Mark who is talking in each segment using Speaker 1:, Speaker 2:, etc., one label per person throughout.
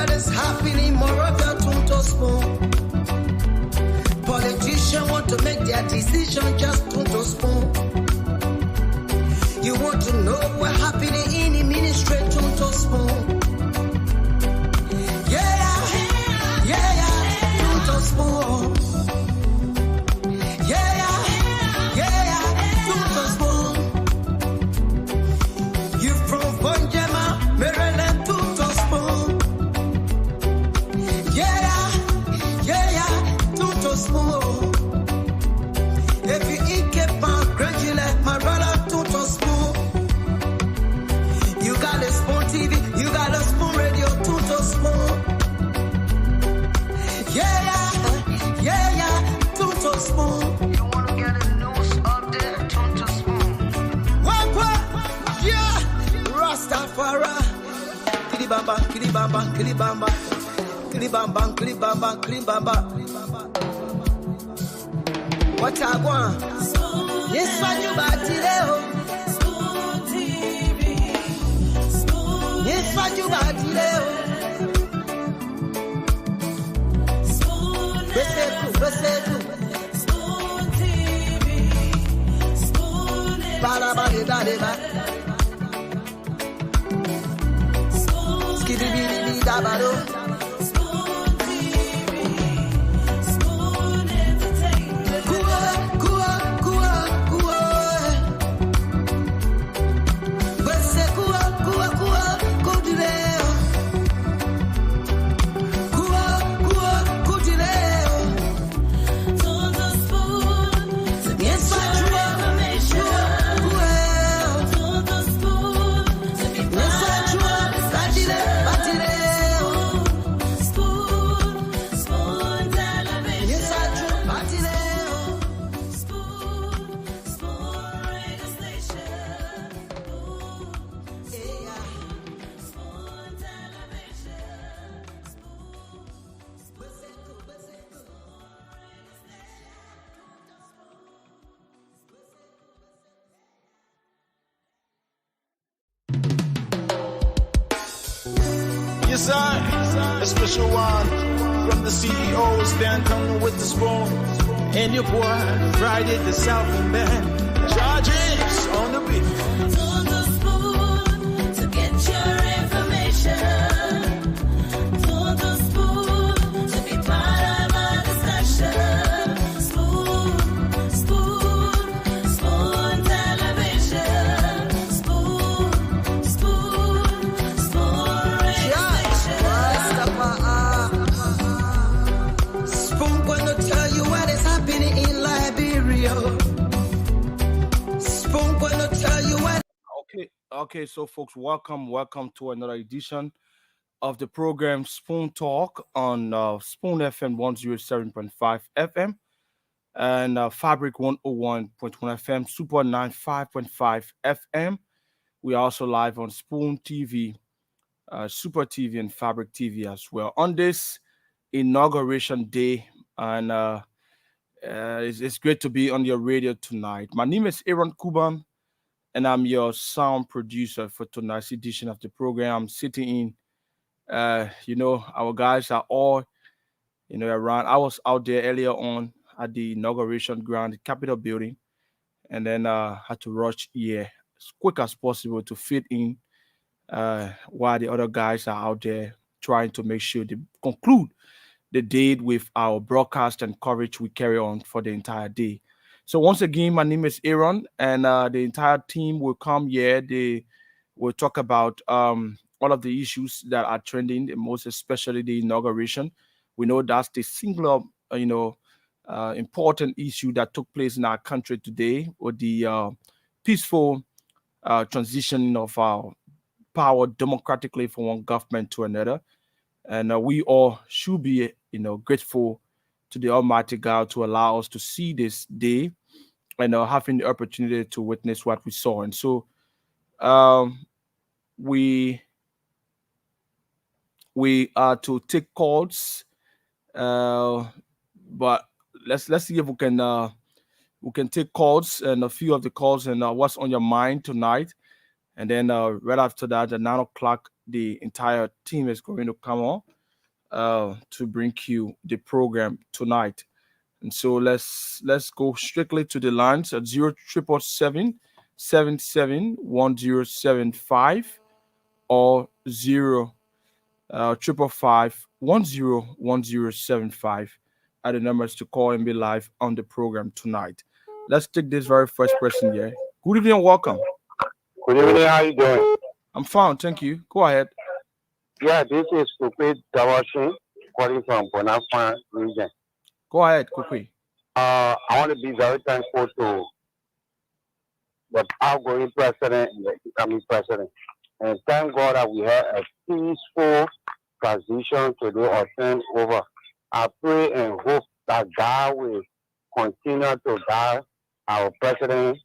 Speaker 1: what is happening more of your to spoon. Politicians want to make their decision just to spoon. You want to know what happening in the ministry to spoon. Yeah, to spoon. Yeah, to spoon. You from Bonjama, Maryland to spoon. Yeah, to spoon. If you eat keep on gradually, my brother to spoon. You got a spoon TV, you got a spoon radio to spoon. Yeah, to spoon. You wanna get a news update to spoon. What? Yeah, Rastafari. Kilibamba, kilibamba, kilibamba, kilibamba, kilibamba, kilibamba. What I want? Yes, what you about today? Spoon TV. Spoon. Yes, what you about today? Spoon. Beseku. Spoon TV. Spoon. Bala. Spoon. Skibidi dabado.
Speaker 2: Yes, a special one from the CEO, Stan coming with the spoon. And your boy, Friday the Southern Band. Charges on the beat.
Speaker 3: To the spoon to get your information. To the spoon to be part of our discussion. Spoon television. Spoon radio station.
Speaker 1: Spoon gonna tell you what is happening in Liberia. Spoon gonna tell you what.
Speaker 4: Okay, so folks, welcome to another edition of the program Spoon Talk on Spoon FM 107.5 FM and Fabric 101.1 FM, Super 95.5 FM. We are also live on Spoon TV, Super TV, and Fabric TV as well. On this inauguration day, and it's great to be on your radio tonight. My name is Aaron Kuban, and I'm your sound producer for tonight's edition of the program. I'm sitting in, our guys are all, around. I was out there earlier on at the inauguration ground, the Capitol building, and then had to rush here as quick as possible to fit in while the other guys are out there trying to make sure they conclude the day with our broadcast and coverage we carry on for the entire day. So once again, my name is Aaron, and the entire team will come here. They will talk about all of the issues that are trending, and most especially the inauguration. We know that's the singular, important issue that took place in our country today, with the peaceful transition of our power democratically from one government to another. And we all should be, grateful to the Almighty God to allow us to see this day and having the opportunity to witness what we saw. And so we are to take calls, but let's see if we can take calls and a few of the calls and what's on your mind tonight. And then right after that, at 9 o'clock, the entire team is going to come on to bring you the program tonight. And so let's go strictly to the lines at 077771075 or 0 555 1075 are the numbers to call and be live on the program tonight. Let's take this very first person here. Good evening and welcome.
Speaker 5: Good evening, how you doing?
Speaker 4: I'm fine, thank you. Go ahead.
Speaker 5: Yeah, this is Stupid Dawashi calling from Bonafide region.
Speaker 4: Go ahead, quickly.
Speaker 5: I want to be very thankful to the outgoing president and the incoming president. And thank God that we had a peaceful transition to do our turn over. I pray and hope that God will continue to guide our president,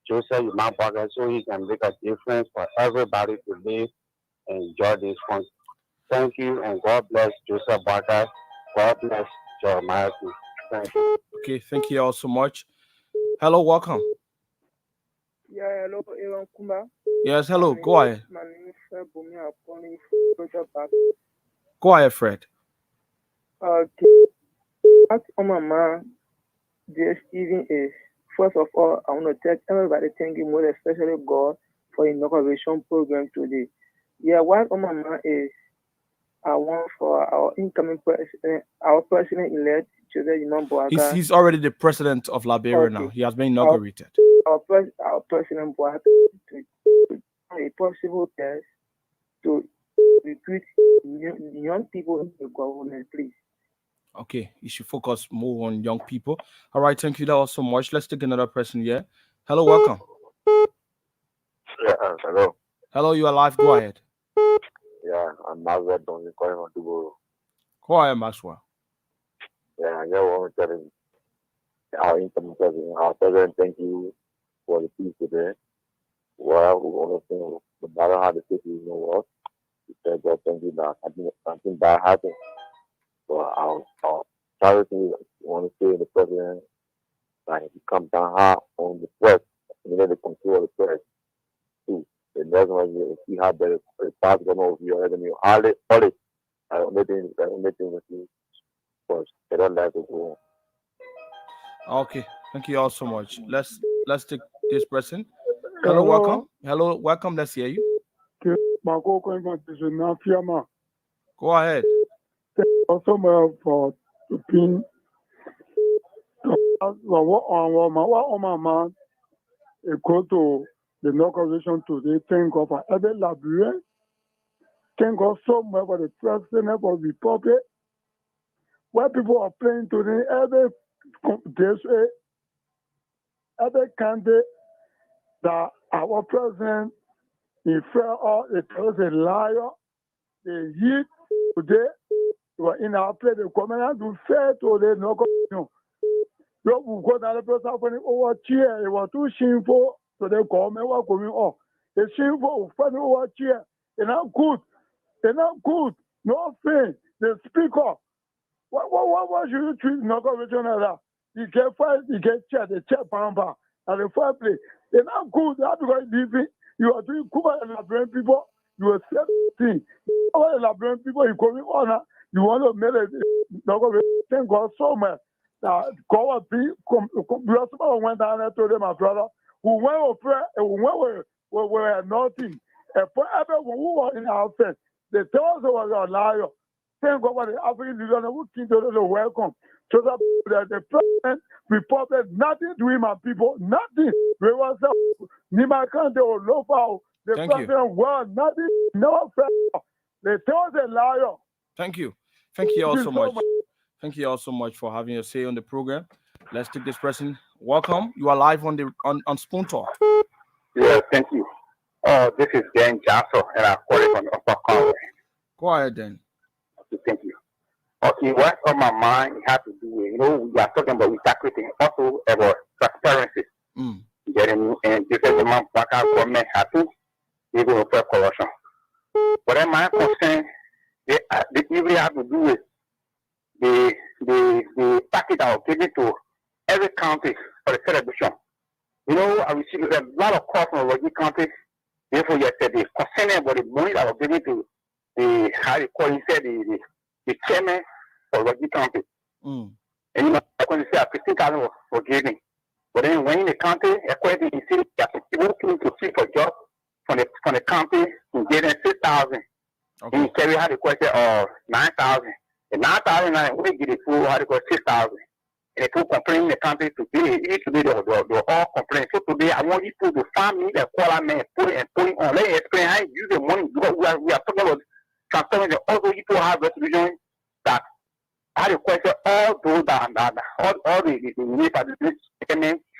Speaker 5: Joseph Imam so he can make a difference for everybody to live and enjoy this country. Thank you, and God bless Joseph Barker. God bless Jeremiah. Thank you.
Speaker 4: Okay, thank you all so much. Hello, welcome.
Speaker 6: Yeah, hello, Aaron Kumba.
Speaker 4: Yes, hello, go ahead.
Speaker 6: My name is Fred Bumi. I'm calling from Back.
Speaker 4: Go ahead, Fred.
Speaker 6: What on my mind this evening is, first of all, I want to tell everybody thank you, most especially God, for the inauguration program today. Yeah, what on my mind is, I want for our incoming president, our president-elect, Joseph Imam Boaga.
Speaker 4: He's already the president of Liberia
Speaker 6: Okay.
Speaker 4: now. He has been inaugurated.
Speaker 6: Our president Boaga to a possible test to recruit young people in the government, please.
Speaker 4: Okay, you should focus more on young people. All right, thank you that was so much. Let's take another person here. Hello, welcome.
Speaker 5: Yeah, hello.
Speaker 4: Hello, you are live. Go ahead.
Speaker 5: Yeah, I'm Margaret Donny calling from Dubu.
Speaker 4: Go ahead, Maxwell.
Speaker 5: Yeah, I just want to tell him, our incoming president, our president, thank you for the peace today. Well, we understand no matter how the situation was, we said, God, thank you that something bad happened. So our charity, we want to say the president, like, he comes down hard on the press, and then the control of the press, too. The next one is see how the past government of your enemy, all it, I only thing with you, because they don't like to go on.
Speaker 4: Okay, thank you all so much. Let's take this person. Hello, welcome. Hello, welcome. Let's hear you. Go ahead.
Speaker 6: Also, for being go to the inauguration today. Thank God for every Liberian. Thank God so much for the president of the republic. Where people are playing today, every candidate that our president, he fell or it was a liar. The heat today were in our place. The commandant to fair to the inauguration. So we got another person over here. It was too shameful to the government. What going on? It's shameful. Funny over here. It's not good. It's not good. No thing. The speaker. What should you treat inauguration like that? You get fired. You get chair. The chair bamba and the fireplace. It's not good. That's because you are doing Cuba and Liberian people. You are saying all the Liberian people you going on. You want to make it inauguration. Thank God so much. God will be. We went down there to them, my brother. We went over. We were nothing. And for everyone who was in our face, they told us it was a liar. Thank God for the African leaders who came to the welcome. So that the president reported nothing to him and people, nothing. We was Nimakante or Lofa. The
Speaker 4: Thank you.
Speaker 6: president was nothing, no fair. They told us a liar.
Speaker 4: Thank you. Thank you all so much. Thank you all so much for having your say on the program. Let's take this person. Welcome. You are live on Spoon Talk.
Speaker 5: Yeah, thank you. This is Dan Johnson, and I'm calling from Upper Conway.
Speaker 4: Go ahead then.
Speaker 5: Okay, thank you. Okay, what's on my mind has to do with, we are talking about integrity, also about transparency. Getting and this is the man back out government has to even for corruption. But in my concern, they even have to do with the package that was given to every county for the celebration. I received a lot of calls from Rocky County Therefore, yesterday, concerning about the money that was given to the, how they call, he said, the chairman for Rocky County. And you know, when you say 15,000 was given. But then when in the county, according to the city, people came to see for job from the county to get them 6,000. Okay. And he carry how the question 9,000. The 9,000 we get it full how to go 6,000. And they put complain in the county today. Today they all complain. So today I want you to find me the call man, put it on. Let me explain how you use the money because we are talking about transferring the other people have resolution that I request all those that all the need for the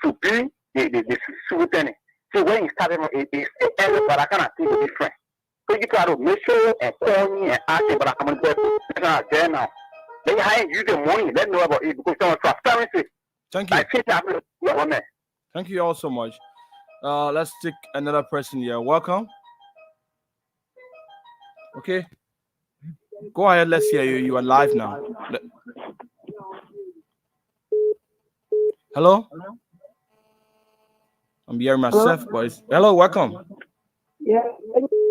Speaker 5: should be the superintendent. So when you start it's every but I cannot see the difference. So you try to make sure and call me and ask me, but I come and there now. Then you use the money, let me know about it because it's transparency.
Speaker 4: Thank you. Thank you all so much. Let's take another person here. Welcome. Okay. Go ahead, let's hear you. You are live now. Hello? I'm hearing myself, boys. Hello, welcome.
Speaker 7: Yeah,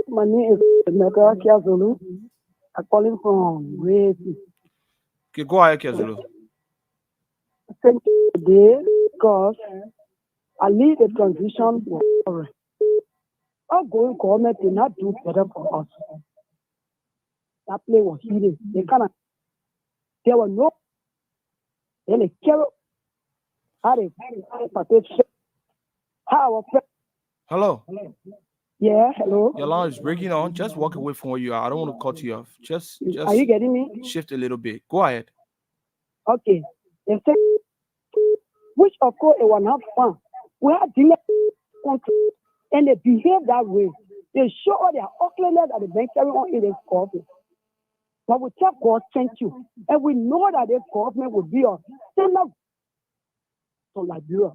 Speaker 7: my name is Meka Kiazulu. I'm calling from Resi.
Speaker 4: Okay, go ahead, Kiazulu.
Speaker 7: Thank you today because I lead a transition for outgoing government did not do better for us. That play was hidden. There were no any care how they
Speaker 4: Hello.
Speaker 7: Yeah, hello.
Speaker 4: Your line is breaking on. Just walk away from where you are. I don't want to cut you off. Just
Speaker 7: are you getting me?
Speaker 4: Shift a little bit. Go ahead.
Speaker 7: Okay. They say which of course it will not fun. We have delayed country and they behave that way. They show all their awkwardness at the bank carry on in this coffee. But we tell God, thank you. And we know that this government will be a standard for Liberia.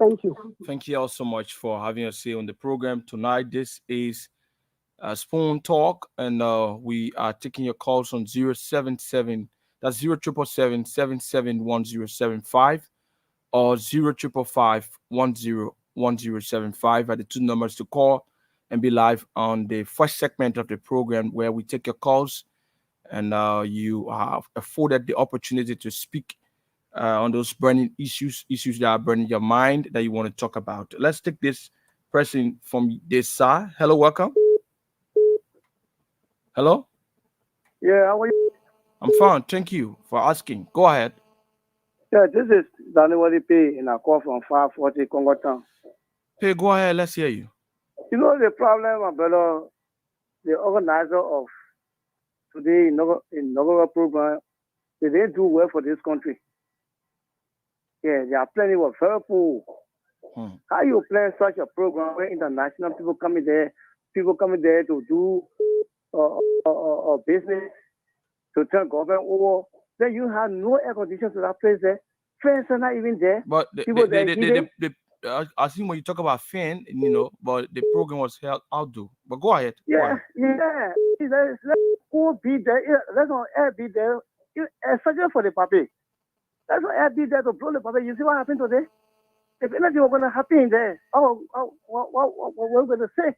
Speaker 7: Thank you.
Speaker 4: Thank you all so much for having us here on the program tonight. This is Spoon Talk, and we are taking your calls on 077, that's 0777-771075 or 0555-101075 are the two numbers to call and be live on the first segment of the program where we take your calls and you have afforded the opportunity to speak on those burning issues that are burning your mind that you want to talk about. Let's take this person from this side. Hello, welcome. Hello?
Speaker 8: Yeah, how are you?
Speaker 4: I'm fine. Thank you for asking. Go ahead.
Speaker 8: Yeah, this is Daniel P. in a call from 540 Congo Town.
Speaker 4: Hey, go ahead. Let's hear you.
Speaker 8: You know the problem, my brother, the organizer of today inaugural program, they didn't do well for this country. Yeah, they are planning was very poor. How you plan such a program where international people coming there to do business, to turn government over, then you have no air conditioning to that place there. Fans are not even there.
Speaker 4: But I think when you talk about fan, but the program was held outdoor. But go ahead.
Speaker 8: Yeah. Let's go be there. Let's not air be there. Especially for the puppy. Let's not air be there to blow the puppy. You see what happened today? If anything was going to happen there, what we're going to say?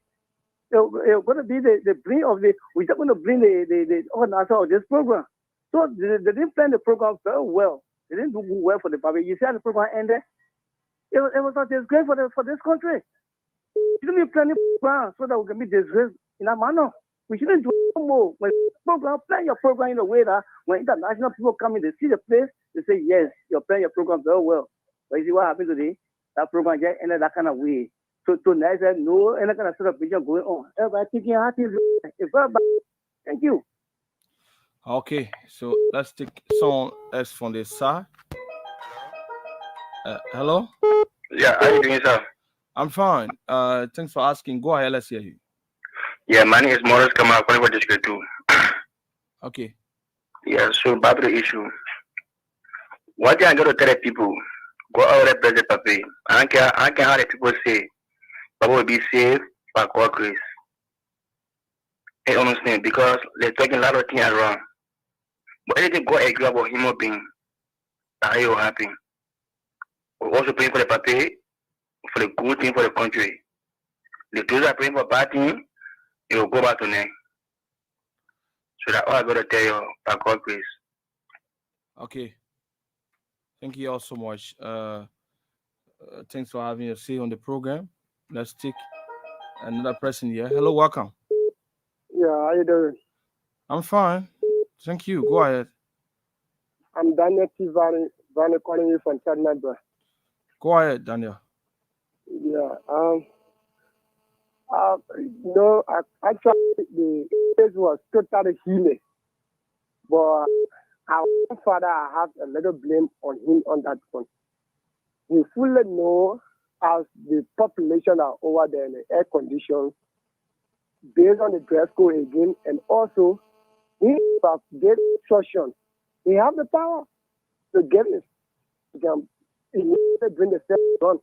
Speaker 8: It's going to be the bring of we're just going to bring the organizer of this program. So they didn't plan the program very well. They didn't do well for the public. You see how the program ended? It was a disgrace for this country. You shouldn't be planning program so that we can be disgraced in that manner. We shouldn't do more. When plan your program in a way that when international people come in, they see the place, they say, yes, you're planning your program very well. But you see what happened today? That program just ended that kind of way. So tonight, there's no any kind of celebration going on. Everybody thinking happy. Thank you.
Speaker 4: Okay, so let's take someone else from the side. Hello?
Speaker 5: Yeah, how are you doing, sir?
Speaker 4: I'm fine. Thanks for asking. Go ahead, let's hear you.
Speaker 5: Yeah, my name is Morris Kamal, calling for District 2.
Speaker 4: Okay.
Speaker 5: Yeah, so back to the issue. What I'm going to tell the people, go out there, President Papi. I don't care how the people say, Papa will be saved by God's grace. I understand, because they're talking a lot of things around. But anything God agree about human being, that he will happen. We're also praying for the Papi, for the good thing for the country. The closer I pray for bad thing, it will go back to them. So that's all I gotta tell you by God's grace.
Speaker 4: Okay. Thank you all so much. Thanks for having us here on the program. Let's take another person here. Hello, welcome.
Speaker 6: Yeah, how you doing?
Speaker 4: I'm fine. Thank you. Go ahead.
Speaker 6: I'm Daniel T. Vani calling you from Chad Member.
Speaker 4: Go ahead, Daniel.
Speaker 6: Yeah. Actually, the case was totally healing, but our father, I have a little blame on him on that one. He fully know as the population are over there in the air conditions, based on the dress code again, and also he have get instruction. He have the power to get it. He can immediately bring the self done.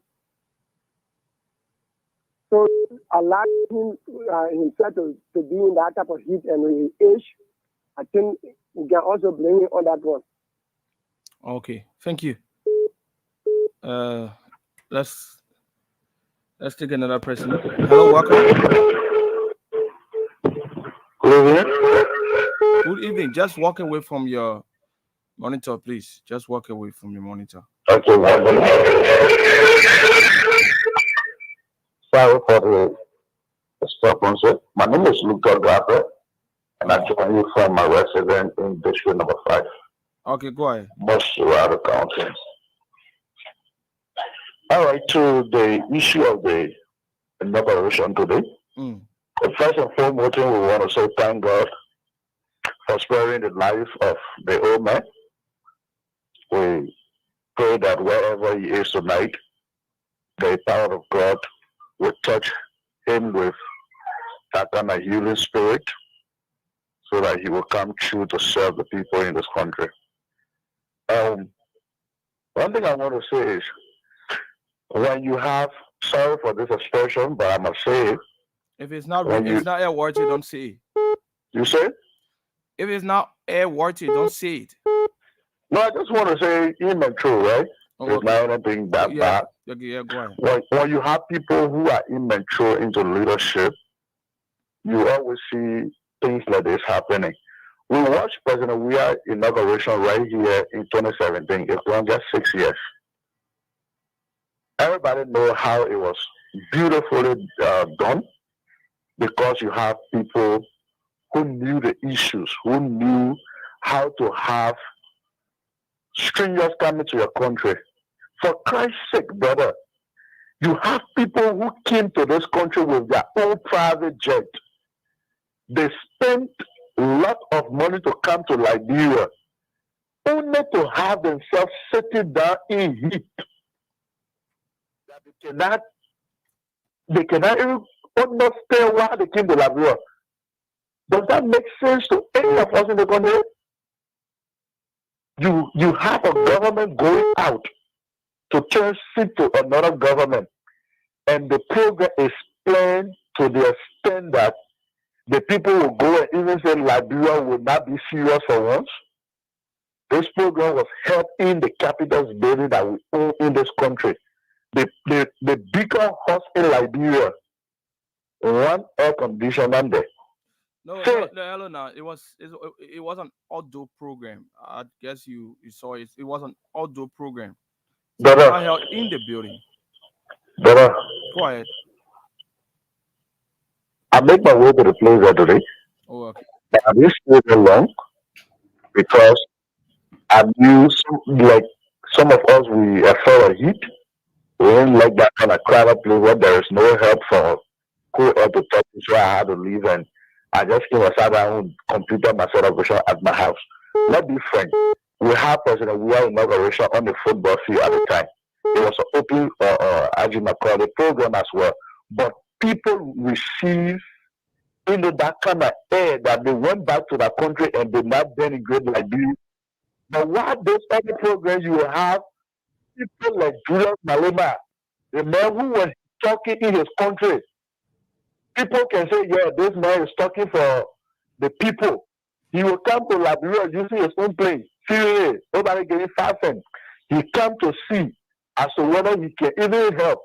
Speaker 6: So allow him himself to be in that type of heat and with his age, I think we can also blame him on that one.
Speaker 4: Okay. Thank you. Let's take another person. Hello, welcome. Good evening. Just walk away from your monitor, please. Just walk away from your monitor.
Speaker 5: Okay, sorry for the disturbance. My name is Lucas Gaffer, and I join you from my residence in district number 5.
Speaker 4: Okay, go ahead.
Speaker 5: Bushwater County. All right, to the issue of the inauguration today. First and foremost, we want to say thank God for sparing the life of the old man. We pray that wherever he is tonight, the power of God will touch him with that kind of healing spirit so that he will come true to serve the people in this country. One thing I want to say is, when you have, sorry for this expression, but I must say it.
Speaker 4: If it's not airworthy, don't say it.
Speaker 5: You say?
Speaker 4: If it's not airworthy, don't say it.
Speaker 5: No, I just want to say immature, right? It's not anything that bad.
Speaker 4: Yeah, go ahead.
Speaker 5: When you have people who are immature into leadership, you always see things like this happening. We watched President Weah's inauguration right here in 2017. It's been just 6 years. Everybody knows how it was beautifully done, because you have people who knew the issues, who knew how to have strangers coming to your country. For Christ's sake, brother, you have people who came to this country with their own private jet. They spent a lot of money to come to Liberia, only to have themselves sitting down in heat. They cannot even understand why they came to Liberia. Does that make sense to any of us in the country? You have a government going out to transit to another government, and the program is planned to the extent that the people will go and even say Liberia will not be serious for once. This program was held in the capital's building that we own in this country. The bigger house in Liberia, one air conditioner there.
Speaker 4: No, no. It was an outdoor program. I guess you saw it. It was an outdoor program. So it's not held in the building.
Speaker 5: Brother,
Speaker 4: go ahead.
Speaker 5: I make my way to the place there today.
Speaker 4: Oh, okay.
Speaker 5: I didn't stay there long because I knew some of us, we felt a heat. We didn't like that kind of crowded place where there is no help for who help to talk to, so I had to leave, and I just came and sat down and completed my celebration at my house. Let's be frank. We had President Weah inauguration on the football field at the time. It was an open the program as well. But people received that kind of air that they went back to their country and did not denigrate Liberia. But what this other program, you will have people like Julius Malema, the man who was talking in his country. People can say, yeah, this man is talking for the people. He will come to Liberia using his own plane. Seriously, nobody giving 5 cents. He come to see as to whether he can even help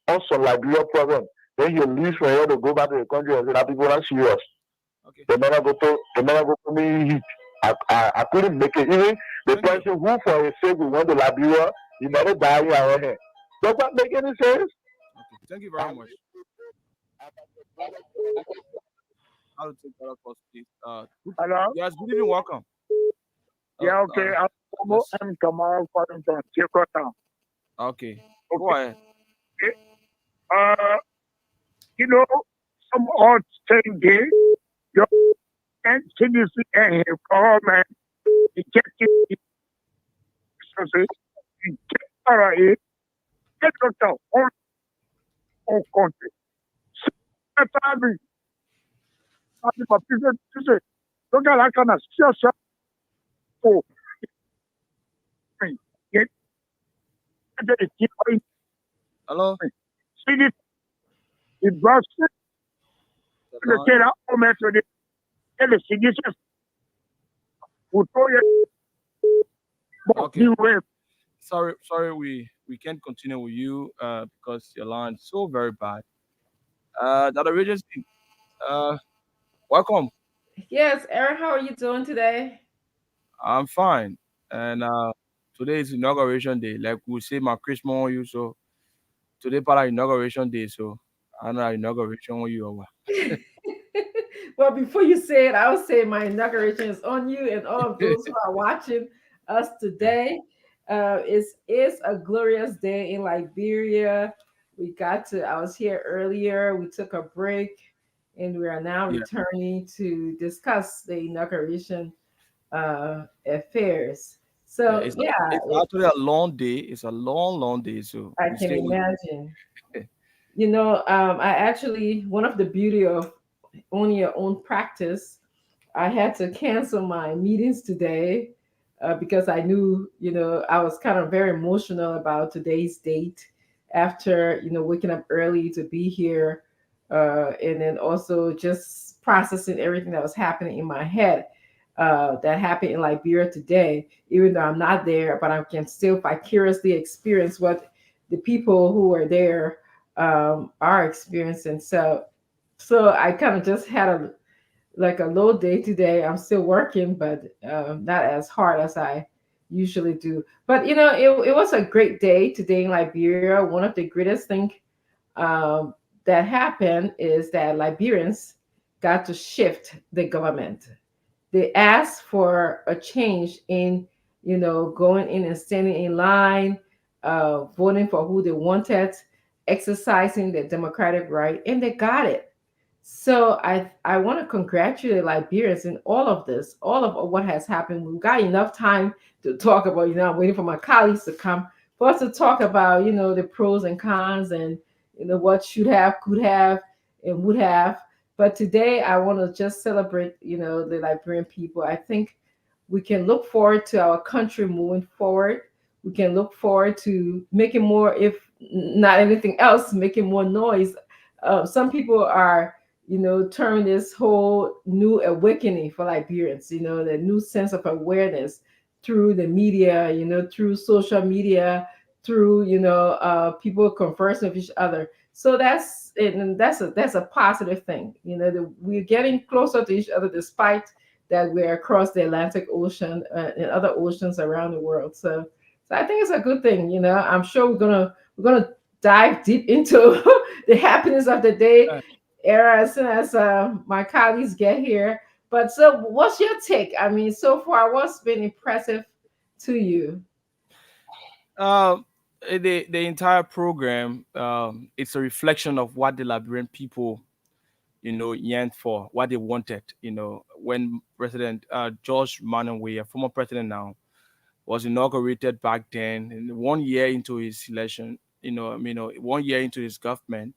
Speaker 5: us on Liberia problem. when you leave for here to go back to the country, I say that people are serious.
Speaker 4: Okay.
Speaker 5: The never go to me heat. I couldn't make it. Even the
Speaker 4: Thank you.
Speaker 5: person who for his sake went to Liberia, he never died here. Does that make any sense?
Speaker 4: Okay. Thank you very much. I'll take that across, please.
Speaker 6: Hello?
Speaker 4: Yes, good evening, welcome. Uh,
Speaker 6: Yeah,
Speaker 4: uh,
Speaker 6: okay.
Speaker 4: let's,
Speaker 6: I'm Kamal calling from Chico Town.
Speaker 4: okay. Go
Speaker 6: Okay.
Speaker 4: ahead.
Speaker 6: Uh, you know, some odd saying here, your NCDC and his government, he get it, so say, he get para it, get the whole country. So, that's my people, to say, look at that kind of social for me. Get the keep
Speaker 4: Hello?
Speaker 6: see this, the brush, the kid out, to the signature, who told you,
Speaker 4: Okay.
Speaker 6: you will.
Speaker 4: Sorry, we can't continue with you because your line is so very bad. Dr. Regency, uh, welcome.
Speaker 9: Yes, Eric, how are you doing today?
Speaker 4: I'm fine. And today is inauguration day. Like we say my Christmas on you, so today para inauguration day, so I know inauguration on you over.
Speaker 9: Well, before you say it, I'll say my inauguration is on you and all of those who are watching us
Speaker 4: Yeah.
Speaker 9: today. It's a glorious day in Liberia. I was here earlier. We took a break and we are now
Speaker 4: Yeah.
Speaker 9: returning to discuss the inauguration affairs.
Speaker 4: Yeah,
Speaker 9: So, yeah,
Speaker 4: it's actually a long day. It's a long day. So
Speaker 9: I
Speaker 4: we
Speaker 9: can
Speaker 4: stay with
Speaker 9: imagine. I actually, one of the beauty of owning your own practice, I had to cancel my meetings today because I knew, I was kind of very emotional about today's date after, waking up early to be here. And then also just processing everything that was happening in my head that happened in Liberia today, even though I'm not there, but I can still vicariously experience what the people who are there are experiencing. So I kind of just had a low day today. I'm still working, but not as hard as I usually do. But it was a great day today in Liberia. One of the greatest things um, that happened is that Liberians got to shift the government. They asked for a change in, going in and standing in line, voting for who they wanted, exercising their democratic right, and they got it. So I want to congratulate Liberians in all of this, all of what has happened. We've got enough time to talk about. I'm waiting for my colleagues to come for us to talk about, the pros and cons and what should have, could have, and would have. But today I want to just celebrate, the Liberian people. I think we can look forward to our country moving forward. We can look forward to making more, if not anything else, making more noise. Some people are, turning this whole new awakening for Liberians, the new sense of awareness through the media, through social media, through, people conversing with each other. So that's it, and that's a positive thing. We're getting closer to each other despite that we're across the Atlantic Ocean and other oceans around the world. So I think it's a good thing. I'm sure we're gonna dive deep into the happiness of the day
Speaker 4: you.
Speaker 9: era as soon as my colleagues get here. But so, what's your take? I mean, so far, what's been impressive to you?
Speaker 4: The entire program, it's a reflection of what the Liberian people, yearned for, what they wanted. When President George Manaway, a former president now, was inaugurated back then, and 1 year into his election, 1 year into his government,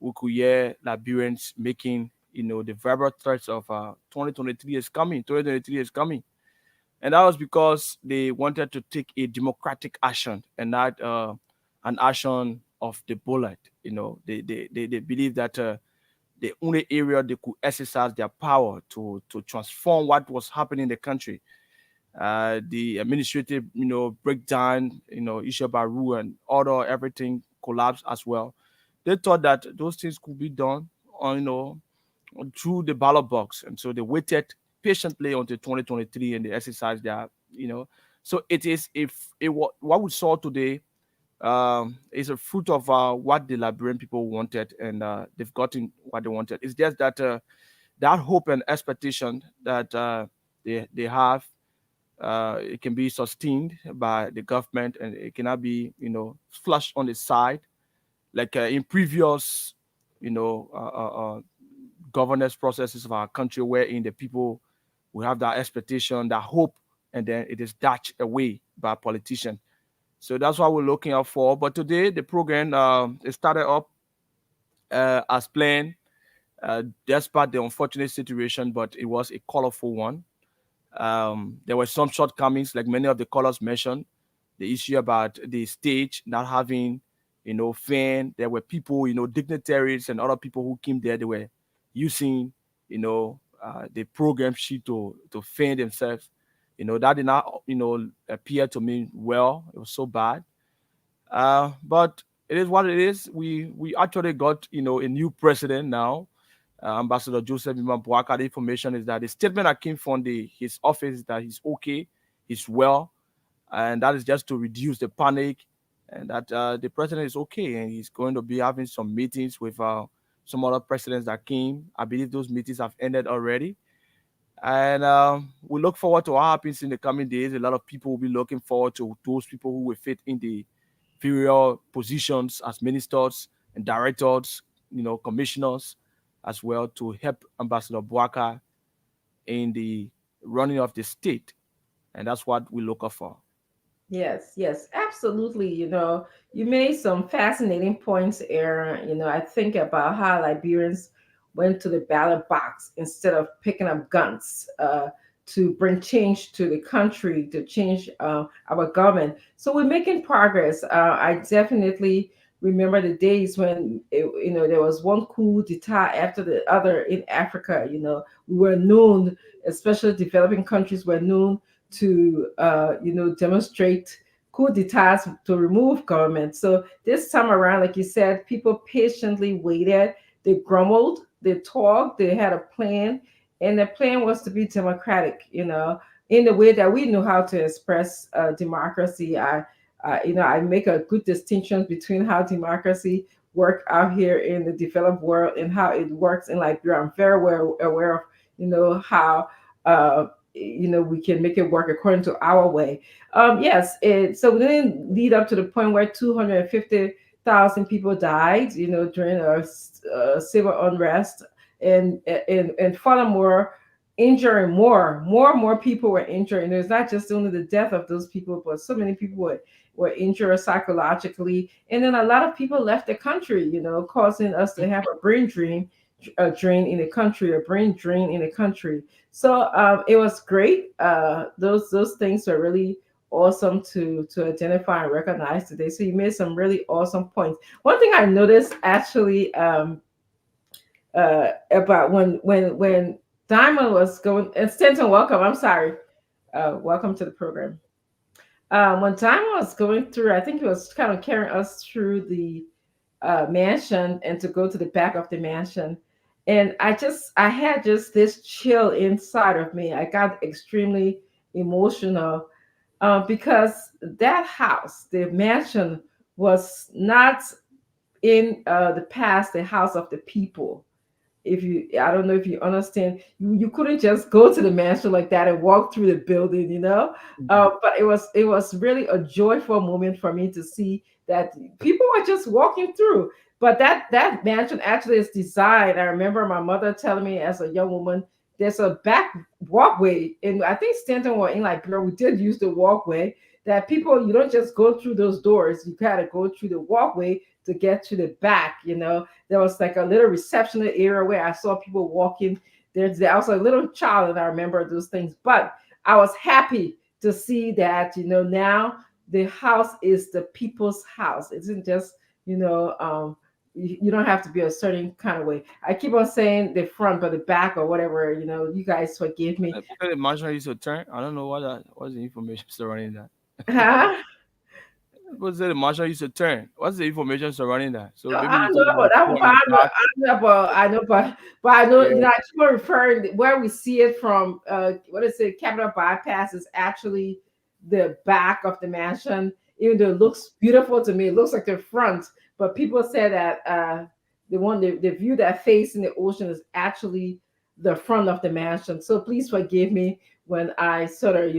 Speaker 4: we could hear Liberians making, the verbal threats of 2023 is coming, 2023 is coming. And that was because they wanted to take a democratic action and not an action of the bullet. They believe that the only area they could exercise their power to transform what was happening in the country, the administrative, breakdown, issue Baru and order, everything collapsed as well. they thought that those things could be done on, through the ballot box, and so they waited patiently until 2023 and they exercised their, So it is, if it what we saw today is a fruit of what the Liberian people wanted, and they've gotten what they wanted. It's just that that hope and expectation that they have, it can be sustained by the government, and it cannot be, flushed on the side like in previous, you know, governance processes of our country, wherein the people will have that expectation, that hope, and then it is dashed away by politicians. So that's what we're looking out for. But today, the program it started up as planned, despite the unfortunate situation, but it was a colorful one. There were some shortcomings, like many of the callers mentioned, the issue about the stage not having, fan. There were people, dignitaries and other people who came there. They were using, the program sheet to fan themselves. That did not, appear to me well. It was so bad. But it is what it is. We actually got, a new president now, Ambassador Joseph Iman Boaka. The information is that the statement that came from his office is that he's okay, he's well, and that is just to reduce the panic, and that the president is okay, and he's going to be having some meetings with some other presidents that came. I believe those meetings have ended already, and we look forward to what happens in the coming days. A lot of people will be looking forward to those people who will fit in the various positions as ministers and directors, commissioners, as well, to help Ambassador Boaka in the running of the state. And that's what we look out for.
Speaker 9: Yes, yes, absolutely. You made some fascinating points, Aaron. I think about how Liberians went to the ballot box instead of picking up guns to bring change to the country, to change our government. So we're making progress. I definitely remember the days when there was one coup d'etat after the other in Africa. We were known, especially developing countries, were known to demonstrate coup d'etats to remove government. So this time around, like you said, people patiently waited. They grumbled, they talked, they had a plan, and the plan was to be democratic. In the way that we know how to express democracy. I make a good distinction between how democracy work out here in the developed world and how it works in Liberia. I'm very well aware of how we can make it work according to our way. Yes, so we didn't lead up to the point where 250,000 people died, during a civil unrest, and furthermore, injuring more people were injured. And there's not just only the death of those people, but so many people were injured psychologically, and then a lot of people left the country, causing us to have a brain drain, a brain drain in the country. So it was great. Those things are really awesome to identify and recognize today. So you made some really awesome points. One thing I noticed actually about when Diamond was going, and Stanton, welcome. I'm sorry. Welcome to the program. When Diamond was going through, I think he was kind of carrying us through the mansion and to go to the back of the mansion. And I had just this chill inside of me. I got extremely emotional because that house, the mansion, was not in the past the house of the people. I don't know if you understand, you couldn't just go to the mansion like that and walk through the building, but it was really a joyful moment for me to see that people were just walking through. But that mansion actually is designed. I remember my mother telling me as a young woman, there's a back walkway, and I think Stanton or in Liberia, we did use the walkway. That people, you don't just go through those doors, you gotta go through the walkway to get to the back. There was like a little reception area where I saw people walking. I was a little child and I remember those things, but I was happy to see that, now the house is the people's house. It isn't just, you don't have to be a certain kind of way. I keep on saying the front, but the back or whatever, you guys forgive me.
Speaker 4: The marginal is a turn. I don't know what's the information surrounding that.
Speaker 9: Huh?
Speaker 4: What's the marshal used to turn? What's the information surrounding that? So
Speaker 9: No,
Speaker 4: maybe
Speaker 9: I
Speaker 4: you
Speaker 9: know
Speaker 4: talk about
Speaker 9: about that one,
Speaker 4: four
Speaker 9: but
Speaker 4: in the back.
Speaker 9: I know, but I know,
Speaker 4: Yeah.
Speaker 9: I keep on referring where we see it from. What is it? Capitol Bypass is actually the back of the mansion, even though it looks beautiful to me. It looks like the front, but people say that the view that facing the ocean is actually the front of the mansion. So please forgive me when I sort of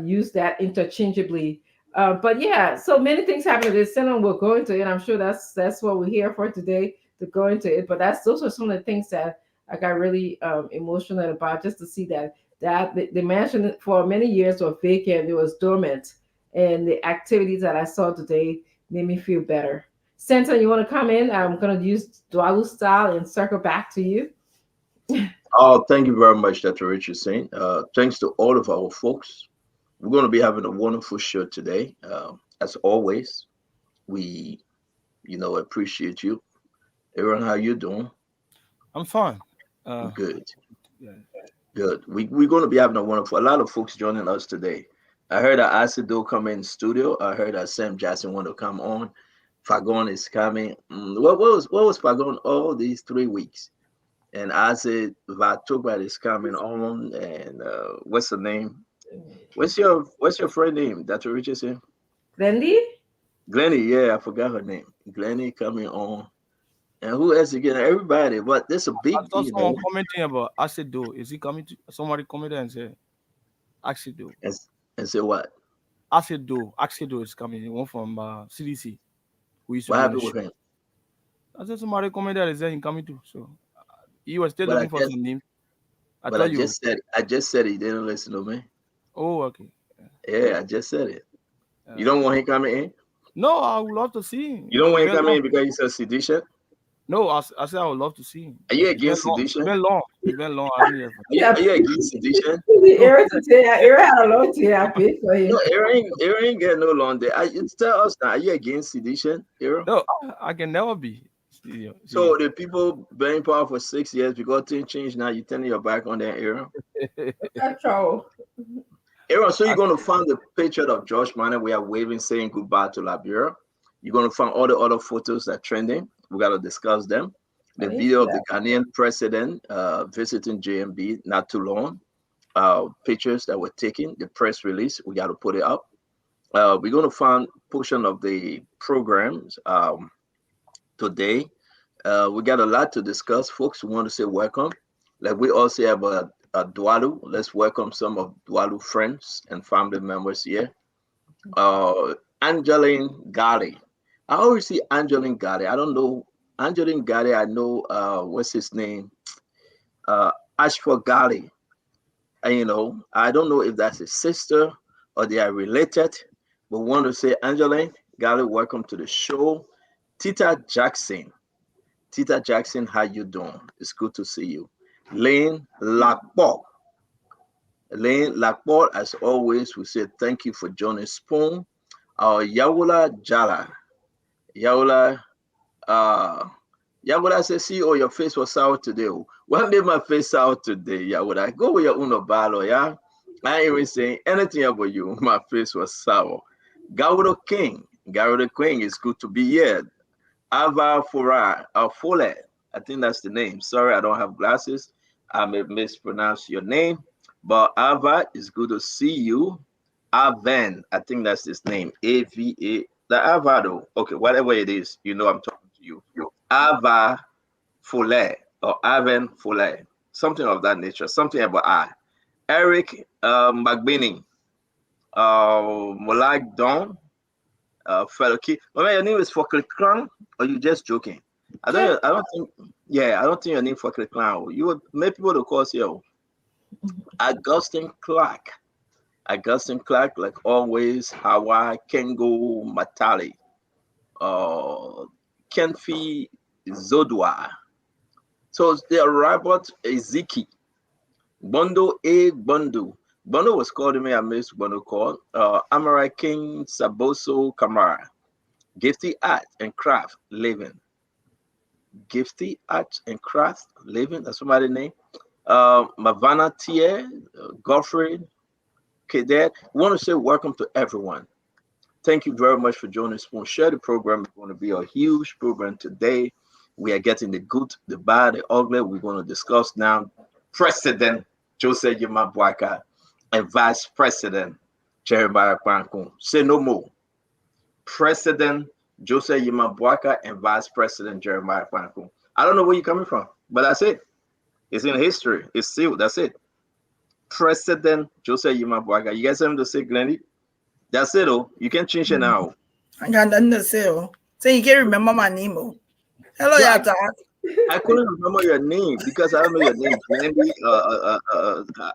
Speaker 9: use that interchangeably. But yeah, so many things happen to this, and we'll go into it. I'm sure that's what we're here for today, to go into it. But those are some of the things that I got really emotional about, just to see that the mansion for many years was vacant, it was dormant, and the activities that I saw today made me feel better. Santa, you want to come in? I'm gonna use Dwalu style and circle back to you.
Speaker 10: Oh, thank you very much, Dr. Richardson. Thanks to all of our folks. We're going to be having a wonderful show today. As always, we, appreciate you. Aaron, how you doing?
Speaker 4: I'm fine. Uh,
Speaker 10: Good,
Speaker 4: yeah.
Speaker 10: good. We're going to be having a lot of folks joining us today. I heard that Asido come in studio. I heard that Sam Jackson want to come on. Fagon is coming. What was Fagon all these 3 weeks? And Acid Vatoba is coming on. And what's the name? What's your friend name? Dr. Richardson?
Speaker 9: Lindy?
Speaker 10: Glenny, yeah, I forgot her name. Glenny coming on. And who else again? Everybody. But this a
Speaker 4: I
Speaker 10: big,
Speaker 4: saw someone commenting about Acido. Is he coming to somebody commented and said Acido?
Speaker 10: and, and say what?
Speaker 4: Acido is coming. One from CDC who used to
Speaker 10: What
Speaker 4: be on the
Speaker 10: happened with
Speaker 4: show.
Speaker 10: him?
Speaker 4: I said somebody commented and said he coming too. So you were still
Speaker 10: But I
Speaker 4: looking for
Speaker 10: just
Speaker 4: some names. I
Speaker 10: but I
Speaker 4: thought you.
Speaker 10: just said I just said he didn't listen to me.
Speaker 4: Oh, okay.
Speaker 10: Yeah, I just said it. You
Speaker 4: Uh,
Speaker 10: don't want him coming in?
Speaker 4: no, I would love to see him.
Speaker 10: You don't
Speaker 4: It's
Speaker 10: want him
Speaker 4: been
Speaker 10: coming
Speaker 4: long.
Speaker 10: in because he's a sedition?
Speaker 4: No, I said I would love to see him.
Speaker 10: Are you
Speaker 4: It's been
Speaker 10: against
Speaker 4: long. It's
Speaker 10: sedition?
Speaker 4: been long. It's been long. I haven't heard from
Speaker 10: Are you,
Speaker 9: Yeah,
Speaker 10: are you against sedition?
Speaker 9: the
Speaker 4: him.
Speaker 9: Aaron to say Aaron had a lot to happy for
Speaker 10: No,
Speaker 9: him.
Speaker 10: Aaron get no longer. Tell us now, are you against sedition, Aaron?
Speaker 4: No, I can never be.
Speaker 10: So the people been in power for 6 years because things changed now, you turning your back on that Aaron.
Speaker 9: That's all.
Speaker 10: Aaron, so you're
Speaker 4: I,
Speaker 10: gonna find the picture of George Miner we are waving saying goodbye to Liberia. You're gonna find all the other photos that are trending. We gotta discuss them.
Speaker 9: I
Speaker 10: The
Speaker 9: didn't see
Speaker 10: video of the
Speaker 9: that.
Speaker 10: Ghanaian president visiting JMB not too long. Pictures that were taken, the press release, we gotta put it up. We're gonna find portion of the programs today. We got a lot to discuss, folks. We want to say welcome. Like we also have a Dwalu. Let's welcome some of Dwalu friends and family members here. Angeline Gali. I always see Angeline Gali. I don't know Angeline Gali. I know what's his name? Uh, Ashford Gali. And, I don't know if that's his sister or they are related. But we want to say Angeline Gali, welcome to the show. Tita Jackson. Tita Jackson, how you doing? It's good to see you. Lane Lakbo. Lane Lakbo, as always, we say thank you for joining Spoon. Yawula Jala. Yawula, uh, Yawula says, see, oh, your face was sour today. What made my face sour today, Yawula? Go with your uno balo, yeah? I ain't even saying anything about you. My face was sour. Gawudo King. Gawudo King, it's good to be here. Ava Fura, Fole, I think that's the name. Sorry, I don't have glasses. I may mispronounce your name, but Ava, it's good to see you. Avan, I think that's his name. AVA, the Avado. Okay, whatever it is, I'm talking to you. Ava Fole or Avan Fole, something of that nature, something about I. Eric McBinney, Molag Don, fellow kid. Well, your name is Fokle Clan, or you just joking? I don't think. Yeah, I don't think your name Fokle Clan. You would make people to call you Augustine Clark. Augustine Clark, like always. Hawa Kengo Matali. Kenfi Zodwa. So the Robert Ezeki. Bondo A. Bondo. Bondo was called me. I missed Bondo called. Amara King Saboso Kamara. Gifty Art and Craft Living. Gifty Art and Craft Living. That's somebody's name. Mavana Tier, Godfrey, Cadet. We want to say welcome to everyone. Thank you very much for joining Spoon. Share the program. It's going to be a huge program today. We are getting the good, the bad, the ugly. We're going to discuss now President Joseph Yimabwaka and Vice President Jeremiah Kwankun. Say no more. President Joseph Yimabwaka and Vice President Jeremiah Kwankun. I don't know where you're coming from, but that's it. It's in history. It's sealed. That's it. President Joseph Yimabwaka. You guys have to say, Glenny? That's it, oh. You can change it now.
Speaker 11: I got nothing to say. Oh. So you can't remember my name. Oh. Hello,
Speaker 10: Yeah,
Speaker 11: Yata.
Speaker 10: I couldn't remember your name because I don't know your name. Glendy,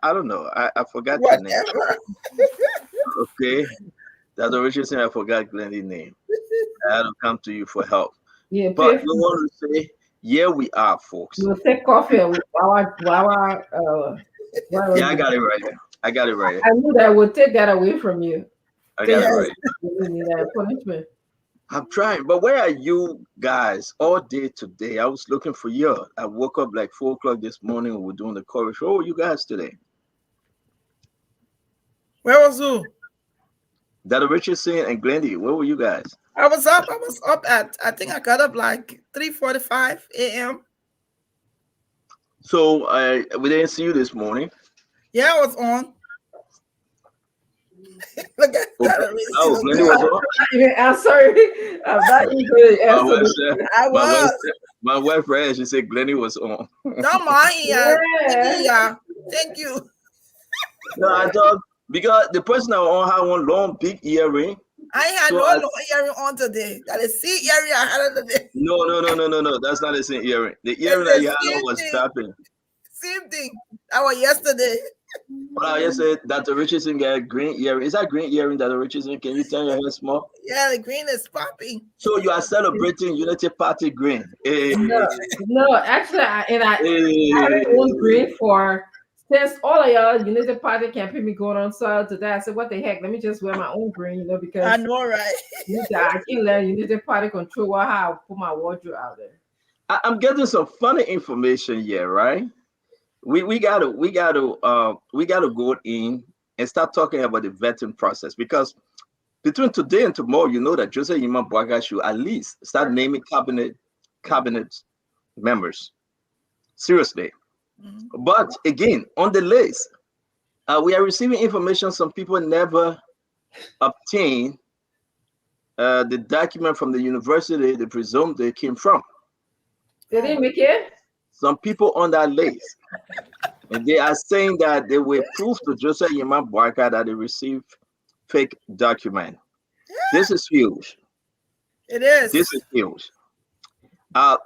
Speaker 10: I don't know. I forgot your name.
Speaker 11: Whatever.
Speaker 10: Okay. That's the reason I forgot Glendy's name. I had to come to you for help.
Speaker 9: Yeah,
Speaker 10: But
Speaker 9: pay
Speaker 10: we want to say, here we are, folks.
Speaker 9: we'll take coffee while
Speaker 10: Yeah, I got it right here. I got it right here.
Speaker 9: I knew that I would take that away from you.
Speaker 10: I got it
Speaker 11: Yes.
Speaker 10: right.
Speaker 9: You need that punishment.
Speaker 10: I'm trying, but where are you guys all day today? I was looking for you. I woke up like 4 o'clock this morning. We were doing the chorus. Where were you guys today?
Speaker 11: Where was who?
Speaker 10: That Richardson and Glendy. Where were you guys?
Speaker 11: I was up. At, I think I got up like 3:45 a.m.
Speaker 10: So we didn't see you this morning.
Speaker 11: Yeah, I was on. Look at that.
Speaker 10: Oh, Glendy was on.
Speaker 9: I'm sorry. I'm not even going to
Speaker 10: My
Speaker 9: answer
Speaker 10: wife
Speaker 9: this.
Speaker 10: said,
Speaker 11: I was.
Speaker 10: my wife read. She said Glendy was on.
Speaker 11: Don't mind. Yeah.
Speaker 9: Yeah.
Speaker 11: Thank you.
Speaker 10: No, I thought because the person that was on had one long big earring.
Speaker 11: I ain't had
Speaker 10: So
Speaker 11: no
Speaker 10: I-
Speaker 11: long earring on today. That is see earring I had on today.
Speaker 10: No. That's not the same earring. The
Speaker 11: It's
Speaker 10: earring
Speaker 11: the
Speaker 10: that you had
Speaker 11: same
Speaker 10: on was
Speaker 11: thing.
Speaker 10: tapping.
Speaker 11: Same thing. That was yesterday.
Speaker 10: But I just said Dr. Richardson got green earring. Is that green earring, Dr. Richardson? Can you turn your head small?
Speaker 11: Yeah, the green is popping.
Speaker 10: So you are celebrating Unity Party green. Hey,
Speaker 9: No, actually, I haven't worn green for since all of y'all Unity Party campaign me going on so today. I said, what the heck? Let me just wear my own green, because
Speaker 11: I know, right?
Speaker 9: I can't let Unity Party control how I put my wardrobe out there.
Speaker 10: I'm getting some funny information here, right? We gotta go in and start talking about the vetting process because between today and tomorrow, you know that Joseph Yimabwaka should at least start naming cabinet members. Seriously.
Speaker 11: Mhm.
Speaker 10: But again, on the list, we are receiving information some people never obtained the document from the university they presume they came from.
Speaker 9: They didn't make it?
Speaker 10: Some people on that list, and they are saying that they were proof to Joseph Yimabwaka that they received fake document. This is huge.
Speaker 11: It is.
Speaker 10: This is huge.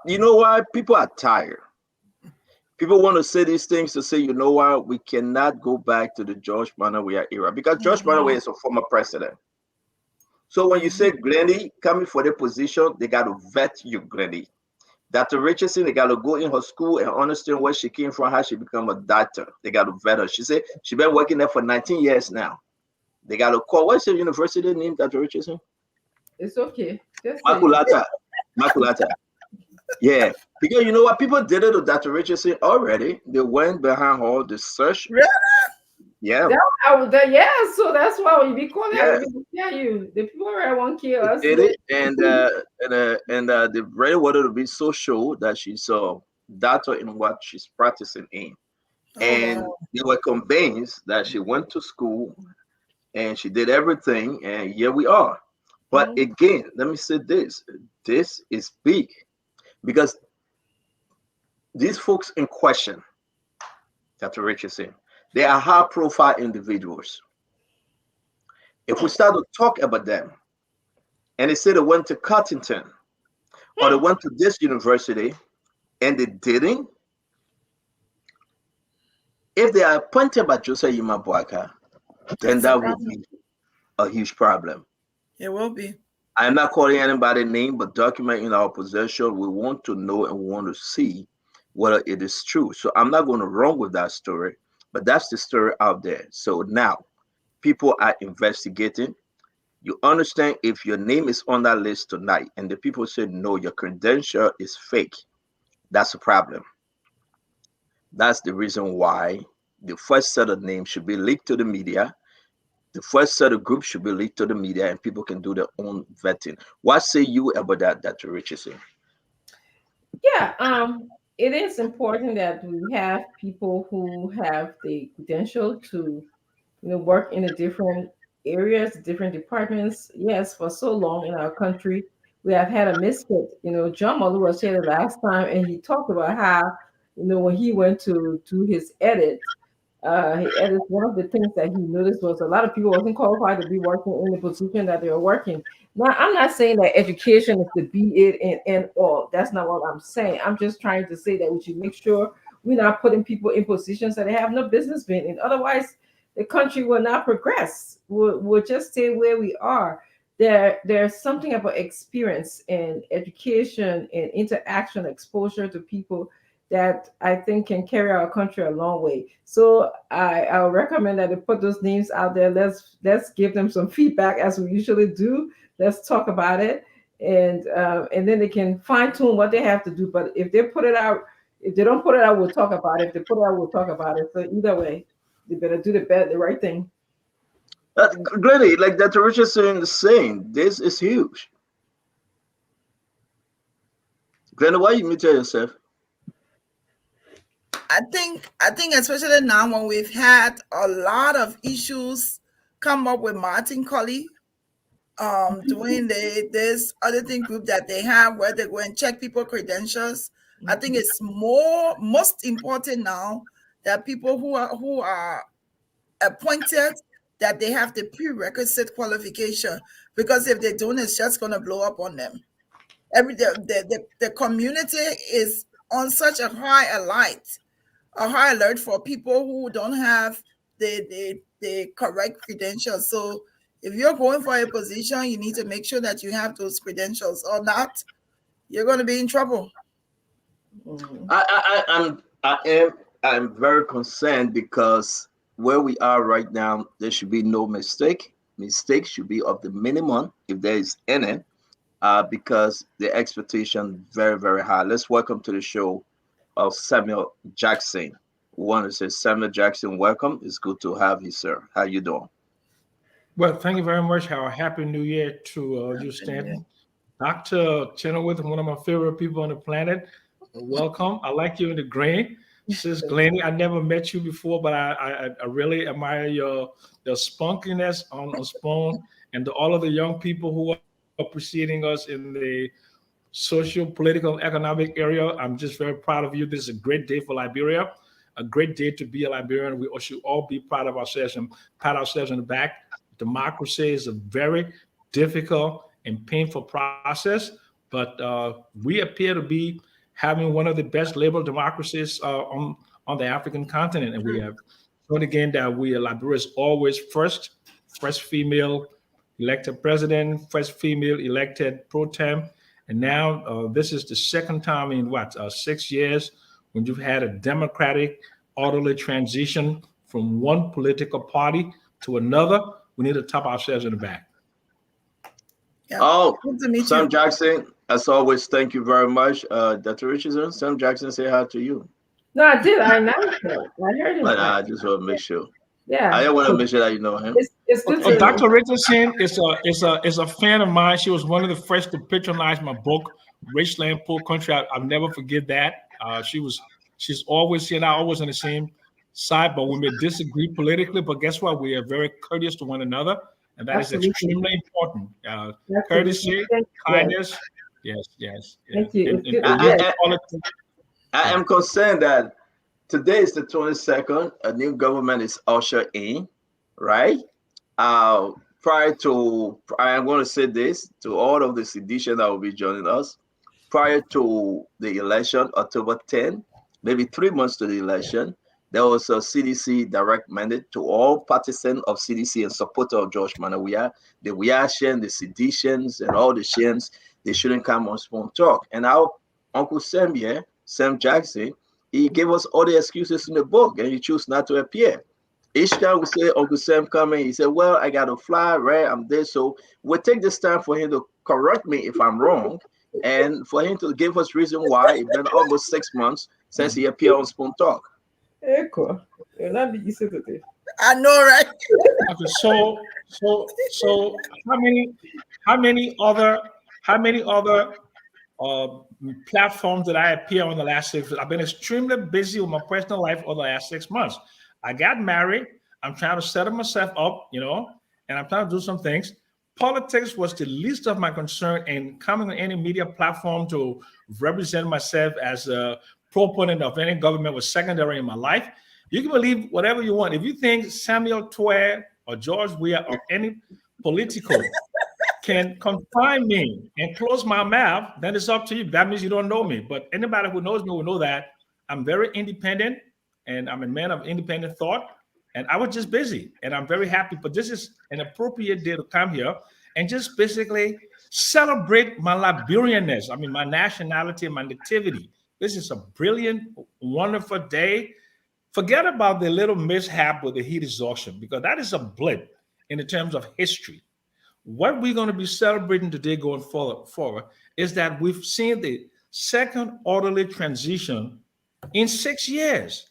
Speaker 10: You know why? People are tired. People want to say these things to say, you know what, we cannot go back to the George Manaway era because George Manaway is a former president. So when you say Glendy coming for the position, they got to vet you, Glendy. Dr. Richardson, they got to go in her school and understand where she came from, how she become a doctor. They got to vet her. She said she been working there for 19 years now. They got to call. What's the university name, Dr. Richardson?
Speaker 9: It's okay. Just say
Speaker 10: Makulata. Makulata. Yeah. Because you know what? People did it to Dr. Richardson already. They went behind her, the search.
Speaker 11: Really?
Speaker 10: Yeah.
Speaker 9: yeah, so that's why when you be calling
Speaker 10: Yeah.
Speaker 9: you, the people around won't kill us.
Speaker 10: Did it, and they really wanted to be so sure that she's a doctor in what she's practicing in. And
Speaker 11: wow.
Speaker 10: they were convinced that she went to school and she did everything, and here we are. But again, let me say this is big because these folks in question, Dr. Richardson, they are high profile individuals. If we start to talk about them and they say they went to Cottington or they went to this university and they didn't, if they are appointed by Joseph Yimabwaka, then that would be a huge problem.
Speaker 11: It will be.
Speaker 10: I'm not calling anybody name, but document in our possession. We want to know and we want to see whether it is true. So I'm not going to run with that story, but that's the story out there. So now people are investigating. You understand if your name is on that list tonight and the people say, no, your credential is fake, that's a problem. That's the reason why the first set of names should be leaked to the media the first set of groups should be leaked to the media and people can do their own vetting. What say you about that, Dr. Richardson?
Speaker 9: Yeah, it is important that we have people who have the credential to, work in the different areas, different departments. Yes, for so long in our country, we have had a misfit. John Malu was here the last time, and he talked about how, when he went to do his edit, he edit, one of the things that he noticed was a lot of people wasn't qualified to be working in the position that they were working. Now, I'm not saying that education is to be it and all. That's not what I'm saying. I'm just trying to say that we should make sure we're not putting people in positions that they have no business being in. Otherwise, the country will not progress. We'll just stay where we are. There's something about experience and education and interaction, exposure to people that I think can carry our country a long way. So I would recommend that they put those names out there. Let's give them some feedback as we usually do. Let's talk about it, and then they can fine tune what they have to do. But if they put it out, if they don't put it out, we'll talk about it. If they put it out, we'll talk about it. So either way, they better do the right thing.
Speaker 10: Glennie, like Dr. Richardson is saying, this is huge. Glennie, why you muted yourself?
Speaker 11: I think especially now when we've had a lot of issues come up with Martin Colley, doing this other thing group that they have where they go and check people credentials. I think it's most important now that people who are appointed, that they have the prerequisite qualification, because if they don't, it's just going to blow up on them. The community is on such a high alert for people who don't have the correct credentials. So if you're going for a position, you need to make sure that you have those credentials, or not, you're going to be in trouble.
Speaker 10: I'm very concerned because where we are right now, there should be no mistake. Mistakes should be of the minimum, if there is any, because the expectation very, very high. Let's welcome to the show of Samuel Jackson. We want to say, Samuel Jackson, welcome. It's good to have you, sir. How you doing?
Speaker 12: Well, thank you very much. How happy New Year to you, Stanton. Dr. Chenoweth, one of my favorite people on the planet. Welcome. I like you in the green. Sis Glennie, I never met you before, but I really admire your spunkiness on Spoon, and all of the young people who are preceding us in the social, political, economic area. I'm just very proud of you. This is a great day for Liberia, a great day to be a Liberian. We should all be proud of ourselves and pat ourselves on the back. Democracy is a very difficult and painful process, but we appear to be having one of the best liberal democracies on the African continent. And we have shown again that Liberia is always first female elected president, first female elected pro tem. And now this is the second time in 6 years when you've had a democratic, orderly transition from one political party to another. We need to tap ourselves in the back.
Speaker 11: Yeah.
Speaker 10: Oh,
Speaker 11: Good to meet
Speaker 10: Sam
Speaker 11: you.
Speaker 10: Jackson, as always, thank you very much. Dr. Richardson, Sam Jackson, say hi to you.
Speaker 9: No, I did. I announced it. I heard him.
Speaker 10: But I just want to make sure.
Speaker 9: Yeah.
Speaker 10: I want to make sure that you know him.
Speaker 9: It's good to
Speaker 12: Dr. Richardson is a fan of mine. She was one of the first to patronize my book, Raceland Poor Country. I'll never forget that. She's always, she and I always on the same side, but we may disagree politically. But guess what? We are very courteous to one another, and that
Speaker 9: Absolutely.
Speaker 12: is extremely important. Courtesy, kindness. Yes.
Speaker 9: Thank you.
Speaker 10: I am concerned that today is the 22nd. A new government is ushered in, right? Prior to, I'm going to say this to all of the sedition that will be joining us. Prior to the election, October 10, maybe 3 months to the election, there was a CDC direct mandate to all partisans of CDC and supporter of George Manawia, the Wiashen, the seditions, and all the Shens, they shouldn't come on Spoon Talk. And our Uncle Sam here, Sam Jackson, he gave us all the excuses in the book, and he chose not to appear. Each time we say Uncle Sam coming, he said, well, I got to fly, right? I'm there. So we'll take this time for him to correct me if I'm wrong, and for him to give us reason why it's been almost 6 months since he appeared on Spoon Talk.
Speaker 9: Cool.
Speaker 11: I know, right?
Speaker 12: Okay, so how many other uh, platforms that I appear on the last 6 months? I've been extremely busy with my personal life over the last 6 months. I got married. I'm trying to set myself up, and I'm trying to do some things. Politics was the least of my concern, and coming on any media platform to represent myself as a proponent of any government was secondary in my life. You can believe whatever you want. If you think Samuel Twer or George Weah or any political can confine me and close my mouth, then it's up to you. That means you don't know me. But anybody who knows me will know that I'm very independent and I'm a man of independent thought. And I was just busy and I'm very happy. But this is an appropriate day to come here and just basically celebrate my Liberianness. I mean, my nationality and my nativity. This is a brilliant, wonderful day. Forget about the little mishap with the heat exhaustion because that is a blip in the terms of history. What we're going to be celebrating today going forward is that we've seen the second orderly transition in 6 years.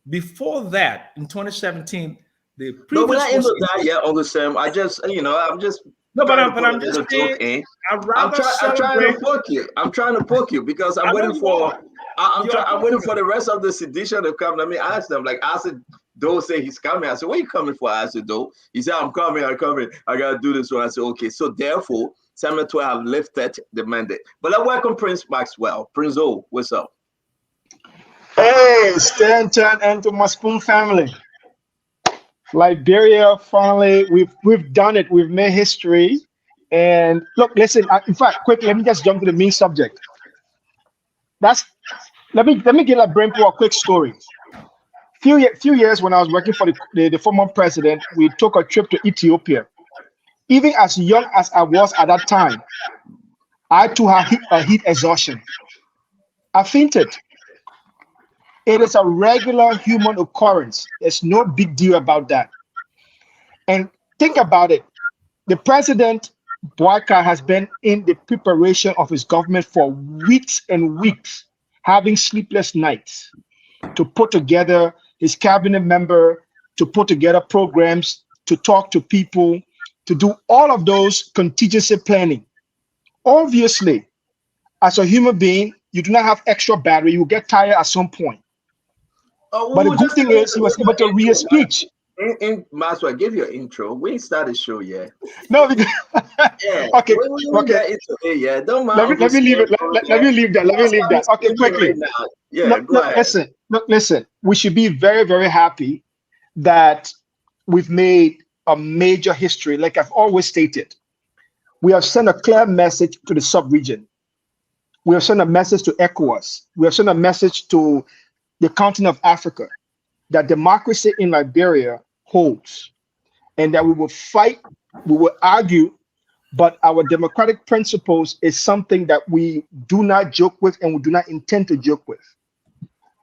Speaker 12: Before that, in 2017, the
Speaker 10: No, we're
Speaker 12: previous
Speaker 10: not into that yet, Uncle Sam. I'm just
Speaker 12: no, but
Speaker 10: trying to put a
Speaker 12: I'm
Speaker 10: little
Speaker 12: just saying
Speaker 10: joke in.
Speaker 12: I'd rather
Speaker 10: I'm trying
Speaker 12: celebrate.
Speaker 10: to poke you. I'm trying to poke you because
Speaker 12: I
Speaker 10: I'm
Speaker 12: know
Speaker 10: waiting
Speaker 12: you
Speaker 10: for
Speaker 12: are.
Speaker 10: I'm waiting for the rest of the sedition to come. Let me ask them. Like I said, Doe say he's coming. I said, "Where you coming for?" I said, "Doe." He said, I'm coming. I gotta do this one." I said, "Okay." So therefore, Samuel 12 have lifted the mandate. But I welcome Prince Maxwell. Prince O, what's up?
Speaker 13: Hey, Stanton and to my spoon family. Liberia, finally, we've done it. We've made history. And look, listen. In fact, quick, let me just jump to the main subject. That's let me give a brain for a quick story. Few years when I was working for the former president, we took a trip to Ethiopia. Even as young as I was at that time, I too had a heat exhaustion. I fainted. It is a regular human occurrence. There's no big deal about that. And think about it. The president, Boakai, has been in the preparation of his government for weeks and weeks, having sleepless nights to put together his cabinet member, to put together programs, to talk to people, to do all of those contingency planning. Obviously, as a human being, you do not have extra battery. You will get tired at some point. But the
Speaker 10: We
Speaker 13: good
Speaker 10: just
Speaker 13: thing is he was able to read a speech.
Speaker 10: Maxwell, give your intro. We ain't started the show yet.
Speaker 13: No, because,
Speaker 10: Yeah.
Speaker 13: okay,
Speaker 10: We
Speaker 13: okay.
Speaker 10: get into it. Yeah. Don't mind.
Speaker 13: Let me leave it. Let me leave that. Let me leave that. Okay, quickly.
Speaker 10: Right now. Yeah.
Speaker 13: No,
Speaker 10: Go ahead.
Speaker 13: listen. We should be very, very happy that we've made a major history. Like I've always stated, we have sent a clear message to the sub-region. We have sent a message to ECOWAS. We have sent a message to the continent of Africa that democracy in Liberia holds, and that we will fight, we will argue, but our democratic principles is something that we do not joke with and we do not intend to joke with.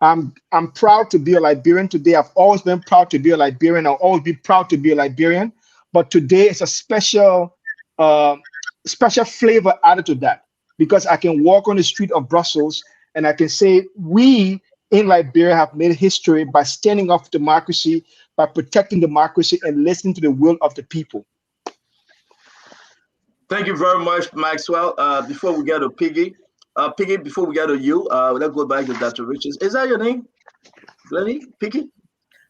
Speaker 13: I'm proud to be a Liberian today. I've always been proud to be a Liberian. I'll always be proud to be a Liberian. But today is a special flavor added to that because I can walk on the street of Brussels and I can say we in Liberia have made history by standing up for democracy, by protecting democracy and listening to the will of the people.
Speaker 10: Thank you very much, Maxwell. Before we get to Piggy, before we get to you, let's go back to Dr. Richards. Is that your name? Glennie? Piggy?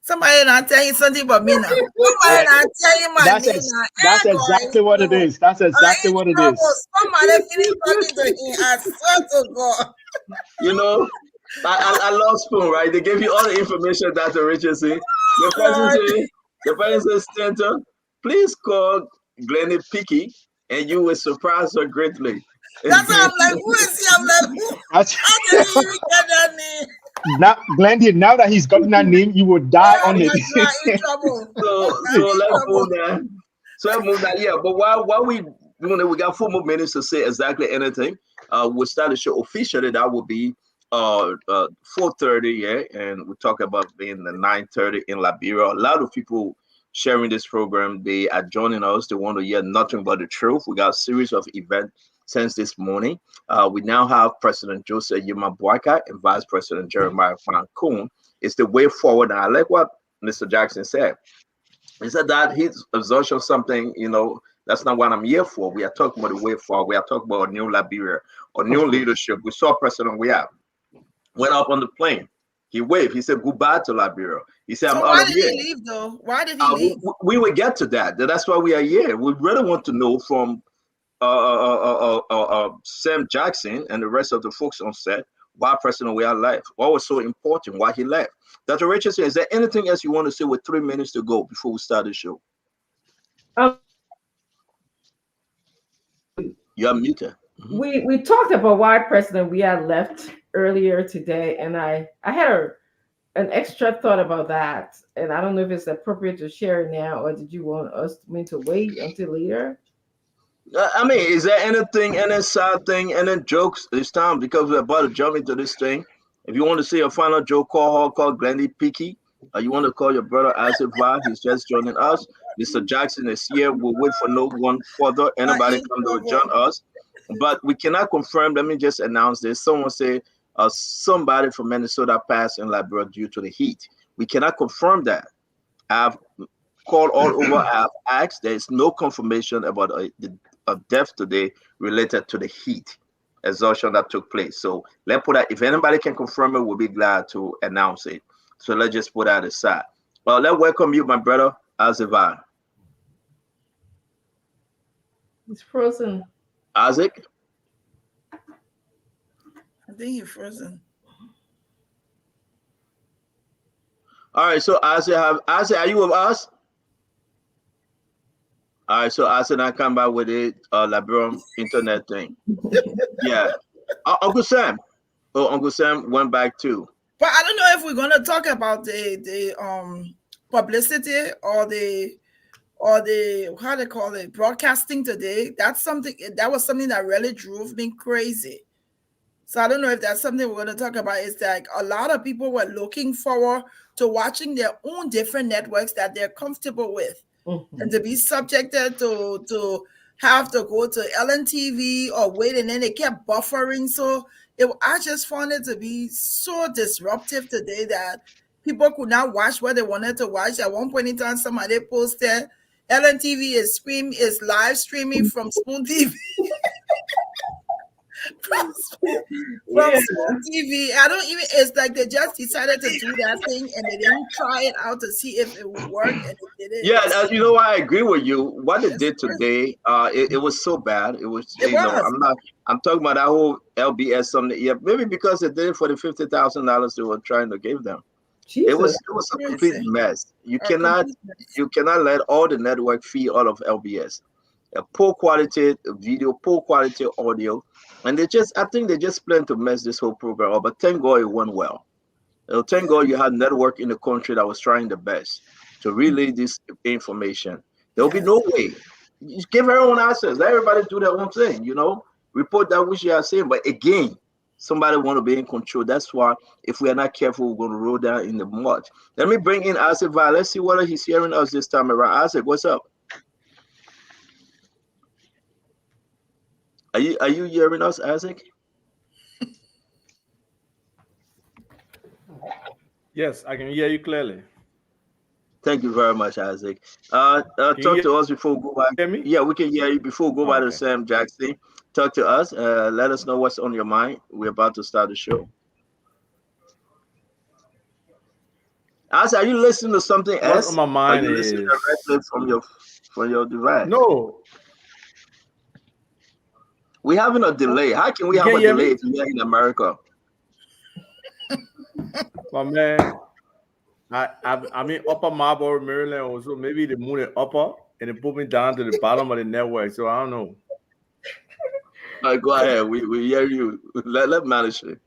Speaker 11: Somebody not tell you something about me now. Somebody not tell you my name now.
Speaker 13: That's exactly what it is. That's exactly what it is.
Speaker 11: Somebody finish talking to him. I swear to God.
Speaker 10: You know, I love Spoon, right? They gave you all the information, Dr. Richardson. The person says, Stanton, please call Glennie Picky, and you will surprise her greatly.
Speaker 11: That's why I'm like, who is he? I'm like, who? How did he even get that name?
Speaker 13: Now, Glendy, now that he's gotten that name, you will die on it.
Speaker 11: In trouble.
Speaker 10: So let's move that. So let's move that. Yeah, but while we got 4 more minutes to say exactly anything. We'll start the show officially. That will be 4:30. Yeah, and we'll talk about being the 9:30 in Liberia. A lot of people sharing this program, they are joining us. They want to hear nothing but the truth. We got a series of events since this morning. We now have President Joseph Yuma Boakai and Vice President Jeremiah Francoon. It's the way forward. And I like what Mr. Jackson said. He said that his assertion something, that's not what I'm here for. We are talking about the way forward. We are talking about a new Liberia or new leadership. We saw President Weah went up on the plane. He waved. He said goodbye to Liberia. He said,
Speaker 11: So
Speaker 10: I'm out
Speaker 11: why
Speaker 10: of
Speaker 11: did
Speaker 10: here.
Speaker 11: he leave though? Why did he leave?
Speaker 10: We will get to that. That's why we are here. We really want to know from Sam Jackson and the rest of the folks on set why President Weah left. What was so important? Why he left? Dr. Richardson, is there anything else you want to say with 3 minutes to go before we start the show? You're muted.
Speaker 9: We talked about why President Weah left earlier today, and I had an extra thought about that, and I don't know if it's appropriate to share it now, or did you want me to wait until later?
Speaker 10: I mean, is there anything, any sad thing, any jokes this time? Because we're about to jump into this thing. If you want to see a final joke, call Glendy Picky. You want to call your brother Isaac Va? He's just joining us. Mr. Jackson is here. We'll wait for no one further. Anybody come to join us. But we cannot confirm. Let me just announce this. Someone say somebody from Minnesota passed in Liberia due to the heat. We cannot confirm that. I've called all over. I've asked. There is no confirmation about a death today related to the heat exhaustion that took place. So let's put that. If anybody can confirm it, we'll be glad to announce it. So let's just put that aside. Well, let's welcome you, my brother, Azevan.
Speaker 9: It's frozen.
Speaker 10: Isaac?
Speaker 11: I think he's frozen.
Speaker 10: All right, so Isaac, are you with us? All right, so Isaac, I come back with it, Liberian internet thing. Yeah. Uncle Sam. Oh, Uncle Sam went back too.
Speaker 11: But I don't know if we're gonna talk about the publicity or the how they call it, broadcasting today. That was something that really drove me crazy. So I don't know if that's something we're going to talk about. It's like a lot of people were looking forward to watching their own different networks that they're comfortable with, and to be subjected to have to go to LNTV or wait, and then they kept buffering. So I just found it to be so disruptive today that people could not watch what they wanted to watch. At one point in time, somebody posted LNTV is live streaming from Spoon TV. from Spoon TV. I don't even, it's like they just decided to do that thing and they didn't try it out to see if it would work, and it didn't.
Speaker 10: Yeah, you know, I agree with you. What they did today, it was so bad. It was, I'm talking about that whole LBS something. Yeah, maybe because they did it for the $50,000 they were trying to give them.
Speaker 9: Jesus.
Speaker 10: It was a complete mess. You cannot let all the network feed all of LBS. A poor quality video, poor quality audio, and I think they just planned to mess this whole program up. But thank God it went well. Thank God you had network in the country that was trying the best to relay this information. There'll be no way. Just give everyone access. Let everybody do their own thing. Report that which you are saying. But again, somebody want to be in control. That's why if we are not careful, we're going to roll down in the mud. Let me bring in Isaac Val. Let's see whether he's hearing us this time around. Isaac, what's up? Are you hearing us, Isaac?
Speaker 4: Yes, I can hear you clearly.
Speaker 10: Thank you very much, Isaac. Talk to us before we go back.
Speaker 4: Hear me?
Speaker 10: Yeah, we can hear you before we go back to Sam Jackson. Talk to us. Let us know what's on your mind. We're about to start the show. Isaac, are you listening to something else?
Speaker 4: What's on my mind
Speaker 10: is directly from your device.
Speaker 4: No.
Speaker 10: We're having a delay. How can we have a delay if you're in America?
Speaker 4: My man, I'm in Upper Marlboro, Maryland, also. Maybe they moved it upper and they put me down to the bottom of the network. So I don't know.
Speaker 10: All right, go ahead. We hear you. Let manage it.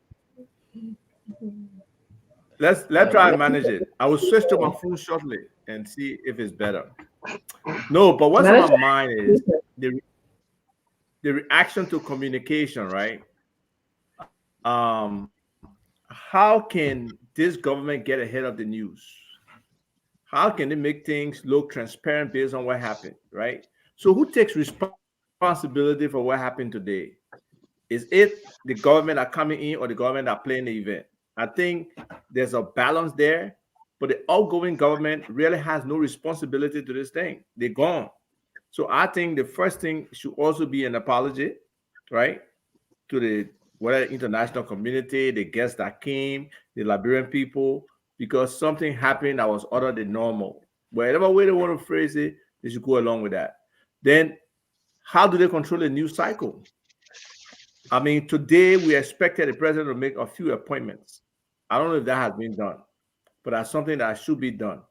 Speaker 4: Let's try and manage it. I will switch to my phone shortly and see if it's better. No, but what's on my mind is the reaction to communication, right? How can this government get ahead of the news? How can they make things look transparent based on what happened, right? So who takes responsibility for what happened today? Is it the government are coming in or the government are playing the event? I think there's a balance there.
Speaker 2: but the outgoing government really has no responsibility to this thing. They're gone. So I think the first thing should also be an apology, right, to the whether international community, the guests that came, the Liberian people, because something happened that was other than normal. Whatever way they want to phrase it, they should go along with that. Then, how do they control the news cycle? I mean, today we expected the president to make a few appointments. I don't know if that has been done, but that's something that should be done.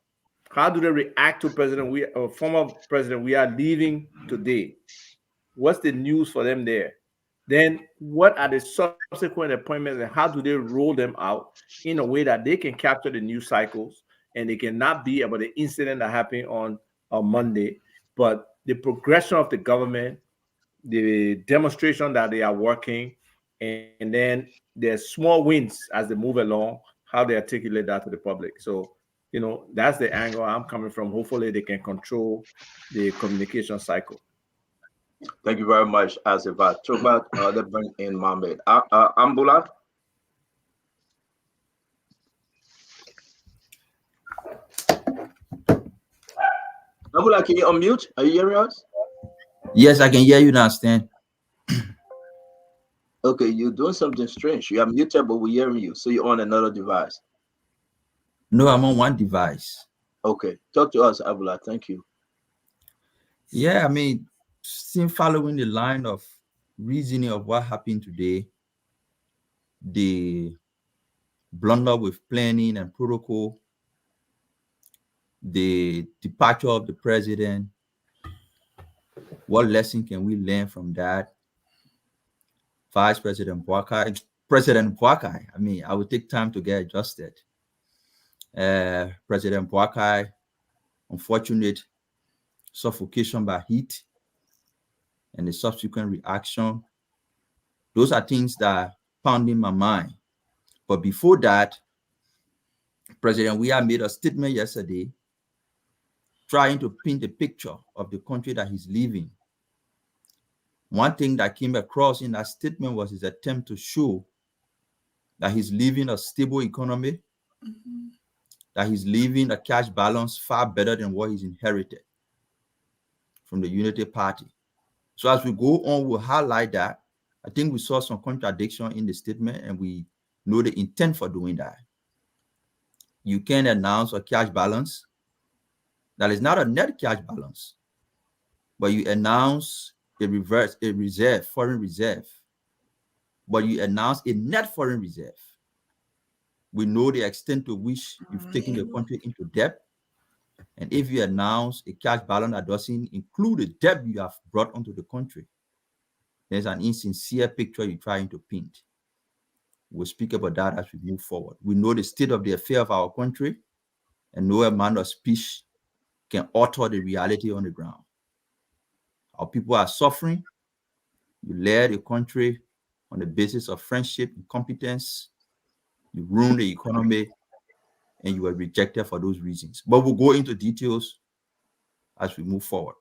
Speaker 2: How do they react to former president we are leaving today? What's the news for them there? Then what are the subsequent appointments and how do they roll them out in a way that they can capture the news cycles and they cannot be about the incident that happened on Monday, but the progression of the government, the demonstration that they are working, and then there's small wins as they move along, how they articulate that to the public. So, that's the angle I'm coming from. Hopefully, they can control the communication cycle.
Speaker 10: Thank you very much, Asiva. Talk about let's bring in Mohammed. Ambula. Ambula, can you unmute? Are you hearing us?
Speaker 14: Yes, I can hear you now, Stan.
Speaker 10: Okay, you're doing something strange. You are muted, but we're hearing you. So you're on another device.
Speaker 14: No, I'm on one device.
Speaker 10: Okay, talk to us, Abula. Thank you.
Speaker 14: Yeah, I mean, still following the line of reasoning of what happened today, the blunder with planning and protocol, the departure of the president. What lesson can we learn from that? Vice President Boakai, President Boakai, I mean, I would take time to get adjusted. President Boakai, unfortunate suffocation by heat and the subsequent reaction. Those are things that pounding my mind. But before that, President Weah made a statement yesterday trying to paint a picture of the country that he's leaving. One thing that came across in that statement was his attempt to show that he's leaving a stable economy, that he's leaving a cash balance far better than what he's inherited from the Unity Party. So as we go on, we'll highlight that. I think we saw some contradiction in the statement and we know the intent for doing that. You can announce a cash balance that is not a net cash balance, but you announce foreign reserve, but you announce a net foreign reserve. We know the extent to which you've taken the country into debt. And if you announce a cash balance that doesn't include the debt you have brought onto the country, there's an insincere picture you're trying to paint. We'll speak about that as we move forward. We know the state of the affair of our country, and no amount of speech can alter the reality on the ground. Our people are suffering. You led the country on the basis of friendship and competence. You ruined the economy, and you were rejected for those reasons. But we'll go into details as we move forward.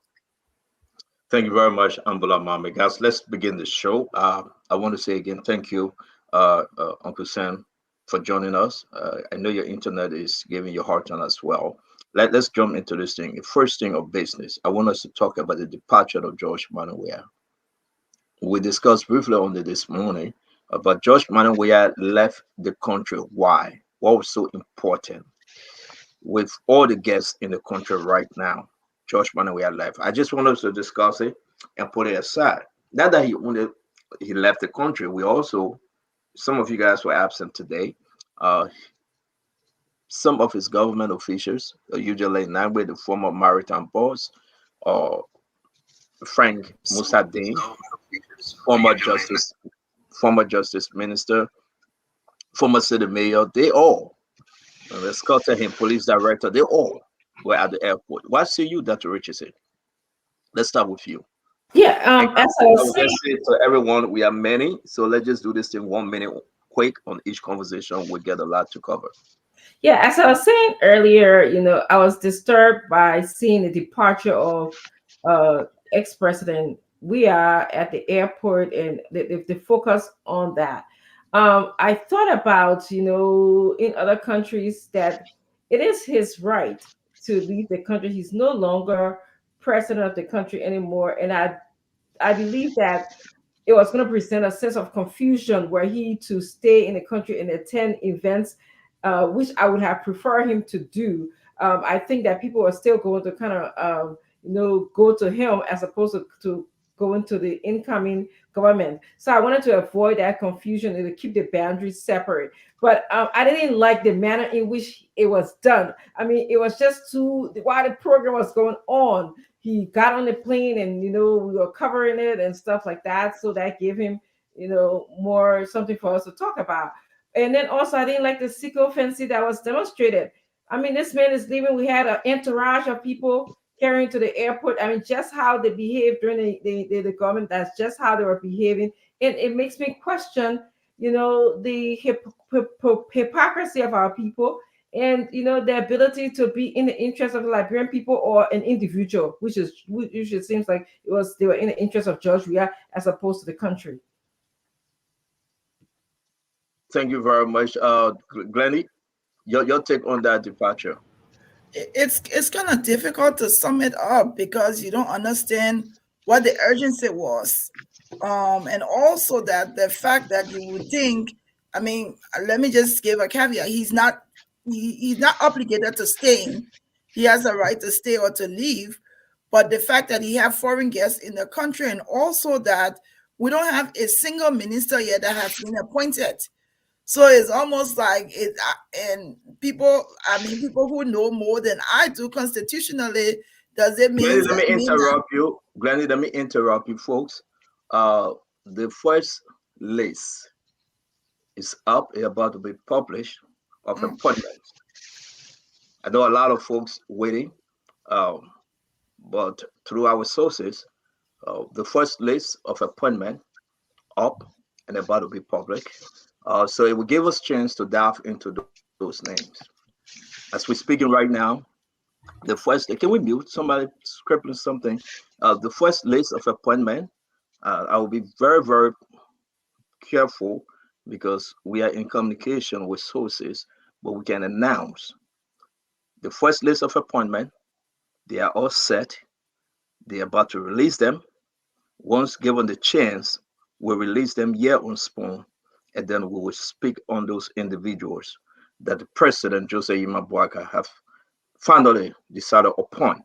Speaker 10: Thank you very much, Ambula Mame. Guys, let's begin the show. I want to say again, thank you, Uncle Sam, for joining us. I know your internet is giving you a hard time as well. Let's jump into this thing. The first thing of business, I want us to talk about the departure of George Manawea. We discussed briefly on it this morning, but George Manawea left the country. Why? What was so important? With all the guests in the country right now, George Manawea left. I just want us to discuss it and put it aside. Not that he left the country. We also, some of you guys were absent today. Some of his government officials, usually Nagbe, the former maritime boss, or Frank Musadin, former justice minister, former city mayor, they all, the Scotland police director, they all were at the airport. What say you, Dr. Richardson? Let's start with you.
Speaker 9: Yeah, as I was saying,
Speaker 10: just say to everyone, we are many, so let's just do this thing 1 minute quick on each conversation. We'll get a lot to cover.
Speaker 9: Yeah, as I was saying earlier, I was disturbed by seeing the departure of ex-president. We are at the airport, and the focus on that. I thought about, in other countries that it is his right to leave the country. He's no longer president of the country anymore. And I believe that it was going to present a sense of confusion were he to stay in the country and attend events, which I would have preferred him to do. I think that people are still going to kind of, go to him as opposed to going to the incoming government. So I wanted to avoid that confusion and to keep the boundaries separate. But I didn't like the manner in which it was done. I mean, it was just too, while the program was going on, he got on the plane and we were covering it and stuff like that, so that gave him more something for us to talk about. And then also I didn't like the sycophancy that was demonstrated. I mean, this man is leaving. We had an entourage of people carrying to the airport. I mean, just how they behaved during the government, that's just how they were behaving. And it makes me question the hypocrisy of our people, and the ability to be in the interest of the Liberian people or an individual, which it seems like they were in the interest of George Weah as opposed to the country.
Speaker 10: Thank you very much, Glennie. Your take on that departure?
Speaker 11: It's kind of difficult to sum it up because you don't understand what the urgency was, and also that the fact that you would think. I mean, let me just give a caveat. He's not obligated to stay. He has a right to stay or to leave, but the fact that he have foreign guests in the country, and also that we don't have a single minister yet that has been appointed. So it's almost like it, and people, I mean, people who know more than I do constitutionally, does it mean
Speaker 10: Glennie, let me interrupt you. Glennie, let me interrupt you, folks. The first list is up, it's about to be published of appointments. I know a lot of folks waiting, but through our sources, the first list of appointment up and about to be public. So it will give us chance to dive into those names. As we're speaking right now, the first, can we mute somebody scribbling something? The first list of appointment, I will be very, very careful because we are in communication with sources, but we can announce the first list of appointment. They are all set. They're about to release them. Once given the chance, we'll release them here on Spoon, and then we will speak on those individuals that the President Jose Imabwaka have finally decided upon.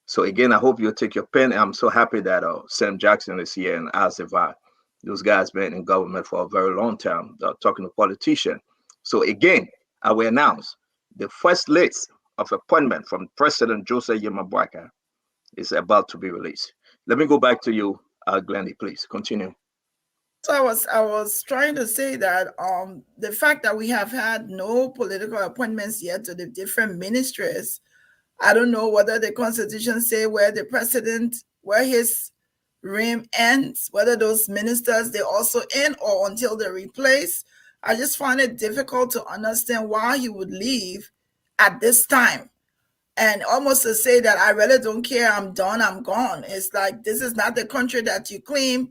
Speaker 10: So again, I hope you'll take your pen. I'm so happy that Sam Jackson is here and Azeva. Those guys been in government for a very long time, talking to politicians. So again, I will announce the first list of appointment from President Jose Imabwaka is about to be released. Let me go back to you, Glennie, please continue.
Speaker 11: So I was trying to say that the fact that we have had no political appointments yet to the different ministries, I don't know whether the constitution say where the president, where his reign ends, whether those ministers they also end or until they're replaced. I just find it difficult to understand why he would leave at this time. And almost to say that I really don't care, I'm done, I'm gone. It's like this is not the country that you claim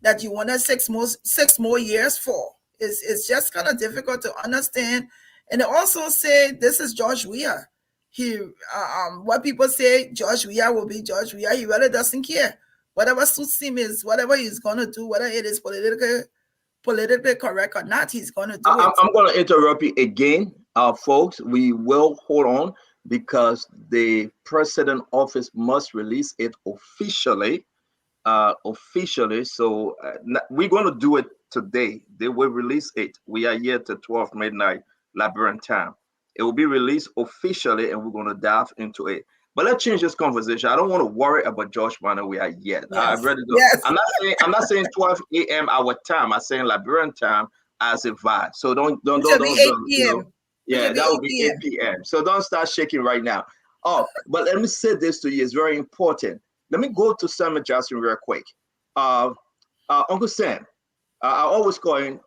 Speaker 11: that you wanted 6 more years for. It's just kind of difficult to understand. And they also say this is George Weah. He what people say George Weah will be George Weah. He really doesn't care. Whatever suits him is whatever he's gonna do, whether it is politically correct or not, he's gonna do it.
Speaker 10: I'm gonna interrupt you again, folks. We will hold on because the president office must release it officially. So we're going to do it today. They will release it. We are here to 12 midnight Liberian time. It will be released officially, and we're going to dive into it. But let's change this conversation. I don't want to worry about George Manor we are yet. Yes. I really don't. Yes. I'm not saying 12 a.m. our time. I'm saying Liberian time as a vibe. So don't.
Speaker 11: 8 p.m.
Speaker 10: Yeah, that would be 8 p.m. So don't start shaking right now. Oh, but let me say this to you. It's very important. Let me go to Sam Jackson real quick. Uncle Sam, I always call him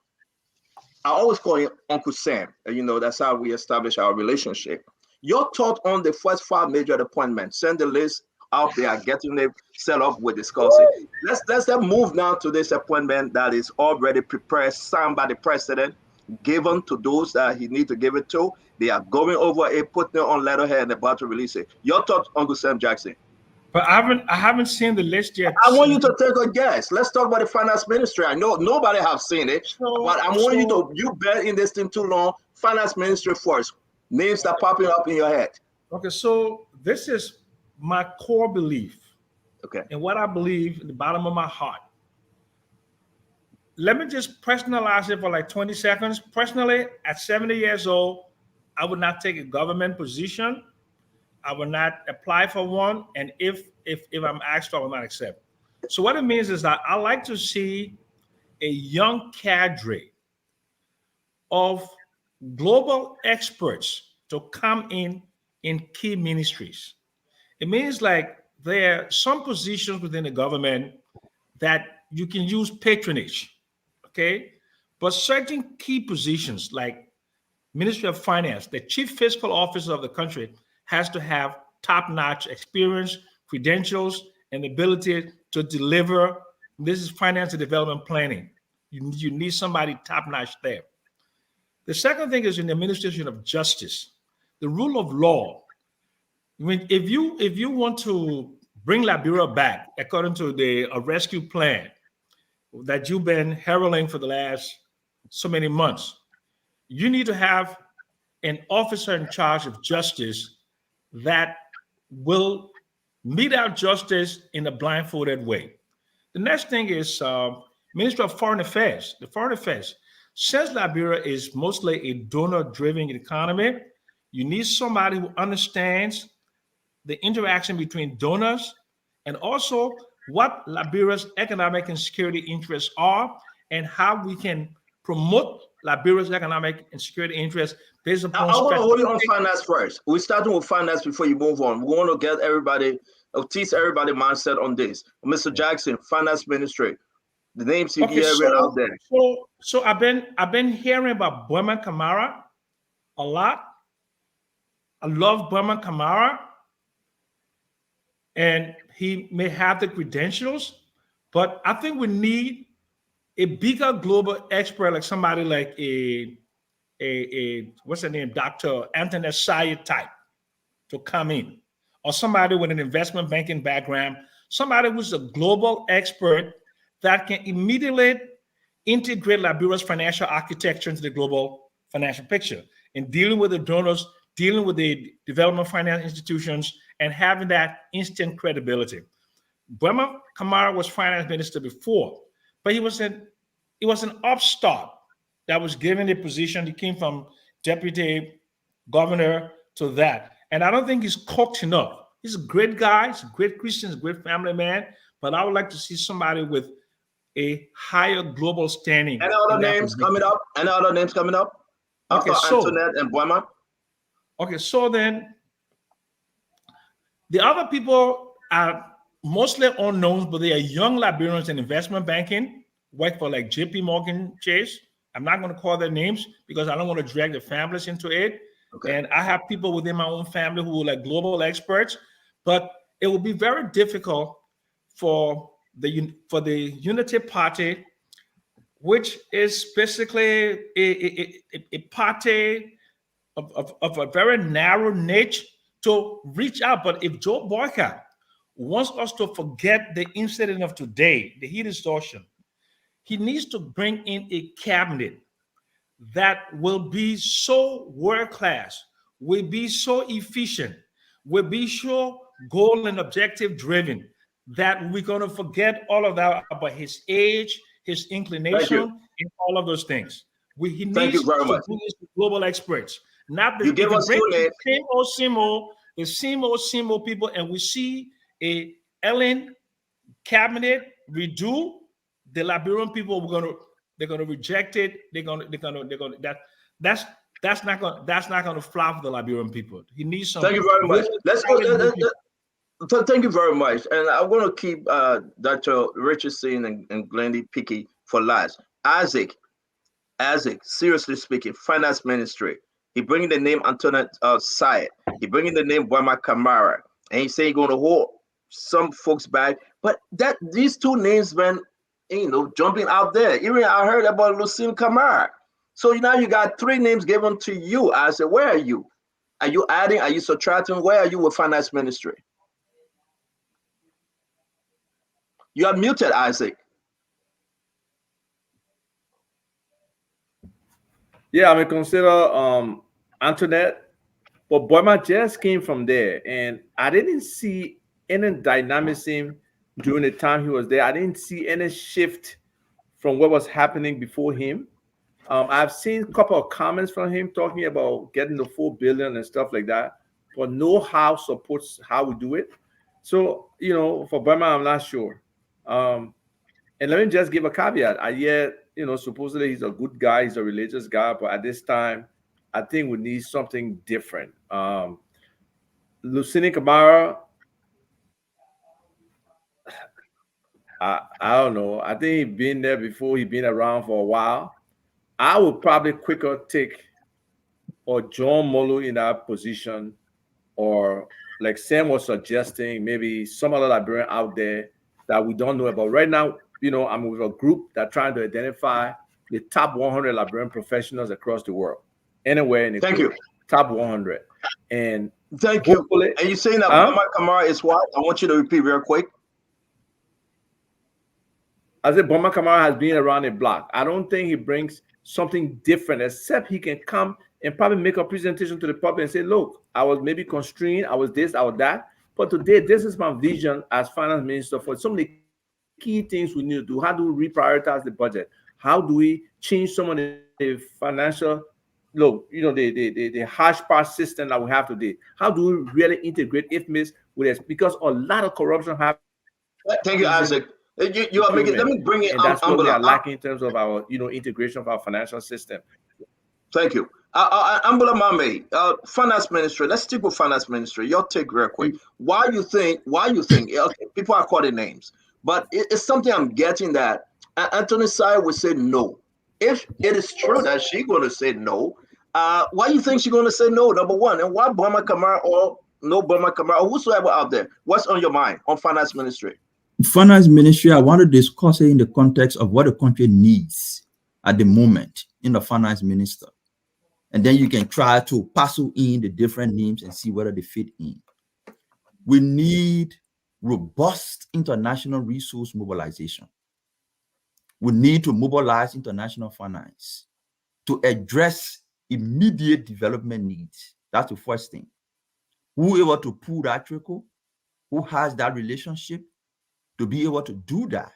Speaker 10: Uncle Sam. That's how we establish our relationship. Your thought on the first 5 major appointments? Send the list out there, getting it set up. We're discussing. Let's move now to this appointment that is already prepared, signed by the president. given to those that he need to give it to. They are going over it, putting it on letterhead, and about to release it. Your thoughts, Uncle Sam Jackson?
Speaker 12: But I haven't seen the list yet.
Speaker 10: I want you to take a guess. Let's talk about the finance ministry. I know nobody have seen it, but I want you been in this thing too long. Finance ministry first. Names that popping up in your head.
Speaker 12: Okay, so this is my core belief.
Speaker 10: Okay.
Speaker 12: And what I believe in the bottom of my heart. Let me just personalize it for like 20 seconds. Personally, at 70 years old, I would not take a government position. I will not apply for one. And if I'm asked for, I will not accept. So what it means is that I like to see a young cadre of global experts to come in key ministries. It means like there are some positions within the government that you can use patronage, okay? But certain key positions like Ministry of Finance, the chief fiscal officer of the country has to have top-notch experience, credentials, and ability to deliver. This is finance and development planning. You need somebody top-notch there. The second thing is in the administration of justice, the rule of law. If you want to bring Liberia back according to the rescue plan that you've been heralding for the last so many months, you need to have an officer in charge of justice that will mete out justice in a blindfolded way. The next thing is Ministry of Foreign Affairs. The Foreign Affairs. Since Liberia is mostly a donor-driven economy, you need somebody who understands the interaction between donors and also what Liberia's economic and security interests are and how we can promote Liberia's economic and security interests based upon.
Speaker 10: I want to hold you on finance first. We're starting with finance before you move on. We want to get everybody, teach everybody mindset on this. Mr. Jackson, finance ministry, the names you hear out there.
Speaker 12: So I've been hearing about Burman Kamara a lot. I love Burman Kamara, and he may have the credentials, but I think we need a bigger global expert, like somebody like a what's the name, Dr. Anthony Sayed type, to come in, or somebody with an investment banking background, somebody who's a global expert that can immediately integrate Liberia's financial architecture into the global financial picture in dealing with the donors, dealing with the development finance institutions, and having that instant credibility. Burma Kamara was finance minister before, but he was an upstart that was given a position. He came from deputy governor to that. And I don't think he's cooked enough. He's a great guy. He's a great Christian. He's a great family man. But I would like to see somebody with a higher global standing.
Speaker 10: Any other names coming up? Any other names coming up?
Speaker 12: Okay,
Speaker 10: after Antoinette and Burma?
Speaker 12: Okay, so then the other people are mostly unknowns, but they are young Liberians in investment banking, work for like JP Morgan Chase. I'm not going to call their names because I don't want to drag the families into it. Okay. And I have people within my own family who are like global experts, but it will be very difficult for the Unity Party, which is basically a party of a very narrow niche, to reach out. But if Joe Boyka wants us to forget the incident of today, the heat exhaustion, he needs to bring in a cabinet that will be so world-class, will be so efficient, will be so goal and objective driven, that we're going to forget all of that about his age, his inclination, and all of those things. He needs to bring in global experts, not the, same old people, and we see a Ellen cabinet redo. The Liberian people they're gonna reject it. That's not gonna fly for the Liberian people. He needs some.
Speaker 10: Thank you very much. Thank you very much. And I want to keep Dr. Richardson and Glendy Pickey for last. Isaac, seriously speaking, finance ministry. He bringing the name Antoinette Sayed. He bringing the name Burma Kamara, and he saying he's going to hold some folks back. But these two names, man, jumping out there. Even I heard about Lucille Kamara. So now you got 3 names given to you. I said, where are you? Are you adding? Are you subtracting? Where are you with finance ministry? You are muted, Isaac.
Speaker 15: Yeah, I mean, consider Antoinette, but Boyma just came from there, and I didn't see any dynamism during the time he was there. I didn't see any shift from what was happening before him. I've seen a couple of comments from him talking about getting the 4 billion and stuff like that, but no how supports how we do it. So, for Burma, I'm not sure. Um, and let me just give a caveat. I hear, supposedly he's a good guy, he's a religious guy, but at this time, I think we need something different. Lucini Kamara, I don't know. I think he's been there before, he's been around for a while. I would probably quicker take or John Molu in that position, or like Sam was suggesting, maybe some other librarian out there that we don't know about. Right now, I'm with a group that trying to identify the top 100 librarian professionals across the world, anywhere in the
Speaker 10: Thank
Speaker 15: globe.
Speaker 10: you.
Speaker 15: Top 100. And
Speaker 10: Thank you. And you saying that Bama Kamara is what? I want you to repeat real quick.
Speaker 15: I said Boma Kamara has been around the block. I don't think he brings something different, except he can come and probably make a presentation to the public and say, look, I was maybe constrained, I was this, I was that. But today, this is my vision as finance minister for some of the key things we need to do. How do we reprioritize the budget? How do we change some of the financial, the hash part system that we have today? How do we really integrate IFMIS with this? Because a lot of corruption happens.
Speaker 10: Thank you, Isaac. You are making. Let me bring in.
Speaker 15: And that's what we are lacking in terms of our, integration of our financial system.
Speaker 10: Thank you. Ambula Mame, finance ministry. Let's stick with finance ministry. Your take real quick. Why you think? Okay, people are calling names, but it's something I'm getting that Anthony Sai would say no. If it is true that she's going to say no, why you think she's going to say no? Number one, and why Burma Kamara or no Burma Kamara or whosoever out there? What's on your mind on finance ministry?
Speaker 14: Finance ministry, I want to discuss it in the context of what the country needs at the moment in the finance minister. And then you can try to parcel in the different names and see whether they fit in. We need robust international resource mobilization. We need to mobilize international finance to address immediate development needs. That's the first thing. Who able to pull that trickle, who has that relationship, to be able to do that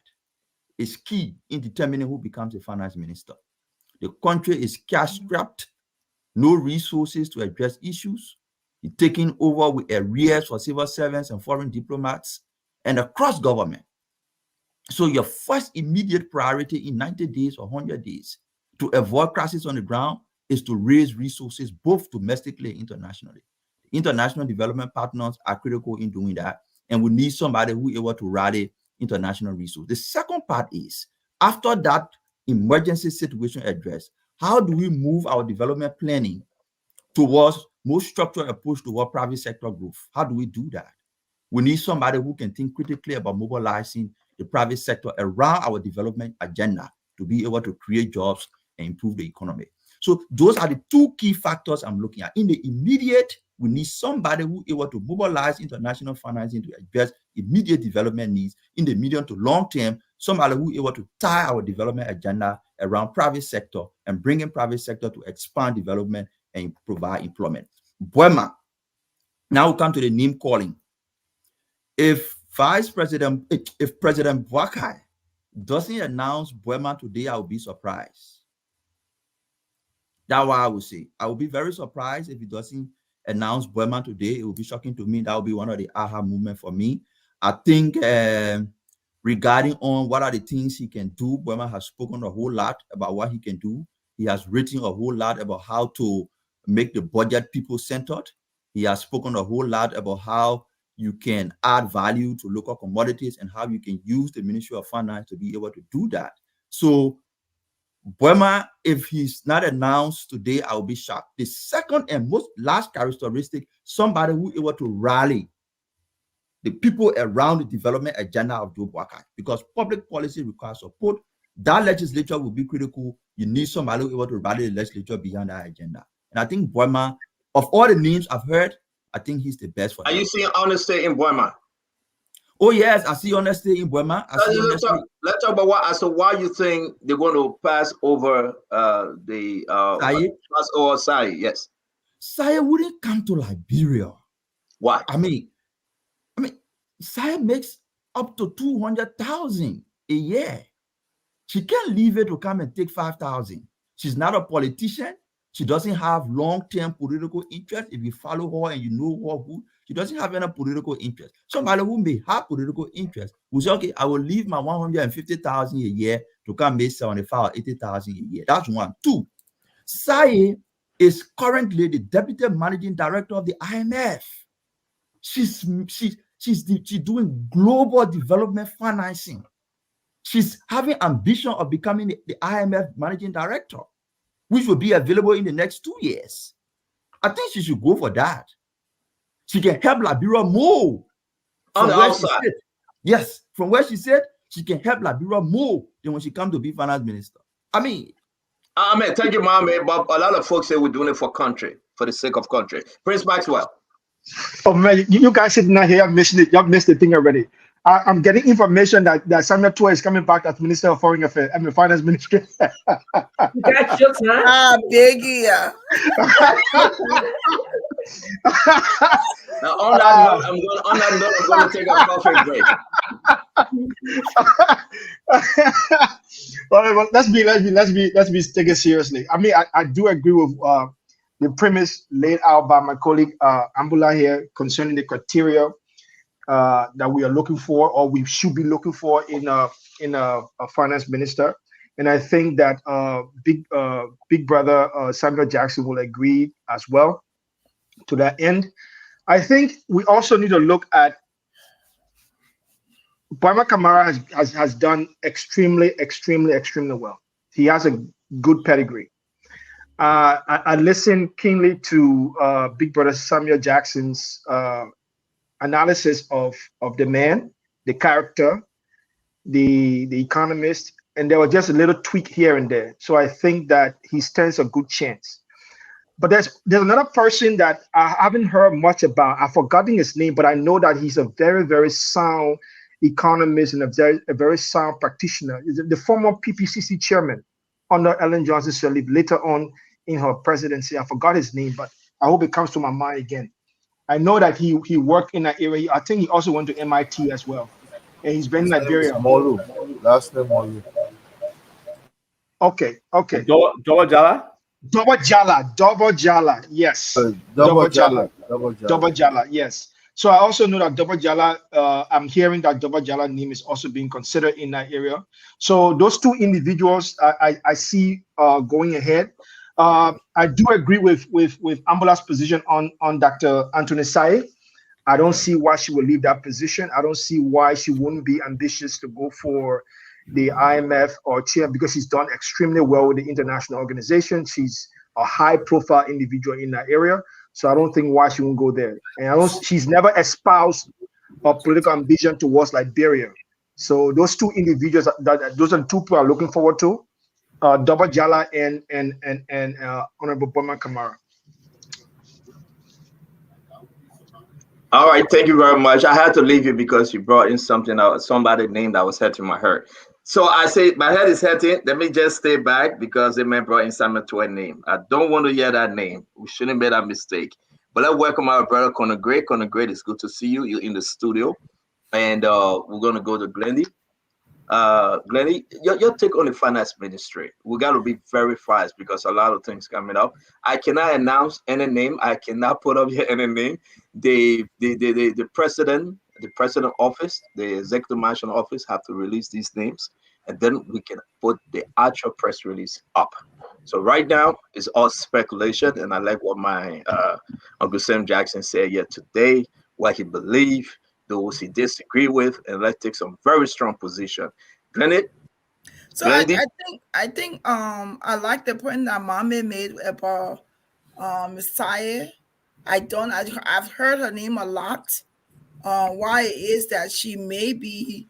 Speaker 14: is key in determining who becomes a finance minister. The country is cash-strapped, no resources to address issues. It's taking over with arrears for civil servants and foreign diplomats and across government. So your first immediate priority in 90 days or 100 days to avoid crisis on the ground is to raise resources both domestically and internationally. International development partners are critical in doing that. And we need somebody who is able to rally international resources. The second part is, after that emergency situation address, how do we move our development planning towards more structured approach toward private sector growth? How do we do that? We need somebody who can think critically about mobilizing the private sector around our development agenda to be able to create jobs and improve the economy. So those are the two key factors I'm looking at. In the immediate, we need somebody who is able to mobilize international financing to address immediate development needs. In the medium to long term, somebody who is able to tie our development agenda around private sector and bring in private sector to expand development and provide employment. Burma. Now we come to the name calling. If President Boakai doesn't announce Burma today, I will be surprised. That's why I would say I will be very surprised if he doesn't announce Burma today. It will be shocking to me. That will be one of the aha moments for me. I think regarding on what are the things he can do, Burma has spoken a whole lot about what he can do. He has written a whole lot about how to make the budget people-centered. He has spoken a whole lot about how you can add value to local commodities and how you can use the Ministry of Finance to be able to do that. So Burma, if he's not announced today, I'll be shocked. The second and most last characteristic, somebody who is able to rally the people around the development agenda of Joe Boakai, because public policy requires support. that legislature will be critical. You need somebody able to rally the legislature beyond that agenda. And I think Boima, of all the names I've heard, I think he's the best for
Speaker 10: Are
Speaker 14: that.
Speaker 10: you seeing honesty in Boima?
Speaker 14: Oh yes, I see honesty in Boima.
Speaker 10: Let's talk about why you think they're going to pass over Sai. Yes.
Speaker 14: Sai wouldn't come to Liberia.
Speaker 10: Why?
Speaker 14: I mean, Sai makes up to 200,000 a year. She can't leave it to come and take 5,000. She's not a politician. She doesn't have long-term political interest. If you follow her and you know her good, she doesn't have any political interest. Somebody who may have political interest will say, okay, I will leave my 150,000 a year to come make 75 or 80,000 a year. That's one. Two, Sai is currently the deputy managing director of the IMF. She's doing global development financing. She's having ambition of becoming the IMF managing director, which will be available in the next 2 years. I think she should go for that. She can help Liberia more.
Speaker 10: On the outside.
Speaker 14: Yes, from where she said, she can help Liberia more than when she comes to be finance minister. I mean,
Speaker 10: thank you, Mohammed. But a lot of folks say we're doing it for country, for the sake of country. Prince Maxwell.
Speaker 13: Oh man, you guys sitting out here, y'all missed the thing already. I'm getting information that Samuel Tua is coming back as Minister of Foreign Affairs. I'm the Finance Minister.
Speaker 9: You got shook, huh?
Speaker 11: Biggie.
Speaker 10: Now, on that note, I'm going to take a coffee break.
Speaker 13: Well, let's be taken seriously. I mean, I do agree with the premise laid out by my colleague Ambula here concerning the criteria that we are looking for, or we should be looking for in a finance minister. And I think that big brother Samuel Jackson will agree as well to that end. I think we also need to look at Boima Kamara has done extremely well. He has a good pedigree. I listened keenly to Big Brother Samuel Jackson's analysis of the man, the character, the economist, and there was just a little tweak here and there. So I think that he stands a good chance. But there's another person that I haven't heard much about. I've forgotten his name, but I know that he's a very, very sound economist and a very sound practitioner. He's the former PPCC chairman under Ellen Johnson Sirleaf later on in her presidency. I forgot his name, but I hope it comes to my mind again. I know that he worked in that area. I think he also went to MIT as well. And he's been in Liberia.
Speaker 16: Last name Molu.
Speaker 13: Okay.
Speaker 15: Double Jala?
Speaker 13: Double Jala, yes.
Speaker 16: Double Jala,
Speaker 13: yes. So I also know that Double Jala, I'm hearing that Double Jala name is also being considered in that area. So those two individuals I see going ahead. I do agree with Ambula's position on Dr. Anthony Sai. I don't see why she will leave that position. I don't see why she wouldn't be ambitious to go for the IMF or chair, because she's done extremely well with the international organization. She's a high-profile individual in that area, so I don't think why she won't go there. And she's never espoused a political ambition towards Liberia. So those two individuals, those are the two people I'm looking forward to: Double Jala and Honorable Boima Kamara.
Speaker 10: All right, thank you very much. I had to leave you because you brought in somebody name that was hurting my heart. So I say my head is hurting. Let me just stay back because the man brought in Samuel Tua name. I don't want to hear that name. We shouldn't make that mistake. But let's welcome our brother Conor Gray. Conor Gray, it's good to see you. You're in the studio, and we're gonna go to Glendy. Glendy, your take on the finance ministry. We got to be very fast because a lot of things coming up. I cannot announce any name. I cannot put up here any name. The president office, the executive management office have to release these names, and then we can put the actual press release up. So right now it's all speculation, and I like what my Uncle Sam Jackson said here today, what he believed, those he disagree with, and let's take some very strong position. Glendy?
Speaker 11: So I think I like the point that Mame made about Messiah. I've heard her name a lot. Why it is that she may be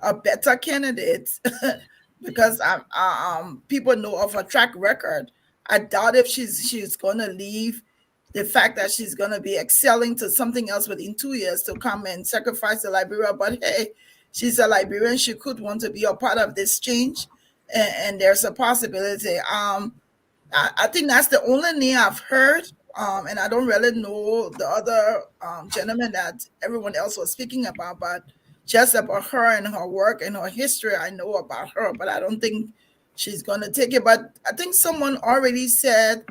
Speaker 11: a better candidate because people know of her track record. I doubt if she's gonna leave the fact that she's gonna be excelling to something else within 2 years to come and sacrifice the Liberia. But hey, she's a Liberian. She could want to be a part of this change, and there's a possibility. I think that's the only name I've heard. And I don't really know the other gentleman that everyone else was speaking about, but just about her and her work and her history, I know about her, but I don't think she's going to take it. But I think someone already said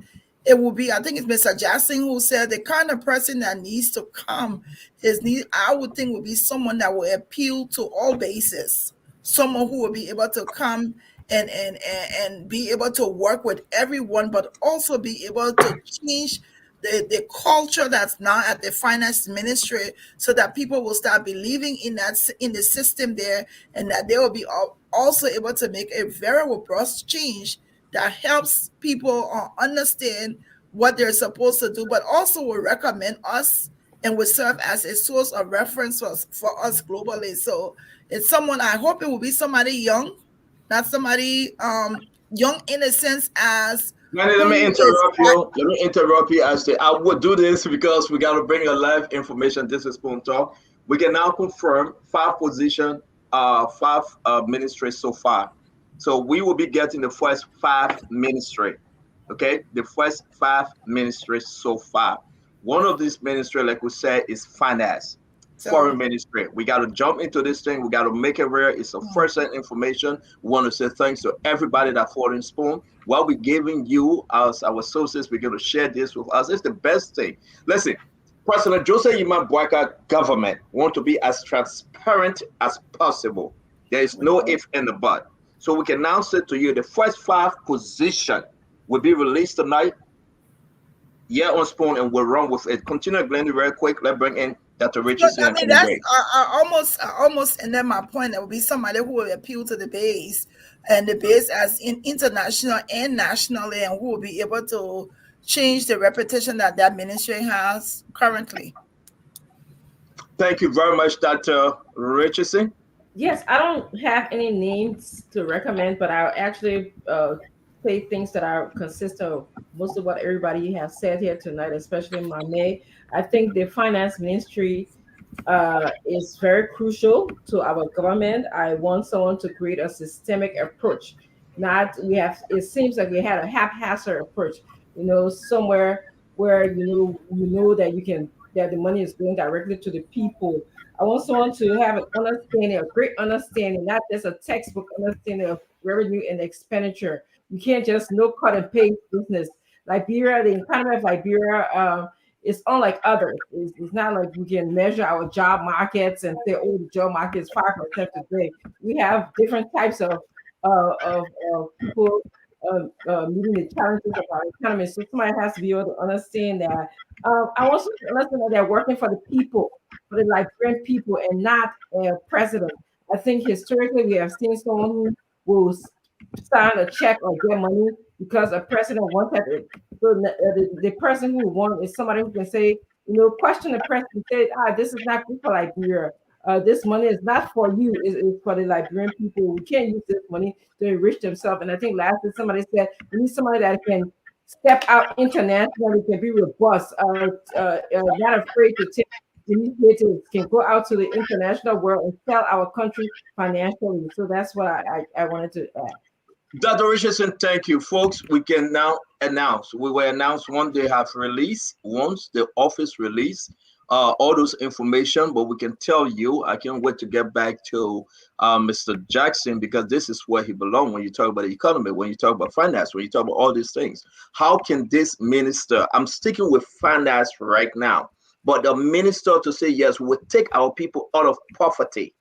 Speaker 11: it will be, I think it's Mr. Jackson who said the kind of person that needs to come I would think would be someone that will appeal to all bases, someone who will be able to come and be able to work with everyone, but also be able to change the culture that's now at the finance ministry, so that people will start believing in in the system there, and that they will be also able to make a very robust change that helps people understand what they're supposed to do, but also will recommend us and will serve as a source of reference for us globally. So it's someone, I hope it will be somebody young, not somebody young in a sense as
Speaker 10: Manny, let me
Speaker 11: who is
Speaker 10: interrupt you. Let me interrupt you. I would do this because we got to bring a live information. This is Spoon Talk. We can now confirm 5 position, 5 ministries so far. So we will be getting the first 5 ministry. Okay, the first 5 ministries so far. One of these ministry, like we said, is finance, foreign ministry. We got to jump into this thing. We got to make it rare. It's a first-hand information. We want to say thanks to everybody that fought in Spoon. While we're giving you as our sources, we're going to share this with us. It's the best thing. Listen, President Joseph Yima Boyka government want to be as transparent as possible. There is no if and the but. So we can now say to you, the first 5 position will be released tonight. Yeah, on Spoon, and we'll run with it. Continue, Glenn, very quick. Let's bring in Dr. Richardson
Speaker 11: I
Speaker 10: and
Speaker 11: mean,
Speaker 10: Colonel
Speaker 11: that's
Speaker 10: Gray.
Speaker 11: I almost ended my point. There will be somebody who will appeal to the base, and the base as in international and nationally, and who will be able to change the reputation that that ministry has currently.
Speaker 10: Thank you very much, Dr. Richardson.
Speaker 9: Yes, I don't have any names to recommend, but I'll actually say things that are consistent of most of what everybody has said here tonight, especially Mame. I think the finance ministry is very crucial to our government. I want someone to create a systemic approach. Not we have. It seems like we had a haphazard approach. Somewhere where you know that you can that the money is going directly to the people. I want someone to have an understanding, a great understanding, not just a textbook understanding of revenue and expenditure. You can't just no cut and paste business. Liberia, the economy of Liberia, it's unlike others. It's not like we can measure our job markets and say, oh, the job market is 5% today. We have different types of people meeting the challenges of our economy. So somebody has to be able to understand that. I want to understand that they're working for the people, for the Liberian people, and not a president. I think historically we have seen someone who will sign a check or get money because a president wanted it. So the person who won is somebody who can say, question the president, say, this is not good for Liberia. This money is not for you, it's for the Liberian people. We can't use this money to enrich themselves. And I think lastly, somebody said, we need somebody that can step out internationally, can be robust, not afraid to take initiatives, can go out to the international world and sell our country financially. So that's what I wanted to add.
Speaker 10: Dr. Richardson, thank you. Folks, we can now announce. We will announce once they have released, once the office release all those information, but we can tell you, I can't wait to get back to Mr. Jackson, because this is where he belongs when you talk about the economy, when you talk about finance, when you talk about all these things. How can this minister, I'm sticking with finance right now, but the minister to say, yes, we'll take our people out of poverty.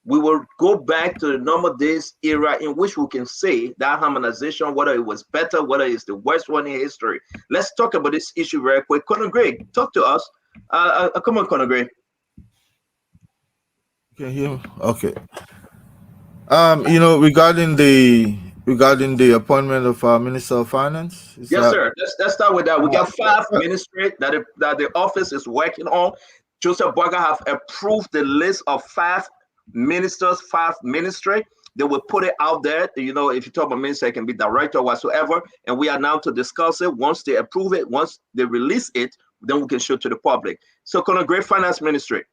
Speaker 10: We will go back to the normal days era in which we can say that harmonization, whether it was better, whether it's the worst one in history. Let's talk about this issue very quick. Conor Gray, talk to us. Come on, Conor Gray.
Speaker 16: Can you hear me? Okay. Regarding the appointment of Minister of Finance.
Speaker 10: Yes, sir. Let's start with that. We got 5 ministries that the office is working on. Joseph Boyka have approved the list of 5 ministers, 5 ministry. They will put it out there. You know, if you talk about minister, it can be director or whatsoever. And we are now to discuss it. Once they approve it, once they release it, then we can show to the public. So, Colonel, great finance ministry.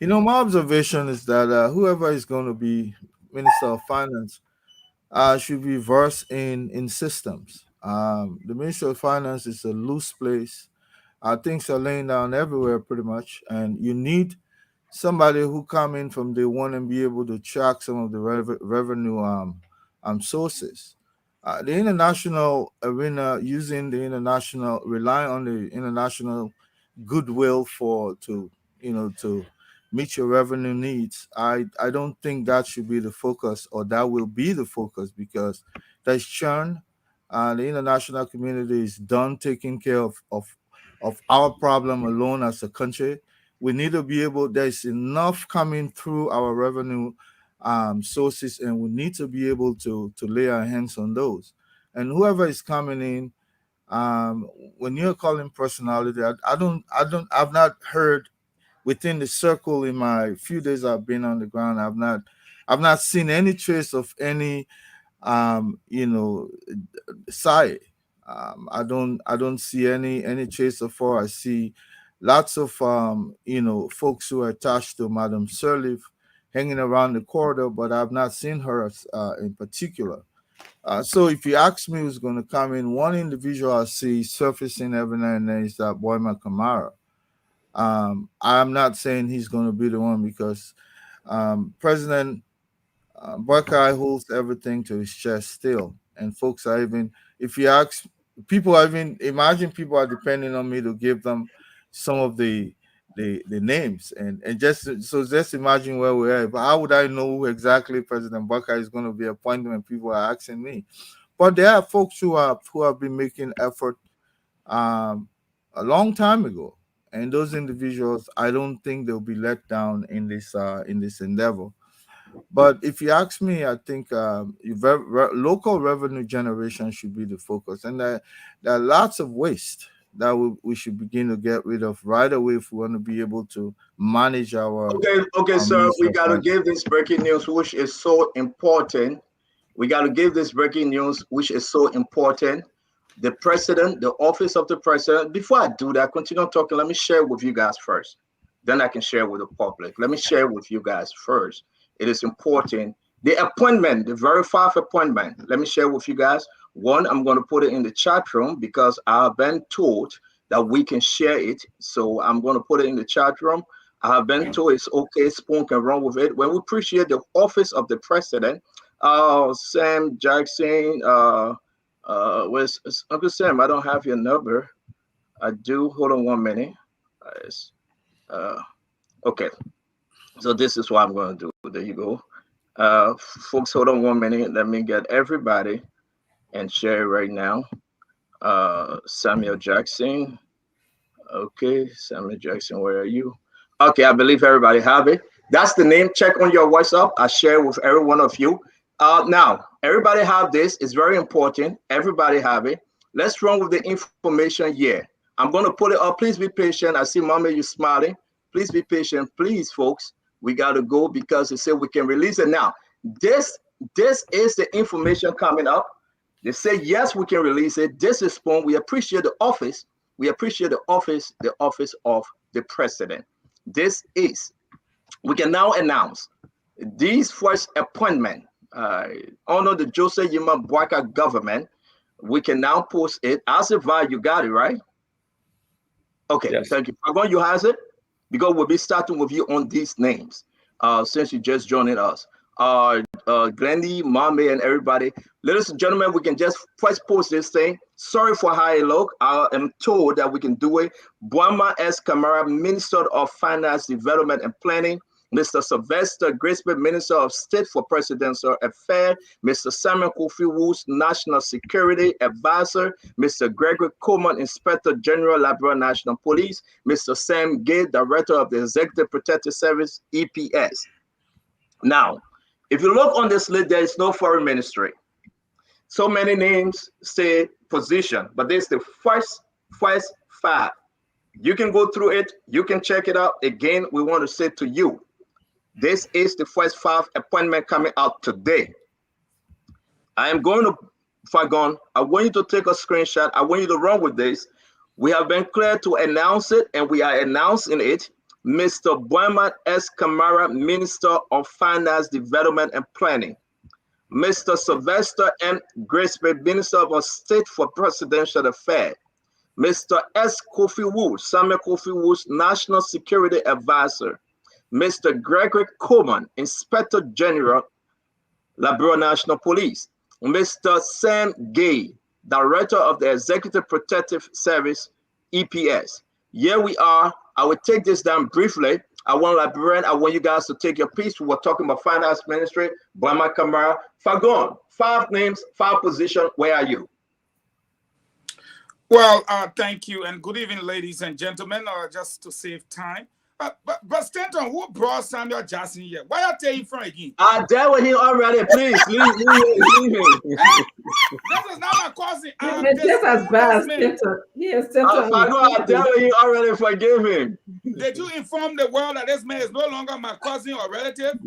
Speaker 16: You know, my observation is that whoever is going to be Minister of Finance should be versed in systems. The Ministry of Finance is a loose place. Things are laying down everywhere pretty much, and you need somebody who come in from day one and be able to track some of the revenue sources. The international arena, using the international, rely on the international goodwill for to to meet your revenue needs. I don't think that should be the focus, or that will be the focus, because there's churn. The international community is done taking care of our problem alone as a country. We need to be able, there's enough coming through our revenue sources, and we need to be able to lay our hands on those. And whoever is coming in, um, when you're calling personality, I've not heard within the circle in my few days I've been on the ground. I've not seen any trace of any you know side. I don't see any trace of her. I see lots of folks who are attached to Madam Sirleaf hanging around the corridor, but I've not seen her in particular. So if you ask me who's going to come in, one individual I see surfacing every now and then is that Boyma Kamara. I'm not saying he's going to be the one, because President Buckeye holds everything to his chest still, and folks are even. If you ask people, are even imagine people are depending on me to give them some of the names, and just imagine where we're at. But how would I know who exactly President Buckeye is going to be appointing when people are asking me? But there are folks who have been making effort um, a long time ago, and those individuals, I don't think they'll be let down in this endeavor. But if you ask me, I think local revenue generation should be the focus, and there are lots of waste that we should begin to get rid of right away if we want to be able to manage
Speaker 10: Okay,
Speaker 16: our
Speaker 10: sir.
Speaker 16: Minister
Speaker 10: We
Speaker 16: of
Speaker 10: got to
Speaker 16: Finance.
Speaker 10: give this breaking news, which is so important. We got to give this breaking news, which is so important. The president, the office of the president. Before I do that, continue talking. Let me share with you guys first. Then I can share with the public. Let me share with you guys first. It is important. The appointment, the verified appointment. Let me share with you guys. One, I'm going to put it in the chat room because I've been told that we can share it. So I'm going to put it in the chat room. I have been told it's okay. Spoon can run with it. When we appreciate the office of the president, Sam Jackson, where's Uncle Sam? I don't have your number. I do. Hold on 1 minute. Uh, okay. So this is what I'm going to do. There you go. Folks, hold on 1 minute. Let me get everybody and share right now. Samuel Jackson. Okay, Samuel Jackson, where are you? Okay, I believe everybody have it. That's the name. Check on your WhatsApp. I share with every one of you. Now, everybody have this. It's very important. Everybody have it. Let's run with the information here. I'm going to put it up. Please be patient. I see Mama, you smiling. Please be patient. Please, folks. We got to go because they say we can release it now. This is the information coming up. They say, yes, we can release it. This is Spoon. We appreciate the office. We appreciate the office of the president. This is, we can now announce these first appointment under the Joseph Yuma Boaka government. We can now post it. As a VAR, you got it, right? Okay,
Speaker 15: Yes.
Speaker 10: thank you. Pagon, you has it? Because we'll be starting with you on these names since you just joined us. Glendy, Mame, and everybody. Ladies and gentlemen, we can just first post this thing. Sorry for how it look. I am told that we can do it. Boama S. Kamara, Minister of Finance, Development, and Planning. Mr. Sylvester Grisby, Minister of State for Presidential Affairs, Mr. Simon Kofi Woods, National Security Advisor, Mr. Gregory Coleman, Inspector General, Labrador National Police, Mr. Sam Gay, Director of the Executive Protective Service, EPS. Now, if you look on this list, there is no foreign ministry. So many names say position, but this is the first five. You can go through it. You can check it out. Again, we want to say to you, This is the first 5 appointment coming out today. I am going to, Fagon, I want you to take a screenshot. I want you to run with this. We have been clear to announce it, and we are announcing it. Mr. Boyman S. Kamara, Minister of Finance, Development and Planning. Mr. Sylvester M. Grisby, Minister of State for Presidential Affairs. Mr. S. Kofi Woods, Samuel Kofi Woods, National Security Advisor. Mr. Gregory Coleman, Inspector General, Liberia National Police. Mr. Sam Gay, Director of the Executive Protective Service, EPS. Here we are. I will take this down briefly. I want you guys to take your piece. We were talking about Finance Ministry, Boyman Kamara. Fagon, 5 names, 5 positions. Where are you?
Speaker 17: Well, thank you, and good evening, ladies and gentlemen. Just to save time. But Stanton, who brought Samuel Jackson here? Why are you from again?
Speaker 10: I dealt with him already. Please leave him.
Speaker 17: This is not my cousin.
Speaker 9: Just as bad.
Speaker 10: I dealt with him already. Forgive him.
Speaker 17: Did you inform the world that this man is no longer my cousin or relative?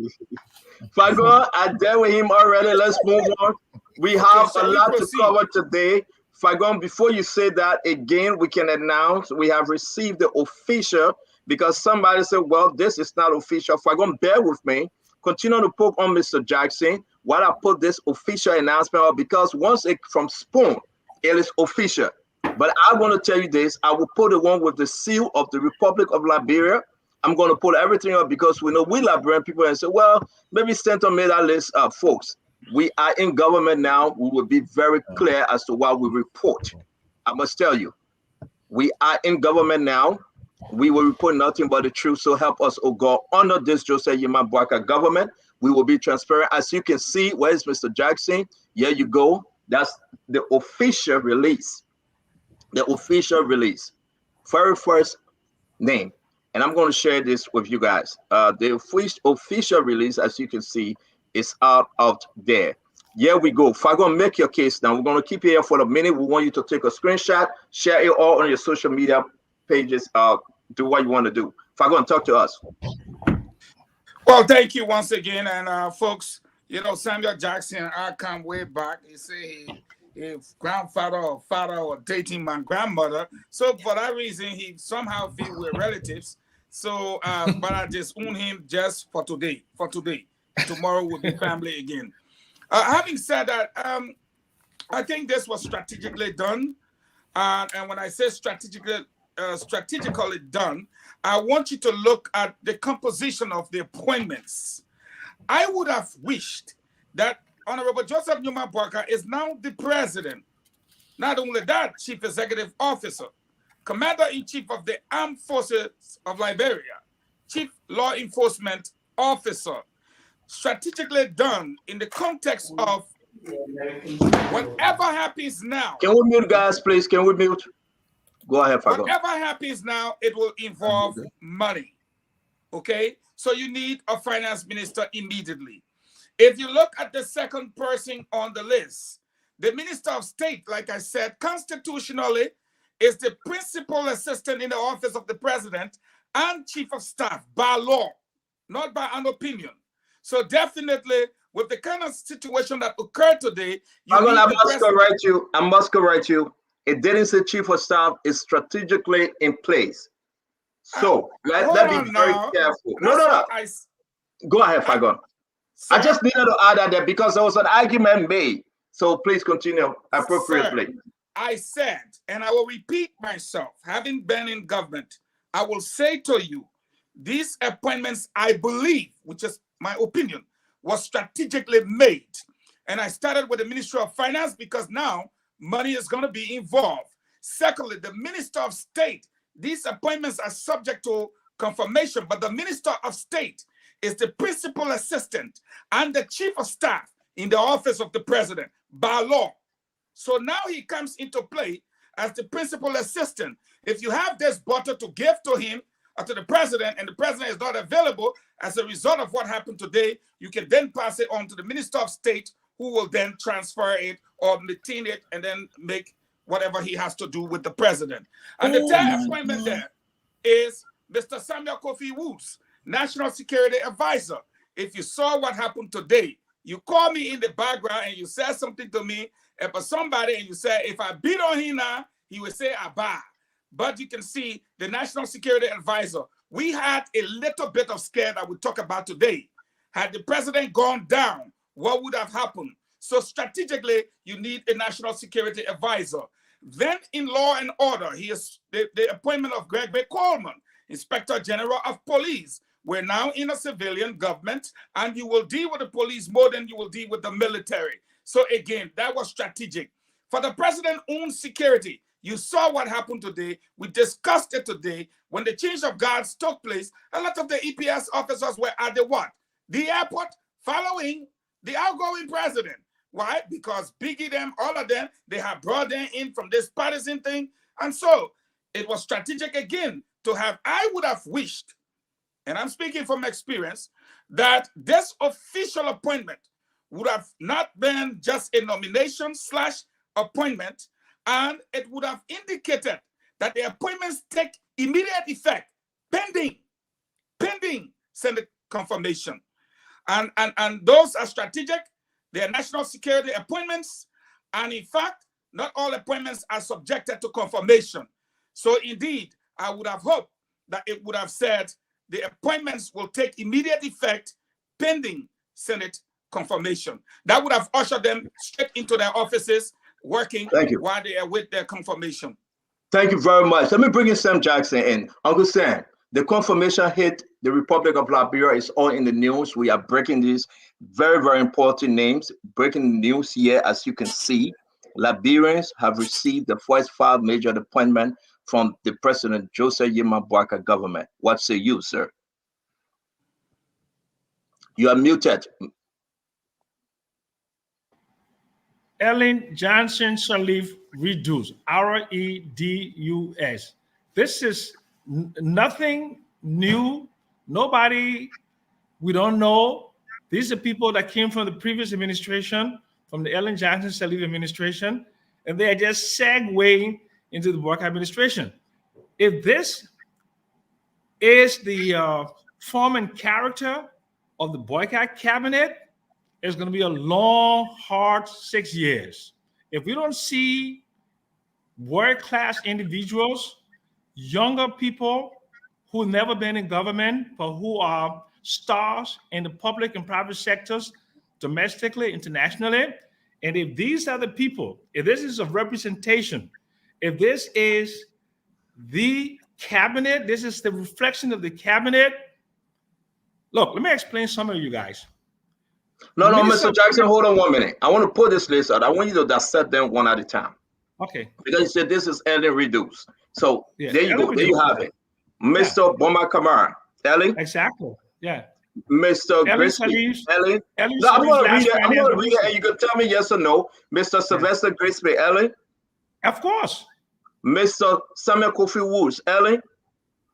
Speaker 10: Fagon, I dealt with him already. Let's move on. We have a lot to cover today. Fagon, before you say that again, we can announce we have received the official. Because somebody said, well, this is not official. Fagon, bear with me. Continue to poke on Mr. Jackson while I put this official announcement out, because once it from Spoon, it is official. But I want to tell you this. I will put the one with the seal of the Republic of Liberia. I'm going to pull everything up because we know we Liberian people and say, well, maybe Stanton made that list up. Folks, we are in government now. We will be very clear as to what we report. I must tell you, we are in government now. We will report nothing but the truth. So help us, oh God, honor this Joseph Yema Boaka government. We will be transparent. As you can see, where is Mr. Jackson? Here you go. That's the official release. The official release. Very first name. And I'm going to share this with you guys. The official release, as you can see, is out there. Here we go. Fagon, make your case now. We're going to keep you here for a minute. We want you to take a screenshot, share it all on your social media pages. Do what you want to do. Fagon, talk to us.
Speaker 17: Well, thank you once again. And folks, you know, Samuel Jackson, I come way back. He said his grandfather or father or dating my grandmother. So for that reason, he somehow feel we're relatives. So, but I just own him just for today. Tomorrow will be family again. Having said that, I think this was strategically done. And when I say strategically done, I want you to look at the composition of the appointments. I would have wished that Honorable Joseph Numa Boaka is now the president. Not only that, chief executive officer, commander-in-chief of the Armed Forces of Liberia, chief law enforcement officer, strategically done in the context of whatever happens now.
Speaker 10: Can we mute, guys, please? Can we mute? Go ahead, Fagon.
Speaker 17: Whatever happens now, it will involve money. Okay? So you need a finance minister immediately. If you look at the second person on the list, the Minister of State, like I said, constitutionally is the principal assistant in the office of the president and chief of staff by law, not by an opinion. So definitely, with the kind of situation that occurred today,
Speaker 10: I must correct you. It didn't say chief of staff is strategically in place. So let be very careful. No. Go ahead, Fagon. I just needed to add that there because there was an argument made. So please continue appropriately.
Speaker 17: Sir, I said, and I will repeat myself, having been in government, I will say to you, these appointments, I believe, which is my opinion, was strategically made. And I started with the Ministry of Finance because now money is going to be involved. Secondly, the Minister of State, these appointments are subject to confirmation, but the Minister of State is the principal assistant and the chief of staff in the office of the president by law. So now he comes into play as the principal assistant. If you have this butter to give to him or to the president and the president is not available as a result of what happened today, you can then pass it on to the Minister of State, who will then transfer it or maintain it and then make whatever he has to do with the president. And the third appointment there is Mr. Samuel Kofi Woods, national security advisor. If you saw what happened today, you call me in the background and you said something to me about somebody, and you said, if I beat on him now, he would say, Abba. But you can see the national security advisor, we had a little bit of scare that we talk about today. Had the president gone down, what would have happened? So strategically, you need a national security advisor. Then in law and order, he is the appointment of Greg B. Coleman, Inspector General of Police. We're now in a civilian government, and you will deal with the police more than you will deal with the military. So again, that was strategic. For the president's own security, you saw what happened today. We discussed it today. When the change of guards took place, a lot of the EPS officers were at the what? The airport, following the outgoing president. Why? Because Biggie, them, all of them, they have brought them in from this partisan thing. And so it was strategic again to have, I would have wished, and I'm speaking from experience, that this official appointment would have not been just a nomination / appointment, and it would have indicated that the appointments take immediate effect, pending Senate confirmation. And those are strategic. They are national security appointments. And in fact, not all appointments are subjected to confirmation. So indeed, I would have hoped that it would have said the appointments will take immediate effect pending Senate confirmation. That would have ushered them straight into their offices working while they are with their confirmation.
Speaker 10: Thank you very much. Let me bring in Sam Jackson in. Uncle Sam, the confirmation hit the Republic of Liberia is all in the news. We are breaking these very, very important names. Breaking the news here, as you can see, Liberians have received the first 5 major appointment from the President Joseph Yema Boakai government. What say you, sir? You are muted.
Speaker 12: Ellen Johnson Sirleaf Redus, R-E-D-U-S. This is nothing new. Nobody, we don't know. These are people that came from the previous administration, from the Ellen Johnson Sirleaf administration, and they are just segueing into the Boakai administration. If this is the form and character of the Boakai cabinet, it's going to be a long, hard 6 years. If we don't see world-class individuals, younger people who've never been in government, but who are stars in the public and private sectors, domestically, internationally, and if these are the people, if this is a representation, if this is the cabinet, this is the reflection of the cabinet. Look, let me explain some of you guys.
Speaker 10: No, Mr. Jackson, hold on 1 minute. I want to put this list out. I want you to dissect them one at a time.
Speaker 12: Okay.
Speaker 10: Because you said this is Ellen Reduce. So
Speaker 12: yeah,
Speaker 10: there you go. There you have it. Mr. Boma Kamara. Ellen?
Speaker 12: Exactly. Yeah.
Speaker 10: Mr. Grisby. Ellen? No, I'm going to read it. I'm going to read it and you can tell me yes or no. Mr. Sylvester Grisby. Ellen?
Speaker 12: Of course.
Speaker 10: Mr. Samuel Kofi Woods. Ellen?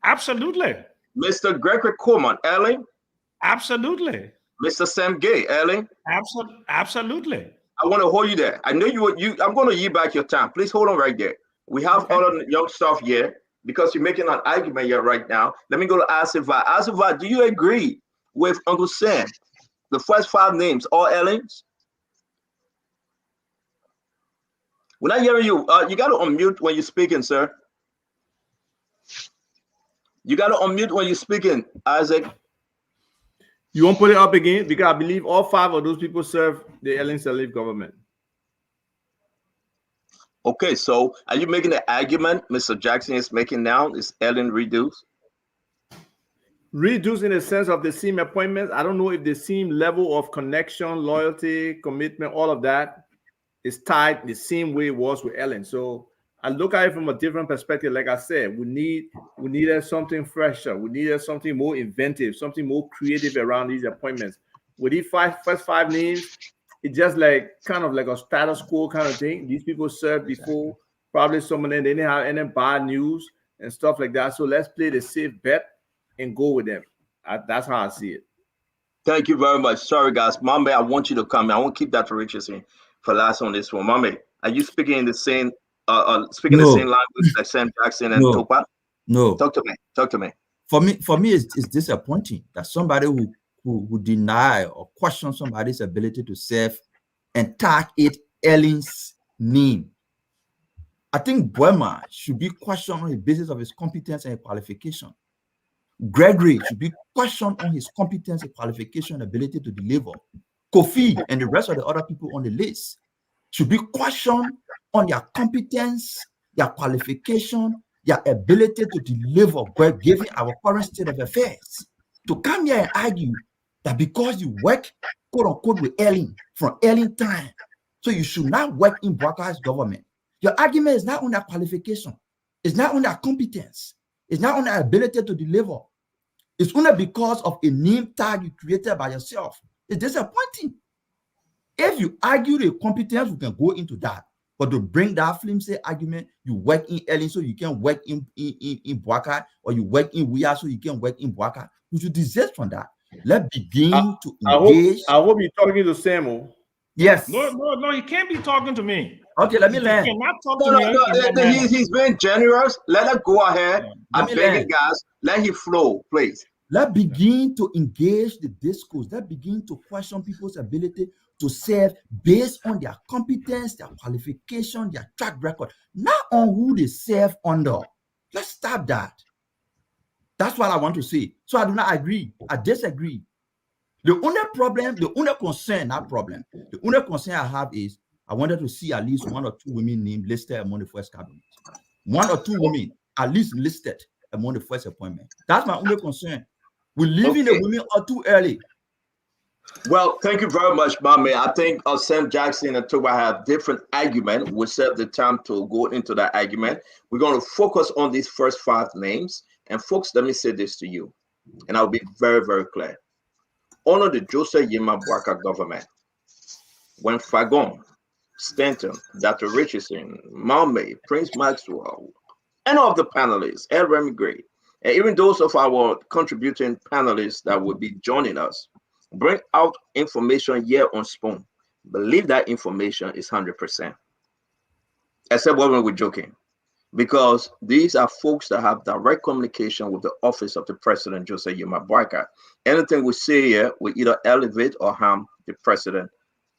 Speaker 12: Absolutely.
Speaker 10: Mr. Gregory Coleman. Ellen?
Speaker 12: Absolutely.
Speaker 10: Mr. Sam Gay, Ellen?
Speaker 12: Absolutely.
Speaker 10: I want to hold you there. I know I'm going to yield back your time. Please hold on right there. We have other young stuff here because you're making an argument here right now. Let me go to Asifa. Asifa, do you agree with Uncle Sam? The first 5 names, all Ellens? We're not hearing you. You got to unmute when you're speaking, sir. You got to unmute when you're speaking, Isaac.
Speaker 15: You won't put it up again because I believe all 5 of those people serve the Ellen Sirleaf government.
Speaker 10: Okay, so are you making the argument Mr. Jackson is making now? Is Ellen reduced?
Speaker 15: Reduced in the sense of the same appointments. I don't know if the same level of connection, loyalty, commitment, all of that is tied the same way it was with Ellen. So I look at it from a different perspective. Like I said, we needed something fresher. We needed something more inventive, something more creative around these appointments. With these first 5 names, it's just like kind of like a status quo kind of thing. These people served before, probably some of them they didn't have any bad news and stuff like that. So let's play the safe bet and go with them. That's how I see it.
Speaker 10: Thank you very much. Sorry, guys. Mame, I want you to come. I won't keep that for Richardson for last on this one. Mame, are you speaking in the same the same language like Sam Jackson and Topa?
Speaker 14: No.
Speaker 10: Talk to me.
Speaker 14: For me, it's disappointing that somebody who deny or question somebody's ability to serve and tag it Ellen's name. I think Boema should be questioned on the basis of his competence and qualification. Gregory should be questioned on his competence and qualification and ability to deliver. Kofi and the rest of the other people on the list should be questioned on their competence, their qualification, their ability to deliver, given our current state of affairs. To come here and argue that because you work, quote unquote, with Ellen from Ellen time, so you should not work in Bwaka's government. Your argument is not on their qualification, it's not on their competence, it's not on their ability to deliver. It's only because of a name tag you created by yourself. It's disappointing. If you argue the competence, we can go into that. But to bring that flimsy argument, you work in Ellen so you can work in Bwaka, or you work in Wia so you can work in Bwaka, we should desist from that. Let's begin to engage.
Speaker 15: I hope you're talking to Samuel.
Speaker 14: Yes.
Speaker 12: No, you can't be talking to me.
Speaker 14: Okay, let me land.
Speaker 12: You cannot talk
Speaker 10: No,
Speaker 12: to me.
Speaker 10: no, he's being generous. Let him go ahead. I'm begging guys. Let him flow, please.
Speaker 14: Let's begin to engage the discourse. Let's begin to question people's ability to serve based on their competence, their qualification, their track record, not on who they serve under. Let's stop that. That's what I want to say. So I do not agree. I disagree. The only problem, the only concern, not problem, the only concern I have is I wanted to see at least 1 or 2 women named listed among the first cabinet. 1 or 2 women at least listed among the first appointment. That's my only concern. We're leaving the women out too early.
Speaker 10: Well, thank you very much, Mame. I think Sam Jackson and Toba have different argument. We'll save the time to go into that argument. We're going to focus on these first 5 names. And folks, let me say this to you, and I'll be very, very clear. Under the Joseph Yema Bwaka government, when Fagon, Stanton, Dr. Richardson, Mame, Prince Maxwell, and all of the panelists, El Remy Gray, and even those of our contributing panelists that will be joining us, bring out information here on Spoon. Believe that information is 100%. Except when we're joking. Because these are folks that have direct communication with the office of the president, Joseph Yema Bwaka. Anything we say here will either elevate or harm the president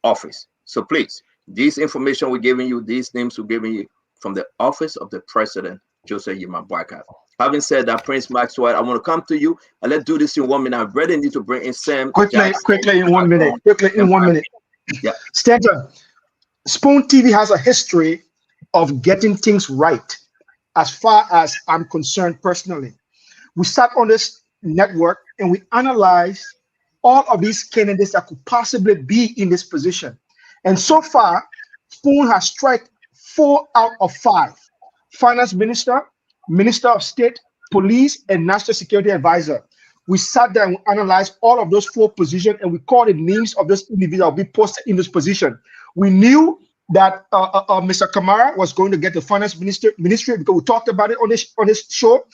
Speaker 10: office. So please, this information we're giving you, these names we're giving you from the office of the president, Joseph Yema Bwaka. Having said that, Prince Maxwell, I want to come to you and let's do this in 1 minute. I really need to bring in Sam.
Speaker 13: Quickly in 1 minute.
Speaker 10: Yeah.
Speaker 13: Stanton, Spoon TV has a history of getting things right as far as I'm concerned personally. We sat on this network and we analyzed all of these candidates that could possibly be in this position. And so far, Spoon has struck 4 out of 5. Finance Minister, Minister of State, Police, and National Security Advisor. We sat there and we analyzed all of those 4 positions and we called the names of those individuals be posted in this position. We knew that Mr. Kamara was going to get the finance ministry because we talked about it on this show.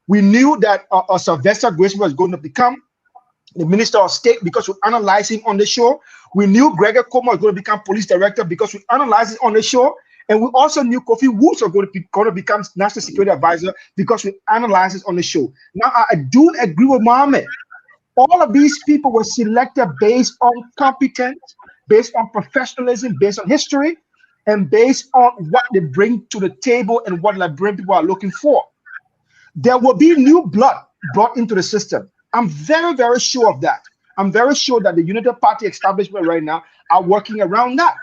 Speaker 13: We knew that Sylvester Grayson was going to become the Minister of State because we analyzed him on the show. We knew Gregor Como was going to become police director because we analyzed it on the show. And we also knew Kofi Woods was going to become National Security Advisor because we analyzed it on the show. Now, I do agree with Mohammed. All of these people were selected based on competence, based on professionalism, based on history, and based on what they bring to the table and what Liberian people are looking for. There will be new blood brought into the system. I'm very, very sure of that. I'm very sure that the United Party establishment right now are working around that.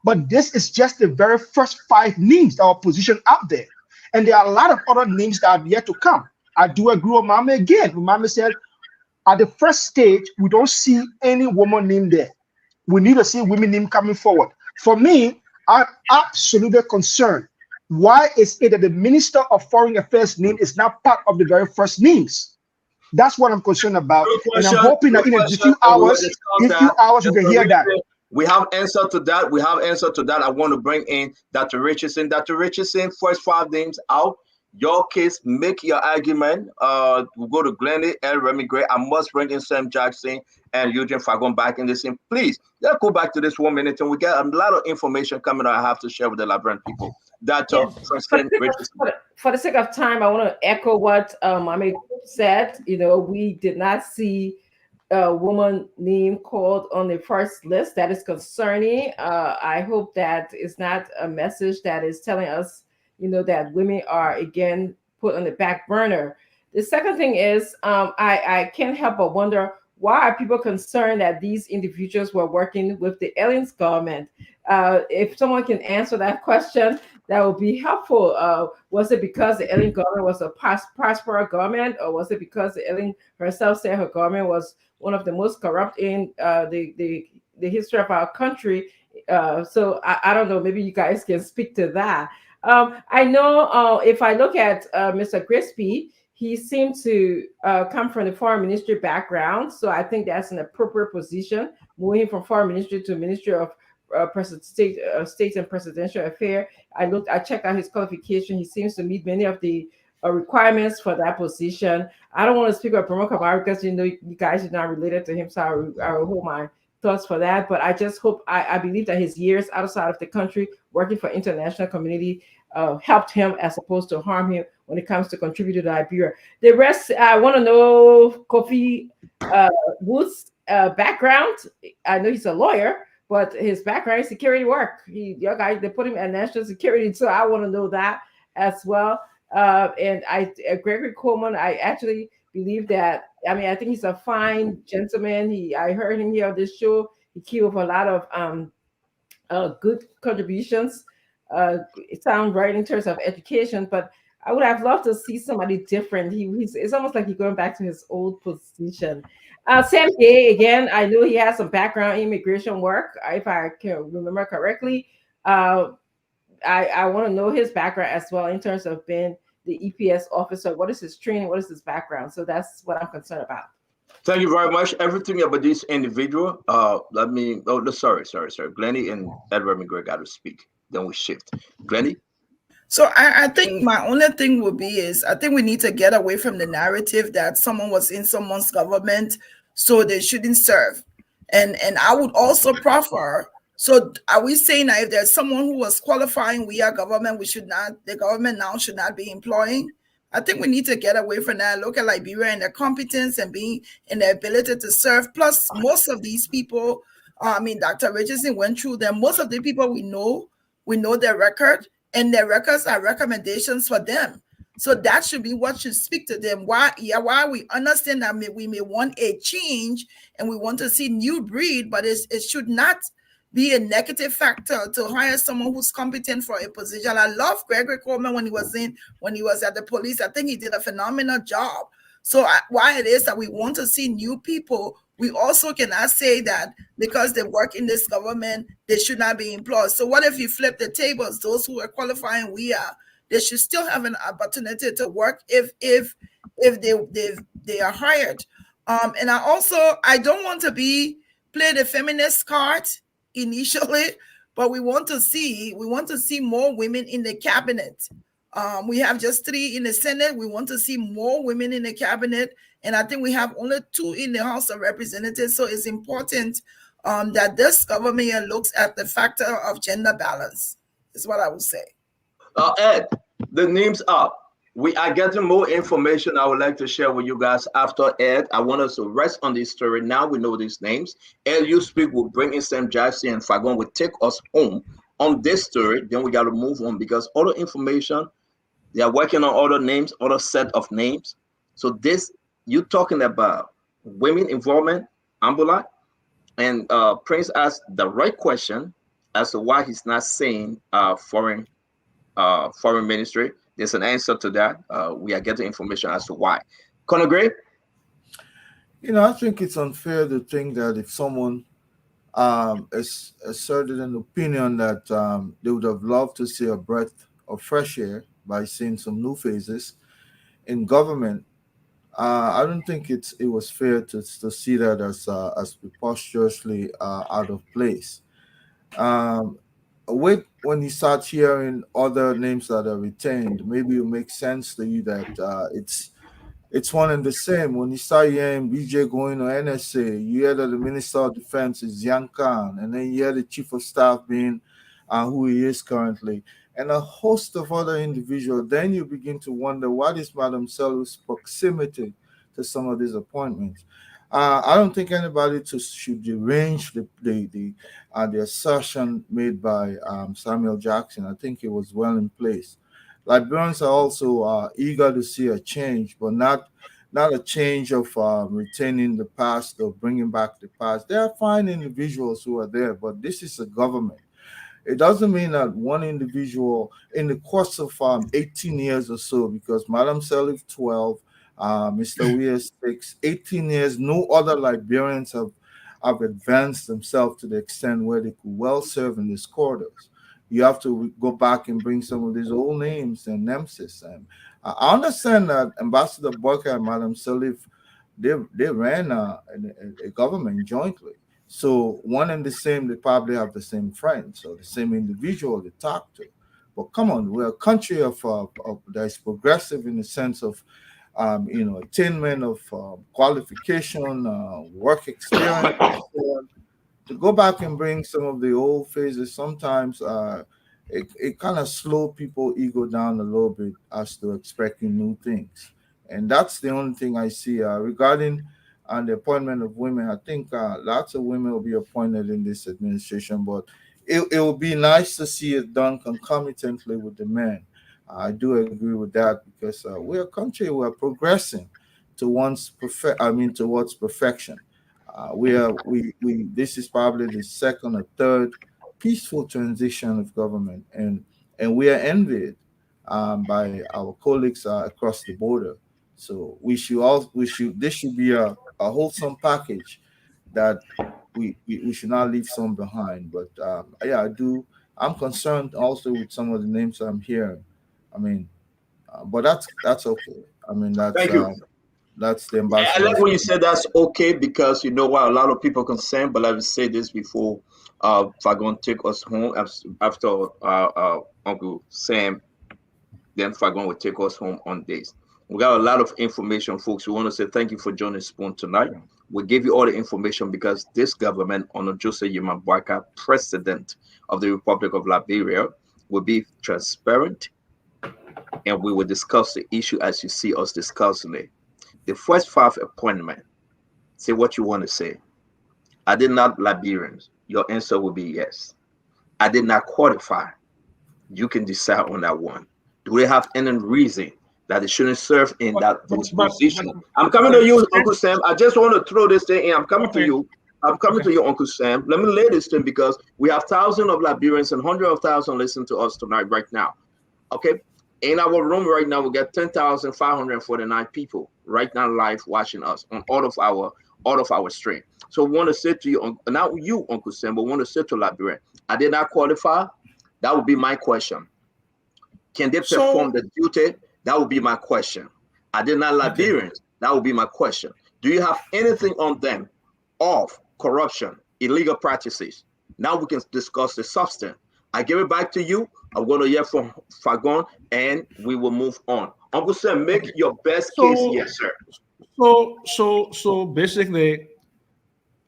Speaker 13: But this is just the very first 5 names that are positioned out there. And there are a lot of other names that are yet to come. I do agree with Mama again. Mama said, at the first stage, we don't see any woman name there. We need to see women name coming forward. For me, I'm absolutely concerned. Why is it that the Minister of Foreign Affairs name is not part of the very first names? That's what I'm concerned about. And I'm hoping that in a few hours, we can hear that.
Speaker 10: We have answer to that. We have answer to that. I want to bring in Dr. Richardson. Dr. Richardson, first 5 names out. Your case, make your argument. We'll go to Glennie, El Remy Gray. I must bring in Sam Jackson and Eugene Fagon back in this thing. Please, let's go back to this 1 minute and we get a lot of information coming I have to share with the Liberian people. Dr. Richardson.
Speaker 9: for the sake of time, I want to echo what Mame said. We did not see a woman name called on the first list. That is concerning. I hope that it's not a message that is telling us, that women are again put on the back burner. The second thing is, I can't help but wonder, why are people concerned that these individuals were working with the aliens government? If someone can answer that question, that would be helpful. Was it because the alien government was a prosperous government, or was it because the alien herself said her government was one of the most corrupt in the history of our country? So I don't know. Maybe you guys can speak to that. I know if I look at Mr. Grisby, he seemed to come from the foreign ministry background, so I think that's an appropriate position, moving from foreign ministry to Ministry of State and Presidential Affairs. I checked out his qualification. He seems to meet many of the requirements for that position. I don't want to speak about Promo Kamara because you guys are not related to him, so I will hold my thoughts for that. But I just hope, I believe that his years outside of the country working for international community helped him as opposed to harm him when it comes to contributing to Liberia. The rest, I want to know Kofi Wood's background. I know he's a lawyer, but his background is security work. Your guy, they put him at national security, so I want to know that as well. And Gregory Coleman, I actually believe that. I mean, I think he's a fine gentleman. I heard him here on this show. He came with a lot of good contributions. It sounds right in terms of education, but I would have loved to see somebody different. It's almost like he's going back to his old position. Sam Gay, again, I know he has some background in immigration work, if I can remember correctly. I want to know his background as well in terms of being the EPS officer. What is his training? What is his background? So that's what I'm concerned about.
Speaker 10: Thank you very much. Everything about this individual. Let me. Oh, no, sorry. Glennie and Edward McGregor got to speak. Then we shift. Glennie.
Speaker 11: So I think my only thing would be is I think we need to get away from the narrative that someone was in someone's government, so they shouldn't serve. And I would also prefer. So are we saying that if there's someone who was qualifying, we are government, the government now should not be employing? I think we need to get away from that. Look at Liberia and their competence and being in their ability to serve. Plus, most of these people, Dr. Richardson went through them. Most of the people we know their record, and their records are recommendations for them. So that should be what should speak to them. Why we understand that we may want a change and we want to see new breed, but it should not be a negative factor to hire someone who's competent for a position. I love Gregory Coleman when he was at the police. I think he did a phenomenal job. So why it is that we want to see new people, we also cannot say that because they work in this government, they should not be employed. So what if you flip the tables? Those who are qualifying, they should still have an opportunity to work if they are hired. And I don't want to play the feminist card initially, but we want to see more women in the cabinet. We have just 3 in the Senate. We want to see more women in the cabinet. And I think we have only 2 in the House of Representatives. So it's important that this government here looks at the factor of gender balance, is what I would say.
Speaker 10: Ed, the names up. We are getting more information I would like to share with you guys after Ed. I want us to rest on this story. Now we know these names. Ed, you speak, will bring in Sam Jackson and Fagon will take us home on this story. Then we got to move on because other information, they are working on other names, other set of names. So this, you talking about women involvement, Ambula, and Prince asked the right question as to why he's not saying foreign ministry. There's an answer to that. We are getting information as to why. Conor Gray?
Speaker 16: I think it's unfair to think that if someone asserted an opinion that they would have loved to see a breath of fresh air by seeing some new faces in government, I don't think it was fair to see that as preposterously out of place. Wait, when you start hearing other names that are retained, maybe it makes sense to you that it's one and the same. When you start hearing BJ going to NSA, you hear that the Minister of Defense is Yang Khan, and then you hear the Chief of Staff being who he is currently. and a host of other individuals, then you begin to wonder what is Madam Sellou's proximity to some of these appointments. I don't think anybody should derange the assertion made by Samuel Jackson. I think it was well in place. Librarians are also eager to see a change, but not a change of retaining the past or bringing back the past. There are fine individuals who are there, but this is a government. It doesn't mean that one individual in the course of 18 years or so, because Madam Salif 12, Mr. Weir 6, 18 years, no other Liberians have advanced themselves to the extent where they could well serve in these corridors. You have to go back and bring some of these old names and nemesis. And I understand that Ambassador Barker and Madam Salif, they ran a government jointly. So one and the same, they probably have the same friends or the same individual they talk to. But come on, we're a country of that is progressive in the sense of, attainment of qualification, work experience, and so on. To go back and bring some of the old phases, sometimes it kind of slow people ego down a little bit as to expecting new things. And that's the only thing I see regarding the appointment of women. I think lots of women will be appointed in this administration, but it will be nice to see it done concomitantly with the men. I do agree with that because we're a country, we're progressing towards perfection. We this is probably the second or third peaceful transition of government, and we are envied by our colleagues across the border. So we should this should be a wholesome package that we should not leave some behind. But yeah, I'm concerned also with some of the names I'm hearing. I mean, but that's okay. I mean,
Speaker 10: Thank you.
Speaker 16: that's the
Speaker 10: I like
Speaker 16: ambassador's.
Speaker 10: when you said that's okay because you know what, a lot of people concerned, but I've said this before. Fagon take us home after Uncle Sam, then Fagon will take us home on this. We got a lot of information, folks. We want to say thank you for joining Spoon tonight. We gave you all the information because this government, under Joseph Yimabwaka, President of the Republic of Liberia, will be transparent and we will discuss the issue as you see us discussing it. The first 5 appointment, say what you want to say. I did not Liberians. Your answer will be yes. I did not qualify. You can decide on that one. Do they have any reason that they shouldn't serve in this position? I'm coming to you, Uncle Sam. I just want to throw this thing in. I'm coming to you. I'm coming to you, Uncle Sam. Let me lay this thing because we have thousands of Liberians and hundreds of thousands listening to us tonight, right now. Okay. In our room right now, we got 10,549 people right now live watching us on all of our stream. So we want to say to you, not you, Uncle Sam, but we want to say to Liberian, I did not qualify. That would be my question. Can they perform the duty? That would be my question. I did not Liberians. That would be my question. Do you have anything on them of corruption, illegal practices? Now we can discuss the substance. I give it back to you. I'm going to hear from Fagon, and we will move on. Uncle Sam, make your best case. Yes, sir.
Speaker 12: So basically,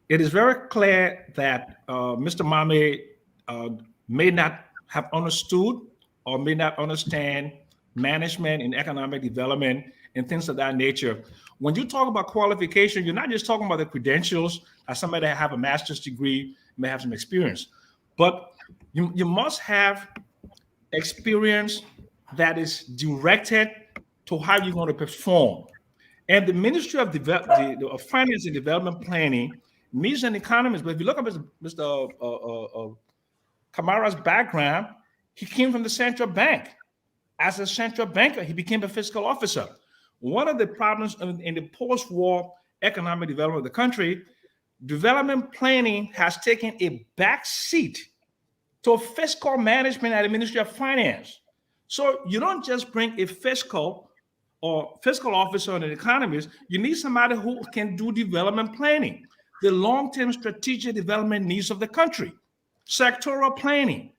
Speaker 12: it is very clear that Mr. Mame may not have understood or may not understand management and economic development and things of that nature. When you talk about qualification, you're not just talking about the credentials as somebody that have a master's degree, may have some experience, but you must have experience that is directed to how you're going to perform. And the Ministry of Finance and Development Planning needs an economist. But if you look at Mr. Kamara's background, he came from the central bank. As a central banker, he became a fiscal officer. One of the problems in the post-war economic development of the country, development planning has taken a back seat to fiscal management at the Ministry of Finance. So you don't just bring a fiscal officer and an economist. You need somebody who can do development planning, the long-term strategic development needs of the country, sectoral planning,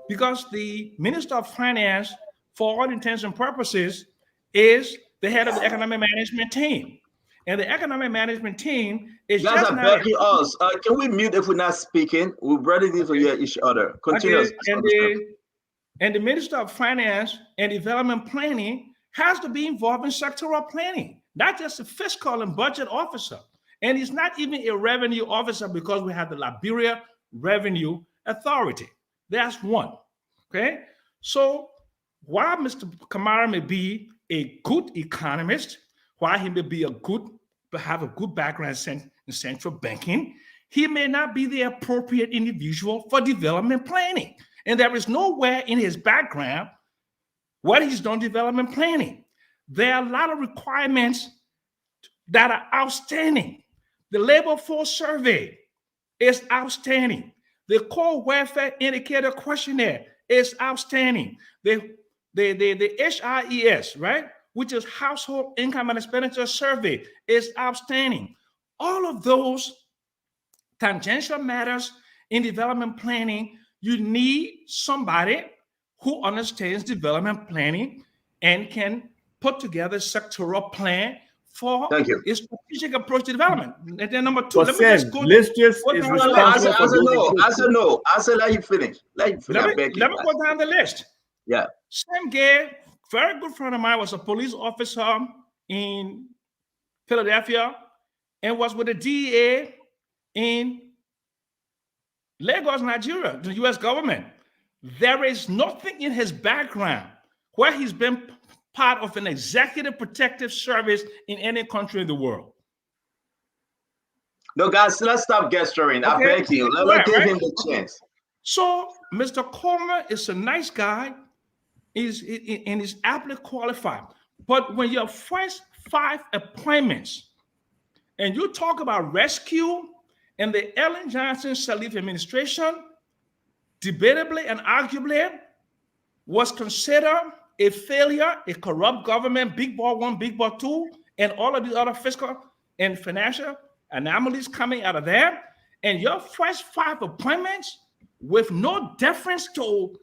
Speaker 12: because the Minister of Finance, for all intents and purposes, is the head of the economic management team. And the economic management team is
Speaker 10: you guys
Speaker 12: just
Speaker 10: are
Speaker 12: not
Speaker 10: begging us. Can we mute if we're not speaking? We're ready to hear each other. Continue.
Speaker 12: Okay, And the Minister of Finance and Development Planning has to be involved in sectoral planning, not just a fiscal and budget officer. And he's not even a revenue officer because we have the Liberia Revenue Authority. That's one. Okay. So while Mr. Kamara may be a good economist, while he may be have a good background in central banking, he may not be the appropriate individual for development planning. And there is nowhere in his background what he's done development planning. There are a lot of requirements that are outstanding. The labor force survey is outstanding. The core welfare indicator questionnaire is outstanding. The HIES, right, which is household income and expenditure survey, is outstanding. All of those tangential matters in development planning, you need somebody who understands development planning and can put together a sectoral plan for a strategic approach to development. And then number two,
Speaker 15: But
Speaker 12: let me just go.
Speaker 10: I said, let you finish. Let
Speaker 12: me go down the list.
Speaker 10: Yeah.
Speaker 12: Sam Gay, very good friend of mine, was a police officer in Philadelphia and was with the DEA in Lagos, Nigeria, the US government. There is nothing in his background where he's been part of an executive protective service in any country in the world.
Speaker 10: No, guys, let's stop gesturing. Okay. I beg you. Let's give him the chance.
Speaker 12: So, Mr. Coleman is a nice guy, and is aptly qualified. But when your first 5 appointments, and you talk about rescue and the Ellen Johnson Sirleaf administration, debatably and arguably, was considered a failure, a corrupt government, big ball 1, big ball 2, and all of these other fiscal and financial anomalies coming out of there. And your first 5 appointments with no deference to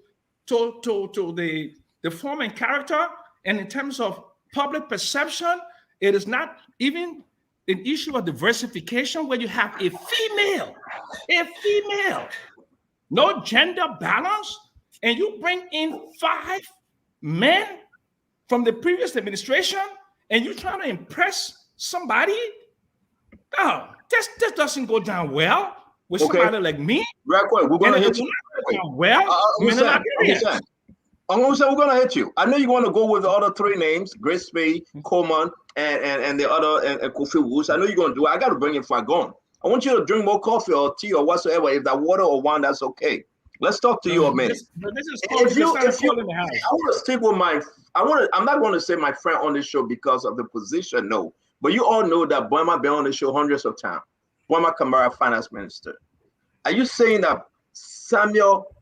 Speaker 12: the form and character, and in terms of public perception, it is not even an issue of diversification where you have a female, no gender balance, and you bring in 5 men from the previous administration, and you're trying to impress somebody. Oh, this doesn't go down well with somebody like me.
Speaker 10: Right, we're gonna hit you. We're gonna hit you. I know you want to go with the other 3 names: Grace Spade, Coleman, and the other and Kofi Woods. I know you're gonna do it. I gotta bring it before I go on. I want you to drink more coffee or tea or whatsoever. If that water or wine, that's okay. Let's talk to you a minute. If you I want to stick with I'm not going to say my friend on the show because of the position, no. But you all know that Boima been on the show hundreds of times. Boima Kamara, finance minister. Are you saying that Samuel,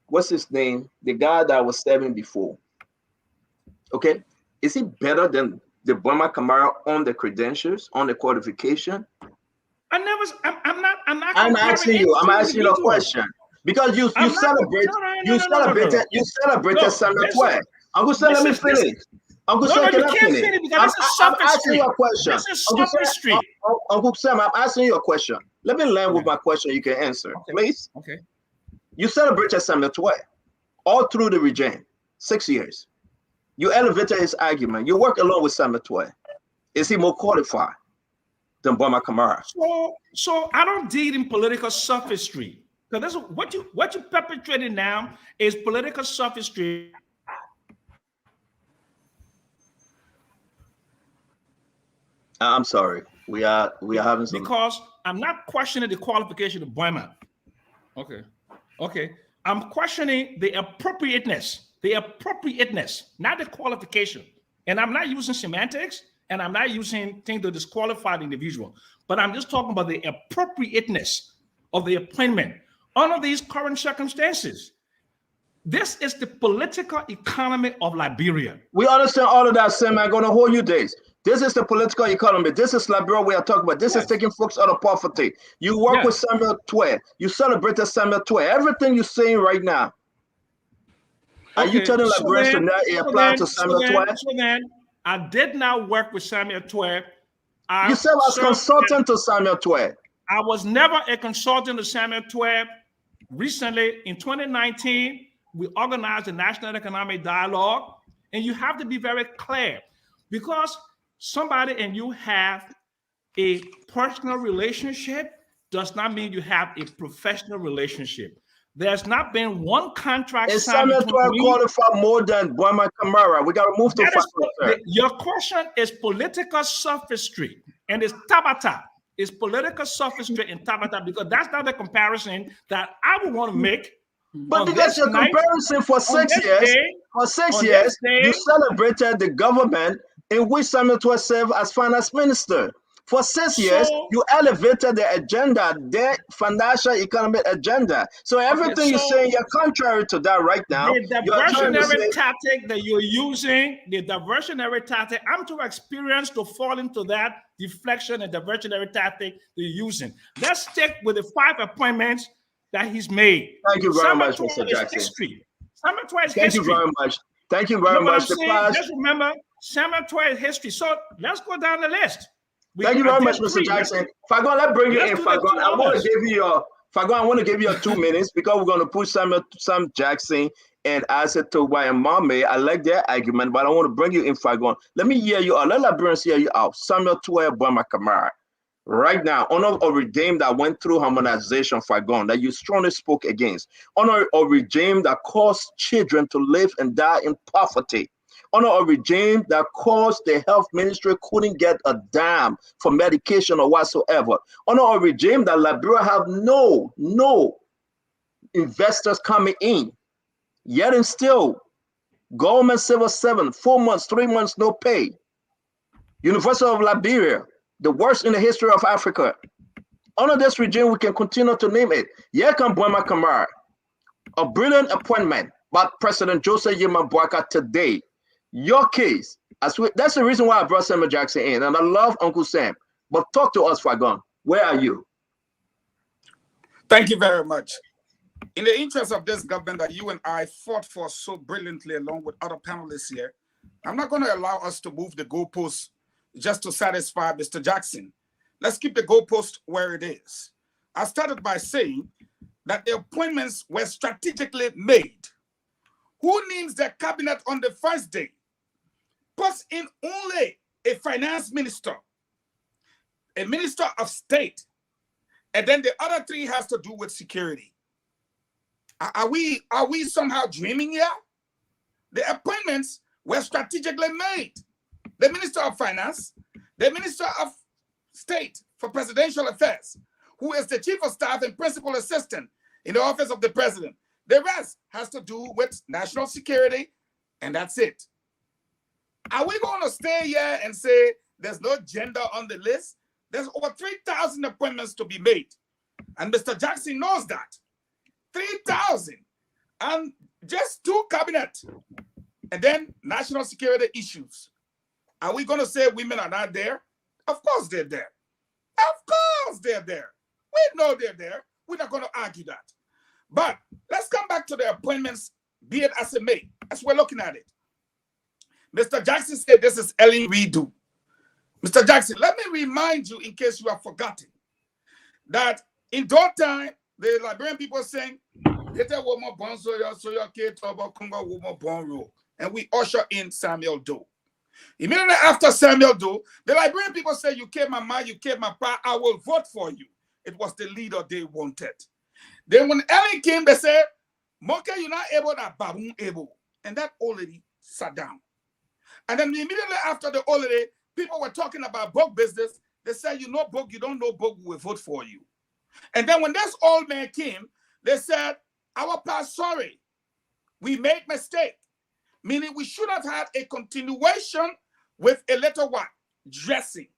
Speaker 10: what's his name, the guy that was serving before, okay, is he better than the Boima Kamara on the credentials, on the qualification?
Speaker 12: I'm not.
Speaker 10: I'm asking you a question. Because you celebrated Samuel Twain. Uncle Sam, let me finish. Uncle Sam, can I finish?
Speaker 12: I'm
Speaker 10: asking you a question. Uncle Sam, I'm asking you a question. Let me land with my question. You can answer, please.
Speaker 12: Okay.
Speaker 10: You celebrated Samuel Twain all through the regime, 6 years. You elevated his argument. You work along with Samuel Twain. Is he more qualified than Boima Kamara?
Speaker 12: So I don't deal in political sophistry. Because that's what you perpetrating now is political sophistry.
Speaker 10: I'm sorry. We are having some.
Speaker 12: Because I'm not questioning the qualification of Boima. Okay. I'm questioning the appropriateness, not the qualification. And I'm not using semantics, and I'm not using things to disqualify the individual. But I'm just talking about the appropriateness of the appointment under these current circumstances. This is the political economy of Liberia.
Speaker 10: We understand all of that, Sam. I'm going to hold you days. This is the political economy. This is Liberia we are talking about. This is taking folks out of poverty. You work with Samuel Twain. You celebrated Samuel Twain. Everything you're saying right now. Are you telling Liberians to not apply to Samuel Twain?
Speaker 12: So then, I did not work with Samuel Twain.
Speaker 10: You said I was consultant to Samuel Twain.
Speaker 12: I was never a consultant to Samuel Twain. Recently, in 2019, we organize the National Economic Dialogue, and you have to be very clear, because somebody and you have a personal relationship does not mean you have a professional relationship. There's not been one contract
Speaker 10: Is
Speaker 12: signed
Speaker 10: Samuel
Speaker 12: between
Speaker 10: 12
Speaker 12: me.
Speaker 10: qualified more than Boima Kamara? We got to move to
Speaker 12: That is,
Speaker 10: sir.
Speaker 12: your question is political sophistry, and it's Tabata. It's political sophistry in Tabata, because that's not the comparison that I would want to make.
Speaker 10: But because your comparison for 6 years, you celebrated the government in which Samuel 12 served as finance minister. For 6 years, you elevated the agenda, the financial economic agenda. So everything you're saying, you're contrary to that right now.
Speaker 12: The diversionary tactic that you're using, the diversionary tactic, I'm too experienced to fall into that deflection and diversionary tactic that you're using. Let's stick with the 5 appointments that he's made.
Speaker 10: Thank you very much, Mr. Jackson.
Speaker 12: Samuel 12 is
Speaker 10: Thank
Speaker 12: history.
Speaker 10: you very much. Thank you very much.
Speaker 12: Just remember, Samuel 12 is history. So let's go down the list.
Speaker 10: Thank you very much, Mr. Jackson. Fagon, let's bring you in. Fagon, I want to give you 2 minutes because we're going to push Sam Jackson and Isaac Toba and Mame. I like their argument, but I want to bring you in, Fagon. Let me hear you out. Let Librarians hear you out. Samuel Tuwe Boima Kamara. Right now, honor of regime that went through harmonization, Fagon, that you strongly spoke against. Honor of regime that caused children to live and die in poverty. Honor a regime that caused the health ministry couldn't get a dime for medication or whatsoever. Honor a regime that Liberia have no investors coming in. Yet and still, government civil servant, 4 months, 3 months, no pay. University of Liberia, the worst in the history of Africa. Under this regime, we can continue to name it. Yekan Boima Kamara, a brilliant appointment by President Joseph Yema Boaka today. Your case, that's the reason why I brought Samuel Jackson in, and I love Uncle Sam. But talk to us, Fagon. Where are you?
Speaker 17: Thank you very much. In the interest of this government that you and I fought for so brilliantly, along with other panelists here, I'm not going to allow us to move the goalposts just to satisfy Mr. Jackson. Let's keep the goalpost where it is. I started by saying that the appointments were strategically made. Who names their cabinet on the first day? Puts in only a finance minister, a minister of state, and then the other 3 has to do with security. Are we somehow dreaming here? The appointments were strategically made. The Minister of Finance, the Minister of State for Presidential Affairs, who is the Chief of Staff and Principal Assistant in the Office of the President. The rest has to do with national security, and that's it. Are we going to stay here and say there's no gender on the list? There's over 3,000 appointments to be made, and Mr. Jackson knows that. 3,000, and just 2 cabinet, and then national security issues. Are we going to say women are not there? Of course they're there. Of course they're there. We know they're there. We're not going to argue that. But let's come back to the appointments, be it as it may, as we're looking at it. Mr. Jackson said this is Ellen Redo. Mr. Jackson, let me remind you, in case you have forgotten, that in that time, the Liberian people saying, and we usher in Samuel Doe. Immediately after Samuel Doe, the Liberian people say, you came my man, you came my pa, I will vote for you. It was the leader they wanted. Then when Ellen came, they said, Moke, you're not able, that Baboon able. And that old lady sat down. And then immediately after the old lady, people were talking about book business. They said, you know book, you don't know book, we will vote for you. And then when this old man came, they said, our past, sorry, we made mistake. Meaning we should have had a continuation with a little what? Dressing.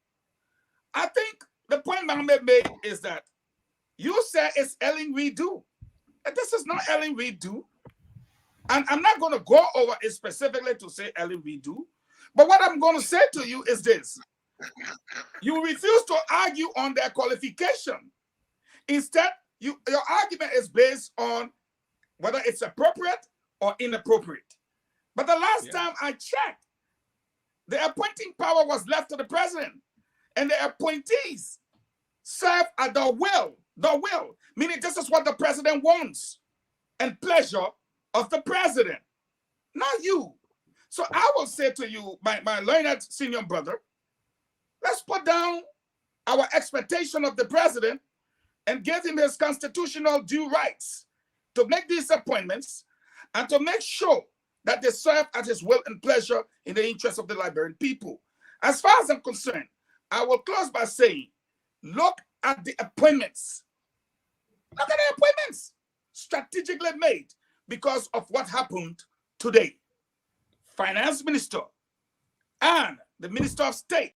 Speaker 17: I think the point Mohammed made is that you said it's Ellen Redo. And this is not Ellen Redo. And I'm not going to go over it specifically to say Ellen Redo. But what I'm going to say to you is this. You refuse to argue on their qualification. Instead, your argument is based on whether it's appropriate or inappropriate. But the last time I checked, the appointing power was left to the president. And the appointees serve at the will, meaning this is what the president wants and pleasure of the president, not you. So I will say to you, my learned senior brother, let's put down our expectation of the president and give him his constitutional due rights to make these appointments and to make sure that they serve at his will and pleasure in the interest of the Liberian people. As far as I'm concerned, I will close by saying, look at the appointments. Look at the appointments strategically made because of what happened today. Finance Minister and the Minister of State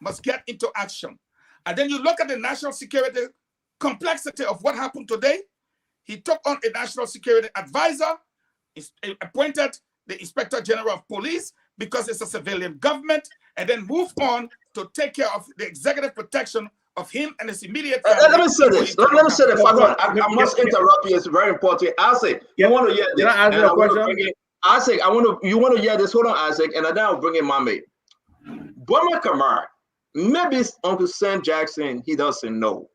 Speaker 17: must get into action. And then you look at the national security complexity of what happened today. He took on a national security advisor, appointed the Inspector General of Police because it's a civilian government, and then moved on to take care of the executive protection of him and his immediate family.
Speaker 10: Let me say this. Let me say this. I must interrupt you. It's very important. Isaac, you want to hear this?
Speaker 15: Can I ask you a question?
Speaker 10: Isaac, you want to hear this? Hold on, Isaac, and then I'll bring in my mate. Boma Kamara, maybe Uncle Sam Jackson, he doesn't know.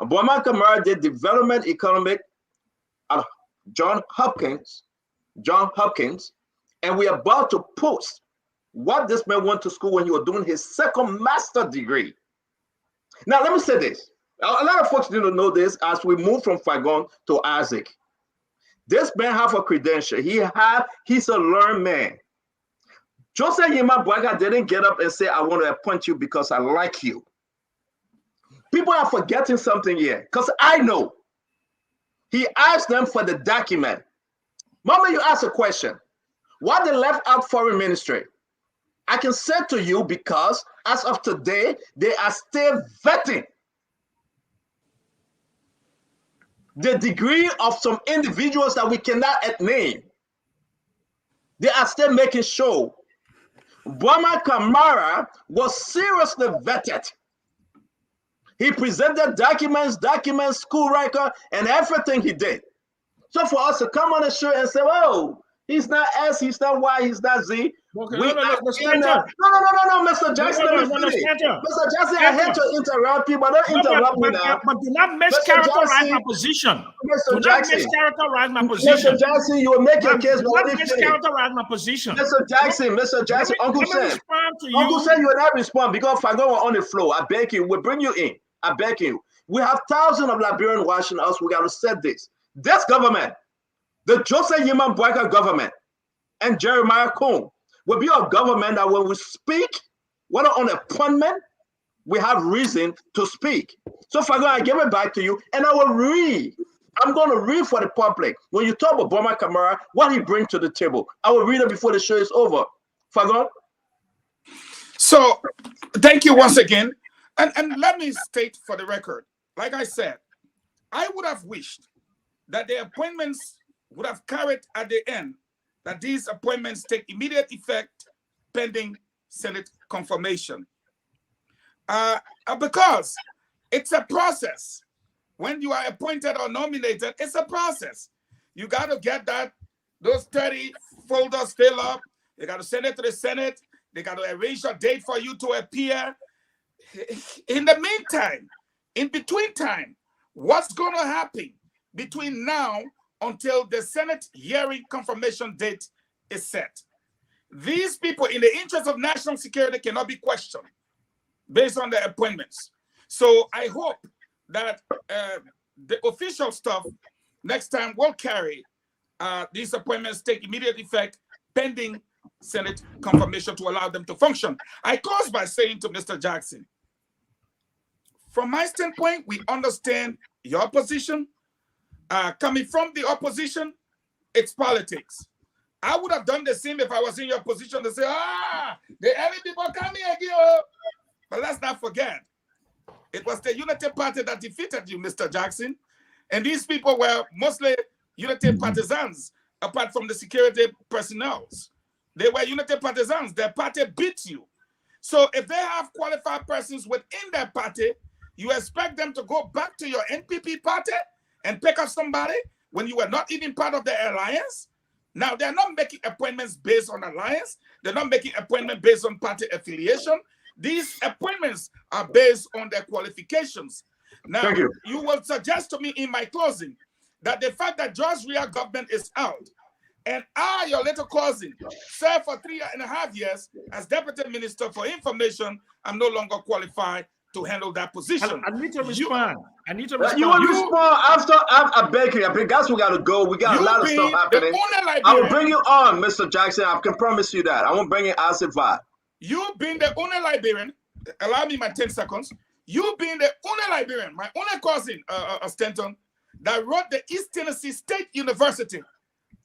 Speaker 10: Boma Kamara did development economic at John Hopkins, and we're about to post what this man went to school when he was doing his second master degree. Now, let me say this. A lot of folks didn't know this as we move from Fagon to Isaac. This man have a credential. He's a learned man. Joseph Yima Bwaga didn't get up and say, I want to appoint you because I like you. People are forgetting something here, because I know. He asked them for the document. Mama, you asked a question. Why they left out foreign ministry? I can say to you because as of today, they are still vetting the degree of some individuals that we cannot name. They are still making sure Boma Kamara was seriously vetted. He presented documents, school record, and everything he did. So for us to come on the show and say, oh, he's not S, he's not Y, he's not Z.
Speaker 12: Okay,
Speaker 10: No, Mr. Jackson, let me finish. Mr. Jackson, I hate to interrupt you, but don't interrupt me now.
Speaker 12: But do not mischaracterize my position.
Speaker 10: Mr. Jackson,
Speaker 12: mischaracterize my position.
Speaker 10: Mr. Jackson, you will make your case,
Speaker 12: but let me mischaracterize my position.
Speaker 10: Mr. Jackson, Uncle Sam, you will not respond because Fagon were on the floor. I beg you, we'll bring you in. I beg you. We have thousands of Liberians watching us. We got to set this. This government, the Joseph Yiman Boyka government and Jeremiah Cohn will be a government that when we speak, whether on appointment, we have reason to speak. So Fagon, I give it back to you and I will read. I'm going to read for the public. When you talk about Boma Kamara, what he brings to the table, I will read it before the show is over. Fagon?
Speaker 17: So thank you once again. And let me state for the record, like I said, I would have wished that the appointments would have carried at the end that these appointments take immediate effect pending Senate confirmation. Because it's a process. When you are appointed or nominated, it's a process. You got to get those 30 folders filled up. You got to send it to the Senate. They got to arrange a date for you to appear. In the meantime, in between time, what's going to happen between now until the Senate hearing confirmation date is set? These people, in the interest of national security, cannot be questioned based on their appointments. So I hope that the official stuff next time will carry these appointments take immediate effect pending Senate confirmation to allow them to function. I close by saying to Mr. Jackson, from my standpoint, we understand your position. Coming from the opposition, it's politics. I would have done the same if I was in your position to say, the early people coming again. But let's not forget, it was the Unity Party that defeated you, Mr. Jackson. And these people were mostly Unity partisans, apart from the security personnel. They were Unity partisans. Their party beat you. So if they have qualified persons within their party, you expect them to go back to your NPP party and pick up somebody when you were not even part of the alliance? Now, they're not making appointments based on alliance. They're not making appointments based on party affiliation. These appointments are based on their qualifications. Now, you will suggest to me in my closing that the fact that George Weah government is out And I, your little cousin, served for 3.5 years as Deputy Minister for Information. I'm no longer qualified to handle that position.
Speaker 12: I need to respond. I need to
Speaker 10: You
Speaker 12: respond.
Speaker 10: will respond after. I beg you. I beg. Guys, we gotta go. We got a lot of stuff happening. I will bring you on, Mr. Jackson. I can promise you that. I won't bring in acid vibe.
Speaker 17: You being the only Liberian, allow me my 10 seconds. You being the only Liberian, my only cousin, Stanton, that wrote the East Tennessee State University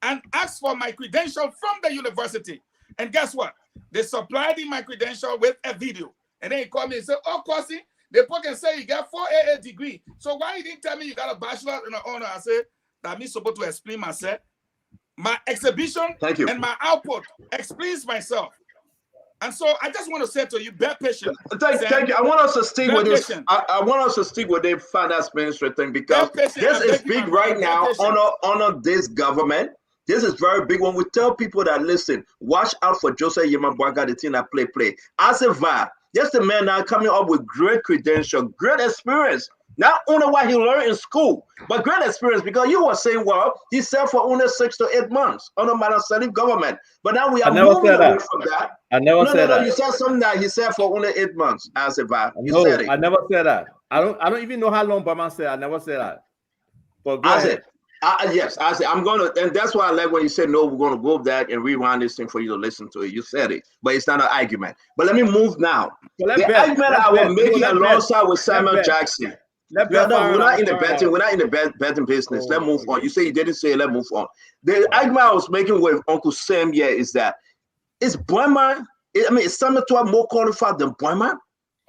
Speaker 17: and asked for my credential from the university. And guess what? They supplied me my credential with a video. And then he called me and said, oh, cousin, the book can say you got 4 AA degree. So why you didn't tell me you got a bachelor in honor? I said, that means supposed to explain myself. My exhibition and my output explains myself. And so I just want to say to you, bear patient.
Speaker 10: Thank you. I want us to stick with this. I want us to stick with the finance ministry thing because this is big right now on this government. This is very big. When we tell people that, listen, watch out for Joseph Yemabwaga, the team that play. As a VAR, just a man now coming up with great credential, great experience. Not only what he learned in school, but great experience, because you were saying, well, he served for only 6 to 8 months under Madam government. But now we are moving away from that.
Speaker 15: I never said that.
Speaker 10: You said something that he said for only 8 months as a VAR.
Speaker 15: No, I never said that. I don't even know how long Bama said. I never said that. But go ahead.
Speaker 10: Yes, I said I'm gonna, and that's why I like when you said no, we're gonna go back and rewind this thing for you to listen to it. You said it, but it's not an argument. But let me move now. The argument I was making alongside with Samuel Jackson. We're not in the betting. We're not in the betting business. Let's move on. You say you didn't say it. Let's move on. The argument I was making with Uncle Sam here is that is Boima. I mean, is Samuel more qualified than Boima?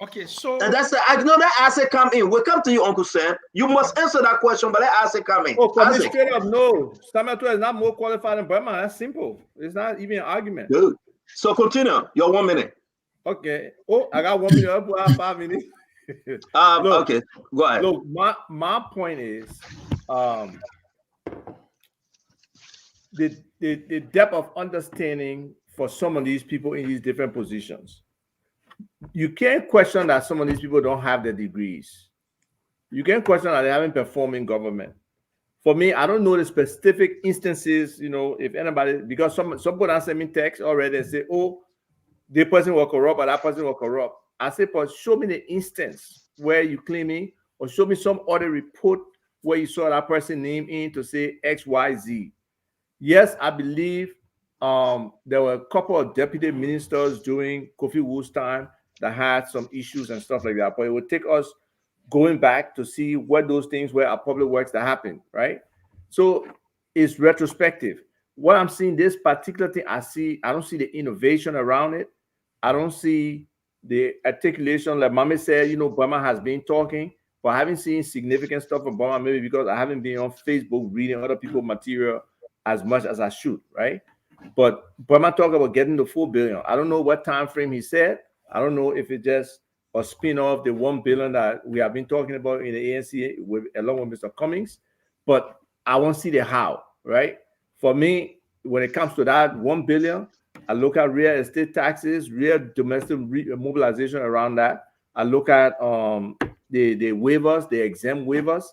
Speaker 12: Okay, so
Speaker 10: and that's the I know that answer come in. We'll come to you, Uncle Sam. You must answer that question, but that answer come in.
Speaker 15: Oh, for me, straight up, no. Samuel is not more qualified than Burma. That's simple. It's not even an argument.
Speaker 10: Good. So continue. Your 1 minute.
Speaker 15: Okay. Oh, I got 1 minute. I have 5 minutes.
Speaker 10: Look, okay, go ahead.
Speaker 15: Look, my point is, the depth of understanding for some of these people in these different positions. You can't question that some of these people don't have the degrees. You can't question that they haven't performed in government. For me, I don't know the specific instances, if anybody, because somebody has sent me text already and say, oh, this person was corrupt or that person was corrupt. I say, but show me the instance where you claiming, or show me some other report where you saw that person name in to say X, Y, Z. Yes, I believe there were a couple of deputy ministers during Kofi Wood's time that had some issues and stuff like that. But it would take us going back to see what those things were at public works that happened, right? So it's retrospective. What I'm seeing, this particular thing, I don't see the innovation around it. I don't see the articulation. Like Mama said, Burma has been talking, but I haven't seen significant stuff from Burma, maybe because I haven't been on Facebook reading other people's material as much as I should, right? But Burma talk about getting the $4 billion. I don't know what time frame he said. I don't know if it's just a spin-off the $1 billion that we have been talking about in the ANC along with Mr. Cummings, but I won't see the how, right? For me, when it comes to that $1 billion, I look at real estate taxes, real domestic mobilization around that. I look at the waivers, the exempt waivers.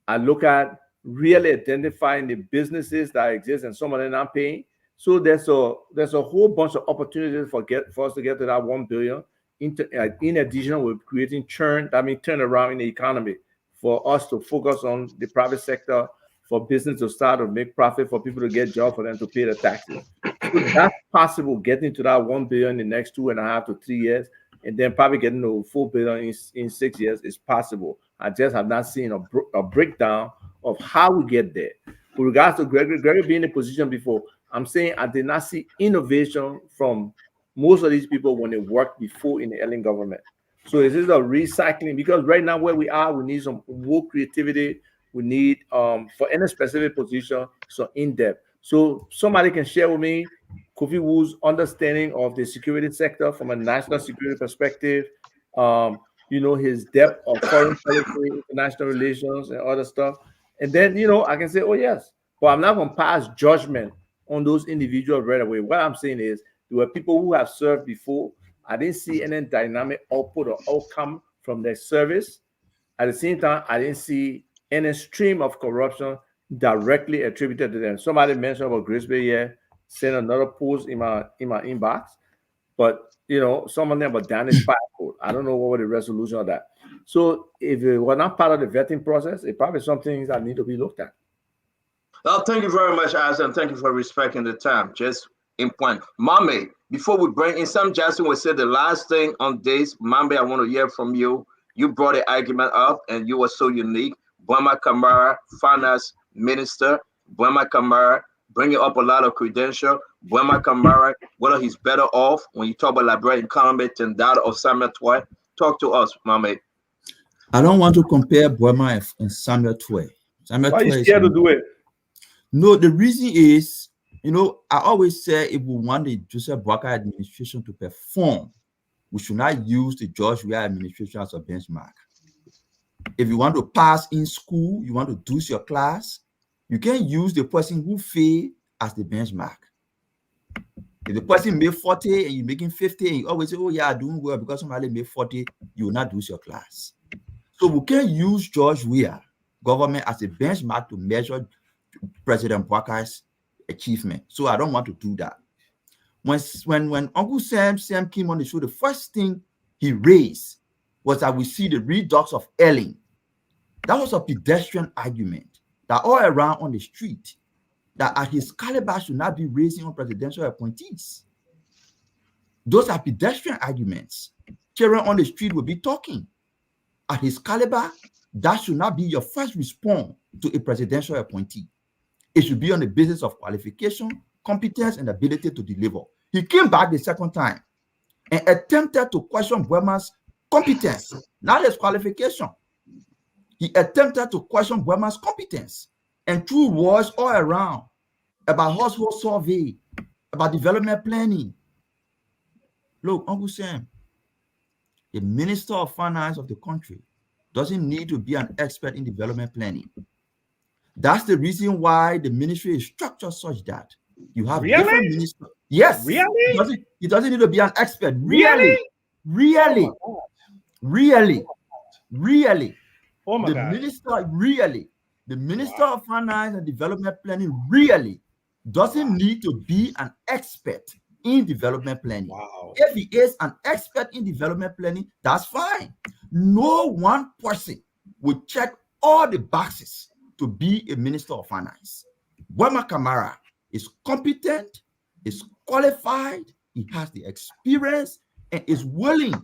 Speaker 15: I look at really identifying the businesses that exist and some of them not paying. So there's a whole bunch of opportunities for us to get to that $1 billion. In addition, we're creating turnaround in the economy for us to focus on the private sector, for business to start to make profit, for people to get jobs, for them to pay the taxes. So that's possible, getting to that $1 billion in the next 2.5 to 3 years, and then probably getting to $4 billion in 6 years is possible. I just have not seen a breakdown of how we get there. With regards to Gregory being in a position before, I'm saying I did not see innovation from most of these people when they worked before in the Ellen government. So this is a recycling, because right now where we are, we need some more creativity. We need, for any specific position, some in-depth. So somebody can share with me Kofi Wood's understanding of the security sector from a national security perspective, his depth of foreign policy, international relations, and other stuff. And then, I can say, oh, yes. But I'm not going to pass judgment on those individuals right away. What I'm saying is, there were people who have served before. I didn't see any dynamic output or outcome from their service. At the same time, I didn't see any stream of corruption directly attributed to them. Somebody mentioned about Grisby here, sent another post in my inbox, but some of them were damaged passport. I don't know what was the resolution of that. So if it was not part of the vetting process, it probably some things that need to be looked at.
Speaker 10: Well, thank you very much, Isaac. Thank you for respecting the time. Just in point. Mame, before we bring in Sam Jackson, will say the last thing on this. Mame, I want to hear from you. You brought the argument up and you were so unique. Bwema Kamara, finance minister. Bwema Kamara, bringing up a lot of credential. Bwema Kamara, whether he's better off when you talk about Liberia economy than that of Samuel Toy. Talk to us, Mame.
Speaker 14: I don't want to compare Bwema and Samuel Toy. Samuel
Speaker 15: Why
Speaker 14: Toy
Speaker 15: you scared to do it?
Speaker 14: No, the reason is, I always say if we want the Joseph Boakai administration to perform, we should not use the George Weah administration as a benchmark. If you want to pass in school, you want to do your class, you can use the person who failed as the benchmark. If the person made 40 and you're making 50, and you always say, oh yeah, I'm doing well because somebody made 40, you will not do your class. So we can use George Weah government as a benchmark to measure President Boakai's achievement. So I don't want to do that. When Uncle Sam came on the show, the first thing he raised was that we see the redux of Elling. That was a pedestrian argument that all around on the street, that at his caliber should not be raising on presidential appointees. Those are pedestrian arguments. Children on the street will be talking. At his caliber, that should not be your first response to a presidential appointee. It should be on the basis of qualification, competence, and ability to deliver. He came back the second time and attempted to question Bwema's competence, not his qualification. He attempted to question Bwema's competence and threw words all around about household survey, about development planning. Look, Uncle Sam, the Minister of Finance of the country doesn't need to be an expert in development planning. That's the reason why the ministry is structured such that you have different ministers. Yes.
Speaker 15: Really?
Speaker 14: He doesn't need to be an expert.
Speaker 15: Really?
Speaker 14: Really.
Speaker 12: Oh my
Speaker 14: The
Speaker 12: God.
Speaker 14: minister, the Minister of Finance and Development Planning really doesn't need to be an expert in development planning.
Speaker 12: Wow.
Speaker 14: If he is an expert in development planning, that's fine. No one person will check all the boxes to be a Minister of Finance. Bwema Kamara is competent, is qualified, he has the experience, and is willing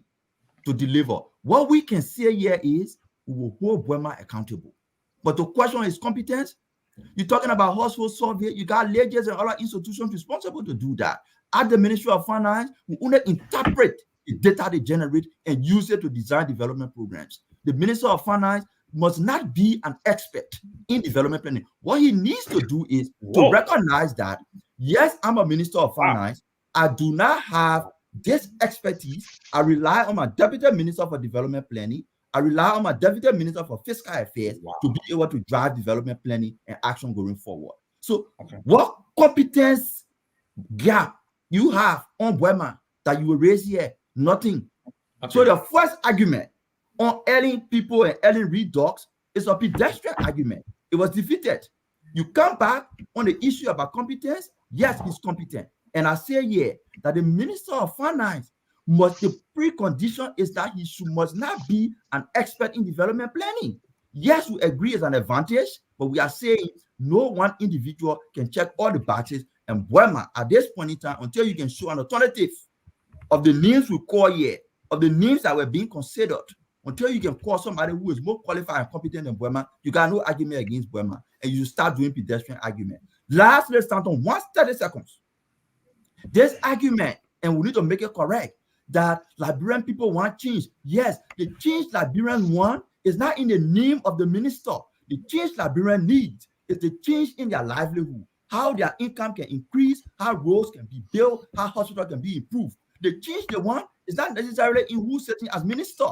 Speaker 14: to deliver. What we can say here is we will hold Bwema accountable. But the question is competence. You're talking about household survey, you got legions and other institutions responsible to do that. At the Ministry of Finance, we only interpret the data they generate and use it to design development programs. The Minister of Finance must not be an expert in development planning. What he needs to do is to recognize that, yes, I'm a Minister of Finance. I do not have this expertise. I rely on my Deputy Minister for Development Planning. I rely on my Deputy Minister for Fiscal Affairs to be able to drive development planning and action going forward. So what competence gap you have on Bwema that you will raise here? Nothing. So the first argument on Elling people and Elling redux is a pedestrian argument. It was defeated. You come back on the issue about competence. Yes, he's competent. And I say here that the Minister of Finance the precondition is that he must not be an expert in development planning. Yes, we agree it's an advantage, but we are saying no one individual can check all the boxes. And Bwema, at this point in time, until you can show an alternative of the names we call here, of the names that were being considered, until you can call somebody who is more qualified and competent than Bwema, you got no argument against Bwema, and you start doing pedestrian argument. Last, let's start on 30 seconds. This argument, and we need to make it correct, that Liberian people want change. Yes, the change Liberians want is not in the name of the minister. The change Liberian needs is the change in their livelihood, how their income can increase, how roads can be built, how hospitals can be improved. The change they want is not necessarily in who's sitting as minister.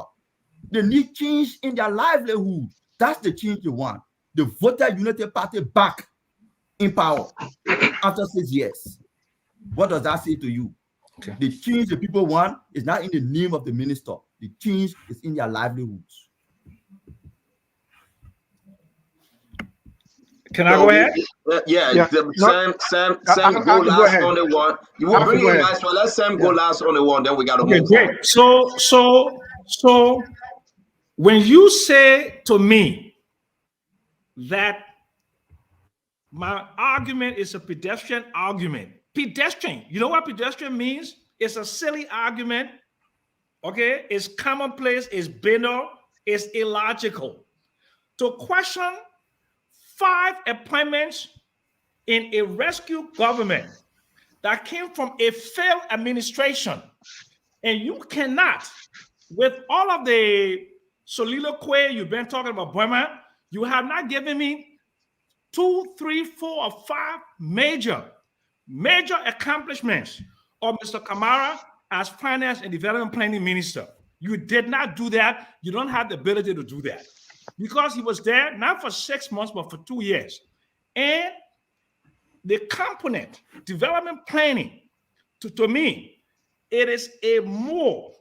Speaker 14: They need change in their livelihood. That's the change they want. The Voter Unity Party back in power after 6 years. What does that say to you? The change the people want is not in the name of the minister. The change is in their livelihoods.
Speaker 12: Can I go ahead?
Speaker 13: Yeah.
Speaker 10: Sam, go
Speaker 13: Go
Speaker 10: last
Speaker 13: ahead.
Speaker 10: on the one. You will bring
Speaker 13: Go
Speaker 10: in
Speaker 13: ahead.
Speaker 10: Maxwell. Let Sam go last on the one. Then we got to
Speaker 12: Okay,
Speaker 10: move
Speaker 12: great.
Speaker 10: on.
Speaker 12: So when you say to me that my argument is a pedestrian argument, pedestrian, you know what pedestrian means? It's a silly argument. Okay, it's commonplace, it's banal, it's illogical. To question 5 appointments in a rescue government that came from a failed administration, and you cannot, with all of the soliloquy you've been talking about, Burma, you have not given me 2, 3, 4, or 5 major accomplishments of Mr. Kamara as Finance and Development Planning Minister. You did not do that. You don't have the ability to do that because he was there not for 6 months, but for 2 years. And the component, development planning, to me, it is a more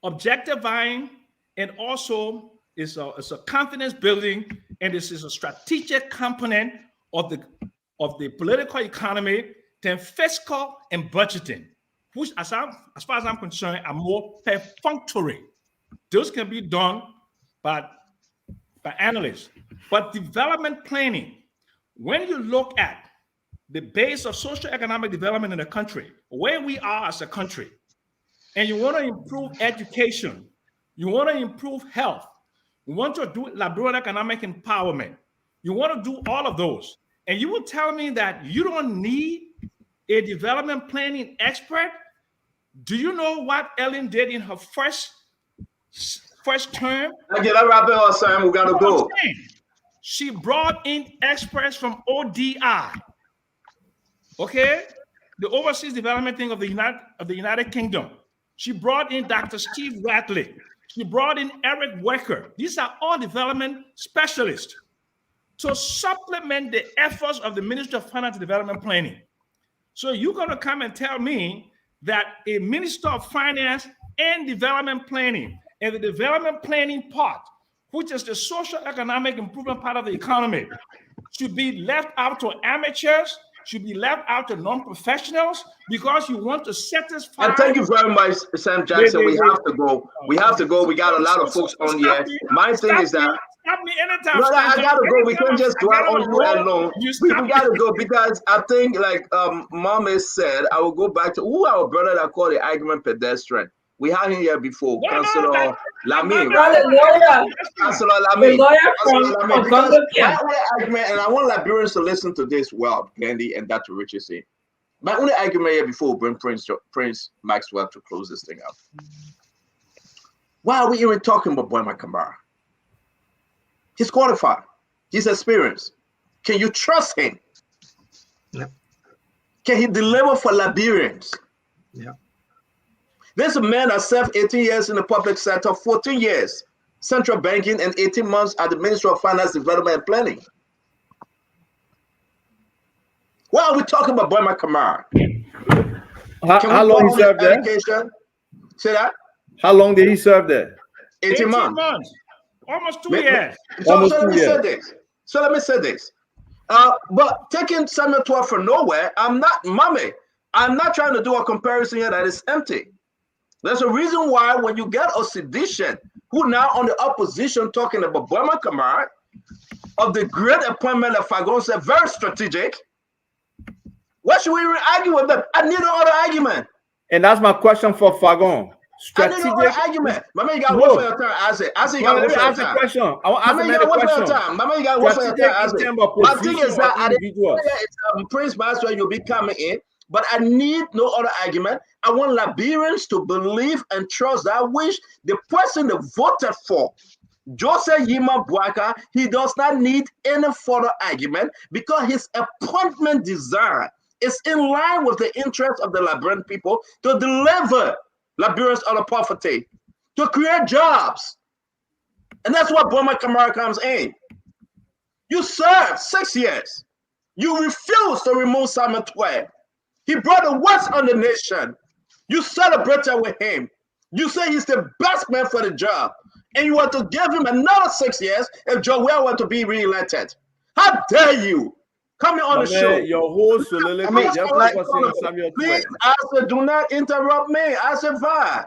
Speaker 12: objectivizing and also it's a confidence building, and this is a strategic component of the political economy than fiscal and budgeting, which as far as I'm concerned, are more perfunctory. Those can be done by analysts. But development planning, when you look at the base of socio-economic development in a country, where we are as a country, and you want to improve education, you want to improve health, you want to do liberal economic empowerment, you want to do all of those, and you will tell me that you don't need a development planning expert? Do you know what Ellen did in her first term?
Speaker 10: Get that wrap it up, Sam. We got to go.
Speaker 12: She brought in experts from ODI. Okay, the Overseas Development thing of the United Kingdom. She brought in Dr. Steve Ratley. She brought in Eric Wecker. These are all development specialists to supplement the efforts of the Ministry of Finance and Development Planning. So you're going to come and tell me that a Minister of Finance and Development Planning and the development planning part, which is the social economic improvement part of the economy, should be left out to amateurs, should be left out to non-professionals because you want to satisfy.
Speaker 10: And thank you very much, Sam Jackson. We have to go. We have to go. We got a lot of folks on here. My thing is that
Speaker 12: stop me anytime.
Speaker 10: No, I gotta go. We can't just dwell on you alone. We gotta go because I think, like Mama said, I will go back to our brother that called the argument pedestrian. We had him here before, Councillor Lamy, right? Councillor Lamy. Argument, and I want Liberians to listen to this well, Candy and Dr. Richardson. My only argument here before we bring Prince Maxwell to close this thing up. Why are we even talking about Boy Kamara? He's qualified. He's experienced. Can you trust him?
Speaker 13: Yeah.
Speaker 10: Can he deliver for Liberians?
Speaker 13: Yeah.
Speaker 10: There's a man that served 18 years in the public sector, 14 years central banking, and 18 months at the Ministry of Finance, Development, and Planning. Why are we talking about Boy Kamara?
Speaker 15: How long he served there?
Speaker 10: Say that?
Speaker 15: How long did he serve there?
Speaker 10: 18 months.
Speaker 12: Almost 2 years.
Speaker 10: So let me say this. But taking Samuel 12 from nowhere, I'm not trying to do a comparison here that is empty. There's a reason why when you get a sedition who now on the opposition talking about Burma Kamara of the great appointment of Fagon said very strategic. Why should we argue with them? I need no other argument.
Speaker 15: And that's my question for Fagon.
Speaker 10: Strategic. I need no other argument. Mama, you got to wait for your turn. I say you got to wait for your time.
Speaker 15: Question. I want to ask another question.
Speaker 10: Mama, you got to wait for your turn. My thing is that Prince Maxwell, you'll be coming in, but I need no other argument. I want Liberians to believe and trust that which the person they voted for, Joseph Yima Bwaka, he does not need any further argument because his appointment desire is in line with the interests of the Liberian people to deliver Liberians out of poverty, to create jobs. And that's why Burma Kamara comes in. You served 6 years. You refused to remove Simon 12. He brought the West on the nation. You celebrated with him. You say he's the best man for the job. And you want to give him another 6 years if Joel were to be re-elected. How dare you? Coming on
Speaker 15: My
Speaker 10: the show.
Speaker 15: man, your whole soliloquy just focusing on Samuel
Speaker 10: Please,
Speaker 15: Tuet.
Speaker 10: I said, do not interrupt me. I said, fine.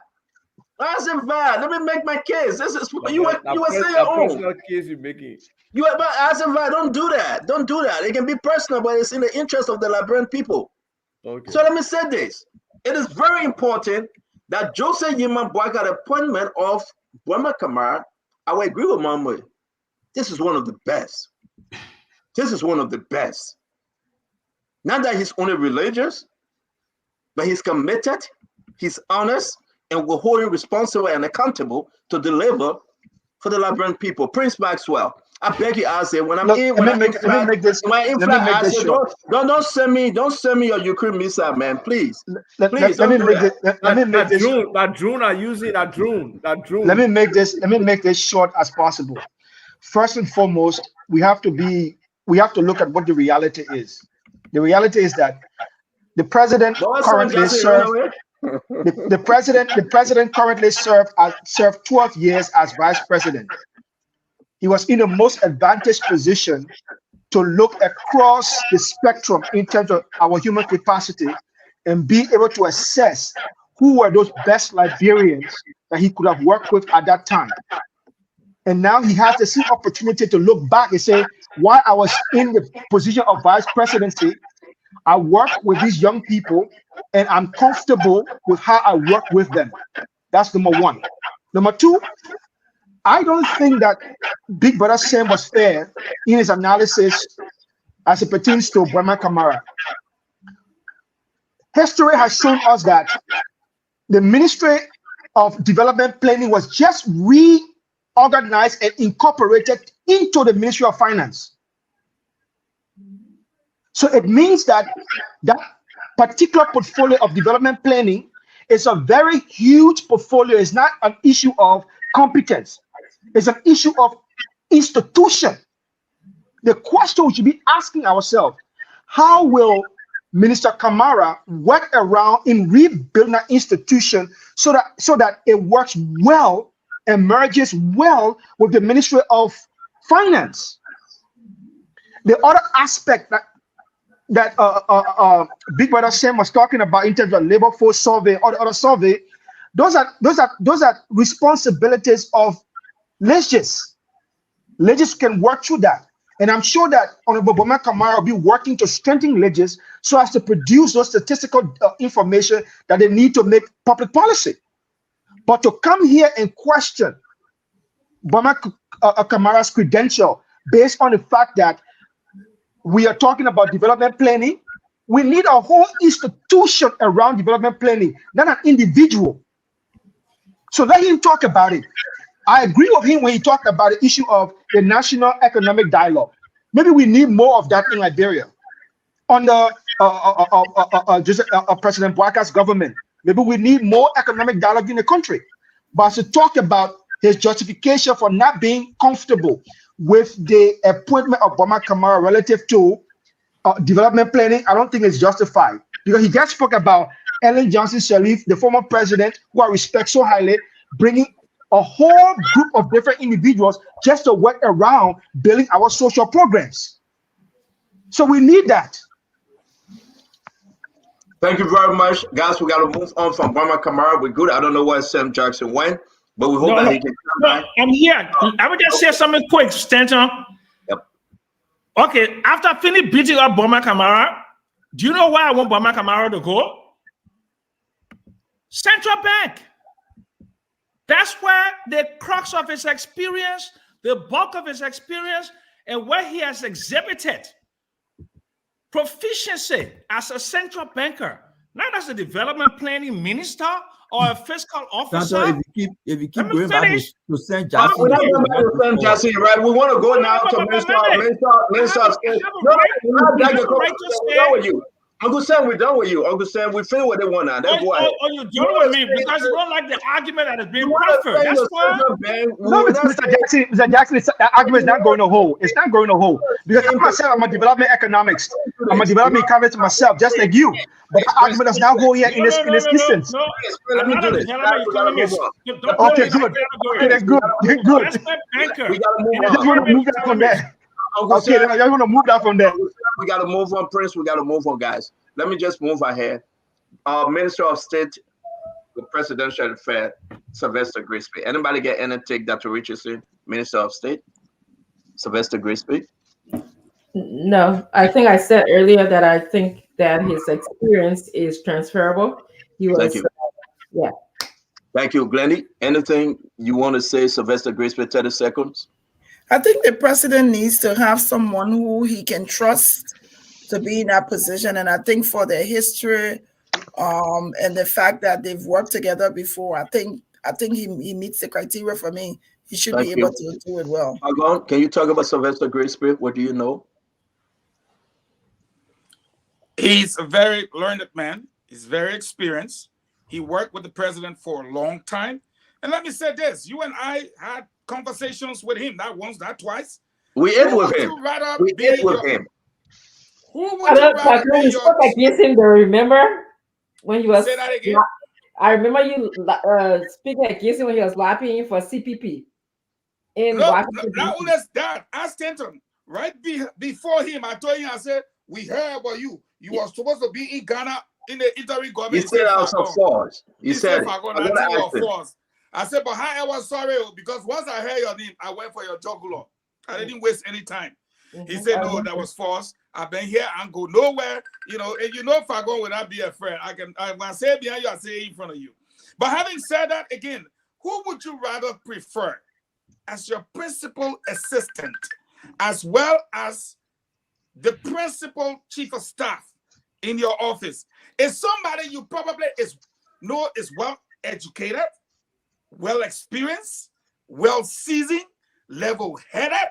Speaker 10: Let me make my case. This is you were saying your own.
Speaker 15: Personal case you're making.
Speaker 10: But I said, fine, don't do that. Don't do that. It can be personal, but it's in the interest of the Liberian people.
Speaker 15: Okay.
Speaker 10: So let me say this. It is very important that Joseph Yima Boyka appointment of Boma Kamara. I will agree with Mamwe. This is one of the best. This is one of the best. Not that he's only religious, but he's committed, he's honest, and we're holding responsible and accountable to deliver for the Liberian people. Prince Maxwell, I beg you, I say, when I'm in, when I'm in flight, I say, don't send me your Ukraine missile, man, please. Please don't do that.
Speaker 15: That drone are using that drone.
Speaker 13: Let me make this short as possible. First and foremost, we have to look at what the reality is. The reality is that the president currently served. The president currently served 12 years as vice president. He was in the most advantaged position to look across the spectrum in terms of our human capacity and be able to assess who were those best Liberians that he could have worked with at that time. And now he has the same opportunity to look back and say, while I was in the position of vice presidency, I worked with these young people and I'm comfortable with how I work with them. That's number one. Number two, I don't think that Big Brother Sam was fair in his analysis as it pertains to Boma Kamara. History has shown us that the Ministry of Development Planning was just reorganized and incorporated into the Ministry of Finance. So it means that that particular portfolio of development planning is a very huge portfolio. It's not an issue of competence. It's an issue of institution. The question we should be asking ourselves, how will Minister Kamara work around in rebuilding that institution so that it works well and merges well with the Ministry of Finance? The other aspect that Big Brother Sam was talking about in terms of labor force survey or the other survey, those are responsibilities of legislators. Legislators can work through that. And I'm sure that Honorable Boma Kamara will be working to strengthen legislators so as to produce those statistical information that they need to make public policy. But to come here and question Boma Kamara's credential based on the fact that we are talking about development planning, we need a whole institution around development planning, not an individual. So let him talk about it. I agree with him when he talked about the issue of the national economic dialogue. Maybe we need more of that in Liberia. Under President Boyka's government, maybe we need more economic dialogue in the country. But to talk about his justification for not being comfortable with the appointment of Boma Kamara relative to development planning, I don't think it's justified. Because he just spoke about Ellen Johnson Sirleaf, the former president, who I respect so highly, bringing a whole group of different individuals just to work around building our social programs. So we need that.
Speaker 10: Thank you very much, guys. We got to move on from Boma Kamara. We're good. I don't know where Sam Jackson went, but we hope that he can come back.
Speaker 12: I'm here. I will just say something quick, Stanton.
Speaker 10: Yep.
Speaker 12: Okay, after I finish beating up Boma Kamara, do you know why I want Boma Kamara to go? Central Bank. That's where the crux of his experience, the bulk of his experience, and where he has exhibited proficiency as a central banker, not as a development planning minister or a fiscal officer.
Speaker 14: Santo, if you keep going back to St. Jackson,
Speaker 10: we're not going back to St. Jackson, right? We want to go now to Minister. Uncle Sam, we're done with you. Uncle Sam, we feel what they want now. That's why.
Speaker 12: Oh, you're done with me because you don't like the argument that is being proffered. That's why.
Speaker 13: No, Mr. Jackson, that argument is not going to hold. It's not going to hold. Because I myself, I'm a development economics. I'm a development economist myself, just like you. But the argument does not hold here in this instance.
Speaker 12: No, I'm not a development economist.
Speaker 13: Okay, good. Okay, that's good. Good.
Speaker 12: Banker.
Speaker 10: We got to move
Speaker 13: on. I just want to move that from there. Okay, now you want to move that from there.
Speaker 10: We got to move on, Prince. We got to move on, guys. Let me just move ahead. Minister of State, the Presidential Affair, Sylvester Grisby. Anybody get any take Dr. Richardson, Minister of State, Sylvester Grisby?
Speaker 9: No, I think I said earlier that I think that his experience is transferable. He was,
Speaker 10: Thank you.
Speaker 9: Yeah.
Speaker 10: Thank you, Glennie. Anything you want to say, Sylvester Grisby, 30 seconds?
Speaker 11: I think the president needs to have someone who he can trust to be in that position. And I think for their history and the fact that they've worked together before, I think he meets the criteria for me. He should be able to do it well.
Speaker 10: Agon, can you talk about Sylvester Grisby? What do you know?
Speaker 17: He's a very learned man. He's very experienced. He worked with the president for a long time. And let me say this, you and I had conversations with him, not once, not twice.
Speaker 10: We ate with him. We ate with him.
Speaker 17: Who would you rather be
Speaker 9: you spoke against him, though, remember? When he was...
Speaker 17: Say that again?
Speaker 9: I remember you speaking against him when he was lobbying for CPP.
Speaker 17: Not only that, ask Stanton, right before him, I told him, I said, we heard about you. You were supposed to be in Ghana in the interim government.
Speaker 10: He said I was a force. He said,
Speaker 17: I said, but I was sorry because once I heard your name, I went for your jugular. I didn't waste any time. He said, no, that was false. I've been here and go nowhere. You know, and you know, if I go will not be a friend. I say behind you, I say in front of you. But having said that, again, who would you rather prefer as your principal assistant, as well as the principal chief of staff in your office? Is somebody you probably know is well educated, well experienced, well seasoned, level headed,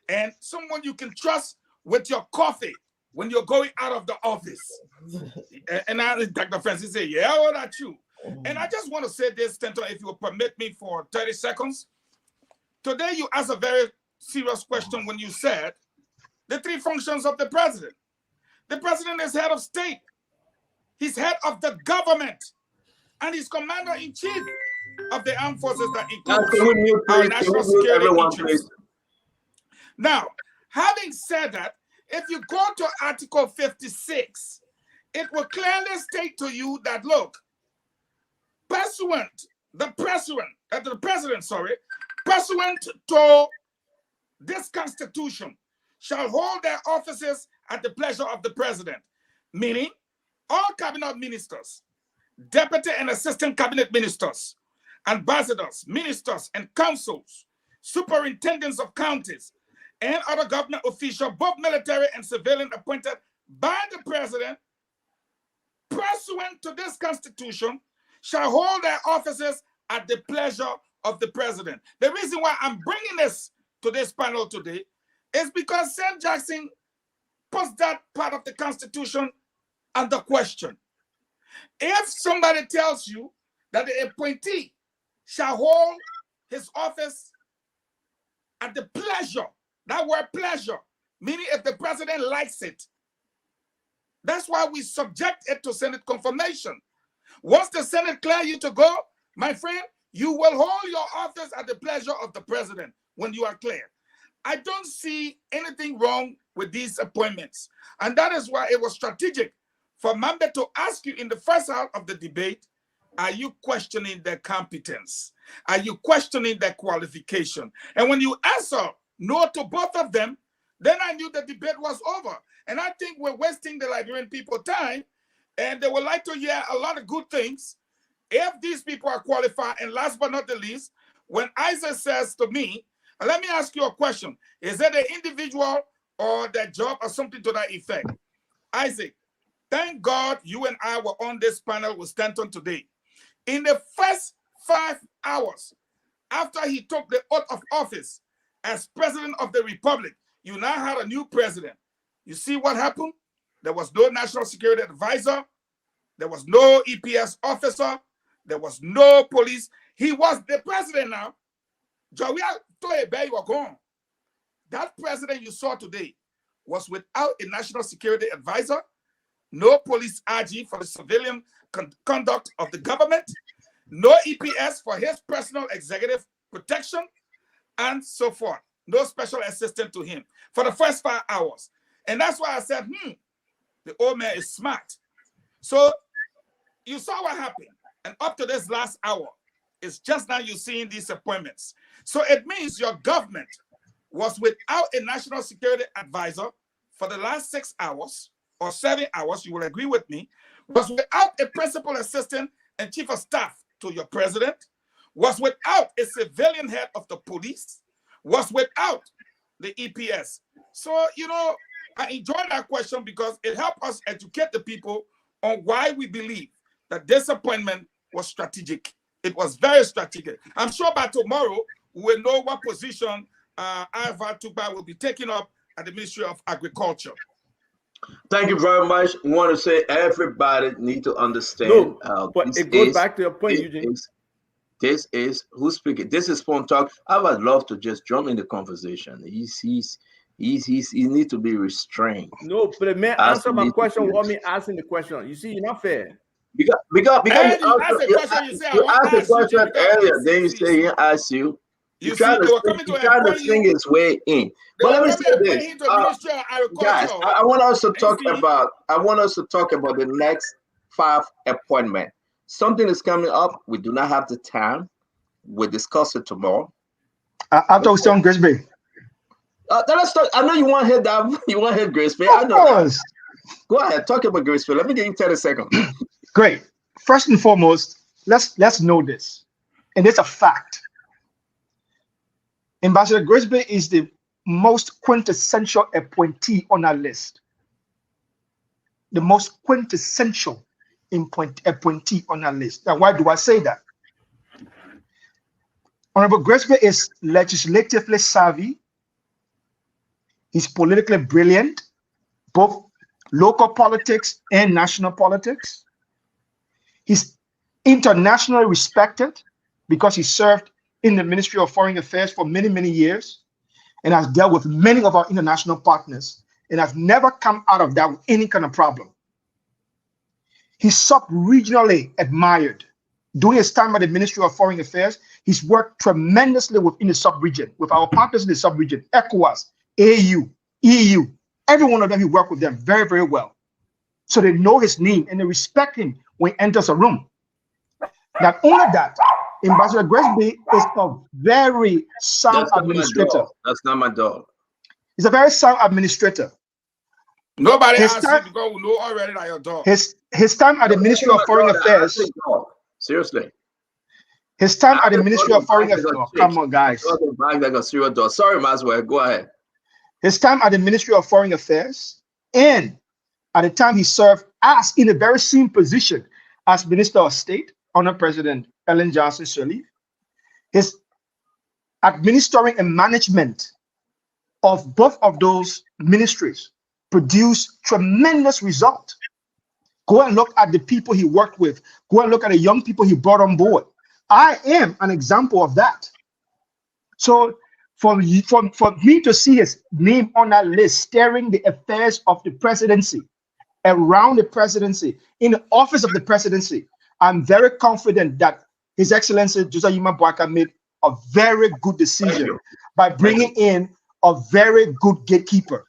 Speaker 17: and someone you can trust with your coffee when you're going out of the office. And Dr. Francis said, yeah, well, that's true. And I just want to say this, Stanton, if you will permit me for 30 seconds. Today, you asked a very serious question when you said the three functions of the president. The president is head of state. He's head of the government. And he's commander-in-chief of the armed forces that includes our national security interests. Now, having said that, if you go to Article 56, it will clearly state to you that, look, pursuant to this Constitution, shall hold their offices at the pleasure of the president, meaning all cabinet ministers, deputy and assistant cabinet ministers, ambassadors, ministers and consuls, superintendents of counties, and other government officials, both military and civilian, appointed by the president, pursuant to this Constitution, shall hold their offices at the pleasure of the president. The reason why I'm bringing this to this panel today is because Sam Jackson puts that part of the Constitution under question. If somebody tells you that the appointee shall hold his office at the pleasure, that word pleasure, meaning if the president likes it, that's why we subject it to Senate confirmation. Once the Senate clear you to go, my friend, you will hold your office at the pleasure of the president when you are clear. I don't see anything wrong with these appointments. And that is why it was strategic for Mambe to ask you in the first half of the debate, are you questioning their competence? Are you questioning their qualification? And when you answer no to both of them, then I knew the debate was over. And I think we're wasting the Liberian people time, and they would like to hear a lot of good things if these people are qualified. And last but not the least, when Isaac says to me, let me ask you a question. Is it an individual or their job or something to that effect? Isaac, thank God you and I were on this panel with Stanton today. In the first 5 hours after he took the oath of office as president of the republic, you now had a new president. You see what happened? There was no national security advisor. There was no EPS officer. There was no police. He was the president now. That president you saw today was without a national security advisor, no police RG for the civilian conduct of the government, no EPS for his personal executive protection, and so forth. no special assistant to him for the first 5 hours. And that's why I said, the old man is smart. So you saw what happened. And up to this last hour, it's just now you're seeing these appointments. So it means your government was without a national security advisor for the last 6 hours or 7 hours, you will agree with me, was without a principal assistant and chief of staff to your president, was without a civilian head of the police, was without the EPS. So, I enjoy that question because it helped us educate the people on why we believe that this appointment was strategic. It was very strategic. I'm sure by tomorrow, we will know what position Ivar Tuba will be taking up at the Ministry of Agriculture.
Speaker 10: Thank you very much. I want to say everybody need to understand.
Speaker 15: No, but it goes back to your point, Eugene.
Speaker 10: This is who's speaking. This is Phone Talk. I would love to just jump in the conversation. He needs to be restrained.
Speaker 15: No, but the man answer my question without me asking the question. You see, you're not fair.
Speaker 10: Because you asked the question earlier, then you say he asked you. You're trying to swing his way in. But let me say this, guys. I want us to talk about. The next 5 appointments. Something is coming up. We do not have the time. We'll discuss it tomorrow.
Speaker 13: After we on Grace Bay.
Speaker 10: Let's talk. I know you want to hear that. You want to hear Grace Bay. I know. That. Go ahead. Talk about Grace Bay. Let me give you 30 seconds.
Speaker 13: Great. First and foremost, let's know this, and it's a fact. Ambassador Grace Bay is the most quintessential appointee on our list. The most quintessential appointee on our list. Now, why do I say that? Honorable Grace Bay is legislatively savvy. He's politically brilliant, both local politics and national politics. He's internationally respected because he served in the Ministry of Foreign Affairs for many, many years and has dealt with many of our international partners and has never come out of that with any kind of problem. He's sub-regionally admired. During his time at the Ministry of Foreign Affairs, he's worked tremendously within the sub-region, with our partners in the sub-region, ECOWAS, AU, EU, every one of them, he worked with them very, very well. So they know his name and they respect him when he enters a room. Not only that, Ambassador Grace Bay is a very sound administrator.
Speaker 10: That's not my dog.
Speaker 13: He's a very sound administrator.
Speaker 17: Nobody asked you because we know already that your dog.
Speaker 13: His time at the Ministry of Foreign Affairs.
Speaker 10: Seriously.
Speaker 13: His time at the Ministry of Foreign Affairs. Oh, come on, guys.
Speaker 10: Sorry, Maswell. Go ahead.
Speaker 13: His time at the Ministry of Foreign Affairs, and at the time he served as in a very same position as Minister of State under President Ellen Johnson Sirleaf. His administering and management of both of those ministries produced tremendous results. Go and look at the people he worked with. Go and look at the young people he brought on board. I am an example of that. So for me to see his name on that list, steering the affairs of the presidency, around the presidency, in the office of the presidency, I'm very confident that His Excellency Josiah Yuma Boaka made a very good decision by bringing in a very good gatekeeper.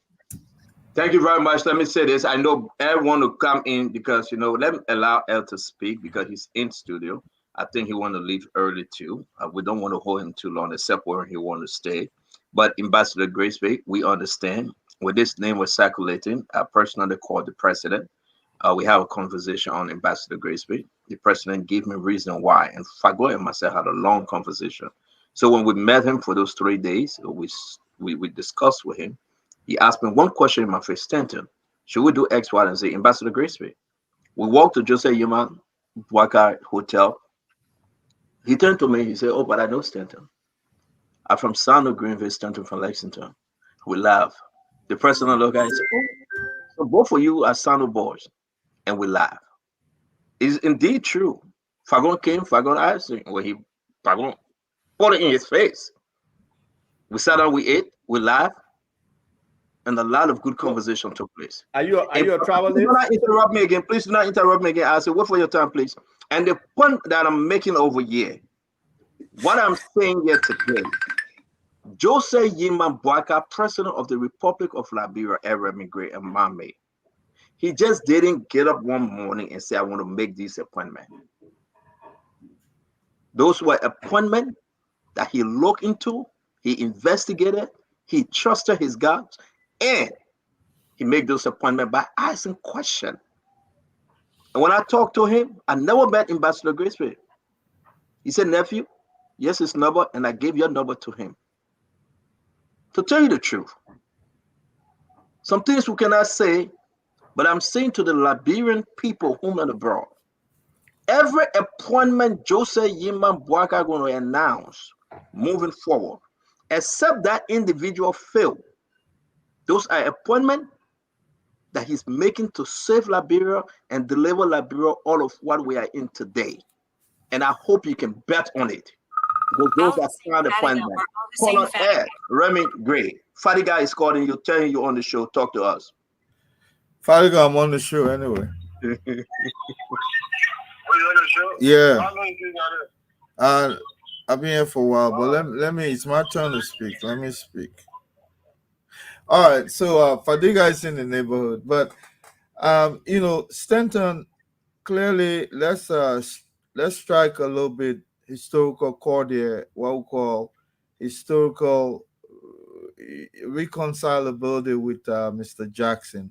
Speaker 10: Thank you very much. Let me say this. I know everyone will come in because, let me allow El to speak because he's in studio. I think he want to leave early too. We don't want to hold him too long, except where he want to stay. But Ambassador Grace Bay, we understand. When this name was circulating, I personally called the president. We have a conversation on Ambassador Grace Bay. The president gave me reason why. And Fago and myself had a long conversation. So when we met him for those 3 days, we discussed with him. He asked me one question in my face, Stanton. Should we do X, Y, and Z? Ambassador Grace Bay. We walked to Jose Yuma Boaka Hotel. He turned to me, he said, oh, but I know Stanton. I'm from Sano Greenville, Stanton from Lexington. We laugh. The president looked at me and said, oh, so both of you are Sano boys. And we laugh. It's indeed true. Fagon came, Fagon asked him, Fagon put it in his face. We sat down, we ate, we laughed, and a lot of good conversation took place.
Speaker 15: Are you a traveler?
Speaker 10: Please do not interrupt me again. Please do not interrupt me again. I said, wait for your time, please. And the point that I'm making over here, what I'm saying here today, Jose Yiman Boakai, President of the Republic of Liberia, Emigrate and Mame. He just didn't get up one morning and say, I want to make this appointment. Those were appointments that he looked into, he investigated, he trusted his God, and he made those appointments by asking questions. And when I talked to him, I never met Ambassador Gracefield. He said, nephew, yes, his number, and I gave your number to him. To tell you the truth, some things we cannot say, but I'm saying to the Liberian people whom are abroad, every appointment Jose Yiman Boakai going to announce moving forward, except that individual failed, those are appointments that he's making to save Liberia and deliver Liberia all of what we are in today. And I hope you can bet on it. Because those are kind of appointments. Call on air, Remy Gray. Fadiga is calling you, telling you on the show. Talk to us.
Speaker 16: Fadiga, I'm on the show anyway. Yeah. I've been here for a while, but let me, it's my turn to speak. Let me speak. All right, so Fadiga is in the neighborhood, but Stanton, clearly let's strike a little bit historical chord here, what we call historical reconcilability with Mr. Jackson.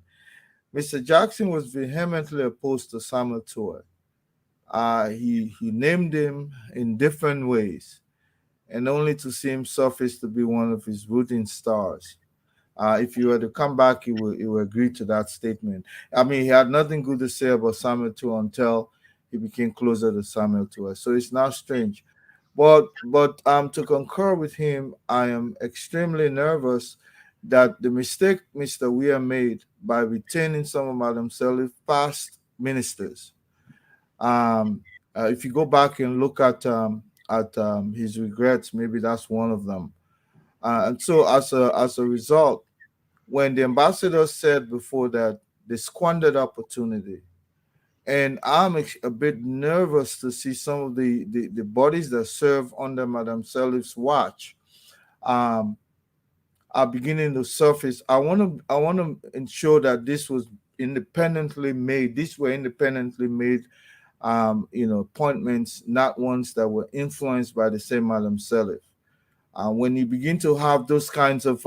Speaker 16: Mr. Jackson was vehemently opposed to Samuel Toy. He named him in different ways, and only to see him surface to be one of his rooting stars. If you were to come back, he will agree to that statement. I mean, he had nothing good to say about Samuel Toy until he became closer to Samuel Toy. So it's not strange. But to concur with him, I am extremely nervous that the mistake Mr. Weir made by retaining some of Madam Salif's past ministers. If you go back and look at his regrets, maybe that's one of them. And so as a result, when the ambassador said before that they squandered opportunity, and I'm a bit nervous to see some of the bodies that serve under Madam Salif's watch are beginning to surface. I want to ensure that this was independently made. These were independently made appointments, not ones that were influenced by the same Madam Salif. When you begin to have those kinds of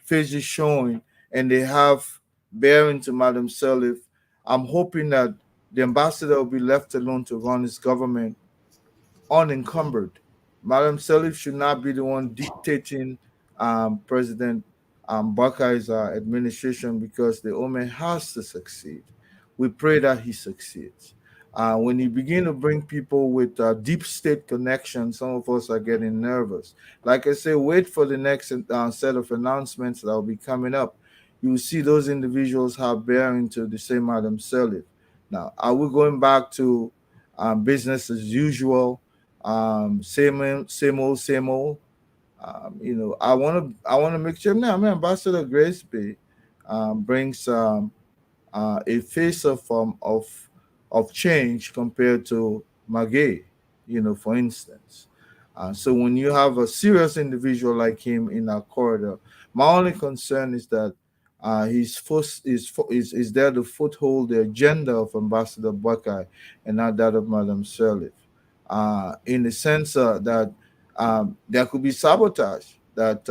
Speaker 16: faces showing and they have bearing to Madam Salif, I'm hoping that the ambassador will be left alone to run his government unencumbered. Madam Salif should not be the one dictating President Bakai's administration, because the Omen has to succeed. We pray that he succeeds. When you begin to bring people with deep state connections, some of us are getting nervous. Like I say, wait for the next set of announcements that will be coming up. You will see those individuals have bearing to the same Madam Salif. Now, are we going back to business as usual? Same old, same old. I want to make sure now. I mean, Ambassador Grace Bay brings a face of change compared to Magay, for instance. So when you have a serious individual like him in our corridor, my only concern is that is there to foothold the agenda of Ambassador Buckeye and not that of Madam Sirleaf. In the sense that there could be sabotage, that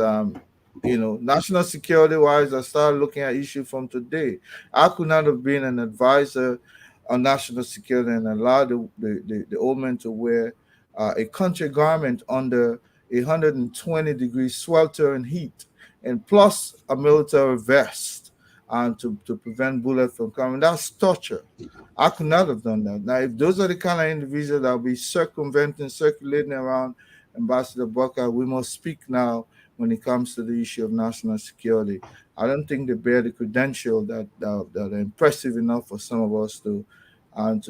Speaker 16: national security wise, I started looking at issue from today. I could not have been an advisor on national security and allow the old man to wear a country garment under 120-degree sweltering heat, and plus a military vest to prevent bullets from coming. That's torture. I could not have done that. Now, if those are the kind of individuals that will be circulating around Ambassador Buckeye, we must speak now when it comes to the issue of national security. I don't think they bear the credential that are impressive enough for some of us to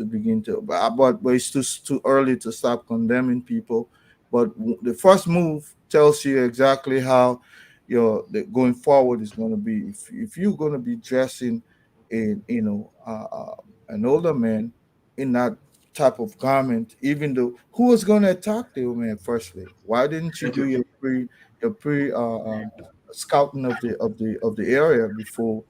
Speaker 16: begin to. But it's too early to start condemning people. But the first move tells you exactly how going forward is going to be. If you're going to be dressing in an older man in that type of garment, even though who was going to attack the woman firstly? Why didn't you do your scouting of the area before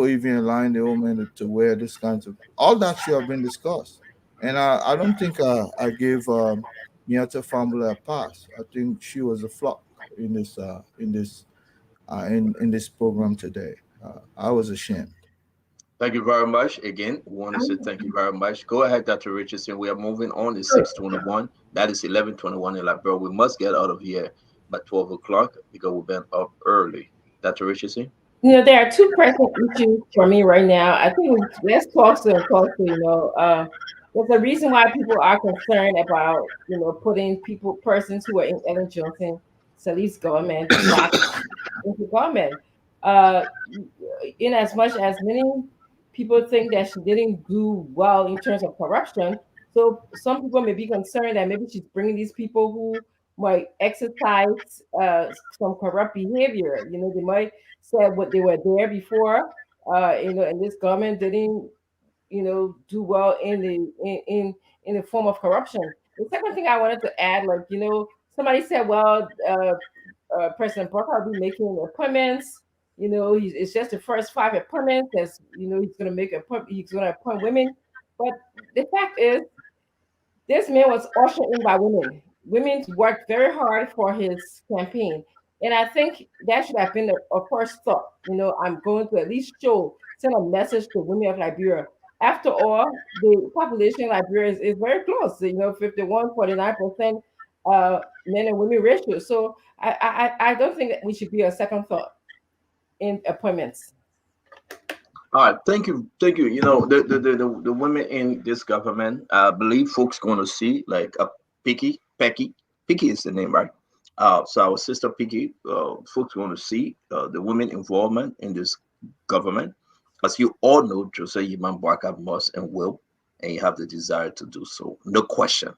Speaker 16: even allowing the women to wear this kinds of, all that should have been discussed. And I don't think I gave Miata Fambula a pass. I think she was a flop in this program today. I was ashamed.
Speaker 10: Thank you very much. Again, we want to say thank you very much. Go ahead, Dr. Richardson. We are moving on to 6:21. That is 11:21 in Liberia. We must get out of here by 12 o'clock because we've been up early. Dr. Richardson?
Speaker 9: There are two pressing issues for me right now. I think let's talk to. There's a reason why people are concerned about, putting persons who are in Ellen Johnson Sirleaf's government back into government. Uh, in as much as many people think that she didn't do well in terms of corruption, so some people may be concerned that maybe she's bringing these people who might exercise some corrupt behavior. They might say what they were there before, and this government didn't, do well in the form of corruption. The second thing I wanted to add, somebody said, well, President Burke will be making appointments. It's just the first 5 appointments. That's he's going to he's going to appoint women. But the fact is, this man was ushered in by women. Women worked very hard for his campaign. And I think that should have been a first thought. I'm going to at least send a message to women of Liberia. After all, the population in Liberia is very close, 51, 49% men and women ratio. So I don't think that we should be a second thought in appointments.
Speaker 10: All right, thank you. The women in this government, I believe folks going to see like a Pecky is the name, right? So our sister Pecky, folks going to see the women involvement in this government. As you all know, Jose Yiman Bwaka must and will, and you have the desire to do so. No question.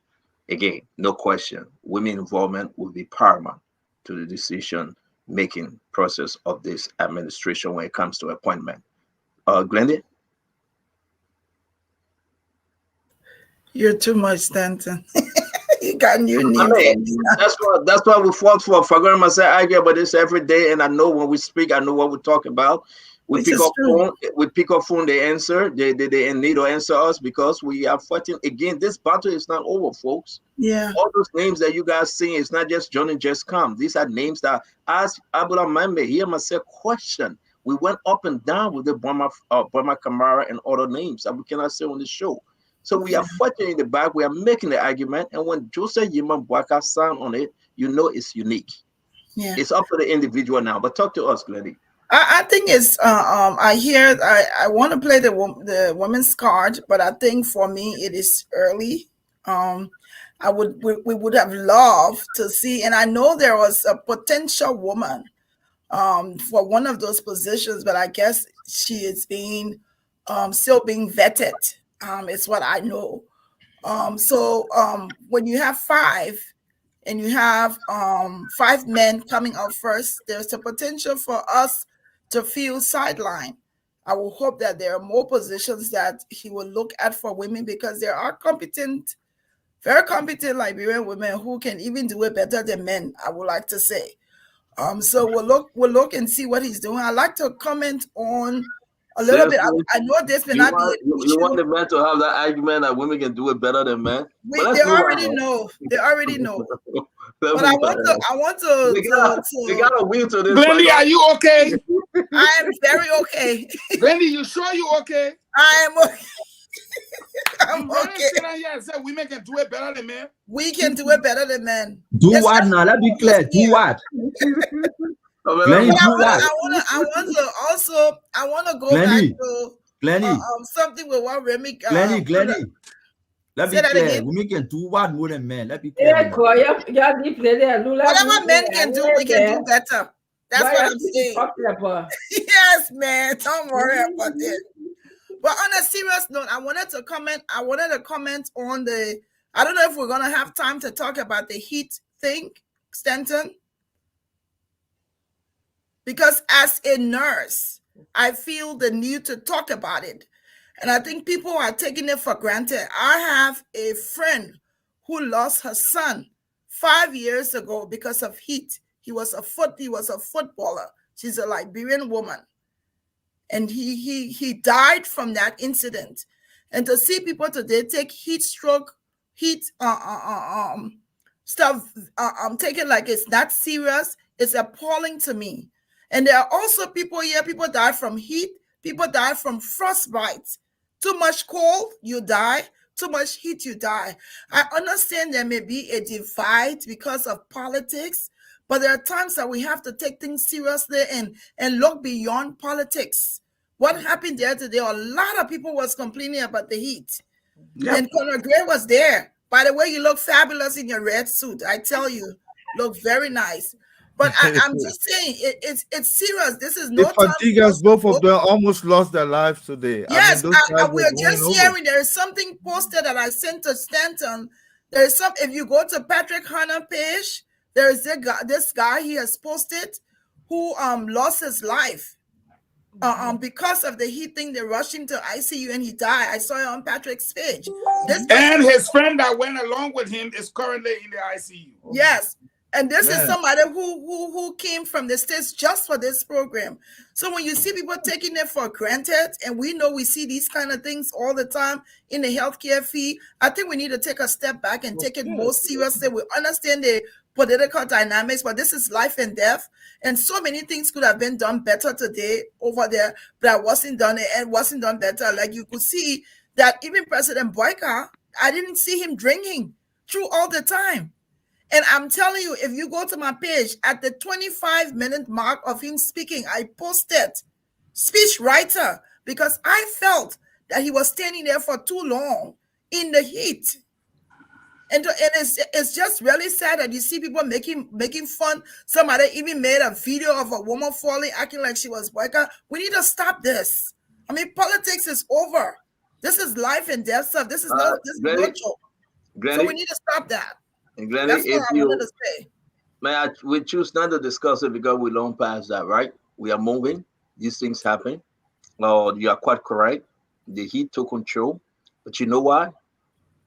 Speaker 10: Again, no question. Women involvement will be paramount to the decision making process of this administration when it comes to appointment. Glendy?
Speaker 11: You're too much, Stanton. You got new names.
Speaker 10: That's why we fought for Fagorima. Say I get about this every day, and I know when we speak, I know what we talk about. We pick up phone, they answer, they need to answer us because we are fighting again. This battle is not over, folks.
Speaker 11: Yeah.
Speaker 10: All those names that you guys see, it's not just Johnny just come. These are names that ask Abula Mambe, hear myself question. We went up and down with the Burma Kamara and other names that we cannot say on the show. So we are fighting in the back. We are making the argument. And when Joseph Yiman Bwaka sound on it, it's unique.
Speaker 11: Yeah.
Speaker 10: It's up to the individual now. But talk to us, Glendy.
Speaker 11: I think it's I want to play the women's card, but I think for me it is early. We would have loved to see, and I know there was a potential woman for one of those positions, but I guess she is being still being vetted. It's what I know. So when you have 5 and you have 5 men coming out first, there's a potential for us to feel sidelined. I will hope that there are more positions that he will look at for women because there are very competent Liberian women who can even do it better than men, I would like to say. So we'll look and see what he's doing. I'd like to comment on a little bit. I know this may not be an issue.
Speaker 10: You want the men to have that argument that women can do it better than men?
Speaker 11: They already know. They already know. But I want to.
Speaker 10: We got a wheel to this.
Speaker 17: Glendy, are you okay?
Speaker 11: I am very okay.
Speaker 17: Glendy, you sure you okay?
Speaker 11: I am okay. I'm okay.
Speaker 17: Sit down here and say women can do it better than men.
Speaker 11: We can do it better than men.
Speaker 14: Do what now? Let's be clear. Do what? Glendy, do what?
Speaker 11: I want to go back to something with what Remy.
Speaker 14: Glendy. Let's be clear. Women can do what more than men. Let's be clear.
Speaker 11: Whatever men can do, we can do better. That's what I'm saying. Yes, man. Don't worry about it. But on a serious note, I wanted to comment on the. I don't know if we're gonna have time to talk about the heat thing, Stanton. Because as a nurse, I feel the need to talk about it. And I think people are taking it for granted. I have a friend who lost her son 5 years ago because of heat. He was a footballer. She's a Liberian woman. And he died from that incident. And to see people today take heat stuff taken like it's not serious, it's appalling to me. And there are also people here, people die from heat, people die from frostbite. Too much cold, you die. Too much heat, you die. I understand there may be a divide because of politics, but there are times that we have to take things seriously and look beyond politics. What happened there today? A lot of people was complaining about the heat.
Speaker 17: Yep.
Speaker 11: And Conor Gray was there. By the way, you look fabulous in your red suit. I tell you, look very nice. But I'm just saying, it's serious. This is no
Speaker 16: The
Speaker 11: time for
Speaker 16: Fatigas,
Speaker 11: us to
Speaker 16: both of
Speaker 11: joke.
Speaker 16: them almost lost their lives today.
Speaker 11: Yes,
Speaker 16: those guys were
Speaker 11: we're
Speaker 16: going
Speaker 11: just
Speaker 16: over.
Speaker 11: hearing there is something posted that I sent to Stanton. There is some, if you go to Patrick Hanna page, there is this guy he has posted who lost his life. Because of the heat thing, they rushed him to ICU and he died. I saw it on Patrick's page.
Speaker 17: And his friend that went along with him is currently in the ICU.
Speaker 11: Yes. And this is
Speaker 17: Man.
Speaker 11: somebody who came from the States just for this program. So when you see people taking it for granted, and we know we see these kind of things all the time in the healthcare fee, I think we need to take a step back and take it more seriously. We understand the political dynamics, but this is life and death. And so many things could have been done better today over there, but it wasn't done better. Like you could see that even President Boyka, I didn't see him drinking through all the time. And I'm telling you, if you go to my page at the 25-minute mark of him speaking, I posted speech writer because I felt that he was standing there for too long in the heat. And it's just really sad that you see people making fun. Somebody even made a video of a woman falling, acting like she was Boyka. We need to stop this. I mean, politics is over. This is life and death stuff. This is no joke. So we need to stop that.
Speaker 10: And Granny,
Speaker 11: That's what I wanted to say.
Speaker 10: We choose not to discuss it because we long past that, right? We are moving. These things happen. You are quite correct. The heat took control. But you know what?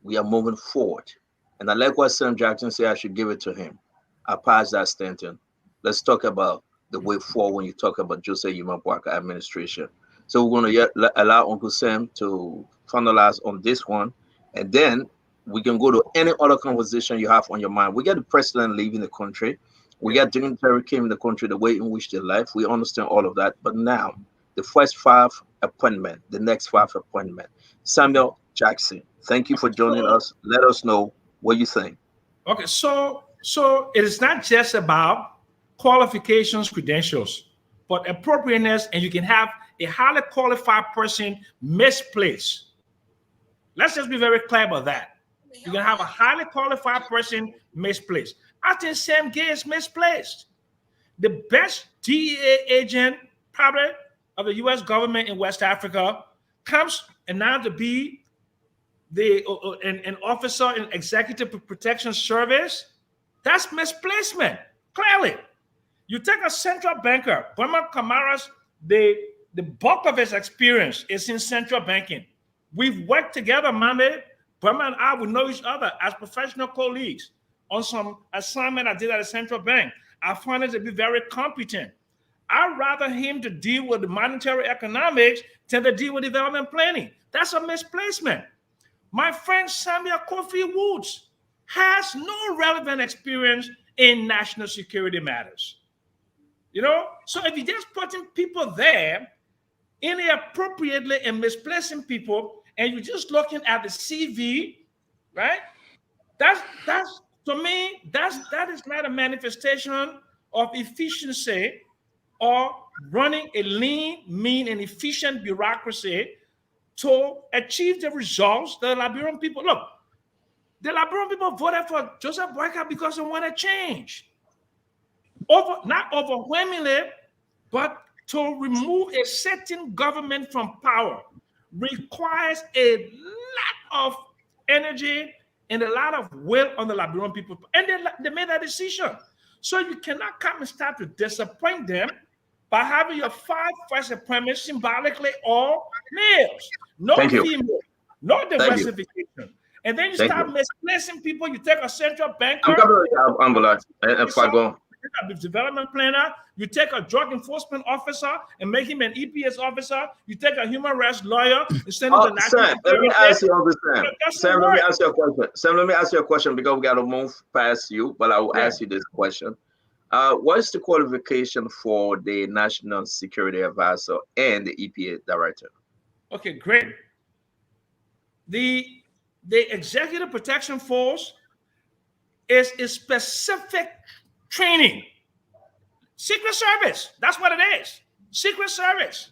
Speaker 10: We are moving forward. And I like what Sam Jackson said. I should give it to him. I pass that, Stanton. Let's talk about the way forward when you talk about Jose Yuma Boyka administration. So we're going to allow Uncle Sam to finalize on this one. And then we can go to any other conversation you have on your mind. We got the president leaving the country. We got dignitary came in the country, the way in which they live. We understand all of that. But now, the first 5 appointment, the next 5 appointment. Samuel Jackson, thank you for joining us. Let us know what you think.
Speaker 12: Okay, so it is not just about qualifications, credentials, but appropriateness, and you can have a highly qualified person misplaced. Let's just be very clear about that. You can have a highly qualified person misplaced. I think Sam Gay is misplaced. The best DEA agent, probably, of the U.S. government in West Africa comes and now to be an officer in Executive Protection Service. That's misplacement, clearly. You take a central banker, Burma Kamara's, the bulk of his experience is in central banking. We've worked together, Mame. Burma and I would know each other as professional colleagues on some assignment I did at a central bank. I find it to be very competent. I'd rather him to deal with the monetary economics than to deal with development planning. That's a misplacement. My friend Samuel Kofi Woods has no relevant experience in national security matters. So if you're just putting people there inappropriately and misplacing people, and you're just looking at the CV, right? That's to me, that is not a manifestation of efficiency or running a lean, mean, and efficient bureaucracy to achieve the results the Liberian people. Look, the Liberian people voted for Joseph Boyka because they wanted change. Not overwhelmingly, but to remove a certain government from power requires a lot of energy and a lot of will on the Liberian people. And they made that decision. So you cannot come and start to disappoint them by having your 5 first appointments symbolically all males. No female, no diversification. And then you start misplacing people. You take a central banker.
Speaker 10: I'm going to
Speaker 12: take a development planner, you take a drug enforcement officer and make him an EPS officer, you take a human rights lawyer and send him to national
Speaker 10: Sam, let me ask you, Uncle Sam.
Speaker 12: That's
Speaker 10: Sam,
Speaker 12: the
Speaker 10: let me
Speaker 12: work.
Speaker 10: ask you a question. Sam, let me ask you a question because we got to move past you, but I will
Speaker 12: Yeah.
Speaker 10: ask you this question. What is the qualification for the National Security Advisor and the EPA Director?
Speaker 12: Okay, great. The Executive Protection Force is a specific training. Secret Service, that's what it is. Secret Service.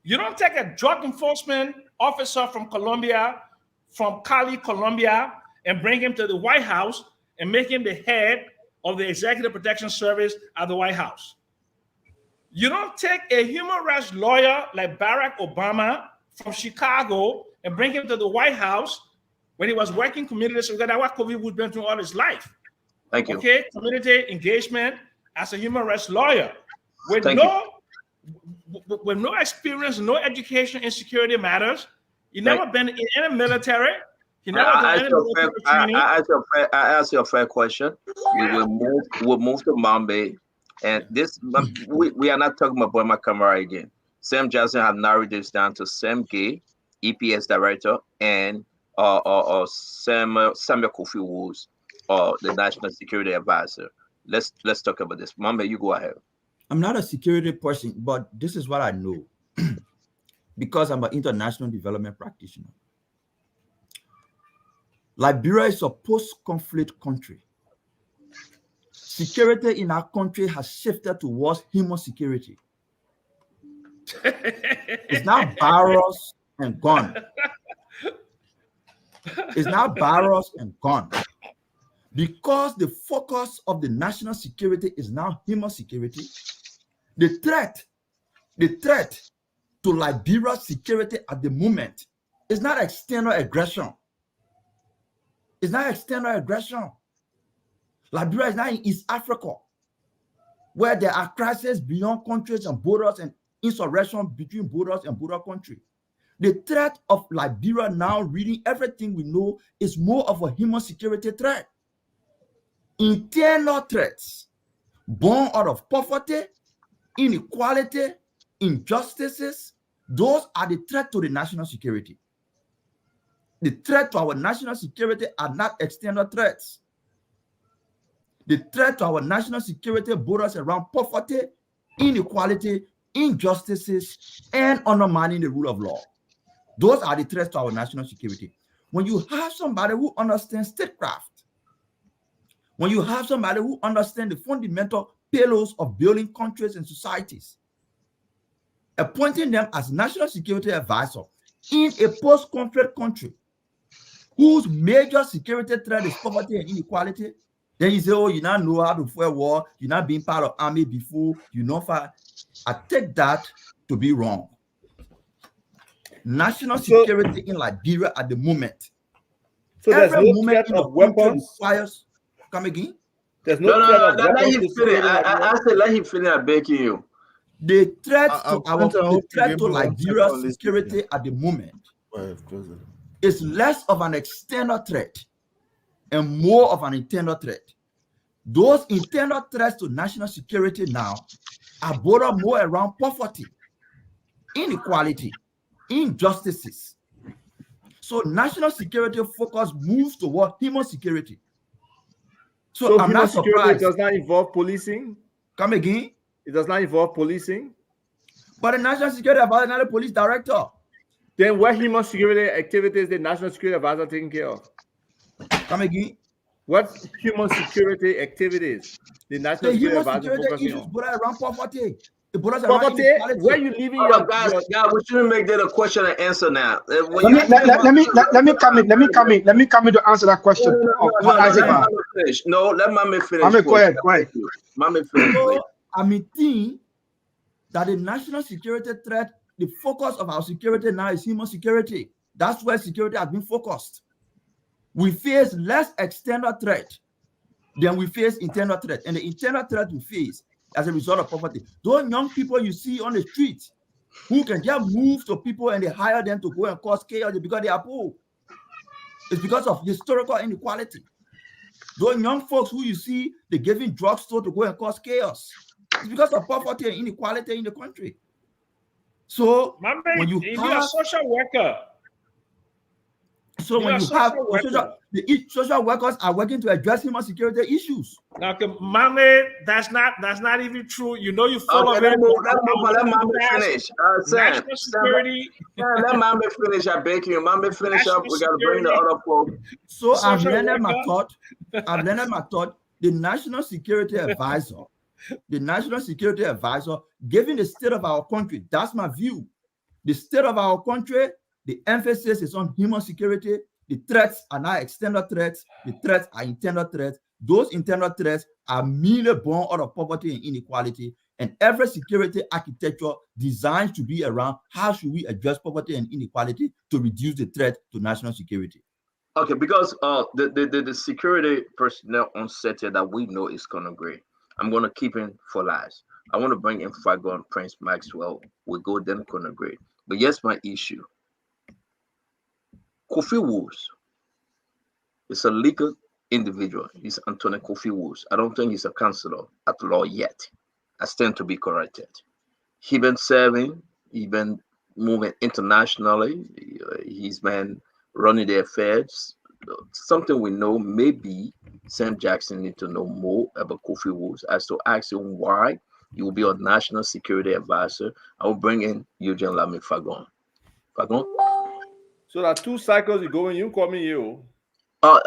Speaker 12: You don't take a drug enforcement officer from Colombia, from Cali, Colombia, and bring him to the White House and make him the head of the Executive Protection Service at the White House. You don't take a human rights lawyer like Barack Obama from Chicago and bring him to the White House when he was working community service. That's what COVID was been through all his life.
Speaker 10: Thank you.
Speaker 12: Okay, community engagement as a human rights lawyer with
Speaker 10: Thank
Speaker 12: with no experience, no education in security matters. You never been in any military. You never done any military training.
Speaker 10: I asked you a fair question. We'll move to Mumbai, and this we are not talking about Burma Camara again. Sam Johnson have narrowed this down to Sam Gay, EPS Director, and Samuel Kofi Woods, the National Security Advisor. Let's talk about this. Mumbai, you go ahead.
Speaker 14: I'm not a security person, but this is what I know because I'm an international development practitioner. Liberia is a post-conflict country. Security in our country has shifted towards human security. It's now barrels and gun. It's now barrels and gun. Because the focus of the national security is now human security, the threat to Liberia's security at the moment is not external aggression. It's not external aggression. Liberia is now in East Africa, where there are crises beyond countries and borders and insurrection between borders and border countries. The threat of Liberia now, reading everything we know, is more of a human security threat. Internal threats born out of poverty, inequality, injustices, those are the threat to the national security. The threat to our national security are not external threats. The threat to our national security borders around poverty, inequality, injustices, and undermining the rule of law. Those are the threats to our national security. When you have somebody who understands statecraft, when you have somebody who understands the fundamental pillars of building countries and societies, appointing them as national security advisor in a post-conflict country whose major security threat is poverty and inequality, then you say, oh, you now know how to fight war, you're not being part of army before, you know, I take that to be wrong. National security in Liberia at the moment.
Speaker 15: So there's no threat of weapons?
Speaker 14: Requires, come again?
Speaker 15: There's no threat of weapons.
Speaker 10: I said let him finish. I'm begging you.
Speaker 14: The threat to Liberia's security at the moment is less of an external threat and more of an internal threat. Those internal threats to national security now are bordered more around poverty, inequality, injustices. So national security focus moves toward human security. So I'm not surprised.
Speaker 15: Security does not involve policing?
Speaker 14: Come again?
Speaker 15: It does not involve policing?
Speaker 14: But the national security advisor is not a police director.
Speaker 15: Then what human security activities the national security advisor taking care of?
Speaker 14: Come again?
Speaker 15: What human security activities the national security advisor focusing on?
Speaker 14: Around poverty.
Speaker 15: Poverty? Where you living?
Speaker 10: Guys, we shouldn't make that a question and answer now.
Speaker 13: Let me come in to answer that question.
Speaker 10: No, let Mami finish.
Speaker 13: Mami, go ahead.
Speaker 10: Mami finish.
Speaker 14: So, I think that the national security threat, the focus of our security now is human security. That's where security has been focused. We face less external threat than we face internal threat. And the internal threat we face as a result of poverty. Those young people you see on the streets who can just move to people and they hire them to go and cause chaos because they are poor. It's because of historical inequality. Those young folks who you see, they're giving drugstore to go and cause chaos. It's because of poverty and inequality in the country. So
Speaker 12: My man,
Speaker 14: when you
Speaker 12: you're a
Speaker 14: have
Speaker 12: social worker.
Speaker 14: So when you have social workers are working to address human security issues.
Speaker 12: Okay, mommy, that's not even true. You know, you follow
Speaker 10: Okay,
Speaker 12: it.
Speaker 10: let mommy finish. Sam,
Speaker 12: National security.
Speaker 10: let mommy finish. I beg you, mommy finish up. We gotta bring the
Speaker 12: security.
Speaker 10: other folks.
Speaker 14: So I've learned my thought. The National Security Advisor, given the state of our country, that's my view. The state of our country, the emphasis is on human security. The threats are not external threats. The threats are internal threats. Those internal threats are merely born out of poverty and inequality. And every security architecture designed to be around how should we address poverty and inequality to reduce the threat to national security.
Speaker 10: Okay, because the security personnel on set here that we know is gonna great. I'm gonna keep him for last. I want to bring in Fagon Prince Maxwell. We go then gonna great. But here's my issue. Kofi Woods is a legal individual. He's Anthony Kofi Woods. I don't think he's a counselor at law yet. I stand to be corrected. He been serving. He been moving internationally. He's been running the affairs. Something we know, maybe Sam Jackson need to know more about Kofi Woods as to ask him why he will be a national security advisor. I will bring in Eugene Lamy Fagon. Fagon?
Speaker 15: So that 2 cycles you go and you call me you.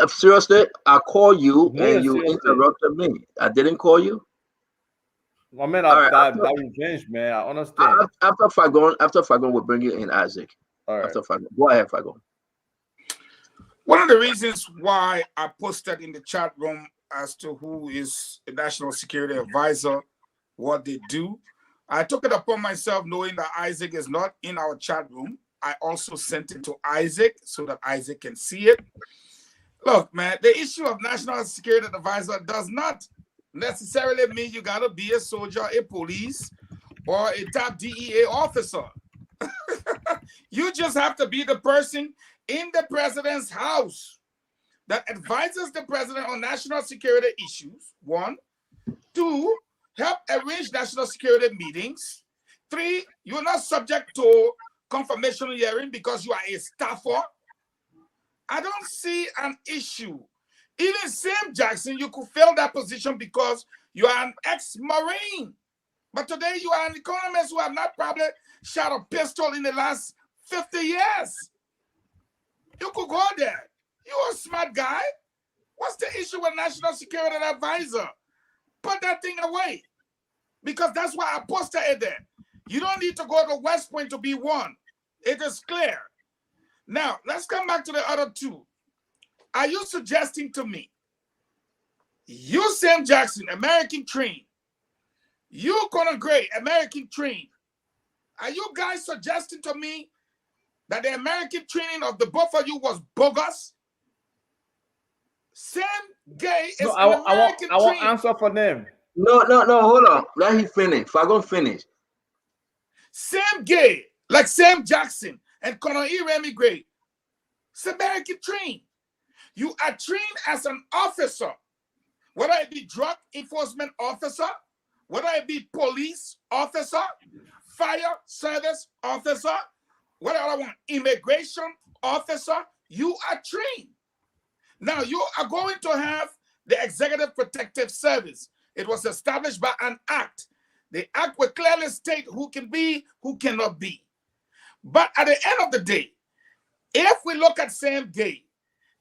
Speaker 10: Seriously, I call you
Speaker 15: No,
Speaker 10: and you
Speaker 15: seriously.
Speaker 10: interrupted me. I didn't call you.
Speaker 15: My man,
Speaker 10: All right,
Speaker 15: that revenge, man. I understand.
Speaker 10: After Fagon, we'll bring you in Isaac.
Speaker 15: All right.
Speaker 10: After Fagon, go ahead, Fagon.
Speaker 17: One of the reasons why I posted in the chat room as to who is the National Security Advisor, what they do, I took it upon myself knowing that Isaac is not in our chat room. I also sent it to Isaac so that Isaac can see it. Look, man, the issue of National Security Advisor does not necessarily mean you got to be a soldier, a police, or a top DEA officer. You just have to be the person in the president's house that advises the president on national security issues, 1. 2, help arrange national security meetings. 3, you're not subject to confirmation hearing because you are a staffer. I don't see an issue. Even Sam Jackson, you could fill that position because you are an ex-Marine. But today you are an economist who have not probably shot a pistol in the last 50 years. You could go there. You're a smart guy. What's the issue with National Security Advisor? Put that thing away. Because that's why I posted it there. You don't need to go to West Point to be one. It is clear. Now, let's come back to the other 2. Are you suggesting to me, you Sam Jackson, American trained, you Conor Gray, American trained, are you guys suggesting to me that the American training of the both of you was bogus? Sam Gay is American
Speaker 15: I want
Speaker 17: trained.
Speaker 15: answer for them.
Speaker 10: No, hold on. Let him finish. Fagon finish.
Speaker 17: Sam Gay, like Sam Jackson and Conor Remy Gray, it's American trained. You are trained as an officer, whether it be drug enforcement officer, whether it be police officer, fire service officer, whether I want immigration officer, you are trained. Now you are going to have the Executive Protective Service. It was established by an act. The act will clearly state who can be, who cannot be. But at the end of the day, if we look at Sam Gay,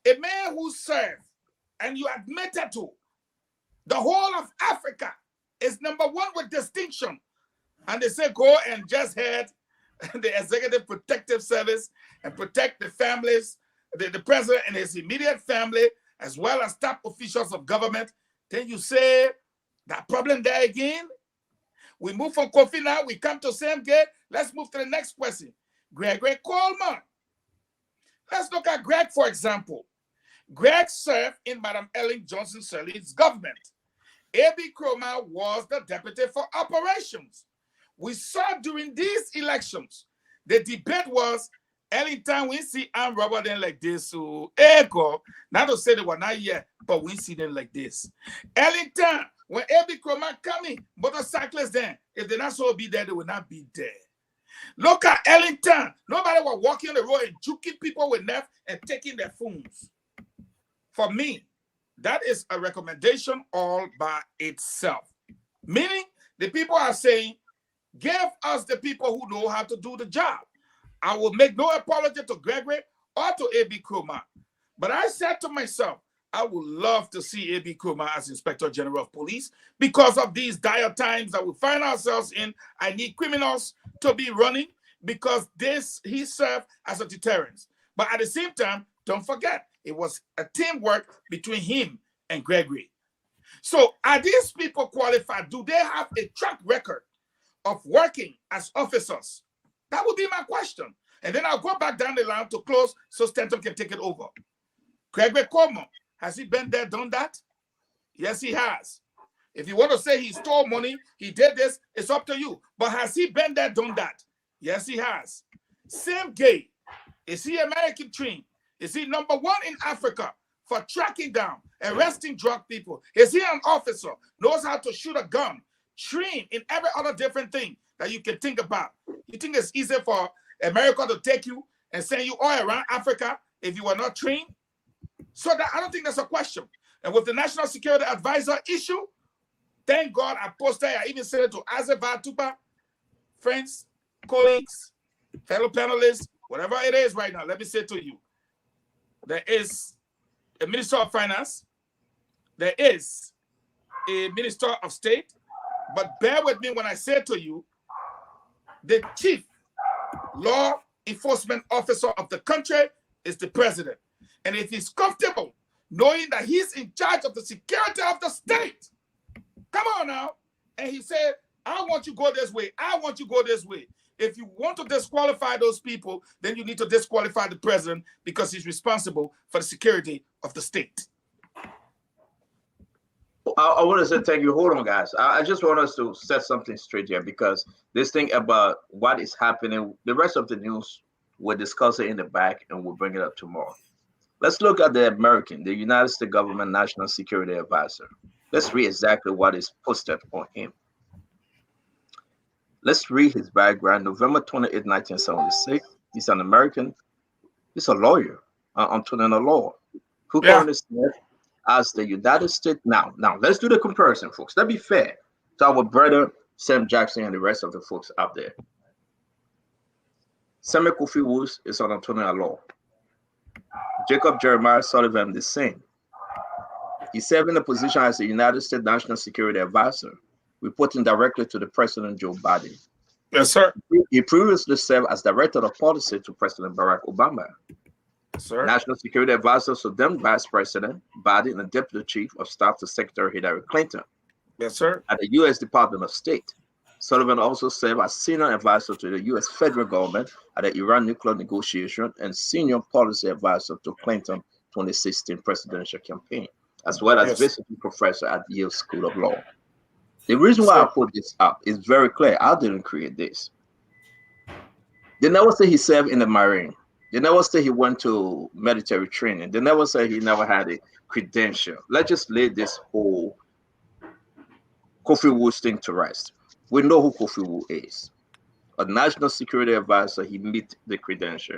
Speaker 17: a man who served and you admitted to the whole of Africa is number 1 with distinction. And they say go and just head the Executive Protective Service and protect the families, the president and his immediate family, as well as top officials of government. Then you say that problem there again. We move from Kofi now, we come to Sam Gay. Let's move to the next person. Gregory Coleman. Let's look at Greg, for example. Greg served in Madam Ellen Johnson Sirleaf's government. A.B. Cromer was the deputy for operations. We saw during these elections, the debate was Anytime we see armed robber then like this, so echo, not to say they were not yet, but we see them like this. Anytime when every chroma coming, motorcyclists then, if they're not so be there, they will not be there. Look at Ellington. Nobody was walking on the road and juking people with knife and taking their phones. For me, that is a recommendation all by itself. Meaning, the people are saying, give us the people who know how to do the job. I will make no apology to Gregory or to A.B. Kroma. But I said to myself, I would love to see A.B. Kroma as Inspector General of Police because of these dire times that we find ourselves in. I need criminals to be running because he served as a deterrent. But at the same time, don't forget, it was a teamwork between him and Gregory. So are these people qualified? Do they have a track record of working as officers? That would be my question. And then I'll go back down the line to close so Stanton can take it over. Gregory Cuomo, has he been there, done that? Yes, he has. If you want to say he stole money, he did this, it's up to you. But has he been there, done that? Yes, he has. Sam Gay, is he American trained? Is he number one in Africa for tracking down, arresting drug people? Is he an officer, knows how to shoot a gun, trained in every other different thing that you can think about? You think it's easy for America to take you and send you all around Africa if you are not trained? So that, I don't think that's a question. And with the National Security Advisor issue, thank God I posted, I even said it to Azevar Tupa, friends, colleagues, fellow panelists, whatever it is right now, let me say to you, there is a Minister of Finance, there is a Minister of State, but bear with me when I say to you, the chief law enforcement officer of the country is the president. And if he's comfortable knowing that he's in charge of the security of the state, come on now, and he said, I want you to go this way, I want you to go this way. If you want to disqualify those people, then you need to disqualify the president because he's responsible for the security of the state.
Speaker 10: I want to say thank you. Hold on, guys. I just want us to set something straight here because this thing about what is happening, the rest of the news, we'll discuss it in the back and we'll bring it up tomorrow. Let's look at the United States Government National Security Advisor. Let's read exactly what is posted on him. Let's read his background. November 28, 1976. He's an American. He's a lawyer, attorney in the law, who currently serves as the United States. Now, let's do the comparison, folks. Let's be fair to our brother Sam Jackson and the rest of the folks out there. Samuel Kofi Woods is an attorney at law. Jacob Jeremiah Sullivan, the same. He's serving the position as the United States National Security Advisor, reporting directly to the President Joe Biden.
Speaker 17: Yes, sir.
Speaker 10: He previously served as Director of Policy to President Barack Obama.
Speaker 17: Yes, sir.
Speaker 10: National Security Advisor to then Vice President Biden and Deputy Chief of Staff to Secretary Hillary Clinton.
Speaker 17: Yes, sir.
Speaker 10: At the U.S. Department of State. Sullivan also served as Senior Advisor to the U.S. federal government at the Iran nuclear negotiation and Senior Policy Advisor to Clinton 2016 presidential campaign, as well as visiting professor at Yale School of Law. The reason why I put this up is very clear. I didn't create this. They never say he served in the Marine. They never say he went to military training. They never say he never had a credential. Let's just lay this whole Kofi Woods thing to rest. We know who Kofi Woods is. A national security advisor, he meet the credential.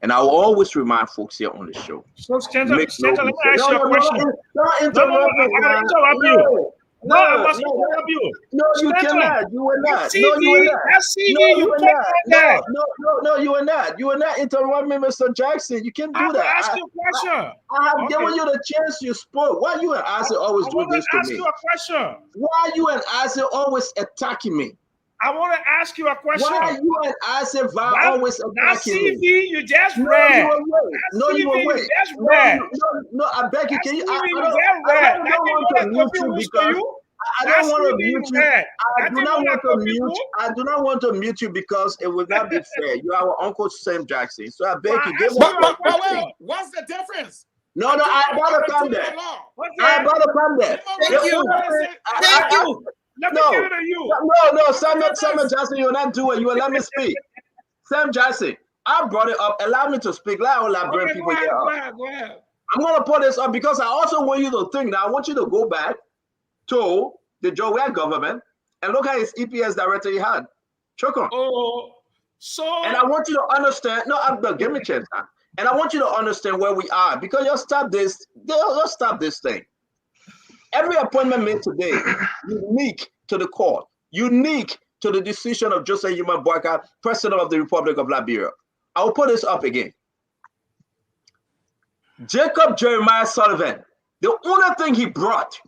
Speaker 10: And I will always remind folks here on the show.
Speaker 12: So, Stanton, let me ask you a question.
Speaker 10: Don't interrupt me.
Speaker 12: I interrupt you. No, I must interrupt you.
Speaker 10: No, you cannot. You will not.
Speaker 12: CV,
Speaker 10: no, you will not.
Speaker 12: CV,
Speaker 10: no,
Speaker 12: you can't do that.
Speaker 10: No, you will not. You will not interrupt me, Mr. Jackson. You can't do that.
Speaker 12: I ask you a question.
Speaker 10: I have given you the chance you spoke. Why you and Isaac always do this to me?
Speaker 12: I want to ask you a question.
Speaker 10: Why you and Isaac always attacking me?
Speaker 12: I want to ask you a question.
Speaker 10: Why you and Isaac always attacking
Speaker 12: CV
Speaker 10: me?
Speaker 12: you just read.
Speaker 10: No, you will wait.
Speaker 12: Just read.
Speaker 10: No, I beg you. Can you? I don't want to mute you because I don't want to mute you. I do not want to mute. I do not want to mute you because it would not be fair. You are our Uncle Sam Jackson, so I beg you.
Speaker 17: But what's the difference?
Speaker 10: No, I gotta come there. I gotta come there.
Speaker 11: Thank you. Thank you.
Speaker 12: Let me give it to you.
Speaker 10: No, Sam Jackson, you will not do it. You will let me speak. Sam Jackson, I brought it up. Allow me to speak. Let our bring
Speaker 12: Okay,
Speaker 10: people
Speaker 12: go ahead,
Speaker 10: here
Speaker 12: go
Speaker 10: up.
Speaker 12: ahead, go ahead.
Speaker 10: I'm gonna put this up because I also want you to think that I want you to go back to the Joe Ware government and look at his EPS director he had. Chokon.
Speaker 12: Oh, so
Speaker 10: And I want you to understand. No, give me a chance. And I want you to understand where we are because you'll stop this. You'll stop this thing. Every appointment made today, unique to the court, unique to the decision of Joseph Yuma Boyka, President of the Republic of Liberia. I will put this up again. Jacob Jeremiah Sullivan, the only thing he brought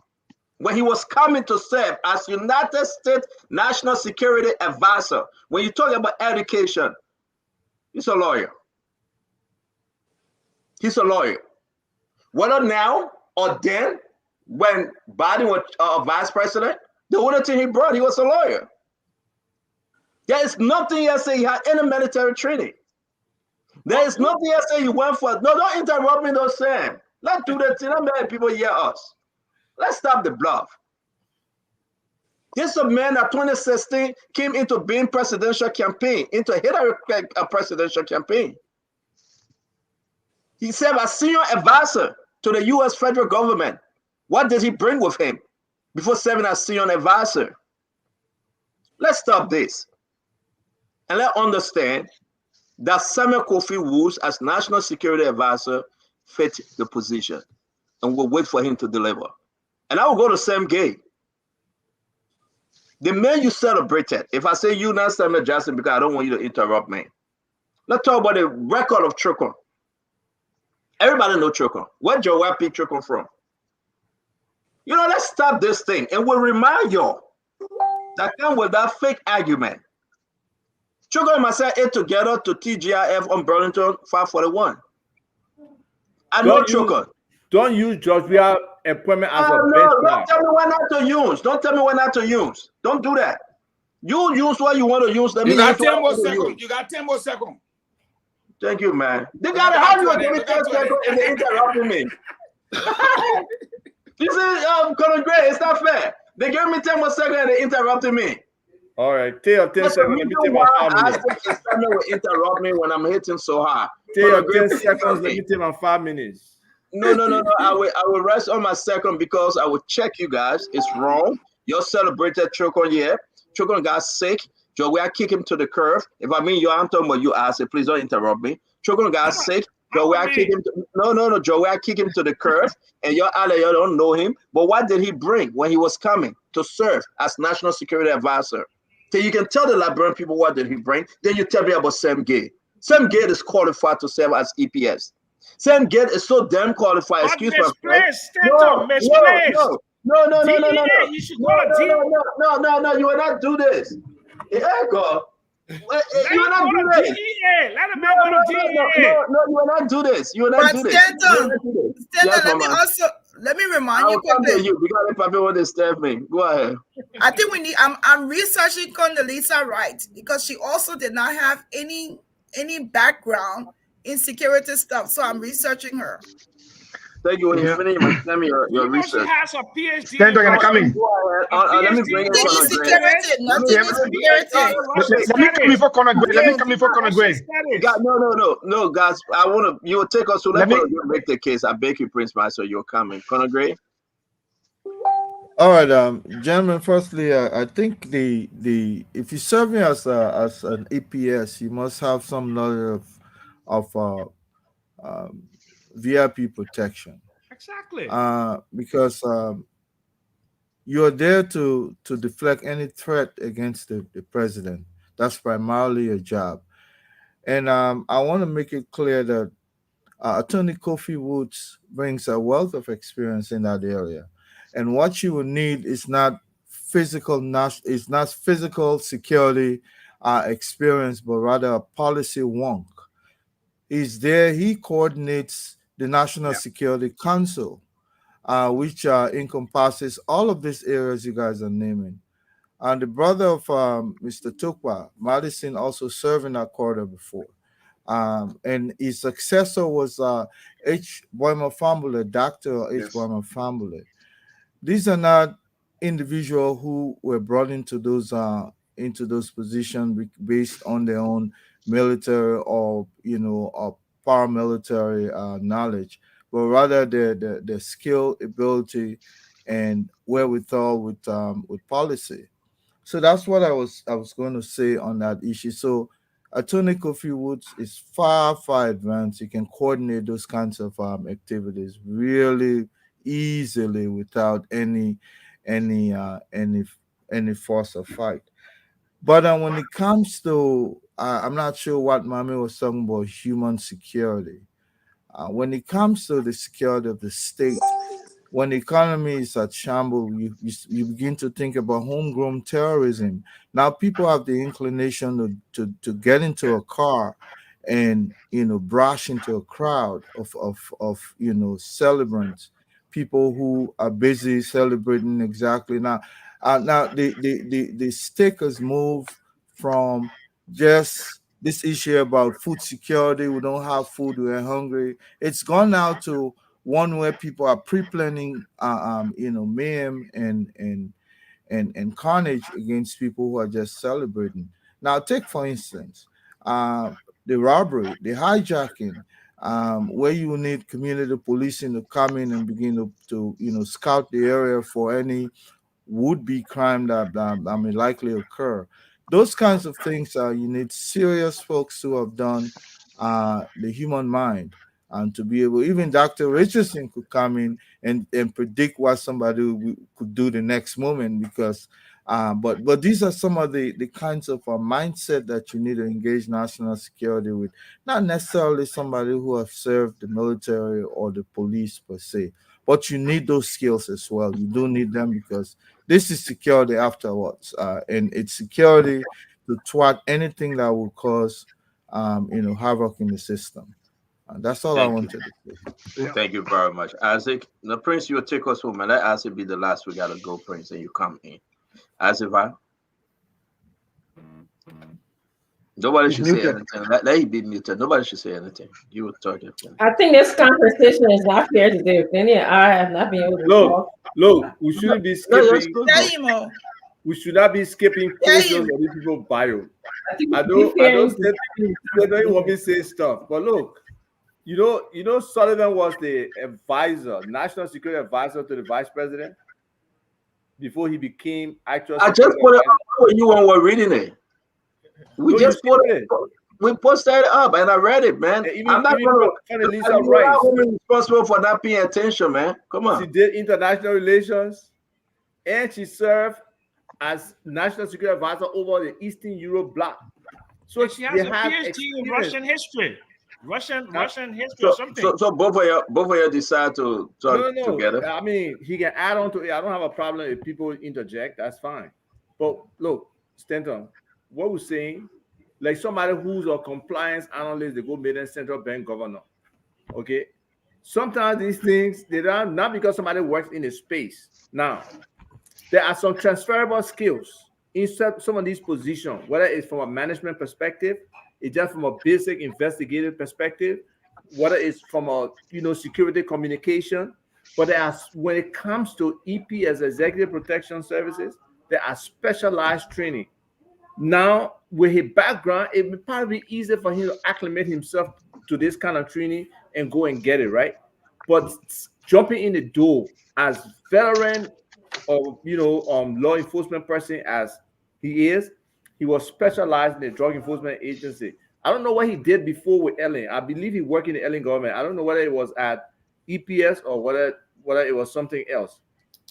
Speaker 10: when he was coming to serve as United States National Security Advisor, when you talk about education, he's a lawyer. He's a lawyer. Whether now or then, when Biden was vice president, the only thing he brought, he was a lawyer. There is nothing else say he had any military training. There is nothing else say he went for. No, don't interrupt me, though, Sam. Let's do that thing. Not many people hear us. Let's stop the bluff. This is a man that 2016 came into being presidential campaign, into Hillary presidential campaign. He served as senior advisor to the U.S. federal government. What did he bring with him before serving as senior advisor? Let's stop this. And let's understand that Samuel Kofi Woods, as National Security Advisor, fit the position. And we'll wait for him to deliver. And I will go to Sam Gay. The man you celebrated, if I say you, not Samuel Jackson, because I don't want you to interrupt me. Let's talk about the record of Chokon. Everybody know Chokon. Where Joe White picked Chokon from? You know, let's stop this thing. And we'll remind y'all that come with that fake argument. Chokon and myself ate together to TGIF on Burlington 541. I know Chokon.
Speaker 15: Don't use Georgia appointment as a
Speaker 10: benchmark.
Speaker 15: benchmark.
Speaker 10: Don't tell me what not to use. Don't tell me what not to use. Don't do that. You use what you want to use. Let me
Speaker 17: You got
Speaker 10: use
Speaker 17: 10 more
Speaker 10: what I want to
Speaker 17: seconds.
Speaker 10: use.
Speaker 17: You got 10 more seconds.
Speaker 10: Thank you, man. They got to how you are giving 10 seconds and they interrupting me. You see, Colin Gray, it's not fair. They gave me 10 more seconds and they interrupted me.
Speaker 15: All right, take your 10 seconds. Let me take my 5
Speaker 10: I
Speaker 15: minutes.
Speaker 10: think it's time will interrupt me when I'm hitting so hard.
Speaker 15: Take your
Speaker 10: Colin Gray,
Speaker 15: 10 seconds. Let me take my 5 minutes.
Speaker 10: No. I will rest on my second because I will check you guys. It's wrong. You celebrated Chokon here. Chokon got sick. Joe, we are kick him to the curve. If I mean you, I'm talking about you, I say, please don't interrupt me. Chokon got sick. Joe, we are kick him. No. Joe, we are kick him to the curve. And you don't know him. But what did he bring when he was coming to serve as National Security Advisor? So you can tell the Liberian people what did he bring. Then you tell me about Sam Gay. Sam Gay is qualified to serve as EPS. Sam Gate is so damn qualified. Excuse me. No. You will not do this. Yeah, God. You will not do this.
Speaker 12: Let him go to DEA.
Speaker 10: No, you will not do this. You will not do this.
Speaker 11: Stanton, let me remind you quickly.
Speaker 10: You because the people want to disturb me. Go ahead.
Speaker 11: I think we need. I'm researching Condoleezza Wright because she also did not have any background in security stuff. So I'm researching her.
Speaker 10: Thank you. When you finish, send me your research.
Speaker 12: She has a PhD.
Speaker 13: Stanton, can I come in?
Speaker 10: Let me bring it
Speaker 11: in security. Nothing in security.
Speaker 13: Let me come before Conor Gray. Let me come before Conor Gray.
Speaker 10: No, guys. I want to. You will take us to let me make the case. I beg you, Prince Master. You're coming, Conor Gray.
Speaker 16: All right, gentlemen. Firstly, I think the if you're serving as an EPS, you must have some knowledge of VIP protection.
Speaker 12: Exactly.
Speaker 16: Because you're there to deflect any threat against the president. That's primarily your job. And I want to make it clear that Attorney Kofi Woods brings a wealth of experience in that area. And what you will need is not physical security experience, but rather a policy wonk. He's there. He coordinates the National Security Council, which encompasses all of these areas you guys are naming. And the brother of Mr. Tukwa, Madison, also served in that corridor before. And his successor was H. Boyma Fambule, Dr. H. Boyma Fambule. These are not individuals who were brought into those positions based on their own military or or paramilitary knowledge, but rather their skill, ability, and wherewithal with policy. So that's what I was going to say on that issue. So Attorney Kofi Woods is far advanced. He can coordinate those kinds of activities really easily without any uh, any any force of fight. But when it comes to, I'm not sure what Mami was talking about, human security. When it comes to the security of the state, when the economy is at shambles, you begin to think about homegrown terrorism. Now people have the inclination to get into a car and brush into a crowd of celebrants, people who are busy celebrating exactly now. Now the stake has moved from just this issue about food security. We don't have food. We're hungry. It's gone now to one where people are pre-planning, mayhem and carnage against people who are just celebrating. Now, take for instance, uh, the robbery, the hijacking, where you need community policing to come in and begin to scout the area for any would be crime that may likely occur. Those kinds of things, you need serious folks who have done the human mind, and to be able, even Dr. Richardson could come in and predict what somebody could do the next moment, because but these are some of the kinds of mindset that you need to engage national security with, not necessarily somebody who have served the military or the police per se, but you need those skills as well. You do need them, because this is security afterwards, and it's security to thwart anything that will cause, havoc in the system. That's all I
Speaker 10: Thank you.
Speaker 16: wanted to say.
Speaker 10: Thank you very much, Isaac. Now, Prince, you'll take us home, and let Isaac be the last. We gotta go, Prince, and you come in. Isaac, nobody
Speaker 13: He's
Speaker 10: should say
Speaker 13: muted.
Speaker 10: anything. Let him be muted. Nobody should say anything. You were talking.
Speaker 9: I think this conversation is not fair today. Penny and I have not been able to talk.
Speaker 15: Look, we shouldn't be
Speaker 10: No, you're
Speaker 15: skipping.
Speaker 10: still
Speaker 11: Tell
Speaker 10: good.
Speaker 11: him, oh.
Speaker 15: We should not be skipping
Speaker 11: Tell
Speaker 15: portions
Speaker 11: him.
Speaker 15: of these people's bio.
Speaker 9: I think
Speaker 15: I
Speaker 9: we
Speaker 15: don't
Speaker 9: fearing
Speaker 15: they don't want me to say stuff. But look, you know Sullivan was the advisor, national security advisor to the vice president before he became actual
Speaker 10: I just
Speaker 15: security
Speaker 10: put it
Speaker 15: advisor.
Speaker 10: up when you weren't reading it. We
Speaker 15: No, you
Speaker 10: just put
Speaker 15: did
Speaker 10: it. We posted it up, and I read it, man.
Speaker 15: Yeah,
Speaker 10: I'm not
Speaker 15: even
Speaker 10: gonna.
Speaker 15: from Lisa
Speaker 10: You're
Speaker 15: Rice.
Speaker 10: not only responsible for not paying attention, man. Come on.
Speaker 15: She did international relations, and she served as national security advisor over the Eastern Europe bloc. So
Speaker 12: And she has
Speaker 15: they
Speaker 12: a
Speaker 15: have
Speaker 12: PhD in
Speaker 15: experience.
Speaker 12: Russian history. Russian history or
Speaker 10: So,
Speaker 12: something.
Speaker 10: so both of you decide to talk
Speaker 15: No.
Speaker 10: together.
Speaker 15: I mean, he can add on to it. I don't have a problem if people interject. That's fine. But look, Stanton, what we're saying, like somebody who's a compliance analyst, they go meet a central bank governor. Okay. Sometimes these things, they are not because somebody works in a space. Now, there are some transferable skills in some of these positions, whether it's from a management perspective, it's just from a basic investigative perspective, whether it's from a security communication. But there are, when it comes to EPS, executive protection services, there are specialized training. Now, with his background, it would probably be easier for him to acclimate himself to this kind of training and go and get it right. But jumping in the door as veteran or law enforcement person as he is, he was specialized in the drug enforcement agency. I don't know what he did before with Ellen. I believe he worked in the Ellen government. I don't know whether it was at EPS or whether it was something else.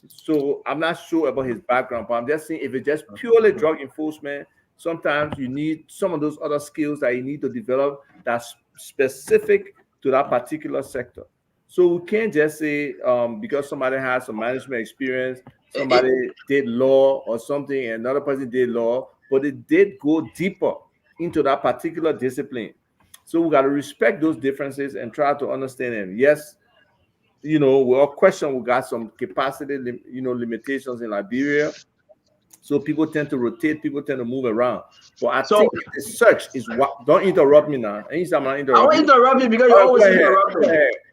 Speaker 15: So I'm not sure about his background, but I'm just saying if it's just purely drug enforcement, sometimes you need some of those other skills that you need to develop that's specific to that particular sector. So we can't just say because somebody has some management experience, somebody did law or something, and another person did law, but it did go deeper into that particular discipline. So we got to respect those differences and try to understand them. Yes, we all question we got some capacity, limitations in Liberia. So people tend to rotate, people tend to move around. But I think the search is what. Don't interrupt me now. Anytime I
Speaker 10: I
Speaker 15: interrupt
Speaker 10: won't
Speaker 15: you.
Speaker 10: interrupt you because you always
Speaker 15: Go ahead.
Speaker 10: interrupt me.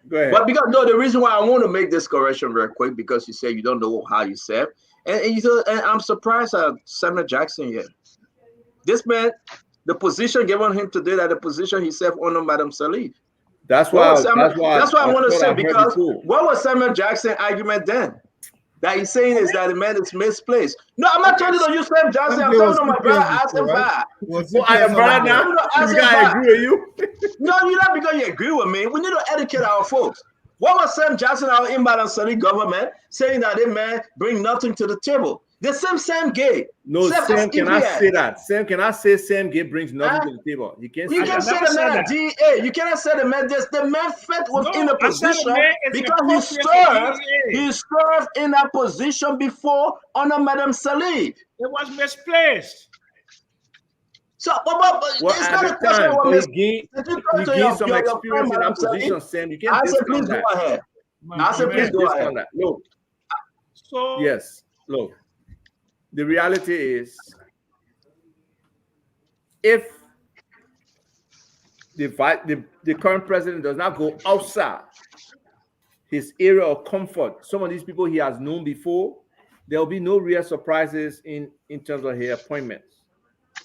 Speaker 15: Go ahead.
Speaker 10: But because no, the reason why I want to make this correction real quick because you say you don't know how you said, and I'm surprised at Samuel Jackson here. This man The position given him today, that the position he served under Madam Salih.
Speaker 15: That's
Speaker 10: What
Speaker 15: why.
Speaker 10: was Samuel,
Speaker 15: That's why.
Speaker 10: that's what I want to
Speaker 15: thought
Speaker 10: say,
Speaker 15: I heard
Speaker 10: because
Speaker 15: before.
Speaker 10: what was Samuel Jackson's argument then? That he's saying is that the man is misplaced. No, I'm not telling you to use Sam Johnson. I'm telling you my brother Asifai.
Speaker 15: Oh, I am brother now. You guys agree with you?
Speaker 10: No, you're not, because you agree with me. We need to educate our folks. What was Sam Jackson, our Imbalan Sunny government, saying that they man bring nothing to the table? The same Sam Gay.
Speaker 15: No, Sam cannot say that. Sam cannot say Sam Gay brings nothing to the table. You can't.
Speaker 10: You can say the man at DEA. You cannot say the man. The man fit within a position because he served in that position before under Madam Salih.
Speaker 12: It was misplaced.
Speaker 10: So, but it's not a question of what
Speaker 15: he gained some experience in that position, Sam. You can't discount that.
Speaker 10: Go ahead. I said, please go ahead.
Speaker 15: Look.
Speaker 12: So
Speaker 15: yes, look. The reality is, if the current president does not go outside his area of comfort, some of these people he has known before, there will be no real surprises in terms of his appointments.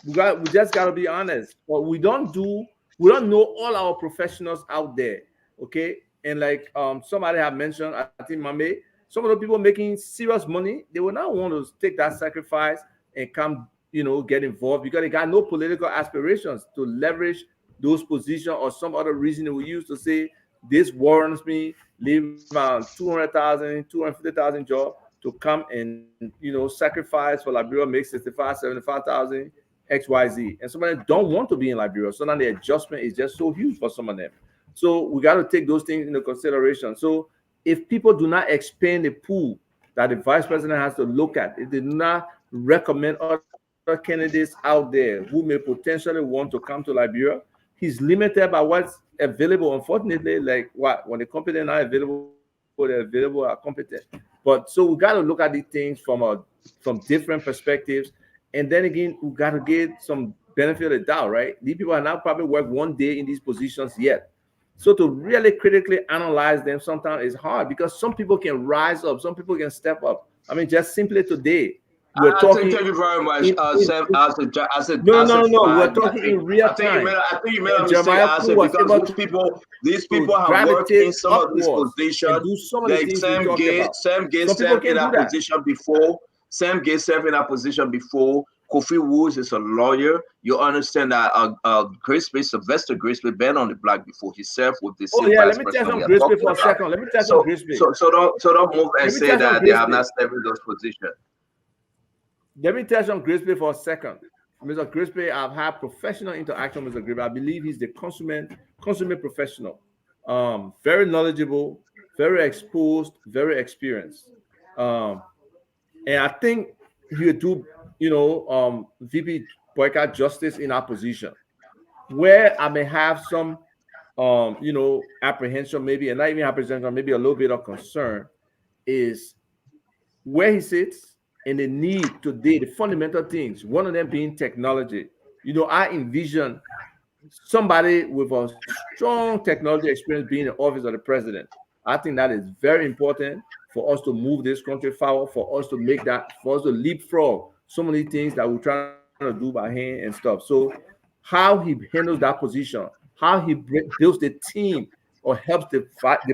Speaker 15: We just got to be honest. But we don't know all our professionals out there, okay? And like somebody have mentioned, I think Mame, some of the people making serious money, they will not want to take that sacrifice and come, get involved because they got no political aspirations to leverage those positions or some other reason they will use to say, this warrants me leave around 200,000, 250,000 job to come and, sacrifice for Liberia, make 65, 75,000, XYZ. And some of them don't want to be in Liberia. So now the adjustment is just so huge for some of them. So we got to take those things into consideration. So if people do not expand the pool that the vice president has to look at, if they do not recommend other candidates out there who may potentially want to come to Liberia, he's limited by what's available. Unfortunately, like when the competent are available, they're available are competent. But so we got to look at these things from different perspectives. And then again, we got to get some benefit of the doubt, right? These people are not probably worked one day in these positions yet. So to really critically analyze them sometimes is hard because some people can rise up, some people can step up. I mean, just simply today, we're talking.
Speaker 10: Thank you very much. Sam,
Speaker 15: no. We're talking in real time.
Speaker 10: I think you made a mistake. I said because these people have worked in some of these positions. Like Sam Gay served in that position before. Sam Gay served in that position before. Kofi Woods is a lawyer. You understand that Sylvester Grisby been on the block before. He served with this.
Speaker 15: Oh yeah, let me tell some Grisby for a second. Let me tell some Grisby.
Speaker 10: So don't move and say that they have not served in those positions.
Speaker 15: Let me touch on Grisby for a second. Mr. Grisby, I've had professional interaction with Mr. Grisby. I believe he's the consummate professional. Very knowledgeable, very exposed, very experienced. And I think he would do, VP Boycott justice in our position. Where I may have some, apprehension, maybe, and not even apprehension, maybe a little bit of concern, is where he sits. And the need today, the fundamental things, one of them being technology. I envision somebody with a strong technology experience being in the office of the president. I think that is very important for us to move this country forward, for us to leapfrog so many things that we're trying to do by hand and stuff. So how he handles that position, how he builds the team or helps the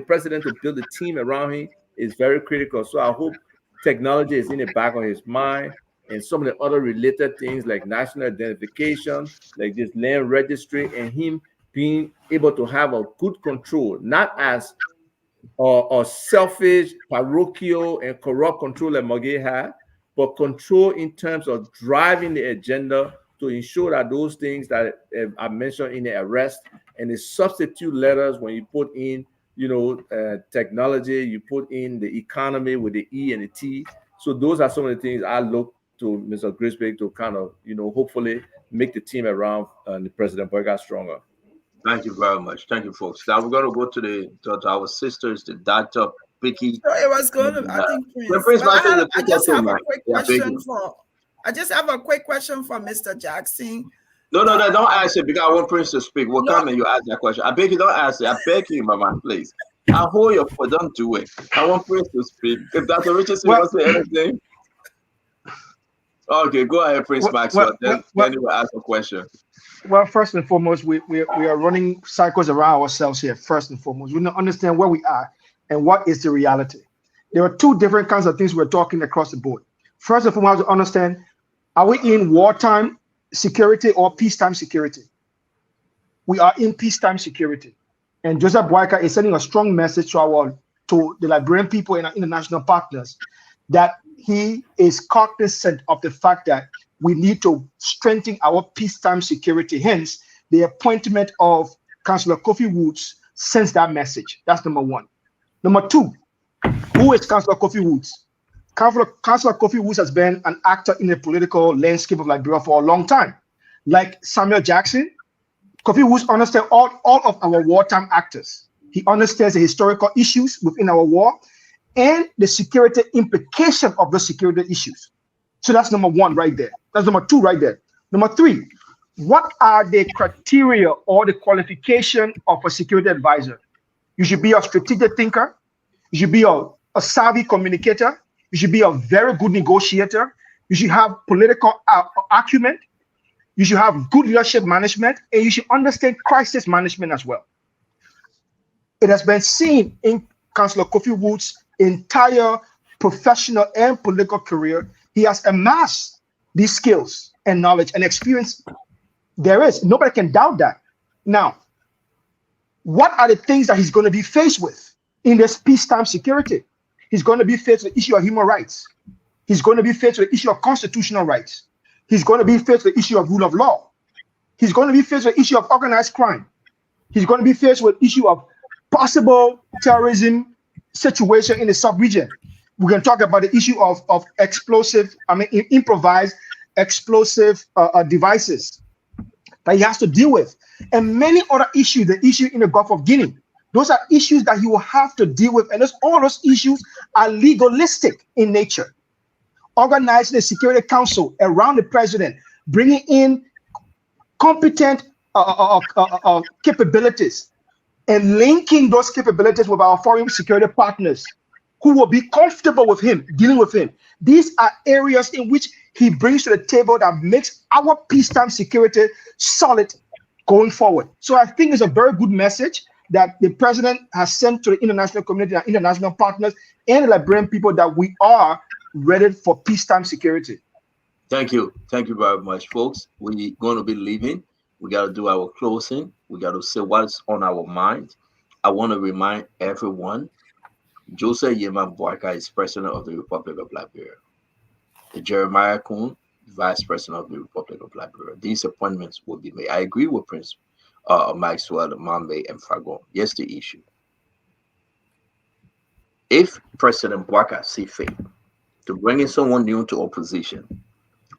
Speaker 15: president to build the team around him is very critical. So I hope technology is in the back of his mind, and some of the other related things like national identification, like this land registry, and him being able to have a good control, not as a selfish, parochial, and corrupt control that Mogay had, but control in terms of driving the agenda to ensure that those things that I mentioned in the arrest and the substitute letters when you put in technology, you put in the economy with the E and the T. So those are some of the things I look to Mr. Grisby to kind of, hopefully make the team around the President Boycott stronger.
Speaker 10: Thank you very much. Thank you, folks. Now we're going to go to our sisters, the Dr. Vicky.
Speaker 11: So it was going to, I think, Prince. I just have a quick question for Mr. Jackson.
Speaker 10: No, don't ask it because I want Prince to speak. We'll come and you ask that question. I beg you, don't ask it. I beg you, Mama, please. I hold your foot. Don't do it. I want Prince to speak. If Dr. Richardson wants to say anything. Okay, go ahead, Prince
Speaker 13: Well,
Speaker 10: Maxwell.
Speaker 13: well, well,
Speaker 10: Then you will ask a question.
Speaker 13: well, first and foremost, we are running cycles around ourselves here. First and foremost, we don't understand where we are and what is the reality. There are two different kinds of things we're talking across the board. First and foremost, to understand: are we in wartime security or peacetime security? We are in peacetime security, and Joseph Boyka is sending a strong message to the Liberian people and our international partners that he is cognizant of the fact that we need to strengthen our peacetime security. Hence, the appointment of Councillor Kofi Woods sends that message. That's number one. Number two, who is Councillor Kofi Woods? Councillor Kofi Woods has been an actor in the political landscape of Liberia for a long time. Like Samuel Jackson, Kofi Woods understands all of our wartime actors. He understands the historical issues within our war and the security implication of the security issues. So that's number one right there. That's number two right there. Number three, what are the criteria or the qualification of a security advisor? You should be a strategic thinker. You should be a savvy communicator. You should be a very good negotiator. You should have political acumen. You should have good leadership management, and you should understand crisis management as well. It has been seen in Councillor Kofi Woods' entire professional and political career. He has amassed these skills and knowledge and experience. There is nobody can doubt that. Now, what are the things that he's going to be faced with in this peacetime security? He's going to be faced with the issue of human rights. He's going to be faced with the issue of constitutional rights. He's going to be faced with the issue of rule of law. He's going to be faced with the issue of organized crime. He's going to be faced with the issue of possible terrorism situation in the sub-region. We can talk about the issue of improvised explosive devices that he has to deal with, and many other issues, the issue in the Gulf of Guinea. Those are issues that he will have to deal with, and all those issues are legalistic in nature. Organizing the Security Council around the president, bringing in competent capabilities, and linking those capabilities with our foreign security partners who will be comfortable with him, dealing with him. These are areas in which he brings to the table that makes our peacetime security solid going forward. So I think it's a very good message that the president has sent to the international community and international partners and the Liberian people that we are ready for peacetime security.
Speaker 10: Thank you. Thank you very much, folks. We're going to be leaving. We got to do our closing. We got to say what's on our mind. I want to remind everyone, Joseph Yeman Boyka is President of the Republic of Liberia. Jeremiah Kuhn, Vice President of the Republic of Liberia. These appointments will be made. I agree with Prince Maxwell, Mambe, and Fagon. Here's the issue. If President Boyka see fit to bring in someone new to opposition,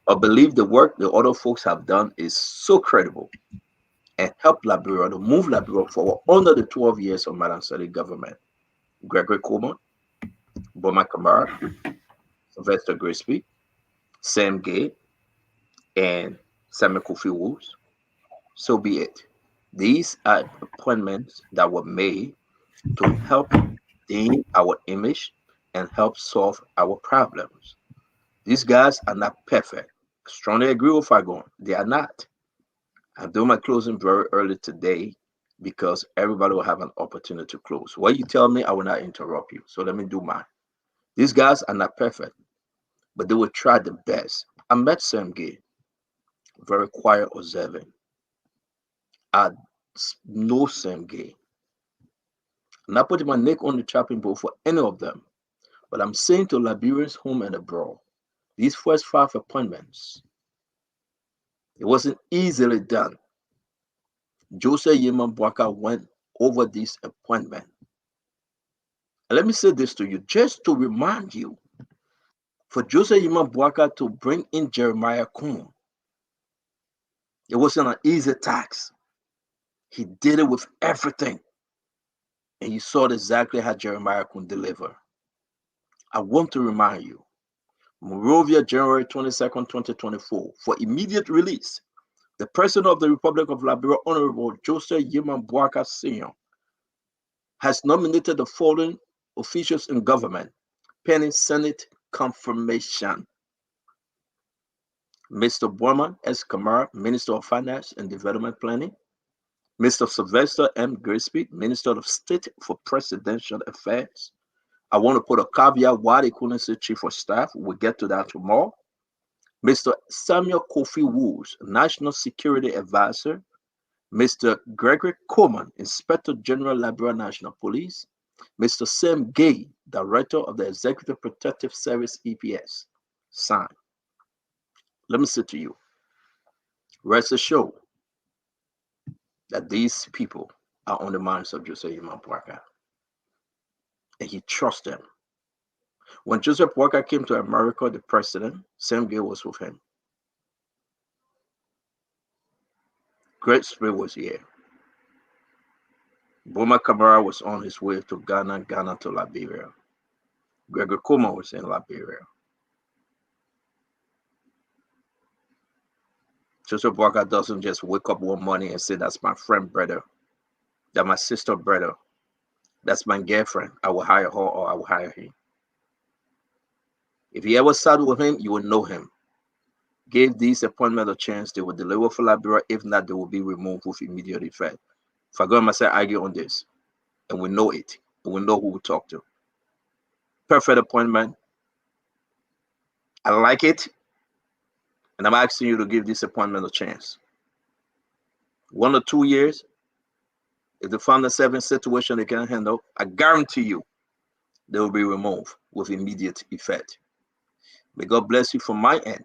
Speaker 10: or believe the work the other folks have done is so credible and help Liberia to move Liberia forward under the 12 years of Madam Sadi government, Gregory Coleman, Boma Kamara, Sylvester Grisby, Sam Gay, and Samuel Kofi Woods, so be it. These are appointments that were made to help gain our image and help solve our problems. These guys are not perfect. I strongly agree with Fagon. They are not. I'm doing my closing very early today because everybody will have an opportunity to close. What you tell me, I will not interrupt you. So let me do mine. These guys are not perfect, but they will try the best. I met Sam Gay, very quiet, observing. I know Sam Gay. I'm not putting my neck on the chopping board for any of them, but I'm saying to Liberians home and abroad, these first 5 appointments, it wasn't easily done. Joseph Yeman Boyka went over this appointment. And let me say this to you, just to remind you, for Joseph Yeman Boyka to bring in Jeremiah Kuhn, it wasn't an easy task. He did it with everything. And you saw exactly how Jeremiah Kuhn deliver. I want to remind you, Monrovia, January 22nd, 2024, for immediate release, the President of the Republic of Liberia, Honorable Joseph Yeman Boyka Sr., has nominated the following officials in government, pending Senate confirmation. Mr. Borman S. Kamara, Minister of Finance and Development Planning. Mr. Sylvester M. Grisby, Minister of State for Presidential Affairs. I want to put a caveat why they couldn't say Chief of Staff. We'll get to that tomorrow. Mr. Samuel Kofi Woods, National Security Advisor. Mr. Gregory Coleman, Inspector General, Liberia National Police. Mr. Sam Gay, Director of the Executive Protective Service, EPS. Signed. Let me say to you, rest assured that these people are on the minds of Joseph Iman Parker, and he trusts them. When Joseph Walker came to America, the president, Sam Gay was with him. Great Spirit was here. Boma Kabara was on his way to Ghana, Ghana to Liberia. Gregory Coleman was in Liberia. Joseph Walker doesn't just wake up one morning and say, that's my friend, brother. That's my sister, brother. That's my girlfriend. I will hire her or I will hire him. If you ever sat with him, you will know him. Gave these appointments a chance, they will deliver for Liberia. If not, they will be removed with immediate effect. If I go and myself argue on this, and we know it, and we know who we talk to. Perfect appointment. I like it. And I'm asking you to give this appointment a chance. 1 or 2 years, if they find themselves in a situation they can't handle, I guarantee you they will be removed with immediate effect. May God bless you from my end.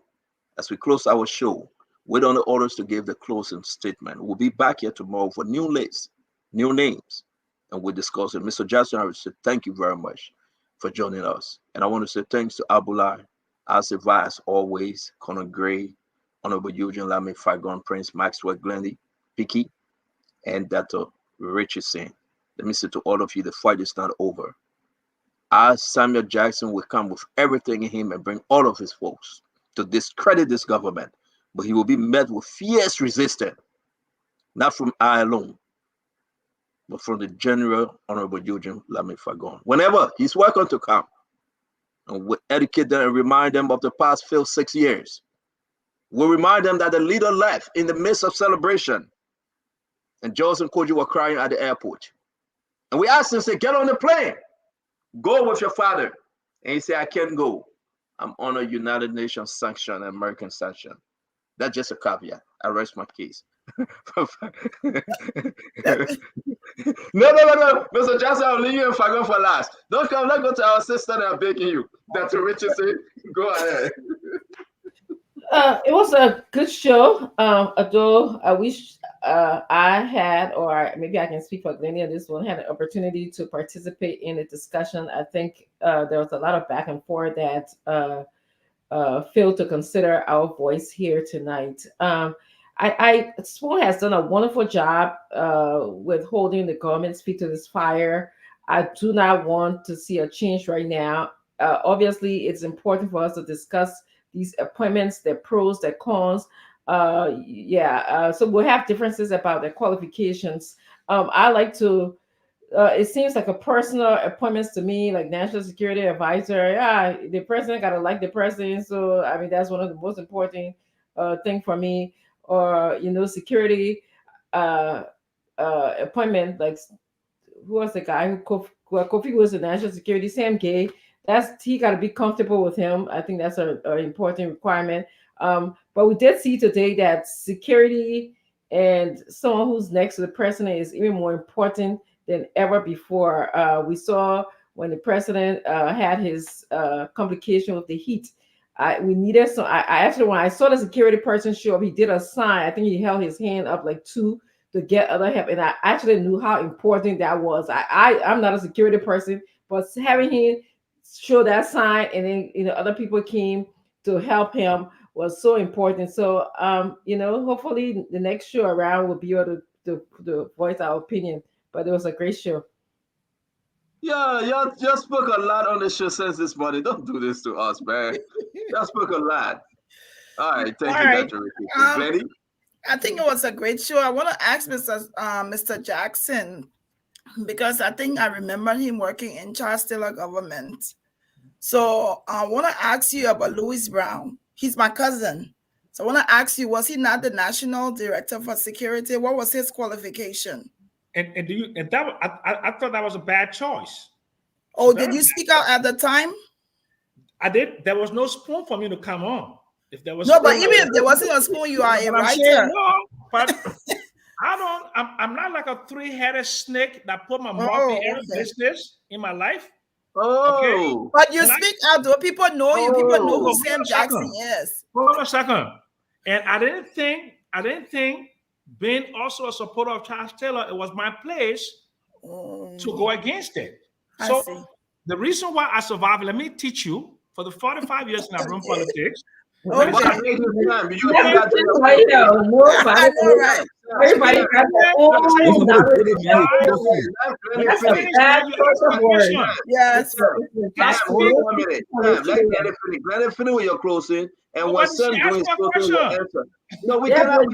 Speaker 10: As we close our show, wait on the orders to give the closing statement. We'll be back here tomorrow for new lists, new names, and we'll discuss it. Mr. Jackson, I would say thank you very much for joining us. And I want to say thanks to Abulai, as advised always, Conor Gray, Honorable Eugene Lamy, Fagon Prince, Maxwell Glendy, Picky, and Dr. Richardson. Let me say to all of you, the fight is not over. As Samuel Jackson will come with everything in him and bring all of his folks to discredit this government, but he will be met with fierce resistance, not from I alone, but from the General Honorable Eugene Lamy Fagon. Whenever he's welcome to come, and we'll educate them and remind them of the past 6 years. We'll remind them that the leader left in the midst of celebration, and Joseph and Koji were crying at the airport. And we asked him, say, get on the plane, go with your father. And he said, I can't go. I'm on a United Nations sanction, American sanction. That's just a caveat. I rest my case. No. Mr. Johnson, I'll leave you and Fagon for last. Don't come, let's go to our sister that I'm begging you. Dr. Richardson, go ahead.
Speaker 9: It was a good show. Although I wish I had, or maybe I can speak for Glennie on this one, had an opportunity to participate in the discussion. I think there was a lot of back and forth that failed to consider our voice here tonight. Spoon has done a wonderful job with holding the government's feet to this fire. I do not want to see a change right now. Obviously, it's important for us to discuss these appointments, their pros, their cons. So we'll have differences about their qualifications. I like to. It seems like a personal appointments to me, like national security advisor. Yeah, the president gotta like the president. So I mean, that's one of the most important thing for me. Or security appointment, like who was the guy who Kofi was the national security, Sam Gay. He got to be comfortable with him. I think that's an important requirement. But we did see today that security and someone who's next to the president is even more important than ever before. We saw when the president had his complication with the heat. We needed some. I actually, when I saw the security person show up, he did a sign. I think he held his hand up like two to get other help, and I actually knew how important that was. I'm not a security person, but having him show that sign, and then other people came to help him was so important. So hopefully the next show around will be able to voice our opinion. But it was a great show.
Speaker 10: Yeah, y'all spoke a lot on the show since this morning. Don't do this to us, man. Y'all spoke a lot. All right, thank you, Dr. Ricky.
Speaker 11: I think it was a great show. I want to ask Mr. Jackson, because I think I remember him working in Charles Taylor government. So I want to ask you about Louis Brown. He's my cousin. So I want to ask you, was he not the National Director for Security? What was his qualification?
Speaker 12: And do you and that I thought that was a bad choice.
Speaker 11: Oh, did you speak out at the time?
Speaker 12: I did. There was no spoon for me to come on. If there was
Speaker 11: no, but
Speaker 12: spoon,
Speaker 11: even if there wasn't a spoon, you are a
Speaker 12: but I'm saying
Speaker 11: writer.
Speaker 12: no, but I'm not like a three-headed snake that put my mouth in every business in my life. Okay.
Speaker 11: But you speak out, though. People know you. People know who
Speaker 12: Hold
Speaker 11: Sam
Speaker 12: on a
Speaker 11: Jackson
Speaker 12: second.
Speaker 11: is.
Speaker 12: Hold on a second. And I didn't think being also a supporter of Charles Taylor, it was my place to go against it. So the reason why I survived, let me teach you, for the 45 years in I've run politics.
Speaker 10: Okay.
Speaker 9: Nobody everybody got their own knowledge. That's a bad choice of words.
Speaker 11: Yes.
Speaker 10: Let's get it finished. Let it finish with your closing. And what Sam doing is closing will answer. No, we cannot.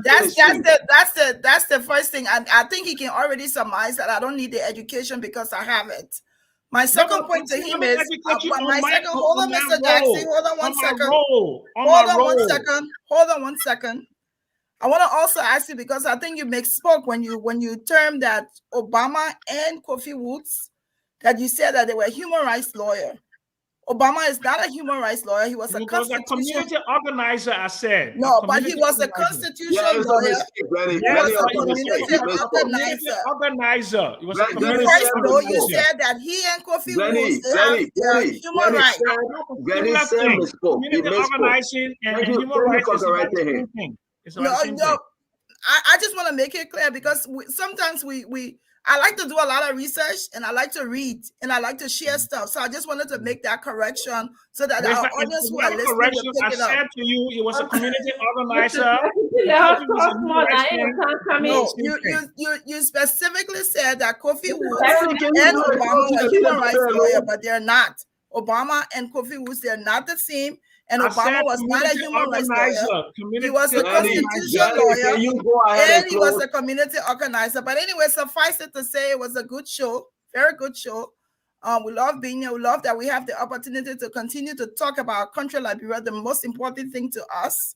Speaker 11: That's the first thing. And I think he can already surmise that I don't need the education because I have it. My second point to him is, hold on, Mr. Jackson, hold on 1 second. Hold on 1 second. I want to also ask you, because I think you misspoke when you termed that Obama and Kofi Woods, that you said that they were human rights lawyer. Obama is not a human rights lawyer. He was a
Speaker 12: community organizer, I said.
Speaker 11: No, but he was a constitutional lawyer. He was a community organizer.
Speaker 12: He was a
Speaker 11: community organizer. You said that he and Kofi Woods have human rights.
Speaker 12: Community organizing and human rights is about the same thing.
Speaker 11: No, I just want to make it clear, because sometimes I like to do a lot of research, and I like to read, and I like to share stuff. So I just wanted to make that correction so that our audience who are listening will pick it up.
Speaker 12: I said to you, he was a community organizer.
Speaker 11: You specifically said that Kofi Woods and Obama were human rights lawyer, but they're not. Obama and Kofi Woods, they're not the same. And Obama was not a human rights lawyer. He was a constitutional lawyer, and he was a community organizer. But anyway, suffice it to say, it was a good show, very good show. We love being here. We love that we have the opportunity to continue to talk about our country, Liberia, the most important thing to us.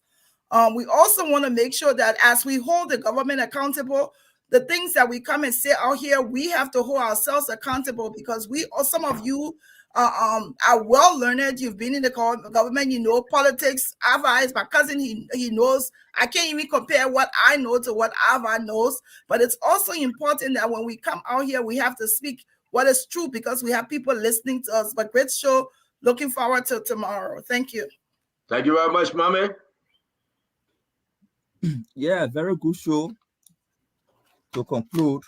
Speaker 11: We also want to make sure that as we hold the government accountable, the things that we come and say out here, we have to hold ourselves accountable, because some of you are well learned. You've been in the government, you know politics. Ava is my cousin. He knows. I can't even compare what I know to what Ava knows. But it's also important that when we come out here, we have to speak what is true, because we have people listening to us. But great show. Looking forward to tomorrow. Thank you.
Speaker 10: Thank you very much, Mommy.
Speaker 14: Yeah, very good show. To conclude,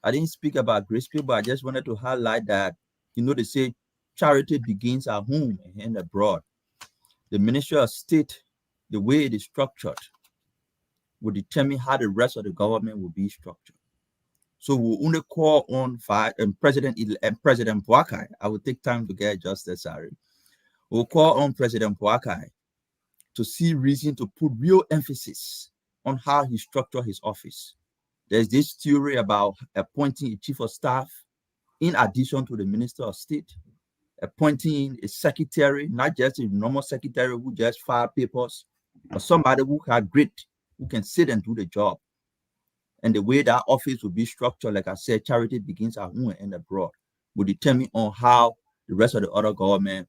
Speaker 14: I didn't speak about grace period, but I just wanted to highlight that, they say charity begins at home and abroad. The Ministry of State, the way it is structured, will determine how the rest of the government will be structured. So we'll only call on President Boakai. I will take time to get justice, sorry. We'll call on President Boakai to see reason to put real emphasis on how he structured his office. There's this theory about appointing a chief of staff in addition to the Minister of State, appointing a secretary, not just a normal secretary who just file papers, but somebody who can sit and do the job. And the way that office will be structured, like I said, charity begins at home and abroad, will determine on how the rest of the other government,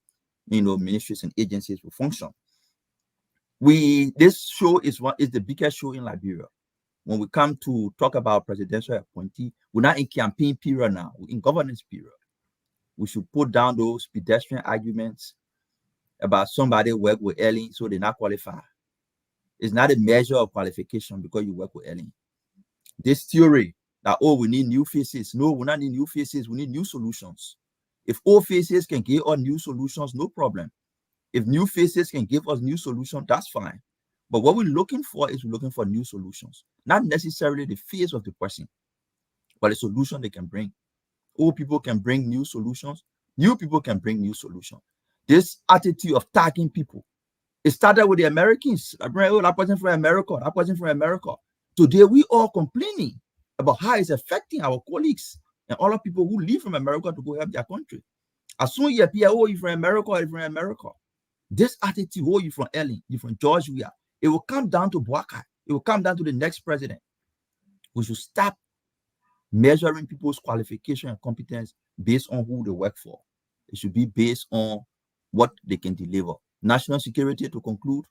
Speaker 14: ministries and agencies will function. This show is the biggest show in Liberia. When we come to talk about presidential appointee, we're not in campaign period now, we're in governance period. We should put down those pedestrian arguments about somebody work with Ellen, so they're not qualified. It's not a measure of qualification because you work with Ellen. This theory that, we need new faces. No, we not need new faces, we need new solutions. If old faces can give us new solutions, no problem. If new faces can give us new solutions, that's fine. But what we're looking for is we're looking for new solutions, not necessarily the face of the person, but a solution they can bring. Old people can bring new solutions. New people can bring new solutions. This attitude of tagging people, it started with the Americans. That person from America, that person from America. Today, we all complaining about how it's affecting our colleagues and all the people who leave from America to go help their country. As soon as you appear, you're from America, you're from America. This attitude, oh, you from Ellen, you from Georgia, it will come down to Boakai. It will come down to the next president. We should stop measuring people's qualification and competence based on who they work for. It should be based on what they can deliver. National security, to conclude,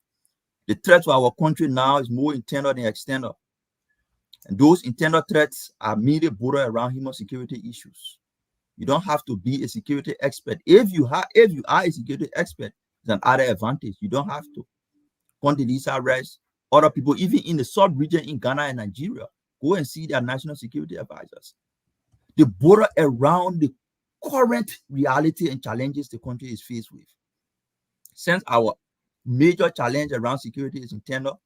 Speaker 14: the threat to our country now is more internal than external. And those internal threats are mainly bordered around human security issues. You don't have to be a security expert. If you are a security expert, it's an added advantage. You don't have to. Condoleezza Rice, other people, even in the sub-region in Ghana and Nigeria, go and see their national security advisors. They border around the current reality and challenges the country is faced with. Since our major challenge around security is internal,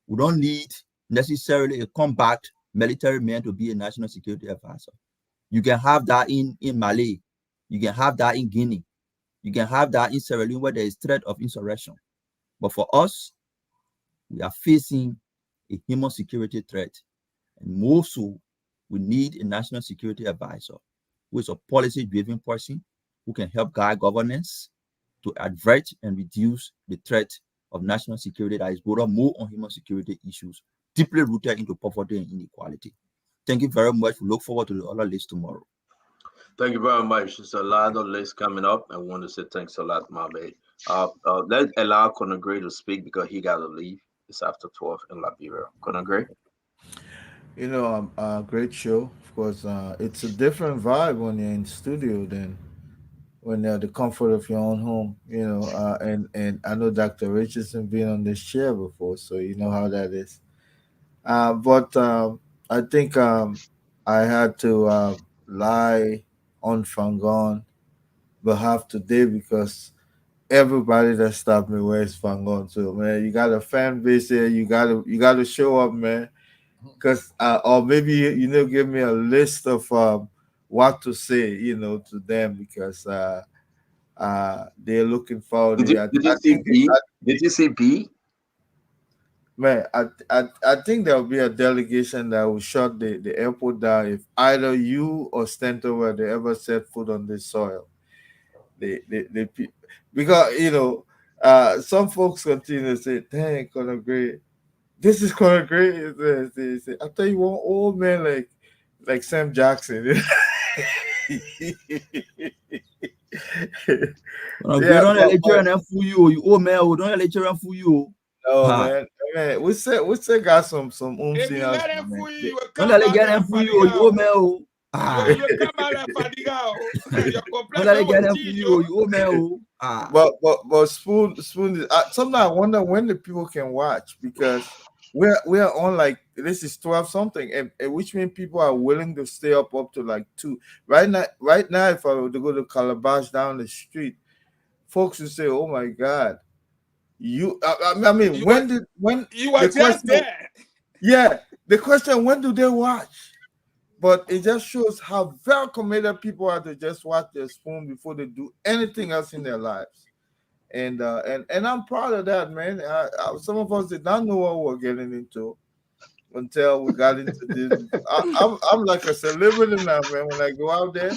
Speaker 14: we don't need necessarily a combat military man to be a national security advisor. You can have that in Mali. You can have that in Guinea. You can have that in Sierra Leone where there is threat of insurrection. But for us, we are facing a human security threat. And more so, we need a national security advisor who is a policy-driven person who can help guide governance to avert and reduce the threat of national security that is bordered more on human security issues, deeply rooted into poverty and inequality. Thank you very much. We look forward to the other list tomorrow.
Speaker 10: Thank you very much. There's a lot of lists coming up. I want to say thanks a lot, my man. Let's allow Conor Gray to speak because he got to leave. It's after 12 in Liberia. Conor Gray.
Speaker 16: Great show. Of course, it's a different vibe when you're in studio than when you're at the comfort of your own home. And I know Dr. Richardson been on this chair before, so you know how that is. But I think I had to lie on Fangon behalf today because everybody that stopped me wears Fangon. So man, you got a fan base here. You gotta show up, man. Cause or maybe give me a list of what to say, to them because they're looking forward.
Speaker 10: Did you see B? Did you see B?
Speaker 16: Man, I think there will be a delegation that will shut the airport down if either you or Stentor they ever set foot on this soil. Because some folks continue to say, "Dang, Conor Gray, this is Conor Gray." They say, "I tell you, one old man like Sam Jackson."
Speaker 14: Don't let Nigerian fool you. You old man, don't let Nigerian fool you.
Speaker 16: Oh man, we say got some
Speaker 17: If you
Speaker 16: in us,
Speaker 17: let him
Speaker 16: man.
Speaker 17: fool you, you will
Speaker 14: Don't
Speaker 17: come
Speaker 14: let
Speaker 17: back
Speaker 14: Nigerian
Speaker 17: and
Speaker 14: fool you. You old man.
Speaker 17: You will come back and fadiga. Your
Speaker 14: Don't
Speaker 17: complaint
Speaker 14: let
Speaker 17: will
Speaker 14: Nigerian
Speaker 17: teach
Speaker 14: fool you.
Speaker 17: you.
Speaker 14: You old man.
Speaker 16: But spoon is, sometimes I wonder when the people can watch because we're on like this is 12 something and which means people are willing to stay up to like 2 right now. If I were to go to Calabash down the street, folks would say, "Oh my God, I mean,
Speaker 17: You
Speaker 16: when
Speaker 17: you were
Speaker 16: the
Speaker 17: just
Speaker 16: question,
Speaker 17: there.
Speaker 16: yeah, the question, when do they watch?" But it just shows how very committed people are to just watch their spoon before they do anything else in their lives. And I'm proud of that, man. Some of us did not know what we were getting into until we got into this. I'm like a celebrity now, man. When I go out there,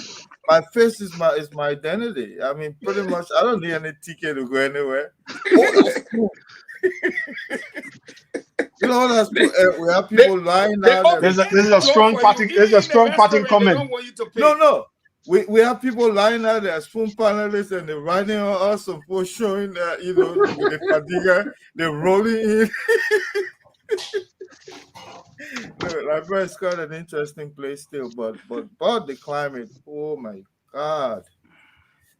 Speaker 16: my face is my identity. I mean, pretty much, I don't need any ticket to go anywhere. Oh, that's cool. That's cool. We have people lying out there.
Speaker 13: There's a strong party. There's a strong party comment.
Speaker 16: No. We have people lying out there, spoon panelists, and they're writing on us some post showing that with the fadiga, they're rolling in. No, Liberia is quite an interesting place still, but the climate, oh my God,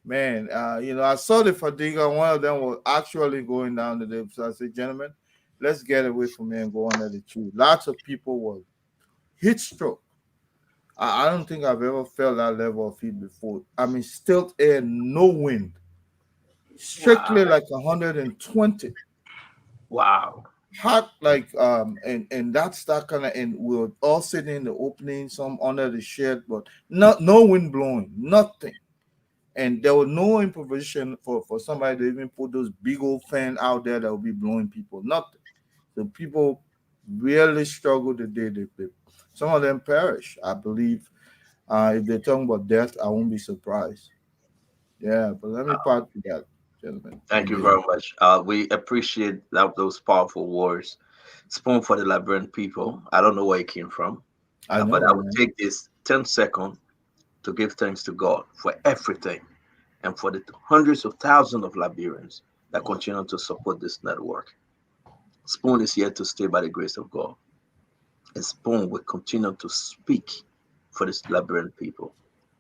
Speaker 16: man! I saw the fadiga. One of them was actually going down the dip. So I said, "Gentlemen, let's get away from here and go under the tree." Lots of people were heat stroke. I don't think I've ever felt that level of heat before. I mean, still air, no wind, strictly like 120.
Speaker 10: Wow.
Speaker 16: Hot like and that's that kind of, and we were all sitting in the opening, some under the shed, but no wind blowing, nothing. And there was no improvisation for somebody to even put those big old fan out there that would be blowing people, nothing. So people really struggled the day they some of them perish, I believe. If they're talking about death, I won't be surprised. Yeah, but let me part with that. gentlemen.
Speaker 10: Thank you
Speaker 16: Indeed.
Speaker 10: very much. We appreciate those powerful words. Spoon for the Liberian people. I don't know where it came from,
Speaker 16: I
Speaker 10: but
Speaker 16: know,
Speaker 10: I will
Speaker 16: man.
Speaker 10: take this 10 seconds to give thanks to God for everything and for the hundreds of thousands of Liberians that continue to support this network. Spoon is here to stay by the grace of God. And Spoon will continue to speak for this Liberian people.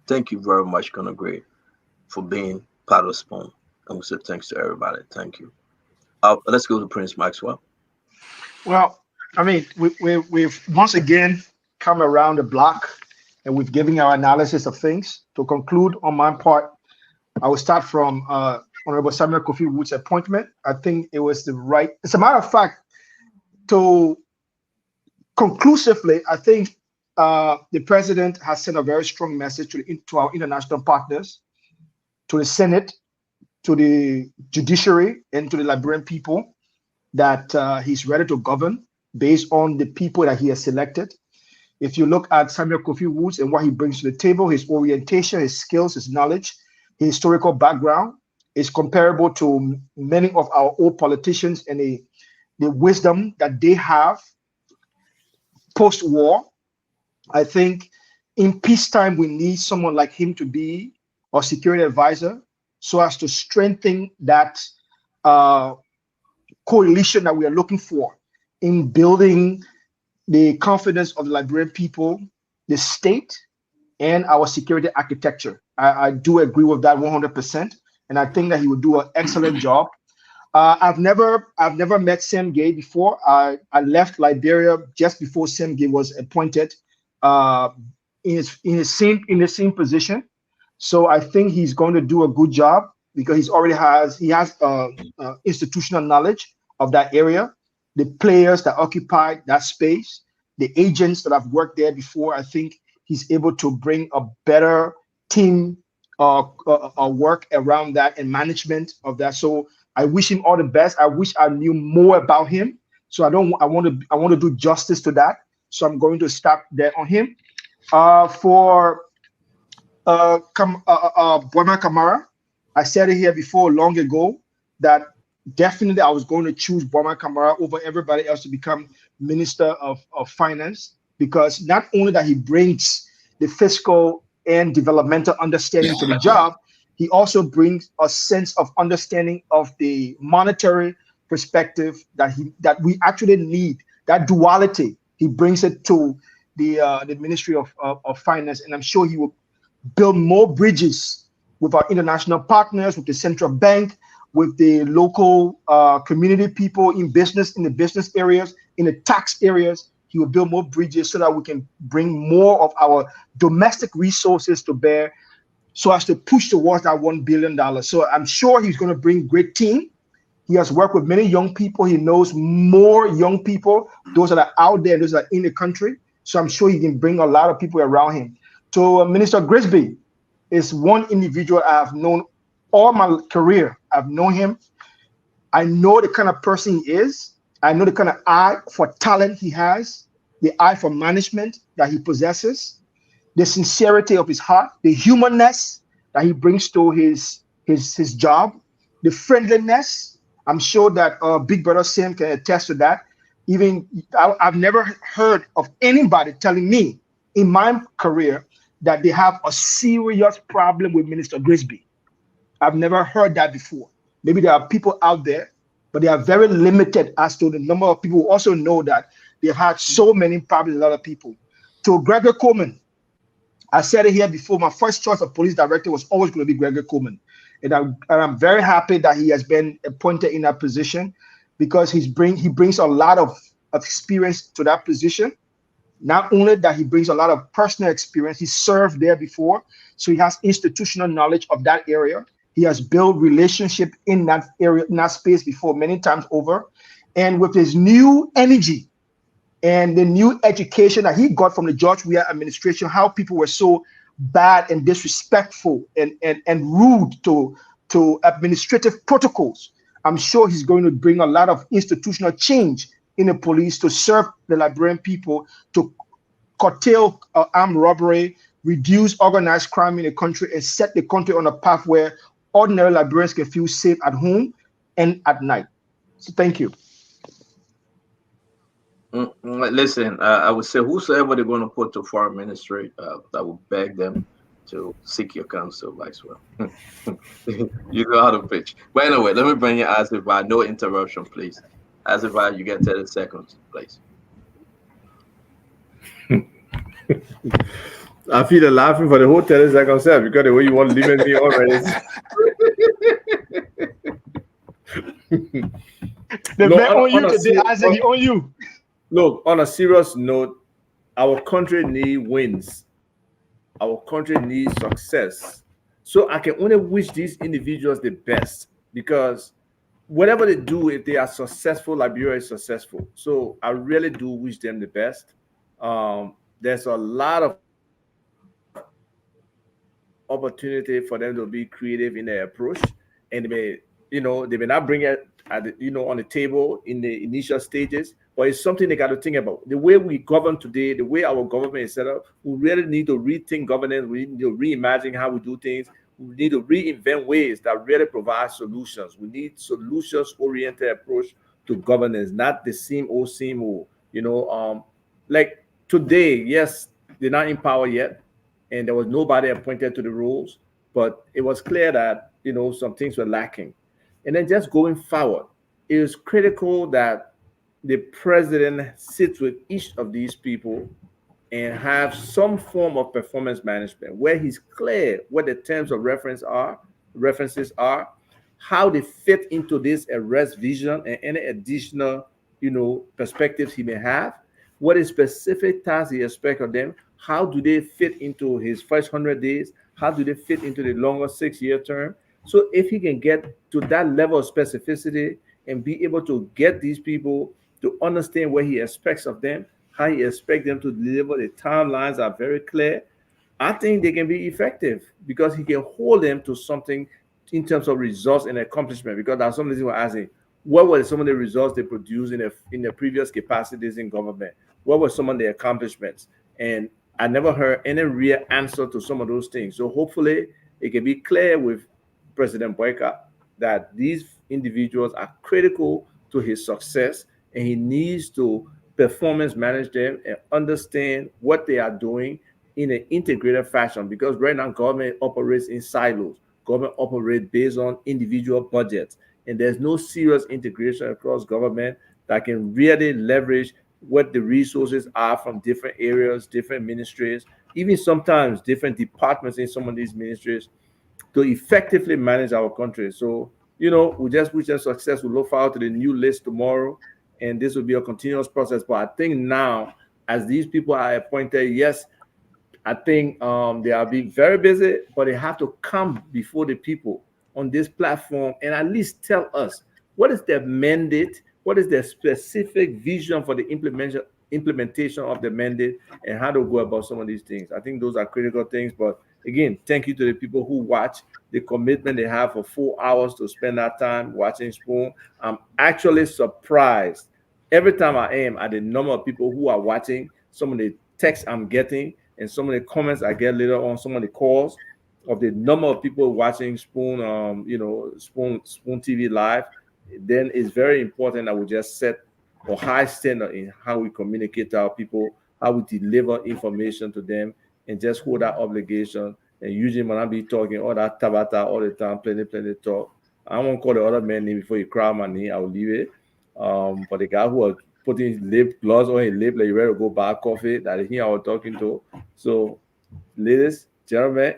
Speaker 10: Thank you very much, Conor Gray, for being part of Spoon. And we say thanks to everybody. Thank you. Let's go to Prince Maxwell.
Speaker 13: Well, I mean, we've once again come around the block and we've given our analysis of things. To conclude on my part, I will start from Honorable Samuel Kofi Wood's appointment. I think it was the right, as a matter of fact, to conclusively, I think the president has sent a very strong message to our international partners, to the Senate, to the judiciary, and to the Liberian people that he's ready to govern based on the people that he has selected. If you look at Samuel Kofi Woods and what he brings to the table, his orientation, his skills, his knowledge, his historical background is comparable to many of our old politicians and the wisdom that they have post-war. I think in peacetime, we need someone like him to be our security advisor so as to strengthen that uh, coalition that we are looking for in building the confidence of the Liberian people, the state, and our security architecture. I do agree with that 100%, and I think that he will do an excellent job. I've never met Sam Gay before. I left Liberia just before Sam Gay was appointed uh, in the same position. So I think he's going to do a good job because he has institutional knowledge of that area, the players that occupy that space, the agents that have worked there before. I think he's able to bring a better team work around that and management of that. So I wish him all the best. I wish I knew more about him. So I want to do justice to that. So I'm going to stop there on him. For Bwana Kamara, I said it here before long ago that definitely I was going to choose Bwana Kamara over everybody else to become Minister of Finance because not only that he brings the fiscal and developmental understanding to the job, he also brings a sense of understanding of the monetary perspective that we actually need. That duality, he brings it to the Ministry of Finance, and I'm sure he will build more bridges with our international partners, with the central bank, with the local community people in the business areas, in the tax areas. He will build more bridges so that we can bring more of our domestic resources to bear so as to push towards that $1 billion. So I'm sure he's going to bring great team. He has worked with many young people. He knows more young people, those that are out there, those that are in the country. So I'm sure he can bring a lot of people around him. So Minister Grisby is one individual I have known all my career. I've known him. I know the kind of person he is. I know the kind of eye for talent he has, the eye for management that he possesses, the sincerity of his heart, the humanness that he brings to his job, the friendliness. I'm sure that Big Brother Sam can attest to that. Even I've never heard of anybody telling me in my career that they have a serious problem with Minister Grisby. I've never heard that before. Maybe there are people out there, but they are very limited as to the number of people who also know that they've had so many problems with other people. To Gregor Coleman, I said it here before, my first choice of police director was always going to be Gregor Coleman. And I'm very happy that he has been appointed in that position because he brings a lot of experience to that position. Not only that he brings a lot of personal experience, he served there before, so he has institutional knowledge of that area. He has built relationship in that area, in that space before many times over. And with his new energy and the new education that he got from the George Weah administration, how people were so bad and disrespectful and rude to administrative protocols. I'm sure he's going to bring a lot of institutional change in the police to serve the Liberian people, to curtail armed robbery, reduce organized crime in the country, and set the country on a path where ordinary Liberians can feel safe at home and at night. So thank you.
Speaker 10: Listen, I would say whosoever they're going to put to foreign ministry, I would beg them to seek your counsel as well. You know how to pitch. But anyway, let me bring you Asifa. No interruption, please. Asifa, you get 30 seconds, please.
Speaker 15: I feel the laughing for the whole 30 seconds, sir, because the way you want to limit me already.
Speaker 13: The
Speaker 15: No,
Speaker 13: man on you
Speaker 15: on a
Speaker 13: today,
Speaker 15: serious,
Speaker 13: Isaac, he on you.
Speaker 15: look, on a serious note, our country needs wins. Our country needs success. So I can only wish these individuals the best because whatever they do, if they are successful, Liberia is successful. So I really do wish them the best. There's a lot of opportunity for them to be creative in their approach, and they may not bring it on the table in the initial stages, but it's something they got to think about. The way we govern today, the way our government is set up, we really need to rethink governance. We need to reimagine how we do things. We need to reinvent ways that really provide solutions. We need solutions oriented approach to governance, not the same old. Like today, yes, they're not in power yet, and there was nobody appointed to the rules, but it was clear that some things were lacking. And then just going forward, it is critical that the president sits with each of these people and have some form of performance management where he's clear what the terms of references are, how they fit into this arrest vision and any additional, perspectives he may have, what is specific tasks he expects of them, how do they fit into his first 100 days, how do they fit into the longer 6 year term. So if he can get to that level of specificity and be able to get these people to understand what he expects of them, how he expects them to deliver, the timelines are very clear. I think they can be effective because he can hold them to something in terms of results and accomplishment. Because that's some of the things we're asking. What were some of the results they produced in their previous capacities in government? What were some of the accomplishments? And I never heard any real answer to some of those things. So hopefully it can be clear with President Boyka that these individuals are critical to his success, and he needs to performance manage them and understand what they are doing in an integrated fashion, because right now government operates in silos. Government operates based on individual budgets, and there's no serious integration across government that can really leverage what the resources are from different areas, different ministries, even sometimes different departments in some of these ministries to effectively manage our country. So, we just wish them success. We look forward to the new list tomorrow, and this will be a continuous process. But I think now, as these people are appointed, yes, I think they are being very busy, but they have to come before the people on this platform and at least tell us what is their mandate, what is their specific vision for the implementation of the mandate, and how to go about some of these things. I think those are critical things. But again, thank you to the people who watch, the commitment they have for 4 hours to spend that time watching Spoon. I'm actually surprised every time I am at the number of people who are watching, some of the texts I'm getting, and some of the comments I get later on, some of the calls of the number of people watching Spoon, Spoon TV live. Then it's very important that we just set a high standard in how we communicate to our people, how we deliver information to them, and just hold that obligation. And usually when I be talking all that tabata all the time, plenty talk, I won't call the other man name before you cry my knee. I'll leave it. But the guy who was putting his lip gloss on his lip, like you ready to go buy coffee, that is him I was talking to. So, ladies, gentlemen,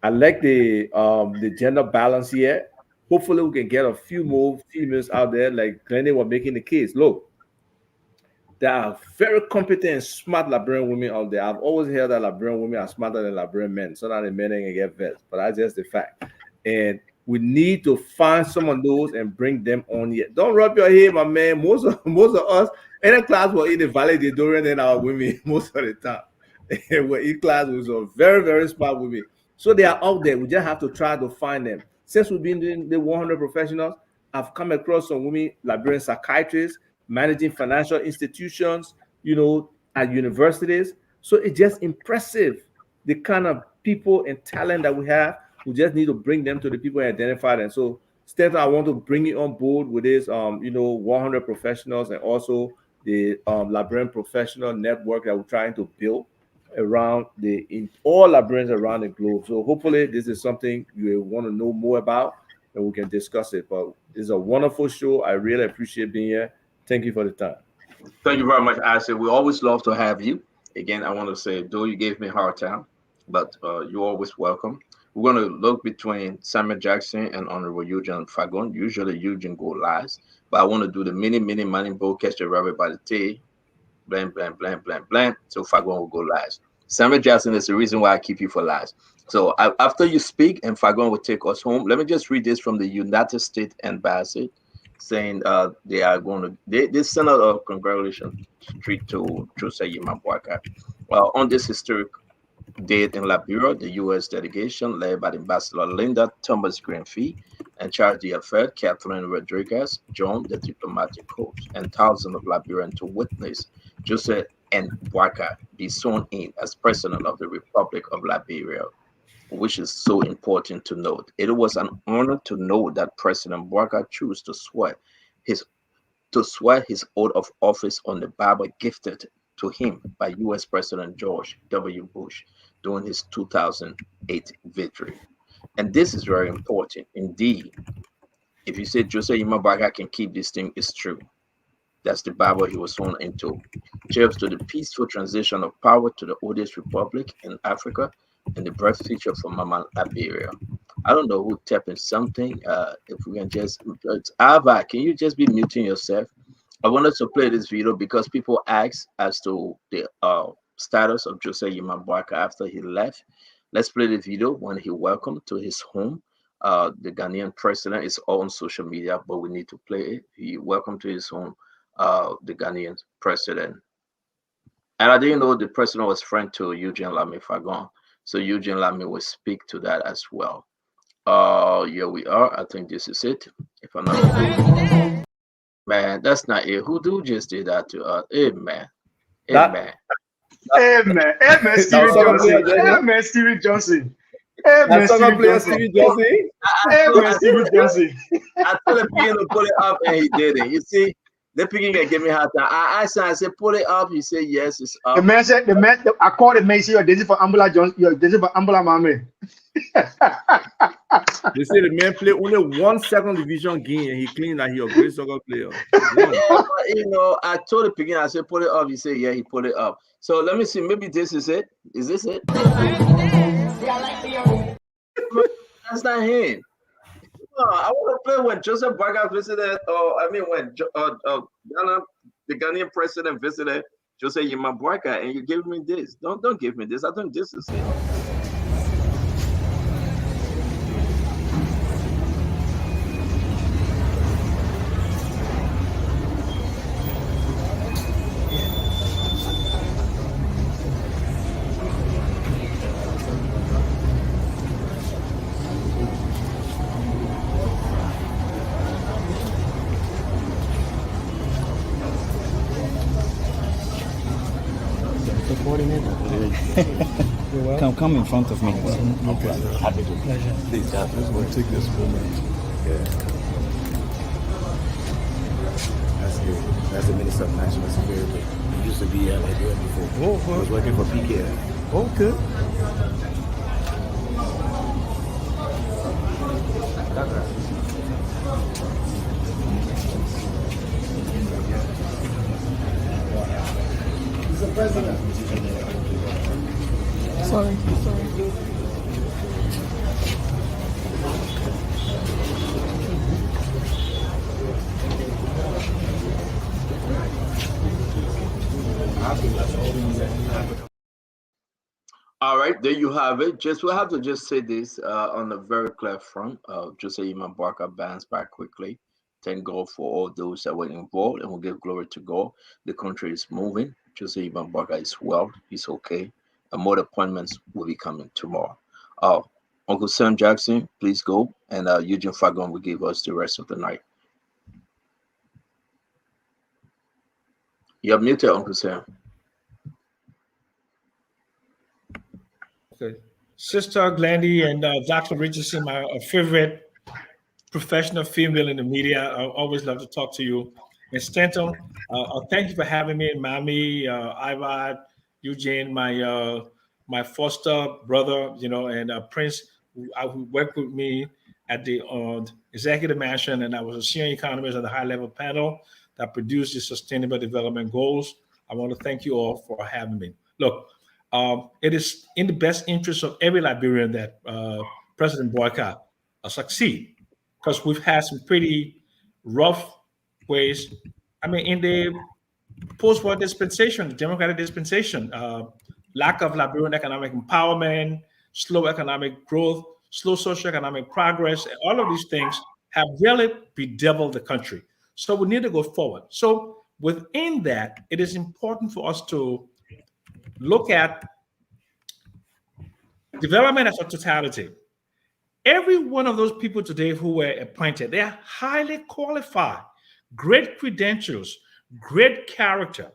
Speaker 15: I like the gender balance here. Hopefully, we can get a few more females out there, like Glennie was making the case. Look, there are very competent and smart Liberian women out there. I've always heard that Liberian women are smarter than Liberian men. So now the men ain't gonna get vexed, but that's just the fact. And we need to find some of those and bring them on here. Don't rub your head, my man. Most of us in the class were in the valedictorian and our women most of the time. And we're in class with some very, very smart women. So they are out there. We just have to try to find them. Since we've been doing the 100 professionals, I've come across some women, Liberian psychiatrists, managing financial institutions, at universities. So it's just impressive the kind of people and talent that we have. We just need to bring them to the people and identify them. So, Stanton, I want to bring you on board with this, 100 professionals and also the librarian professional network that we're trying to build around in all librarians around the globe. So hopefully this is something you want to know more about and we can discuss it. But it's a wonderful show. I really appreciate being here. Thank you for the time.
Speaker 10: Thank you very much, Isaac. We always love to have you. Again, I want to say, though you gave me a hard time, but you're always welcome. We're going to look between Samuel Jackson and Honorable Eugene Fagon. Usually Eugene go last, but I want to do the mini money bowl, catch the rabbit by the tail, blam, blam, blam, blam, blam. So Fagon will go last. Samuel Jackson is the reason why I keep you for last. So after you speak and Fagon will take us home, let me just read this from the United States Embassy saying they are going to they send out a congratulations tweet to Jose Yimabwaka. On this historic date in Liberia, the U.S. delegation led by Ambassador Linda Thomas Greenfield and Charles D'Affaire, Catherine Rodriguez, John, the diplomatic coach, and thousands of Liberians to witness Jose and Bwaka be sworn in as president of the Republic of Liberia, which is so important to note. It was an honor to know that President Bwaka chose his to swear his oath of office on the Bible gifted to him by U.S. President George W. Bush during his 2008 victory. And this is very important. Indeed, if you say Jose Imabaka can keep this thing, it's true. That's the Bible he was sworn into. Cheers to the peaceful transition of power to the oldest republic in Africa and the bright future for Mama Liberia. I don't know who tapping something. If we can just, Ava, can you just be muting yourself? I wanted to play this video because people asked as to the status of Jose Yimabwaka after he left. Let's play the video when he welcomed to his home. The Ghanaian president is all on social media, but we need to play it. He welcomed to his home the Ghanaian president. And I didn't know the president was friend to Eugene Lamy Fagon. So Eugene Lamy will speak to that as well. Here we are. I think this is it. If I'm not man, that's not it. Who just did that to us? Hey man. Hey man.
Speaker 13: Hey man, Stevie Johnson. Hey man, Stevie Johnson. Hey man, Stevie Johnson. Hey man, Stevie Johnson.
Speaker 10: I told him to pull it up and he didn't. You see, the picking can give me hard time. I asked him, I said, pull it up. He said, yes, it's up.
Speaker 13: The man said, I called the man, say, you're dancing for Ambula Johnson, you're dancing for Ambula Mame.
Speaker 15: They say the man played only 1 second division game and he claimed that he a great soccer player.
Speaker 10: I told the picking, I said, pull it up. He said, yeah, he pulled it up. So let me see. Maybe this is it. Is this it? That's not him. I want to play when Joseph Baga visited, when Ghana, the Ghanaian president visited Jose Yimabwaka, and you give me this. Don't give me this. I think this is it.
Speaker 18: Come in front of me.
Speaker 19: Okay. Happy to please, God, let's go take this moment. Yeah. That's the Minister of National Security. He used to be at Liberia before. Oh, he was working for PKF.
Speaker 16: Okay.
Speaker 19: Mr. President.
Speaker 18: Sorry.
Speaker 10: All right, there you have it. We'll have to just say this on a very clear front. Jose Imabwaka bans back quickly. Thank God for all those that were involved, and we'll give glory to God. The country is moving. Jose Imabwaka is well. He's okay. And more appointments will be coming tomorrow. Uncle Sam Jackson, please go. And Eugene Fagon will give us the rest of the night. You're muted, Uncle Sam.
Speaker 15: Okay.
Speaker 12: Sister Glendy and Dr. Richardson, my favorite professional female in the media. I always love to talk to you. And Stanton, thank you for having me. Mami, Ivad, Eugene, my foster brother, and Prince, who worked with me at the executive mansion, and I was a senior economist on the high level panel that produced the Sustainable Development Goals. I want to thank you all for having me. Look, it is in the best interest of every Liberian that President Boycott succeed, because we've had some pretty rough ways. I mean, in the post-war dispensation, the democratic dispensation, lack of Liberian economic empowerment, slow economic growth, slow socioeconomic progress, and all of these things have really bedeviled the country. So we need to go forward. So within that, it is important for us to look at development as a totality. Every one of those people today who were appointed, they are highly qualified, great credentials, great character.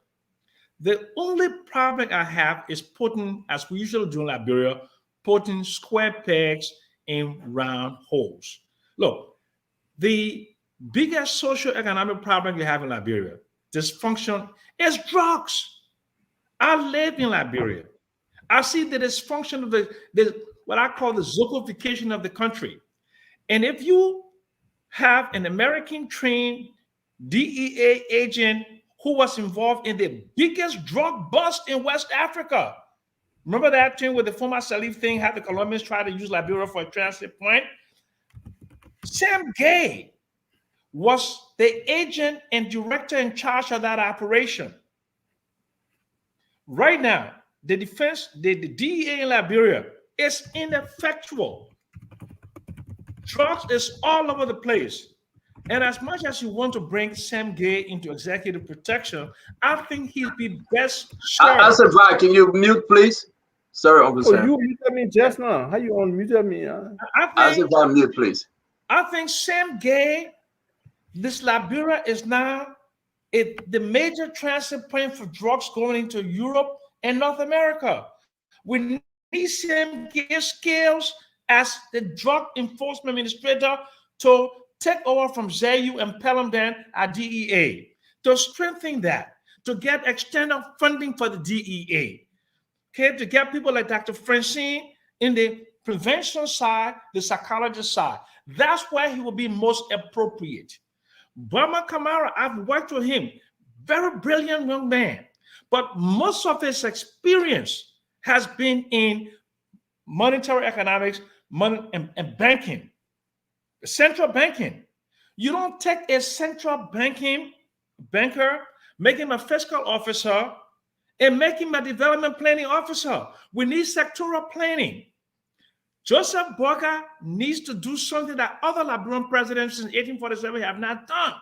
Speaker 12: The only problem I have is putting, as we usually do in Liberia, putting square pegs in round holes. Look, the biggest socio-economic problem you have in Liberia, dysfunction, is drugs. I live in Liberia. I see the dysfunction of the what I call the zoofication of the country. And if you have an American trained DEA agent who was involved in the biggest drug bust in West Africa, remember that thing with the former Salif thing, had the Colombians try to use Liberia for a transit point? Sam Gay was the agent and director in charge of that operation. Right now, the DEA in Liberia is ineffectual. Drugs is all over the place. And as much as you want to bring Sam Gay into executive protection, I think he'd be best served.
Speaker 10: I said, right, can you mute, please? Sorry, Uncle Sam.
Speaker 15: You muted me just now. How you unmuted me?
Speaker 10: I said, right, mute, please.
Speaker 12: I think Sam Gay, this Liberia is now the major transit point for drugs going into Europe and North America. We need Sam Gay's skills as the drug enforcement administrator to take over from ZAU and Pelham at DEA, to strengthen that, to get external funding for the DEA, okay, to get people like Dr. Francine in the prevention side, the psychologist side. That's where he will be most appropriate. Burma Kamara, I've worked with him, very brilliant young man, but most of his experience has been in monetary economics, money and banking, central banking. You don't take a central banker, make him a fiscal officer, and make him a development planning officer. We need sectoral planning. Joseph Boakai needs to do something that other Liberian presidents since 1847 have not done.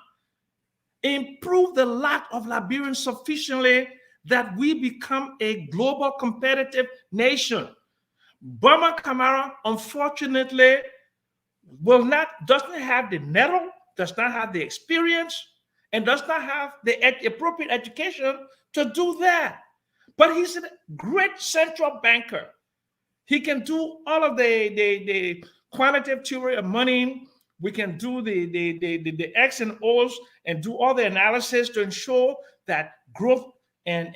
Speaker 12: Improve the lot of Liberians sufficiently that we become a global competitive nation. Burma Kamara, unfortunately, doesn't have the nettle, does not have the experience, and does not have the appropriate education to do that. But he's a great central banker. He can do all of the quantitative theory of money. We can do the X and O's and do all the analysis to ensure that growth and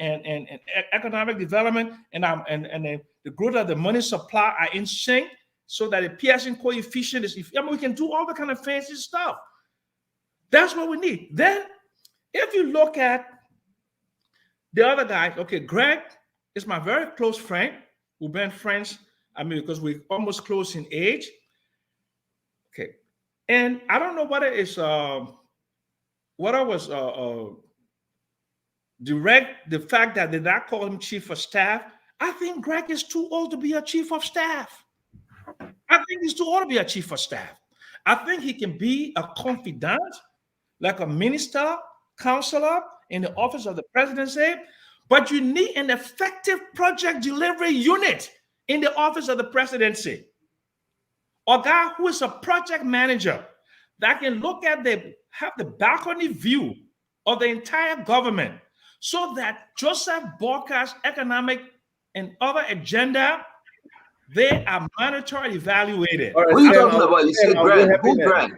Speaker 12: economic development and the growth of the money supply are in sync, so that the Pearson coefficient is. We can do all the kind of fancy stuff. That's what we need. Then, if you look at the other guys, okay, Greg is my very close friend. We've been friends, because we're almost close in age. Okay. And I don't know whether it's what I was direct the fact that they not call him chief of staff. I think Greg is too old to be a chief of staff. I think he's too old to be a chief of staff. I think he can be a confidant, like a minister, counselor in the office of the presidency, but you need an effective project delivery unit in the office of the presidency. A guy who is a project manager that can have the balcony view of the entire government, so that Joseph Boakai's economic and other agenda They are monetarily evaluated.
Speaker 15: All right,
Speaker 10: Who you
Speaker 15: Sam,
Speaker 10: talking about? You say
Speaker 15: I'll go
Speaker 10: Greg.
Speaker 15: happy
Speaker 10: Who
Speaker 15: man.
Speaker 10: Greg?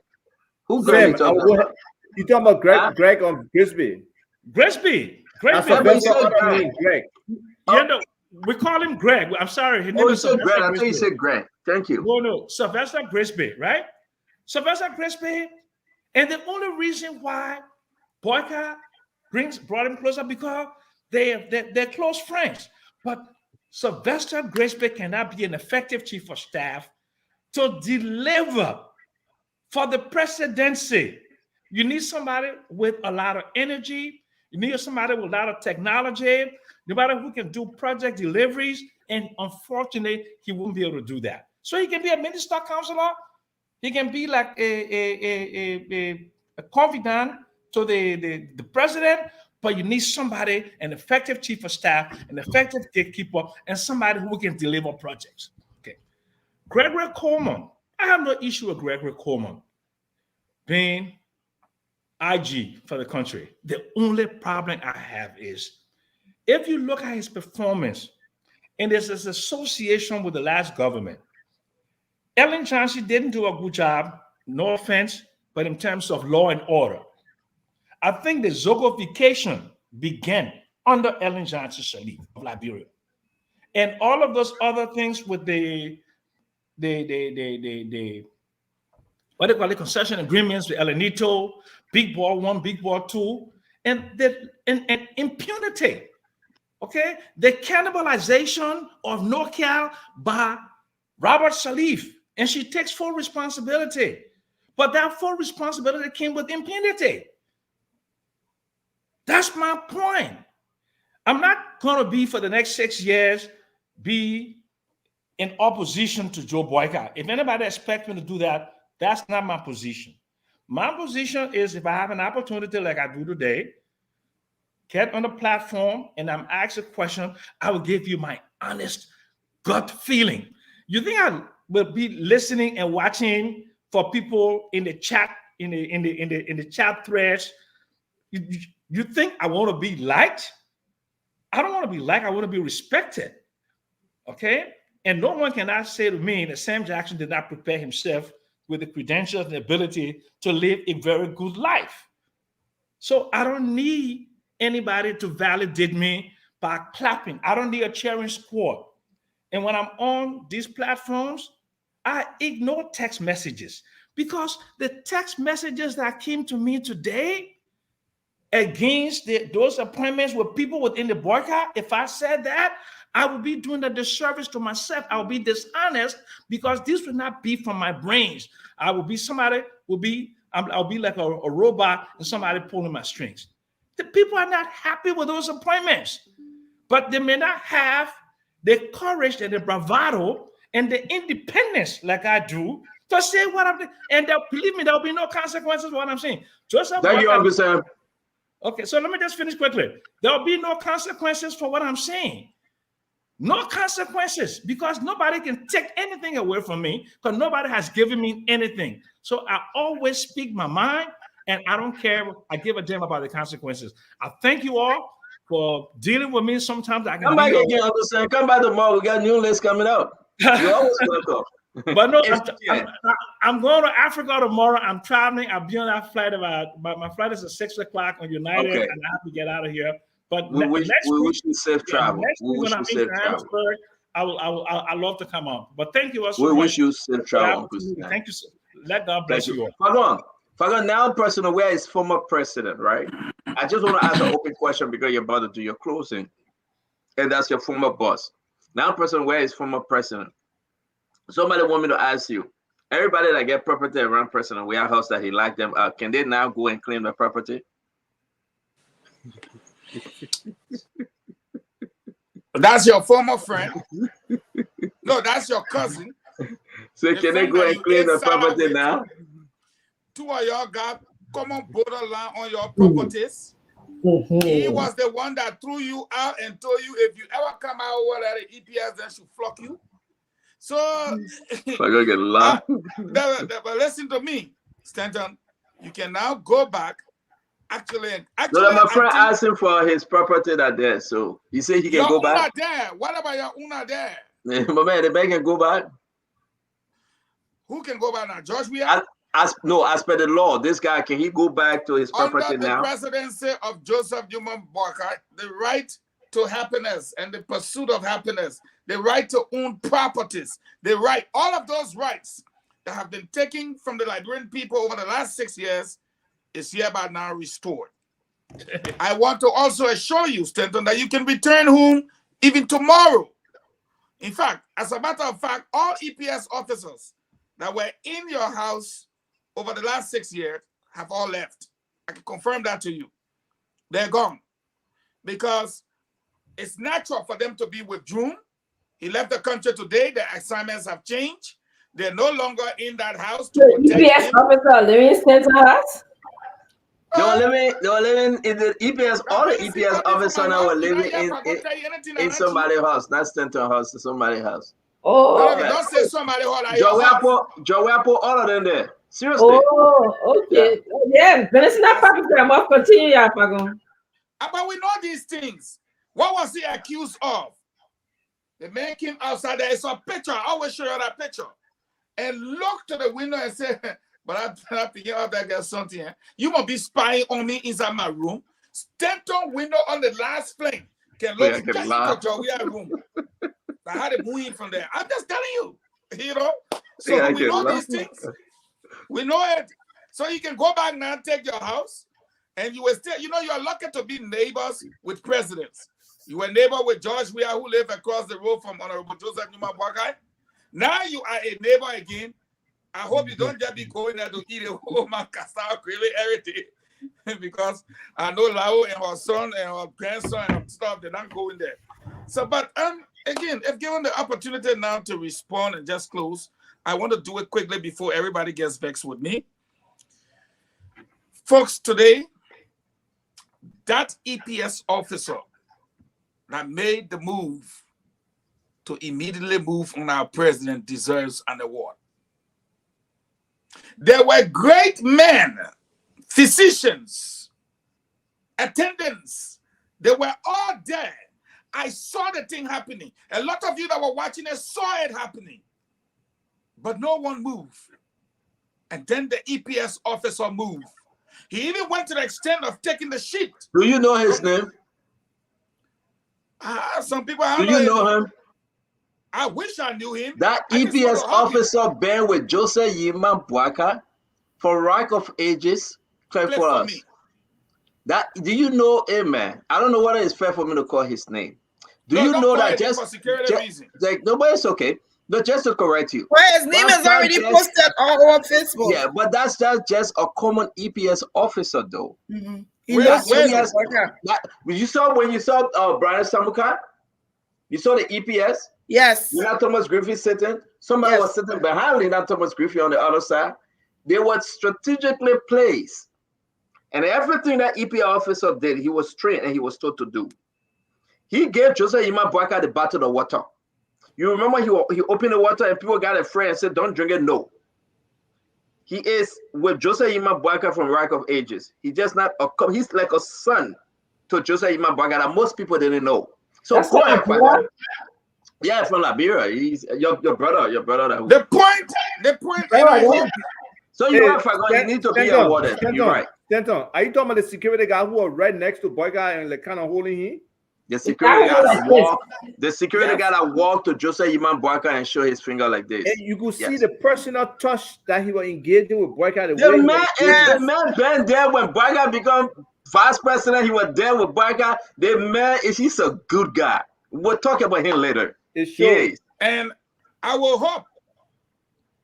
Speaker 10: Who Greg
Speaker 15: Sam,
Speaker 10: you talking about?
Speaker 15: you talking about Greg?
Speaker 10: Huh?
Speaker 15: Greg on Grisby.
Speaker 12: Grisby.
Speaker 15: That's
Speaker 10: Yeah, but you
Speaker 15: Sylvester
Speaker 10: said
Speaker 15: other
Speaker 10: Greg.
Speaker 15: name, Greg.
Speaker 12: You know, we call him Greg. I'm sorry, his
Speaker 10: Oh,
Speaker 12: name
Speaker 10: you
Speaker 12: is
Speaker 10: said Greg.
Speaker 12: Sylvester
Speaker 10: I thought you
Speaker 12: Grisby.
Speaker 10: said Greg. Thank you.
Speaker 12: No, Sylvester Grisby, right? Sylvester Grisby, and the only reason why Boycott brought him closer because they're close friends. But Sylvester Grisby cannot be an effective chief of staff to deliver for the presidency. You need somebody with a lot of energy. You need somebody with a lot of technology. Nobody who can do project deliveries. And unfortunately, he won't be able to do that. So he can be a minister counselor. He can be like a confidant to the president, but you need somebody, an effective chief of staff, an effective gatekeeper, and somebody who can deliver projects. Okay. Gregory Coleman. I have no issue with Gregory Coleman being IG for the country. The only problem I have is if you look at his performance and there's this association with the last government, Ellen Johnson didn't do a good job, no offense, but in terms of law and order. I think the Zogofication began under Ellen Johnson Sirleaf of Liberia. And all of those other things with the what they call the concession agreements with Elenito, Big Ball 1, Big Ball 2, and impunity. Okay? The cannibalization of NorCal by Robert Sirleaf, and she takes full responsibility. But that full responsibility came with impunity. That's my point. I'm not going to be for the next 6 years be in opposition to Joe Boycott. If anybody expects me to do that, that's not my position. My position is if I have an opportunity like I do today, get on the platform and I'm asked a question, I will give you my honest gut feeling. You think I will be listening and watching for people in the chat, in the chat threads? You think I want to be liked? I don't want to be liked. I want to be respected. Okay? And no one cannot say to me that Sam Jackson did not prepare himself with the credentials and the ability to live a very good life. So I don't need anybody to validate me by clapping. I don't need a cheering squad. And when I'm on these platforms, I ignore text messages because the text messages that came to me today against those appointments with people within the boycott, if I said that, I would be doing a disservice to myself. I would be dishonest because this would not be from my brains. I would be somebody, I'll be like a robot and somebody pulling my strings. The people are not happy with those appointments, but they may not have the courage and the bravado and the independence like I do to say what I'm doing. And believe me, there'll be no consequences for what I'm saying.
Speaker 10: Thank you, Uncle Sam.
Speaker 12: Okay, so let me just finish quickly. There'll be no consequences for what I'm saying. No consequences because nobody can take anything away from me because nobody has given me anything. So I always speak my mind and I don't care. I give a damn about the consequences. I thank you all for dealing with me. Sometimes I can
Speaker 10: come back again, Uncle Sam. Come back tomorrow. We got new list coming up. You're always welcome.
Speaker 12: But no, I'm going to Africa tomorrow. I'm traveling. I'll be on that flight but my flight is at 6 o'clock on United, and I have to get out of here. But
Speaker 10: we wish you safe travel.
Speaker 12: Next
Speaker 10: we
Speaker 12: week
Speaker 10: wish
Speaker 12: when I'm
Speaker 10: you
Speaker 12: in
Speaker 10: safe travel.
Speaker 12: Johannesburg, I love to come on. But thank you all so
Speaker 10: We
Speaker 12: much.
Speaker 10: wish you safe travel, Uncle Sam.
Speaker 12: Thank you. Let God bless you all.
Speaker 10: Fagon, now person aware is former president, right? I just want to ask an open question because you're about to do your closing, and that's your former boss. Now person aware is former president. Somebody want me to ask you, everybody that get property around President warehouse that he locked them up, can they now go and claim the property?
Speaker 17: That's your former friend. No, that's your cousin.
Speaker 10: So can they go and claim the property now?
Speaker 17: Two of y'all got common borderline on your properties. He was the one that threw you out and told you if you ever come out over there, the EPS then should flock you. So
Speaker 10: I gotta get a lot.
Speaker 17: But listen to me, Stanton. You can now go back. Actually,
Speaker 10: so my friend asked him for his property that there, so he said he can go back.
Speaker 17: There. What about your una there?
Speaker 10: But man, the man can go back.
Speaker 17: Who can go back now? George Weah?
Speaker 10: As per the law, this guy, can he go back to his property
Speaker 17: Under the
Speaker 10: now?
Speaker 17: presidency of Joseph Newman Barker, the right to happiness and the pursuit of happiness, the right to own properties, the right, all of those rights that have been taken from the Liberian people over the last 6 years is hereby now restored. I want to also assure you, Stanton, that you can return home even tomorrow. In fact, as a matter of fact, all EPS officers that were in your house over the last 6 years have all left. I can confirm that to you. They're gone. Because it's natural for them to be withdrawn. He left the country today. Their assignments have changed. They're no longer in that house to
Speaker 9: The
Speaker 17: protect
Speaker 9: EPS
Speaker 17: him.
Speaker 9: officer living in Stanton House?
Speaker 10: They were living in the EPS. All the EPS officers now were living in somebody's house, not Stanton House, somebody's house.
Speaker 9: Oh,
Speaker 17: no, don't say somebody hold at your house.
Speaker 10: Joe, all of them there. Seriously.
Speaker 9: Oh, okay. Yeah, but it's not property. I must continue, Pagon.
Speaker 17: But we know these things. What was he accused of? The man came outside there. It's a picture. I always show you that picture. And looked to the window and said, but I'm thinking of that girl something. You must be spying on me inside my room. Stanton window on the last flame can look just into Jowia's room. I had to move in from there. I'm just telling you, you know. So we know these things. We know it. So you can go back now and take your house, and you will still, you know, you are lucky to be neighbors with presidents. You were neighbor with George Weah, who lived across the road from Honorable Joseph Newman Barker. Now you are a neighbor again. I hope you don't just be going there to eat a whole man cassava really everything. Because I know Lao and her son and her grandson and stuff, they're not going there. So, but again, if given the opportunity now to respond and just close, I want to do it quickly before everybody gets vexed with me. Folks, today, that EPS officer that made the move to immediately move on our president deserves an award. There were great men, physicians, attendants. They were all there. I saw the thing happening. A lot of you that were watching it saw it happening. But no one moved. And then the EPS officer moved. He even went to the extent of taking the sheet.
Speaker 10: Do you know his name?
Speaker 17: Some people
Speaker 10: Do you know him?
Speaker 17: I wish I knew him.
Speaker 10: That EPS officer been with Joseph Yima Bwaka for rank of ages. Play for us. Me. That do you know him, man? I don't know whether it's fair for me to call his name. Do you know that just
Speaker 17: for security reasons?
Speaker 10: Like nobody's okay. But just to correct you.
Speaker 11: Well, his name is already posted all over Facebook.
Speaker 10: Yeah, but that's just a common EPS officer, though.
Speaker 11: Mm-hmm.
Speaker 10: You saw when you saw Brian Samuka, you saw the EPS.
Speaker 11: Yes.
Speaker 10: Lina Thomas Griffith sitting. Somebody was sitting behind Lina Thomas Griffith on the other side. They were strategically placed. And everything that EPS officer did, he was trained and he was told to do. He gave Joseph Yima Bwaka the bottle of water. You remember he opened the water and people got afraid and said, don't drink it. No. He is with Joseph Yima Bwaka from Rock of Ages. He's just not he's like a son to Joseph Yima Bwaka that most people didn't know. So go ahead, yeah, from Liberia. He's your brother.
Speaker 17: The point.
Speaker 10: So you need to be awarded. You're right.
Speaker 15: Stanton, are you talking about the security guy who was right next to Boyka and like kind of holding him?
Speaker 10: The security guy that walked to Joseph Yima Bwaka and show his finger like this.
Speaker 15: And you could see the personal touch that he was engaging with Boyka.
Speaker 10: The man been there when Boyka became vice president. He was there with Boyka. The man he's a good guy. We'll talk about him later.
Speaker 17: And I will hope,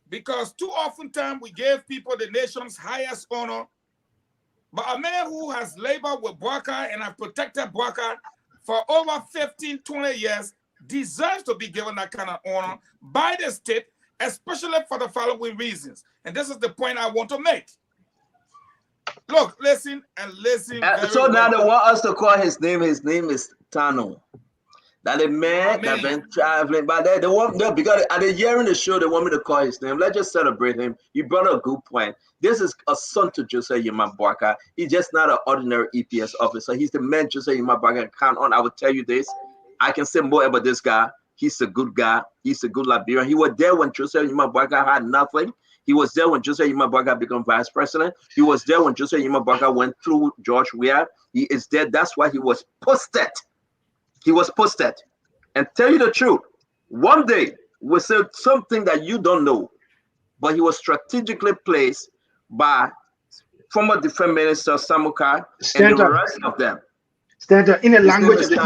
Speaker 17: because too often times we gave people the nation's highest honor, but a man who has labored with Boyka and have protected Boyka for over 15, 20 years deserves to be given that kind of honor by the state, especially for the following reasons. And this is the point I want to make. Look, listen.
Speaker 10: So now they want us to call his name. His name is Tano. That the man that been traveling, but they want because at the year in the show they want me to call his name. Let's just celebrate him. You brought a good point. This is a son to Joseph Yima Bwaka. He's just not an ordinary EPS officer. He's the man Joseph Yima Bwaka can count on. I will tell you this. I can say more about this guy. He's a good guy. He's a good Liberian. He was there when Joseph Imabwaga had nothing. He was there when Joseph Imabwaga became vice president. He was there when Joseph Imabwaga went through George Weah. He is there. That's why he was posted. He was posted. And tell you the truth, one day we said something that you don't know, but he was strategically placed by former Defense Minister Samukai and the rest of them.
Speaker 13: Standard in the language of the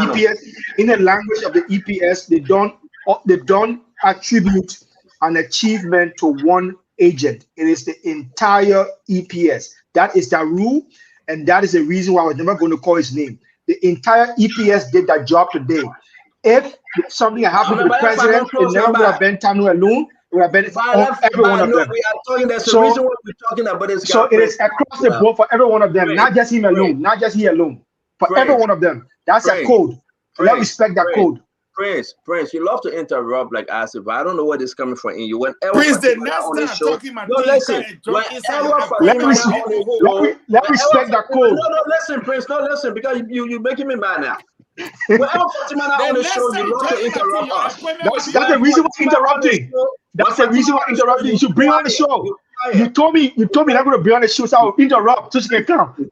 Speaker 13: EPS, they don't attribute an achievement to one agent. It is the entire EPS. That is the rule, and that is the reason why I was never going to call his name. The entire EPS did that job today. If something had happened to the president, it never would have been Tanu alone. It would have been every one of them.
Speaker 10: We are talking. There's a reason why we're talking about this.
Speaker 13: So it is across the board for every one of them, not just him alone, not just he alone. For every one of them. That's a code. Let's respect that code.
Speaker 10: Prince, you love to interrupt like as if I don't know where this is coming from in you. Whenever
Speaker 17: Prince, the
Speaker 10: Fatima
Speaker 17: next
Speaker 10: on
Speaker 17: time
Speaker 10: the show,
Speaker 17: talking about
Speaker 10: no, listen.
Speaker 13: Let's respect that code.
Speaker 10: No, listen, Prince. No, listen, because you're making me mad now. Whenever Fatima on the show, you love to interrupt us.
Speaker 13: That's the reason why I'm interrupting. That's the reason why I'm interrupting. You should bring on the show. You told me you're not going to be on the show, so I'll interrupt so she can come.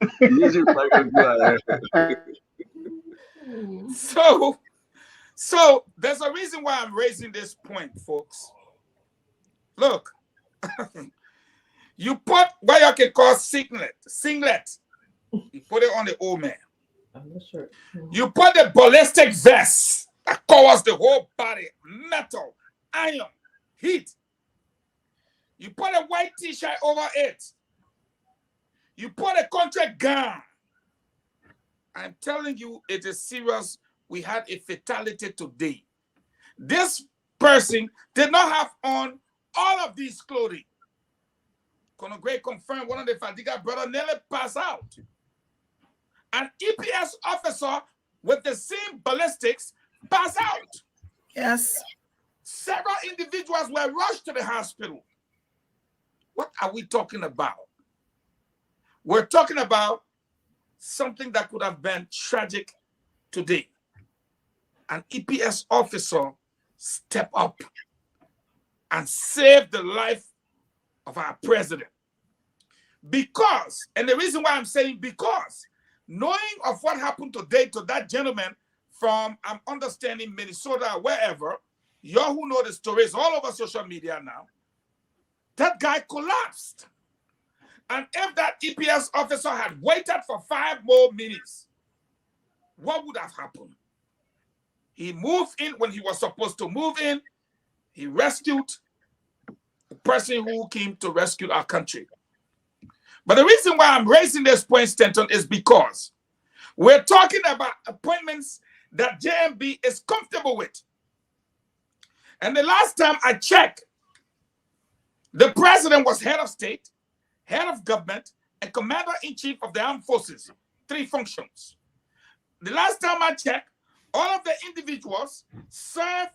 Speaker 17: So there's a reason why I'm raising this point, folks. Look, you put what you can call singlet. You put it on the old man.
Speaker 9: I'm not sure.
Speaker 17: You put the ballistic vest that covers the whole body, metal, iron, heat. You put a white t-shirt over it. You put a contract gun. I'm telling you, it is serious. We had a fatality today. This person did not have on all of these clothing. Colonel Gray confirmed one of the Fadiga brothers nearly passed out. An EPS officer with the same ballistics passed out.
Speaker 11: Yes.
Speaker 17: Several individuals were rushed to the hospital. What are we talking about? We're talking about something that could have been tragic today. An EPS officer stepped up and saved the life of our president. Because, and the reason why I'm saying because, knowing of what happened today to that gentleman from, I'm understanding, Minnesota, wherever, y'all who know the stories all over social media now, that guy collapsed. And if that EPS officer had waited for 5 more minutes, what would have happened? He moved in when he was supposed to move in. He rescued the person who came to rescue our country. But the reason why I'm raising this point, Stanton, is because we're talking about appointments that JMB is comfortable with. And the last time I checked, the president was head of state, head of government, and commander-in-chief of the armed forces, 3 functions. The last time I checked, all of the individuals serve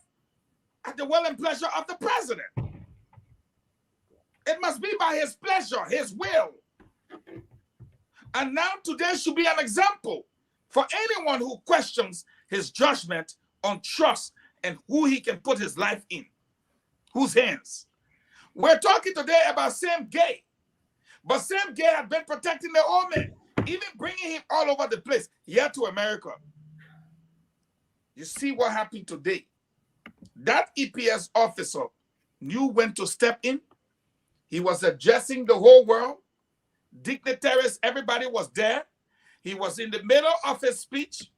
Speaker 17: at the will and pleasure of the president. It must be by his pleasure, his will. And now today should be an example for anyone who questions his judgment on trust and who he can put his life in, whose hands. We're talking today about Sam Gay, but Sam Gay had been protecting the old man, even bringing him all over the place, here to America. You see what happened today. That EPS officer knew when to step in. He was addressing the whole world. Dignitaries, everybody was there. He was in the middle of his speech,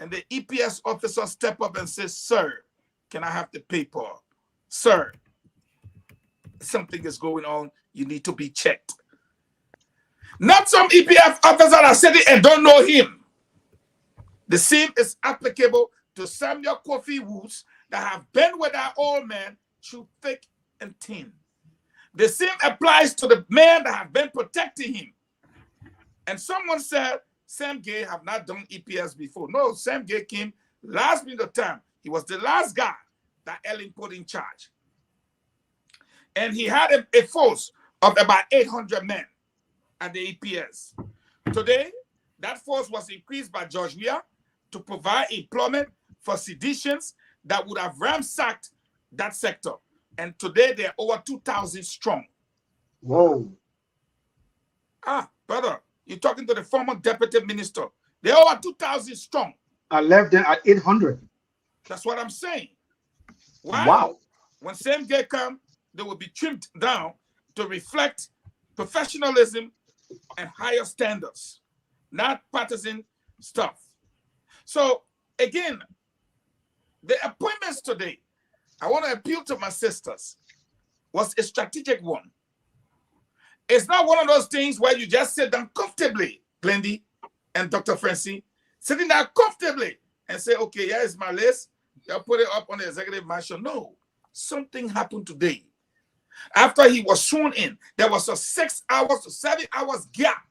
Speaker 17: and the EPS officer stepped up and said, "Sir, can I have the paper? Sir, something is going on. You need to be checked." Not some EPF officers are sitting and don't know him. The same is applicable to Samuel Kofi Woods that have been with our old man through thick and thin. The same applies to the man that have been protecting him. And someone said, Sam Gay have not done EPS before. No, Sam Gay came last minute of time. He was the last guy that Ellen put in charge. And he had a force of about 800 men at the EPS. Today, that force was increased by George Weah to provide employment for seditions that would have ransacked that sector. And today they're over 2,000 strong.
Speaker 13: Whoa.
Speaker 17: Ah, brother, you're talking to the former deputy minister. They're over 2,000 strong.
Speaker 13: I left them at 800.
Speaker 17: That's what I'm saying. Why?
Speaker 13: Wow.
Speaker 17: When same day come, they will be trimmed down to reflect professionalism and higher standards, not partisan stuff. So again, the appointments today, I want to appeal to my sisters, was a strategic one. It's not one of those things where you just sit down comfortably, Glendy and Dr. Francine, sitting down comfortably and say, okay, here is my list. I'll put it up on the executive mansion. No, something happened today. After he was sworn in, there was a 6 hours to 7 hours gap.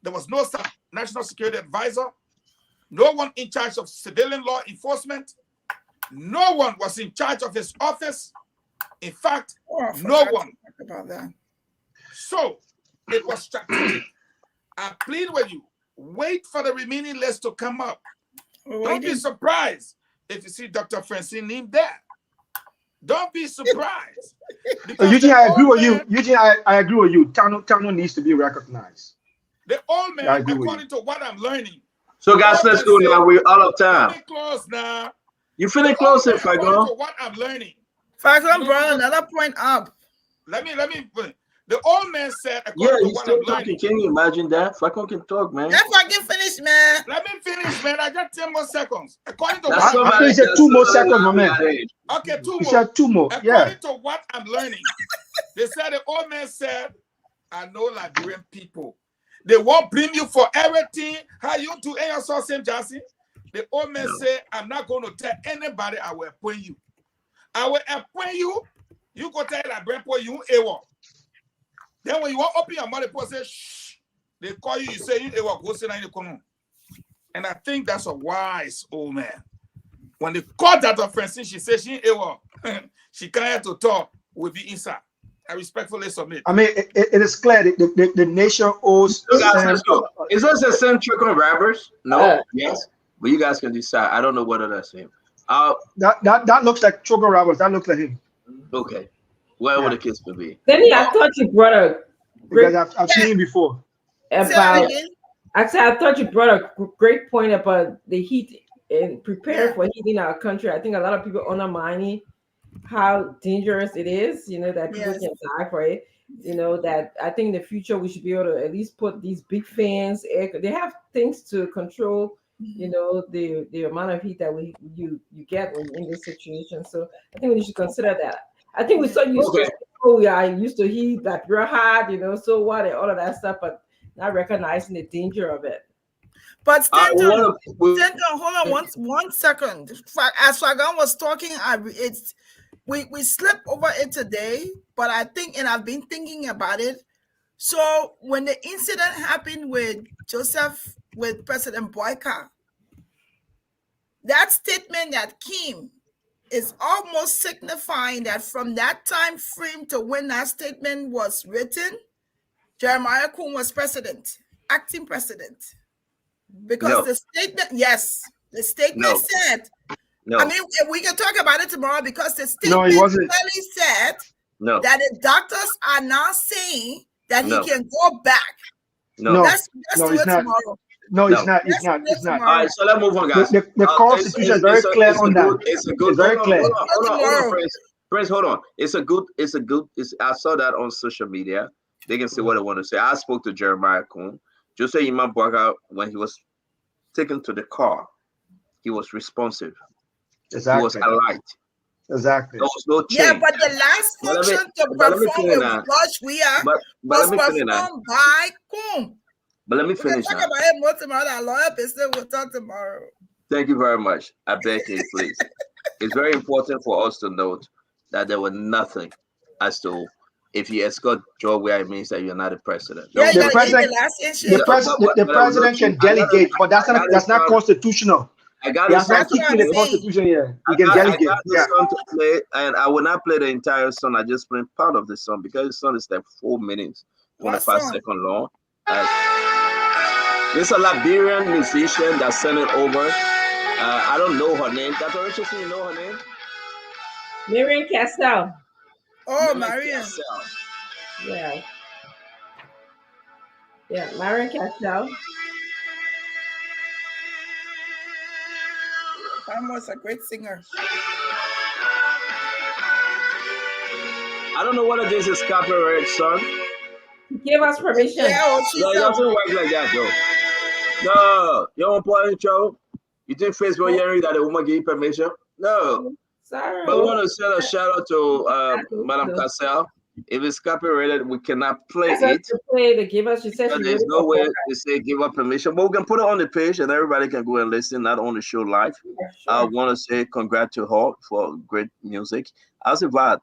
Speaker 17: There was no national security advisor, no one in charge of civilian law enforcement, no one was in charge of his office. In fact, no one.
Speaker 11: About that.
Speaker 17: So it was strategic. I plead with you, wait for the remaining list to come up. Don't be surprised if you see Dr. Francine named there. Don't be surprised.
Speaker 13: Eugene, I agree with you. Eugene, I agree with you. Tano needs to be recognized.
Speaker 17: The old man, according to what I'm learning.
Speaker 10: So guys, let's go now. We're out of time.
Speaker 17: Feeling close now.
Speaker 10: You feeling close, if I go?
Speaker 17: What I'm learning.
Speaker 11: Franklin brought another point up.
Speaker 17: Let me. The old man said,
Speaker 10: Yeah,
Speaker 17: according to
Speaker 10: he's
Speaker 17: what
Speaker 10: still
Speaker 17: I'm learning.
Speaker 10: talking. Can you imagine that? Falcon can talk, man.
Speaker 11: Let fucking finish, man.
Speaker 17: Let me finish, man. I got 10 more seconds. According to
Speaker 13: I think he said 2 more seconds, my man.
Speaker 17: Okay, 2 more.
Speaker 13: He said 2 more.
Speaker 17: According to what I'm learning, they said the old man said, I know Liberian people. They won't blame you for everything. How you do in your same Jassy? The old man said, I'm not going to tell anybody I will appoint you. I will appoint you. You go tell Liberian people you AWOL. Then when you want to open your mouth, people say, shh. They call you, you say, you AWOL. Go sit down in the corner. And I think that's a wise old man. When they called Dr. Francine, she said she ain't AWOL. She can't have to talk. We'll be inside. I respectfully submit.
Speaker 13: I mean, it is clear that the nation owes.
Speaker 10: Let's go. Is this the same trick on rappers? No. Yes. But you guys can decide. I don't know whether that's him.
Speaker 13: That looks like Chogo Roberts. That looks like him.
Speaker 10: Okay. Whatever the case may be.
Speaker 9: Then I thought you brought a great,
Speaker 13: because I've seen him before.
Speaker 9: About actually, I thought you brought a great point about the heat and preparing for heat in our country. I think a lot of people undermine how dangerous it is, you know, that people can die for it. You know, that I think in the future we should be able to at least put these big fans, they have things to control, you know, the amount of heat that you get when you're in this situation. So I think we should consider that. I think we're so used to, we are used to heat that real hard, you know, so what and all of that stuff, but not recognizing the danger of it.
Speaker 11: But Stanton, hold on one second. As Fagan was talking, we slipped over it today, but I think, and I've been thinking about it. So when the incident happened with Joseph, with President Boyka, that statement that came is almost signifying that from that time frame to when that statement was written, Jeremiah Kuhn was president, acting president. Because the statement, the statement said, I mean, we can talk about it tomorrow because the statement clearly said that the doctors are now saying that he can go back. Let's do it tomorrow.
Speaker 13: No, it's not. It's not. It's not.
Speaker 10: All right, so let's move on, guys.
Speaker 13: The Constitution is very clear on that.
Speaker 10: It's a good.
Speaker 13: Very clear.
Speaker 10: Hold on, Prince. Hold on. It's a good. I saw that on social media. They can say what they want to say. I spoke to Jeremiah Kuhn. Just say Imam Bwaka, when he was taken to the car, he was responsive.
Speaker 13: Exactly.
Speaker 10: He was polite.
Speaker 13: Exactly.
Speaker 10: There was no change.
Speaker 11: Yeah, but the last function to perform with Rush was performed by Kuhn.
Speaker 10: But let me finish
Speaker 11: now.
Speaker 10: Talk
Speaker 11: about it more tomorrow. That lawyer business we'll talk tomorrow.
Speaker 10: Thank you very much. I beg you, please. It's very important for us to note that there was nothing as to if you escort Joe where it means that you're not a president.
Speaker 13: The president can delegate, but that's not constitutional.
Speaker 10: I got
Speaker 13: the Constitution here. You can delegate.
Speaker 10: I got the song to play, and I will not play the entire song. I just played part of the song because the song is like 4 minutes, 25 seconds long. There's a Liberian musician that sent it over I don't know her name. Dr. Richardson, you know her name?
Speaker 9: Miriam Castell.
Speaker 11: Oh,
Speaker 10: Miriam
Speaker 11: Marion.
Speaker 10: Cassell.
Speaker 9: Yeah. Yeah, Miriam Castell.
Speaker 11: Pam was a great singer.
Speaker 10: I don't know whether this is copyright, son.
Speaker 9: Give us permission.
Speaker 11: Yeah, oh, she's
Speaker 10: No, it doesn't work like that, though. No, you don't put in trouble. You think Facebook hearing that a woman give you permission? No.
Speaker 9: Sorry.
Speaker 10: But we want to send a shout out to Madame Cassell. If it's copyrighted, we cannot play
Speaker 9: Ask her
Speaker 10: it.
Speaker 9: to play the give us. She said
Speaker 10: But
Speaker 9: she
Speaker 10: there's
Speaker 9: really
Speaker 10: no way
Speaker 9: wants
Speaker 10: to say give up permission. But we can put it on the page and everybody can go and listen, not on the show live. I want to say congrats to her for great music. As a Vad,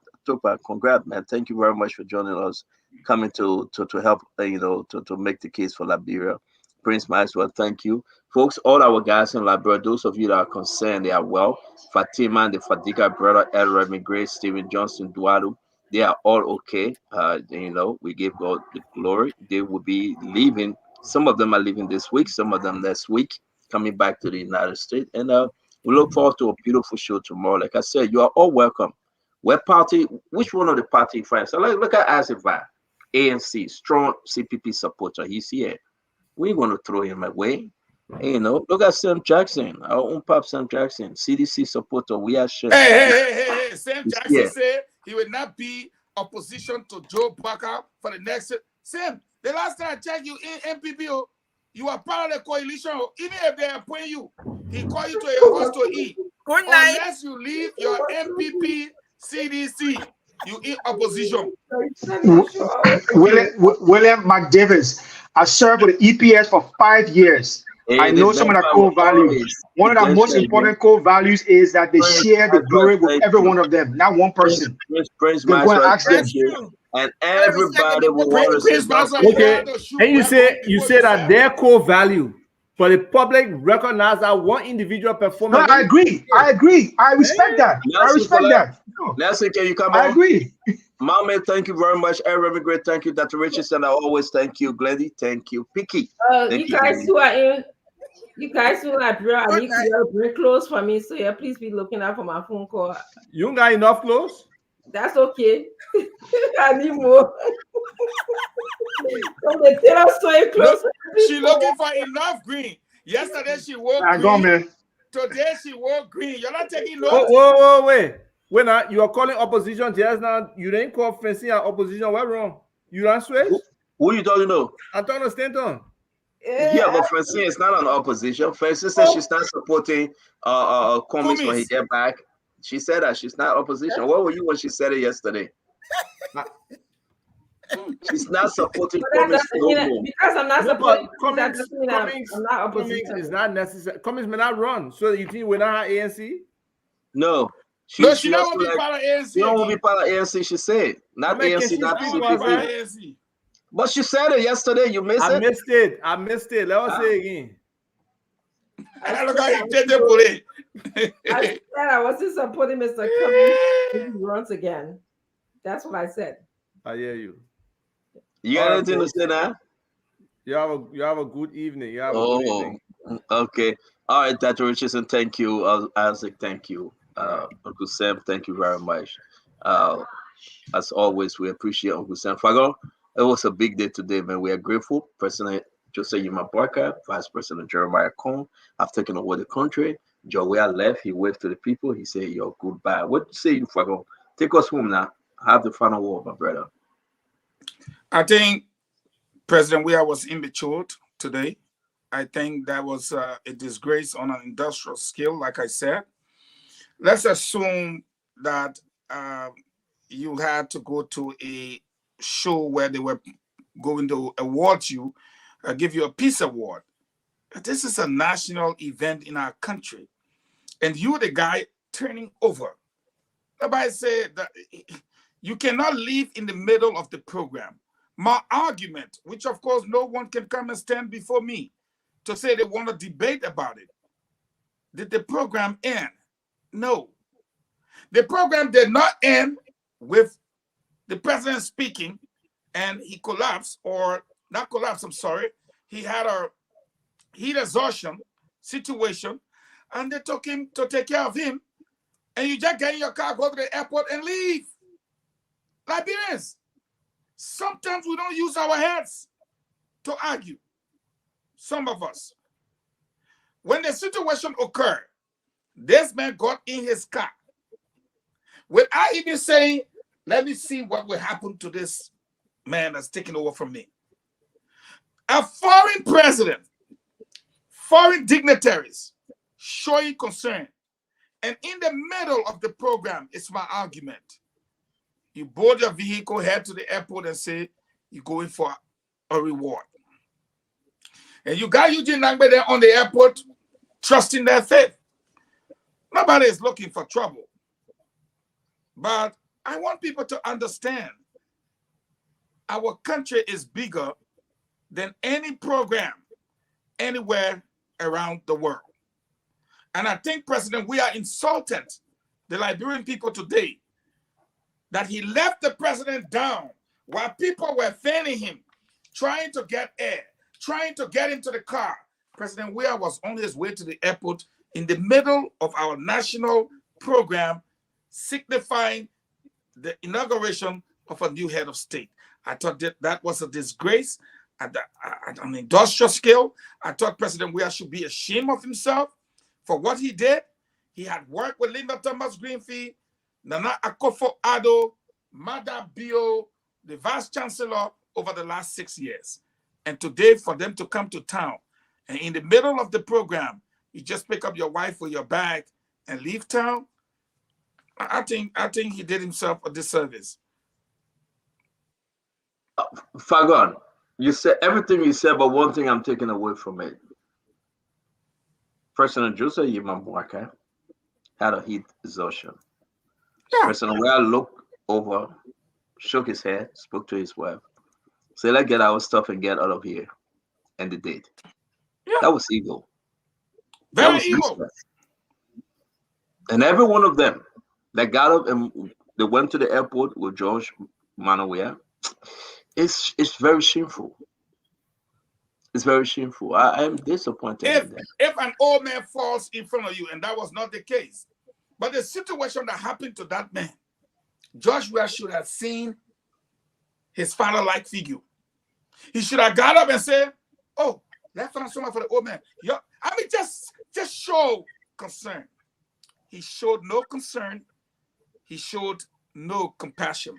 Speaker 10: congrats, man. Thank you very much for joining us, coming to help, to make the case for Liberia. Prince Maxwell, thank you. Folks, all our guys in Liberia, those of you that are concerned, they are well. Fatima and the Fadiga brother, El Remy Gray, Stephen Johnson, Duadu, they are all okay. We give God the glory. They will be leaving. Some of them are leaving this week, some of them next week, coming back to the United States. And we look forward to a beautiful show tomorrow. Like I said, you are all welcome. What party? Which one of the party friends? So look at Asifa, ANC, strong CPP supporter. He's here. We're going to throw him away. And, look at Sam Jackson, our own Pop Sam Jackson, CDC supporter. We are sure.
Speaker 17: Hey. Sam
Speaker 10: He's
Speaker 17: Jackson
Speaker 10: here.
Speaker 17: said he will not be opposition to Joe Baca for the next. Sam, the last time I checked you in MPP, you are part of the coalition. Even if they appoint you, he called you to a house to eat.
Speaker 11: Good night.
Speaker 17: Unless you leave your MPP CDC, you in opposition.
Speaker 13: William McDavis. I served with the EPS for 5 years.
Speaker 10: Hey,
Speaker 13: I know some of the core values. One of the most important core values is that they share the glory with every one of them, not one person.
Speaker 10: Prince
Speaker 13: Then go and
Speaker 10: Maxwell,
Speaker 13: ask them.
Speaker 10: thank you. And everybody will want to say
Speaker 15: Okay, and you say that their core value, but the public recognize that one individual performance.
Speaker 13: No, I agree. I respect that.
Speaker 10: Nelson, can you come on?
Speaker 13: I agree.
Speaker 10: Mama, thank you very much. Every great, thank you. Dr. Richardson, I always thank you. Glendy, thank you. Picky.
Speaker 9: You guys who are in Liberia, I need to bring clothes for me. So yeah, please be looking out for my phone call.
Speaker 15: You ain't got enough clothes?
Speaker 9: That's okay. I need more. From the tailor store clothes.
Speaker 17: She looking for enough green. Yesterday she wore green. Today she wore green. You're not taking notes.
Speaker 15: Wait. When you are calling opposition just now, you didn't call Fancy opposition. What wrong? You don't switch?
Speaker 10: Who you talking to?
Speaker 15: I'm talking to Stanton.
Speaker 10: Yeah, but Francine is not an opposition. Francine said she's not supporting Cummings when he get back. She said that she's not opposition. Where were you when she said it yesterday? She's not supporting Cummings no more.
Speaker 9: Because I'm not supporting
Speaker 15: Cummings.
Speaker 9: I'm not opposition.
Speaker 15: Cummings is not necessary. Cummings may not run. So you think we're not ANC?
Speaker 10: No.
Speaker 17: She don't want to be part of ANC.
Speaker 10: She don't want to be part of ANC, she said. Not ANC, not CPP. But she said it yesterday. You missed it?
Speaker 15: I missed it. Let us say it again.
Speaker 17: Look how he did it.
Speaker 9: I said I wasn't supporting Mr. Cummings if he runs again. That's what I said.
Speaker 15: I hear you.
Speaker 10: You got anything to say now?
Speaker 15: You have a good evening. Good evening.
Speaker 10: Okay. All right, Dr. Richardson, thank you. Isaac, thank you. Uncle Sam, thank you very much. As always, we appreciate Uncle Sam Fago. It was a big day today, man. We are grateful. President Jose Yuma Barker, Vice President Jeremiah Cohn have taken over the country. Joea left. He waved to the people. He said, "Yo, goodbye." What do you say, you Fago? Take us home now. Have the final word, my brother.
Speaker 17: I think President Weah was immature today. I think that was a disgrace on an industrial scale, like I said. Let's assume that you had to go to a show where they were going to award you, give you a peace award. This is a national event in our country. And you're the guy turning over. Nobody said that you cannot leave in the middle of the program. My argument, which of course no one can come and stand before me to say they want to debate about it. Did the program end? No. The program did not end with the president speaking and he collapsed, or not collapsed, I'm sorry. He had a heat exhaustion situation. and they took him to take care of him, and you just get in your car, go to the airport, and leave. Liberians, sometimes we don't use our heads to argue. Some of us. When the situation occurred, this man got in his car without even saying, let me see what will happen to this man that's taking over from me. A foreign president, foreign dignitaries showing concern. And in the middle of the program, it's my argument. You board your vehicle, head to the airport, and say you're going for a reward. And you got Eugene Nangbe there on the airport, trusting their faith. Nobody is looking for trouble. But I want people to understand our country is bigger than any program anywhere around the world. And I think, President, we are insulted, the Liberian people today, that he left the president down while people were fanning him, trying to get air, trying to get into the car. President Weah was on his way to the airport in the middle of our national program, signifying the inauguration of a new head of state. I thought that was a disgrace at an industrial scale. I thought President Weah should be ashamed of himself for what he did. He had worked with Linda Thomas Greenfield, Nana Akufo-Addo, Mada Bio, the Vice Chancellor over the last 6 years. And today, for them to come to town, and in the middle of the program, you just pick up your wife or your bag and leave town, I think he did himself a disservice.
Speaker 10: Fagon, you said everything you said, but one thing I'm taking away from it. President Joseph Yimambuaka had a heat exhaustion. Yeah. President Weah looked over, shook his head, spoke to his wife, said, let's get our stuff and get out of here. And they did. Yeah. That was evil.
Speaker 17: Very evil.
Speaker 10: And every one of them that got up and they went to the airport with George Manawea, it's very shameful. It's very shameful. I am disappointed in that.
Speaker 17: If an old man falls in front of you, and that was not the case, but the situation that happened to that man, Joshua should have seen his father-like figure. He should have got up and said, oh, let's find someone for the old man. I mean, just show concern. He showed no concern. He showed no compassion.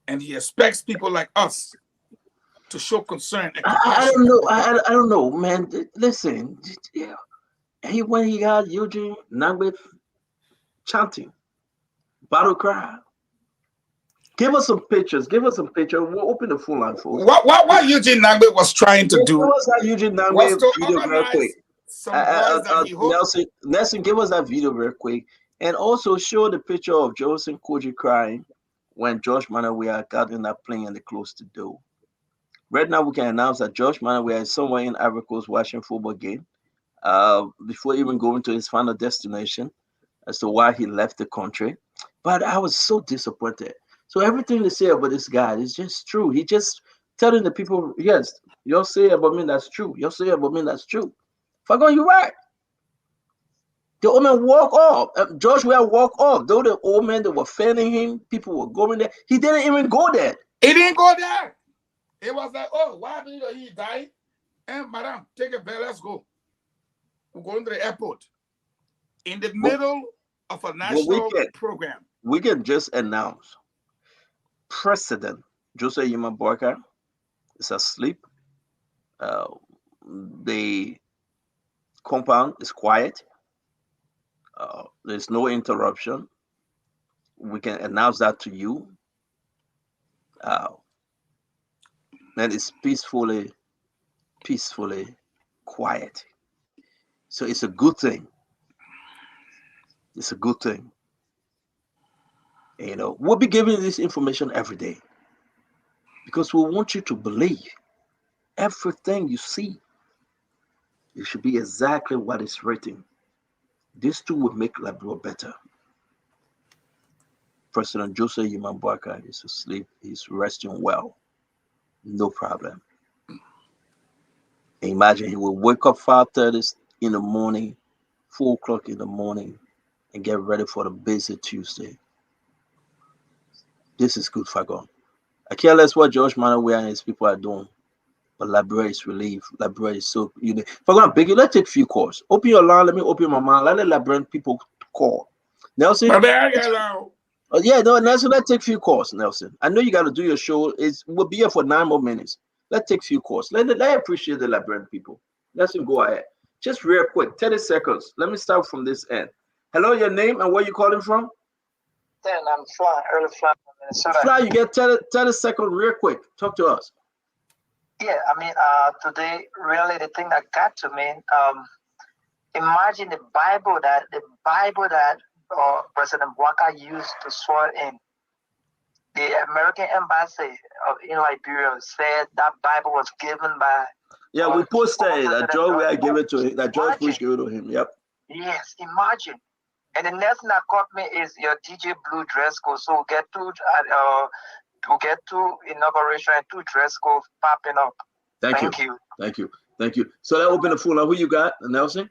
Speaker 17: And he expects people like us to show concern and compassion.
Speaker 10: I don't know. I don't know, man. Listen, yeah. When he got Eugene Nangbe chanting, battle cry. Give us some pictures. Give us some pictures. We'll open the phone line for us.
Speaker 17: What Eugene Nangbe was trying to do
Speaker 10: give us that Eugene Nangbe video very quick. Nelson, give us that video very quick. And also show the picture of Joseph Koji crying when George Manawea got in that plane and they closed the door. Right now, we can announce that George Manawea is somewhere in Ivory Coast watching football game before even going to his final destination as to why he left the country. But I was so disappointed. So everything they say about this guy is just true. He just telling the people, yes, you'll say about me that's true. You'll say about me that's true. Fagon, you're right. The old man walk off. George Weah walk off. Though the old man that were fanning him, people were going there. He didn't even go there.
Speaker 17: He didn't go there. It was like, oh, why did he die? And madam, take a bed, let's go. We're going to the airport. In the middle of a national program.
Speaker 10: We can just announce President Joseph Yimambuaka is asleep. The compound is quiet. There's no interruption. We can announce that to you. And it's peacefully quiet. So it's a good thing. It's a good thing. You know, we'll be giving this information every day because we want you to believe everything you see. It should be exactly what is written. This too will make Liberia better. President Joseph Yimambuaka is asleep. He's resting well. No problem. Imagine he will wake up 5:30 in the morning 4 o'clock in the morning and get ready for the busy Tuesday. This is good for God. I care less what George Manaway and his people are doing. But library is relief. Library is so unique. For God, Biggie, let's take a few calls. Open your line. Let me open my mind. Let the librarian people call. Nelson? Oh, yeah, no, Nelson, let's take a few calls, Nelson. I know you got to do your show. We'll be here for 9 more minutes. Let's take a few calls. Let appreciate the librarian people. Nelson, go ahead. Just real quick, 30 seconds. Let me start from this end. Hello, your name and where you calling from?
Speaker 18: Then I'm flying, early flying from Minnesota.
Speaker 10: Fly, you get 30 seconds real quick. Talk to us.
Speaker 18: Yeah, I mean, today, really, the thing that got to me, imagine the Bible that President Walker used to swear in. The American embassy in Liberia said that Bible was given by.
Speaker 10: Yeah, we posted that George gave it to him. That George Bush gave it to him. Yep.
Speaker 18: Yes, imagine. And the next thing that caught me is your DJ Blue dress code. So we get to inauguration and 2 dress codes popping up. Thank you.
Speaker 10: Thank you. So let's open the phone line. Who you got, Nelson?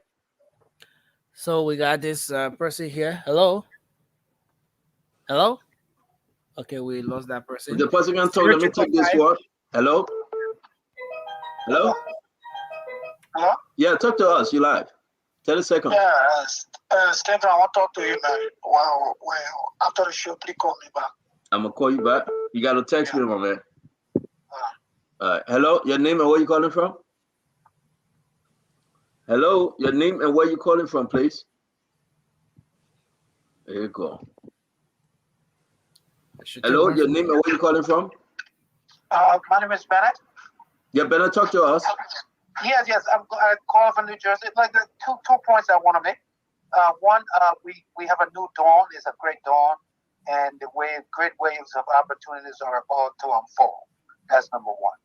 Speaker 4: So we got this person here. Hello. Okay, we lost that person.
Speaker 10: The person can talk. Let me take this one. Hello.
Speaker 18: Hello.
Speaker 10: Yeah, talk to us. You live. 30 seconds.
Speaker 18: Yeah, Stanton, I want to talk to you, man. Well, after the show, please call me back.
Speaker 10: I'm gonna call you back. You gotta text me, my man. Hello, your name and where you calling from? Hello, your name and where you calling from, please. There you go. Hello, your name and where you calling from?
Speaker 18: My name is Bennett.
Speaker 10: Yeah, Bennett, talk to us.
Speaker 18: Yes. I call from New Jersey. Like the two points I want to make. One, we have a new dawn. It's a great dawn, and great waves of opportunities are about to unfold. That's number one.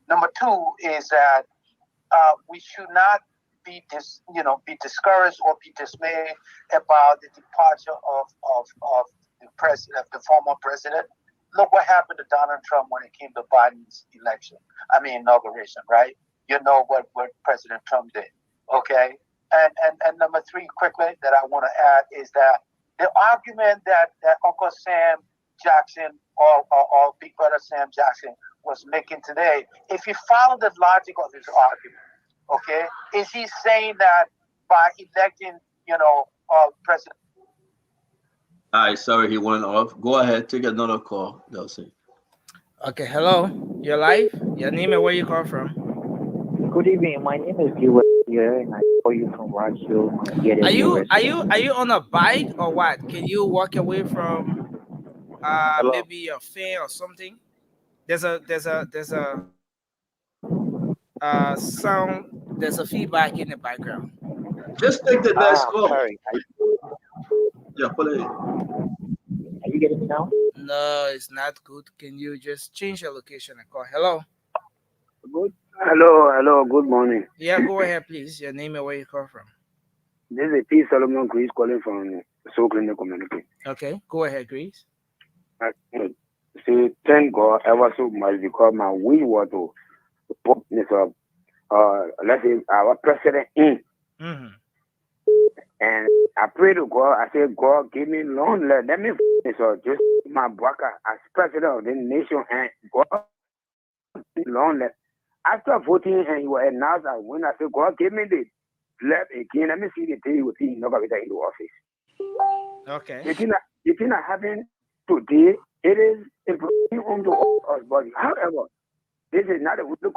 Speaker 18: Number two is that we should not be discouraged or be dismayed about the departure of the president, the former president. Look what happened to Donald Trump when it came to Biden's inauguration, right? You know what President Trump did, okay? And number three, quickly, that I want to add is that the argument that Uncle Sam Jackson or Big Brother Sam Jackson was making today, if you follow the logic of his argument, okay, is he saying that by electing, President?
Speaker 10: All right, sorry, he went off. Go ahead, take another call, Nelson.
Speaker 4: Okay, hello. You're live. Your name and where you call from?
Speaker 20: Good evening. My name is Gilbert here, and I call you from Rockville.
Speaker 4: Are you on a bike or what? Can you walk away from maybe a fan or something? There's a sound. There's a feedback in the background.
Speaker 10: Just take the next call.
Speaker 20: Sorry.
Speaker 10: Yeah, put it in.
Speaker 20: Are you getting me now?
Speaker 4: No, it's not good. Can you just change your location and call? Hello.
Speaker 20: Good. Hello. Good morning.
Speaker 4: Yeah, go ahead, please. Your name and where you call from.
Speaker 20: This is P. Solomon Greece calling from Soul Clinic Community.
Speaker 4: Okay, go ahead, Greece.
Speaker 20: So thank God ever so much because my we want to put this up. Let's say our president in.
Speaker 4: Mm-hmm.
Speaker 20: And I pray to God. I say, God, give me long life. Let me so just my brother as president of the nation and God long life. After voting and he was announced as winner, I said, God, give me the left again. Let me see the day he will be inaugurated in the office.
Speaker 4: Okay.
Speaker 20: The thing that happened today, it is improving on to us body. However, this is not a good.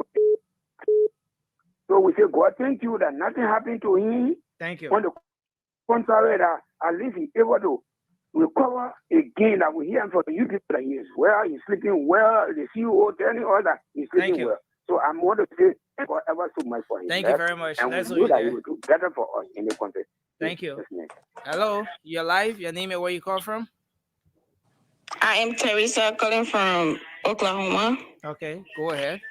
Speaker 20: So we say, God, thank you that nothing happened to him.
Speaker 4: Thank you.
Speaker 20: On the contrary, that at least he able to recover again. That we hear from you people that he is well, he's sleeping well. The CEO telling us that he's sleeping well. So I'm going to say thank God ever so much for him.
Speaker 4: Thank you very much.
Speaker 20: And we know that he will do better for us in the country.
Speaker 4: Thank you. Hello, you're live. Your name and where you call from?
Speaker 21: I am Teresa calling from Oklahoma.
Speaker 4: Okay, go ahead.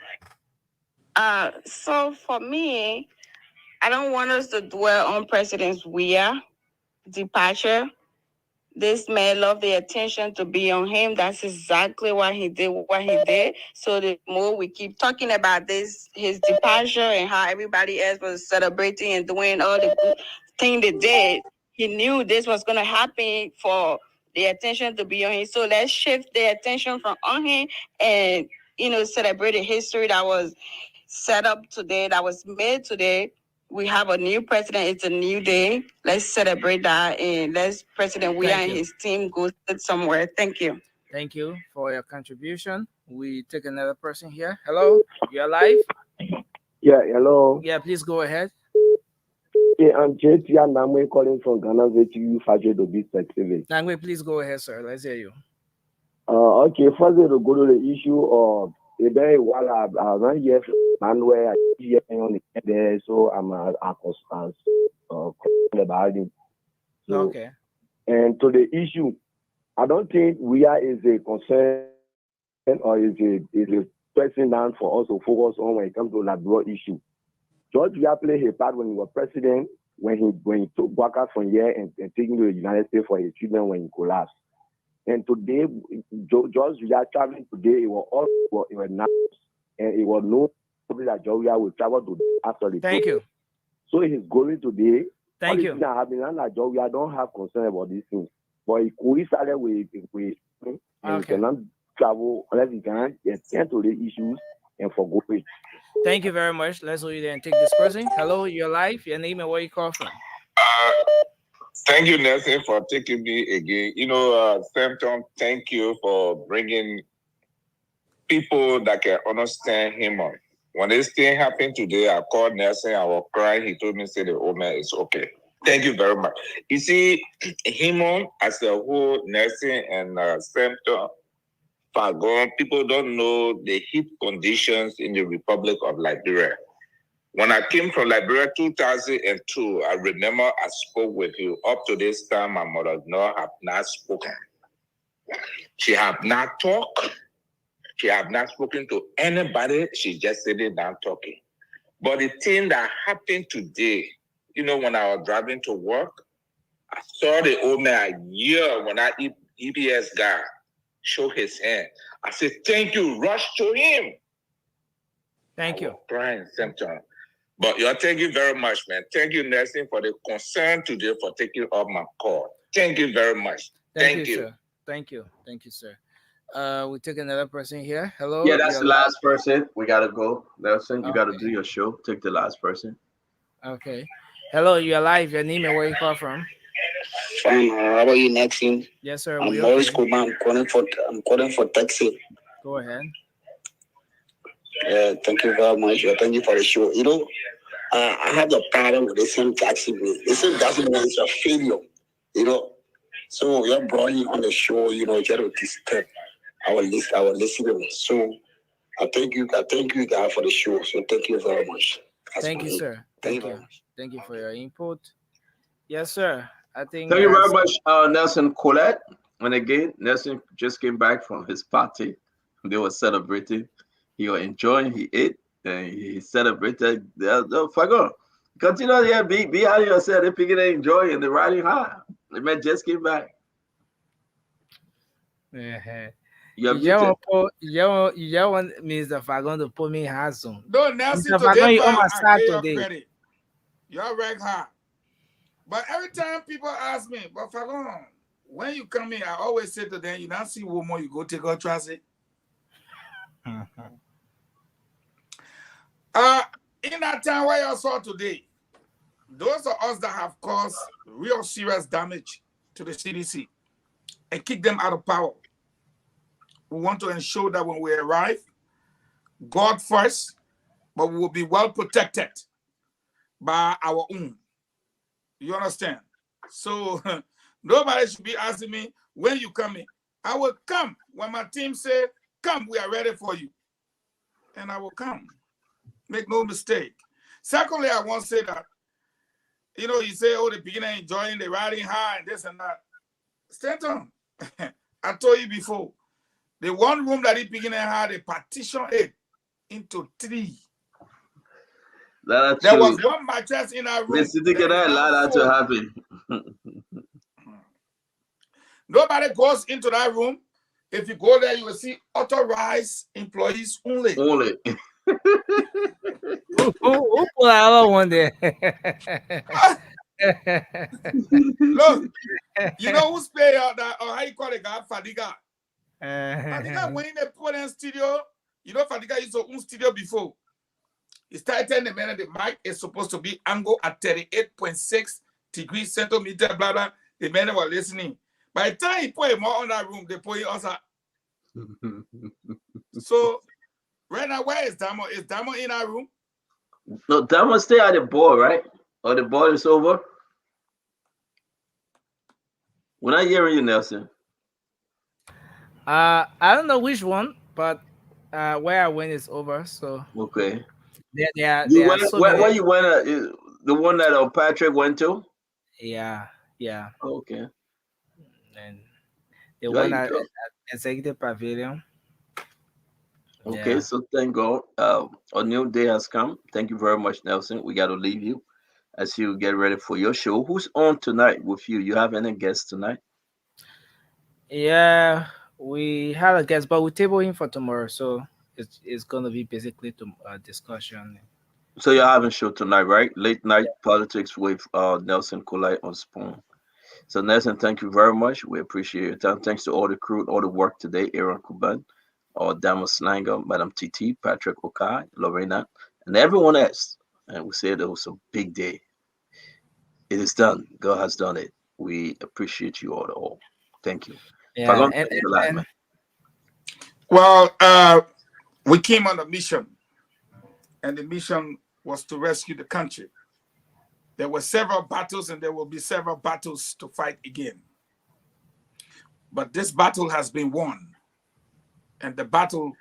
Speaker 21: So for me, I don't want us to dwell on President Weah departure. This man loved the attention to be on him. That's exactly why he did what he did. So the more we keep talking about his departure and how everybody else was celebrating and doing all the good thing they did, he knew this was going to happen for the attention to be on him. So let's shift the attention from on him and, celebrate the history that was set up today, that was made today. We have a new president. It's a new day. Let's celebrate that, and let's President Weah and his team go sit somewhere. Thank you.
Speaker 4: Thank you for your contribution. We take another person here. Hello, you're live.
Speaker 3: Yeah, hello.
Speaker 4: Yeah, please go ahead.
Speaker 3: Yeah, I'm JT and I'm calling from Ghana VTU Fajr to be specific.
Speaker 4: Nangwe, please go ahead, sir. Let's hear you.
Speaker 3: Okay, first to go to the issue of a day while I run here and where I see on the there, so I'm concerned about it. So,
Speaker 4: Okay.
Speaker 3: And to the issue, I don't think we are is a concern or is a pressing down for us to focus on when it comes to that broad issue. George Weah played a part when he was president, when he took workers from here and taking to the United States for his treatment when he collapsed. And today, George Weah traveling today, it was now, and it was no problem that George Weah will travel to after the
Speaker 4: Thank you.
Speaker 3: So he's going today.
Speaker 4: Thank you.
Speaker 3: Now, that George Weah don't have concern about these things, but he coincided with and he cannot travel unless he can attend to the issues and forgo it.
Speaker 4: Thank you very much. Let's go there and take this person. Hello, you're live. Your name and where you call from?
Speaker 22: Thank you, Nelson, for taking me again. Sampton, thank you for bringing people that can understand him on. When this thing happened today, I called Nelson, I was crying. He told me, say the old man is okay. Thank you very much. You see, him on as a whole, Nelson and Sampton, Fagon, people don't know the heat conditions in the Republic of Liberia. When I came from Liberia 2002, I remember I spoke with you. Up to this time, my mother have not spoken. She have not talked. She have not spoken to anybody. She just sitting down talking. But the thing that happened today, when I was driving to work, I saw the old man a year when that EPS guy show his hand. I said, thank you, rush to him.
Speaker 4: Thank you.
Speaker 22: Crying symptom. But thank you very much, man. Thank you, Nelson, for the concern today for taking up my call. Thank you very much. Thank you.
Speaker 4: Sir. Thank you. Thank you, sir. We take another person here. Hello.
Speaker 10: Yeah, that's the last person. We gotta go. Nelson, you gotta do your show. Take the last person.
Speaker 4: Okay. Hello, you're live. Your name and where you call from?
Speaker 23: Fine. How about you, Nelson?
Speaker 4: Yes, sir.
Speaker 23: I'm Maurice Kuma. I'm calling for taxi.
Speaker 4: Go ahead.
Speaker 23: Thank you very much. Thank you for the show. I have a problem with the same taxi. The same taxi is a failure. So you're brought on the show. Try to disturb our listeners. So I thank you guys for the show. So thank you very much.
Speaker 4: Thank you, sir. Thank you. Thank you for your input. Yes, sir.
Speaker 10: Thank you very much, Nelson Colette. And again, Nelson just came back from his party. They were celebrating. He was enjoying. He ate and he celebrated. Fago, continue here. Be how you said. They pick it and enjoy and they're riding high. The man just came back.
Speaker 4: You want Mr. Fagon to put me in house on.
Speaker 17: No, Nelson,
Speaker 4: Mr. Fagon, you almost start today.
Speaker 17: Credit. You're right hard. But every time people ask me, but Fagon, when you come in, I always say to them, you don't see woman, you go take her transit. In that time where you saw today, those of us that have caused real serious damage to the CDC and kick them out of power, we want to ensure that when we arrive, God first, but we will be well protected by our own. You understand? So nobody should be asking me, when you coming? I will come. When my team say, come, we are ready for you. And I will come. Make no mistake. Secondly, I want to say that, you say, oh, the beginner enjoying the riding high and this and that. Stanton, I told you before, the one room that the beginner had, a partition it into 3. There was one mattress in our room.
Speaker 10: To happen.
Speaker 17: Nobody goes into that room. If you go there, you will see authorized employees only.
Speaker 10: Only.
Speaker 4: Who put out one there?
Speaker 17: Look, you know who's pay out that, or how you call it, guy? Fadiga. Fadiga, when they put in studio, you know, Fadiga used to own studio before. He started telling the man the mic is supposed to be angle at 38.6 degrees centimeter, blah, blah. The men were listening. By the time he put him more on that room, they put him outside. So, right now, where is Damo? Is Damo in our room?
Speaker 10: No, Damo stay at the ball, right? Or the ball is over? We're not hearing you, Nelson.
Speaker 1: I don't know which one, but where I went is over. So
Speaker 10: Okay.
Speaker 1: there are so many.
Speaker 10: Where you went? The one that Patrick went to?
Speaker 1: Yeah.
Speaker 10: Okay.
Speaker 1: And the
Speaker 10: There
Speaker 1: one
Speaker 10: you
Speaker 1: at
Speaker 10: go.
Speaker 1: Executive Pavilion.
Speaker 10: Okay,
Speaker 1: Yeah.
Speaker 10: so thank God. A new day has come. Thank you very much, Nelson. We got to leave you as you get ready for your show. Who's on tonight with you? You have any guests tonight?
Speaker 1: Yeah, we had a guest, but we table him for tomorrow. So it's gonna be basically to discussion.
Speaker 10: So you're having show tonight, right? Late night politics with Nelson Kolai on Spoon. So Nelson, thank you very much. We appreciate your time. Thanks to all the crew, all the work today, Aaron Kuban, Damo Slanger, Madam TT, Patrick Okai, Lorena, and everyone else. And we said it was a big day. It is done. God has done it. We appreciate you all. Thank you.
Speaker 1: Yeah,
Speaker 17: Well, we came on a mission, and the mission was to rescue the country. There were several battles, and there will be several battles to fight again. But this battle has been won, and the battle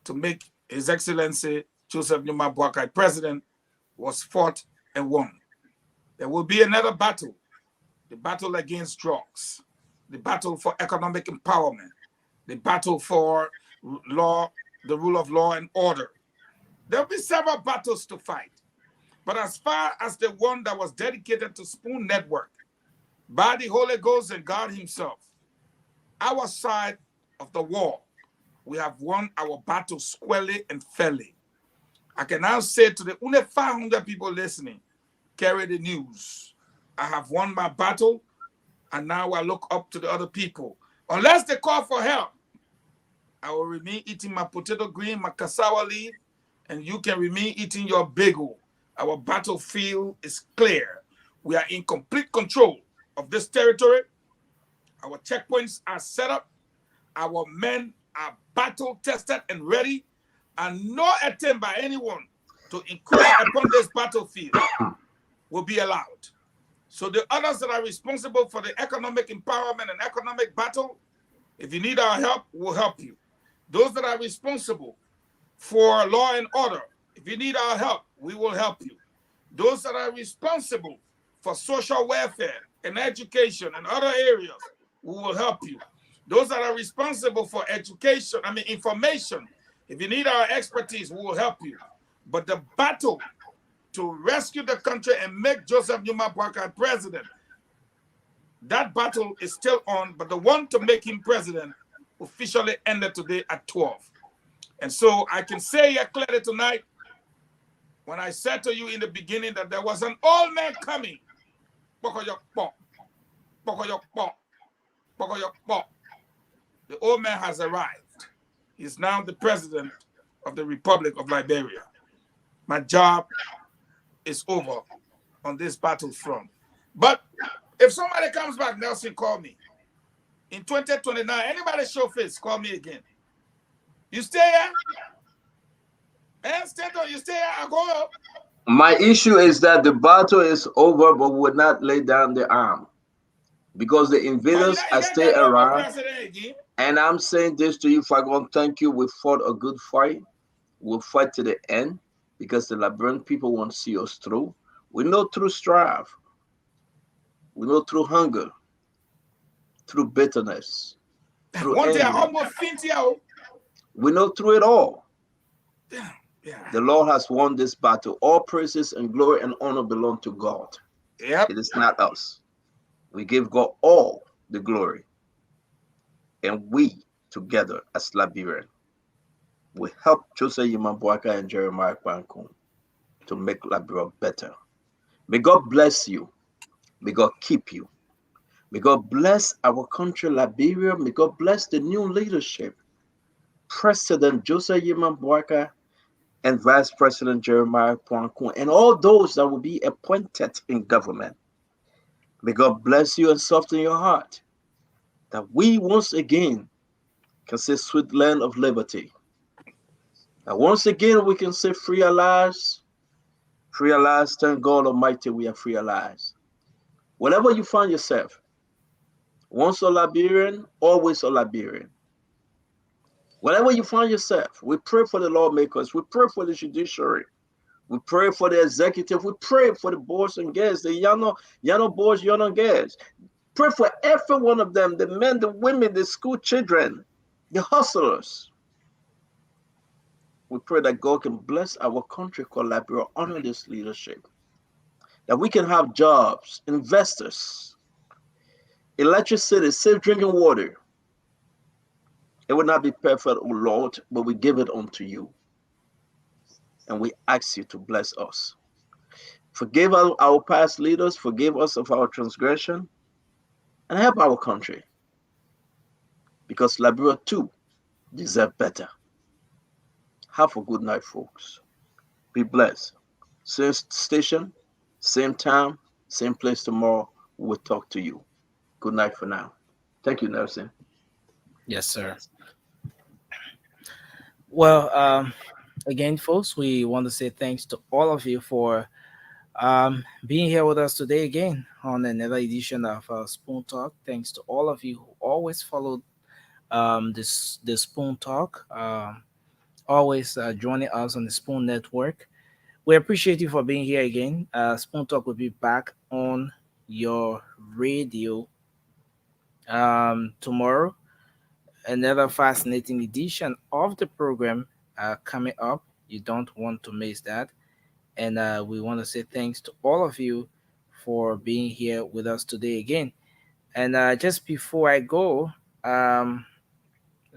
Speaker 17: to make His Excellency Joseph Numa Boakai president was fought and won. There will be another battle, the battle against drugs, the battle for economic empowerment, the battle for law, the rule of law and order. There will be several battles to fight. But as far as the one that was dedicated to Spoon Network, by the Holy Ghost and God himself, our side of the war, we have won our battle squarely and fairly. I can now say to the only 500 people listening, carry the news. I have won my battle, and now I look up to the other people. Unless they call for help, I will remain eating my potato green, my cassava leaf, and you can remain eating your bagel. Our battlefield is clear. We are in complete control of this territory. Our checkpoints are set up. Our men are battle-tested and ready, and no attempt by anyone to encroach upon this battlefield will be allowed. So the others that are responsible for the economic empowerment and economic battle, if you need our help, we'll help you. Those that are responsible for law and order, if you need our help, we will help you. Those that are responsible for social welfare and education and other areas, we will help you. Those that are responsible for information, if you need our expertise, we will help you. But the battle to rescue the country and make Joseph Numa Boakai president, that battle is still on, but the one to make him president officially ended today at 12. And so I can say here clearly tonight, when I said to you in the beginning that there was an old man coming, the old man has arrived. He's now the president of the Republic of Liberia. My job is over on this battlefront. But if somebody comes back, Nelson, call me. In 2029, anybody show face, call me again. You stay here? Stanton, you stay here? I go up.
Speaker 10: My issue is that the battle is over, but we will not lay down the arm because the invaders are still around. And I'm saying this to you, Fagon, thank you. We fought a good fight. We'll fight to the end because the Liberian people want to see us through. We know through strife. We know through hunger, through bitterness, through envy. We know through it all. The Lord has won this battle. All praises and glory and honor belong to God. It is not us. We give God all the glory. And we, together as Liberian, will help Joseph Yimabwaka and Jeremiah Kwankun to make Liberia better. May God bless you May God keep you. May God bless our country, Liberia. May God bless the new leadership, President Joseph Yeman Boakai and Vice President Jeremiah Poinco, and all those that will be appointed in government. May God bless you and soften your heart, that we once again can say sweet land of liberty. That once again we can say free our lives, free our lives. Thank God Almighty, we are free our lives. Wherever you find yourself, once a Liberian, always a Liberian. Wherever you find yourself, we pray for the lawmakers, we pray for the judiciary, we pray for the executive, we pray for the boys and girls, the young boys, young girls. Pray for every one of them, the men, the women, the school children, the hustlers. We pray that God can bless our country called Liberia, honor this leadership, that we can have jobs, investors, electricity, safe drinking water. It will not be perfect, O Lord, but we give it unto you. And we ask you to bless us. Forgive our past leaders, forgive us of our transgression, and help our country. Because Liberia too deserve better. Have a good night, folks. Be blessed. Same station, same time, same place tomorrow. We'll talk to you. Good night for now. Thank you, Nelson.
Speaker 1: Yes, sir. Well, again, folks, we want to say thanks to all of you for being here with us today again on another edition of Spoon Talk. Thanks to all of you who always followed this Spoon Talk, always joining us on the Spoon Network. We appreciate you for being here again. Spoon Talk will be back on your radio tomorrow. Another fascinating edition of the program coming up. You don't want to miss that. And we want to say thanks to all of you for being here with us today again. And just before I go, um,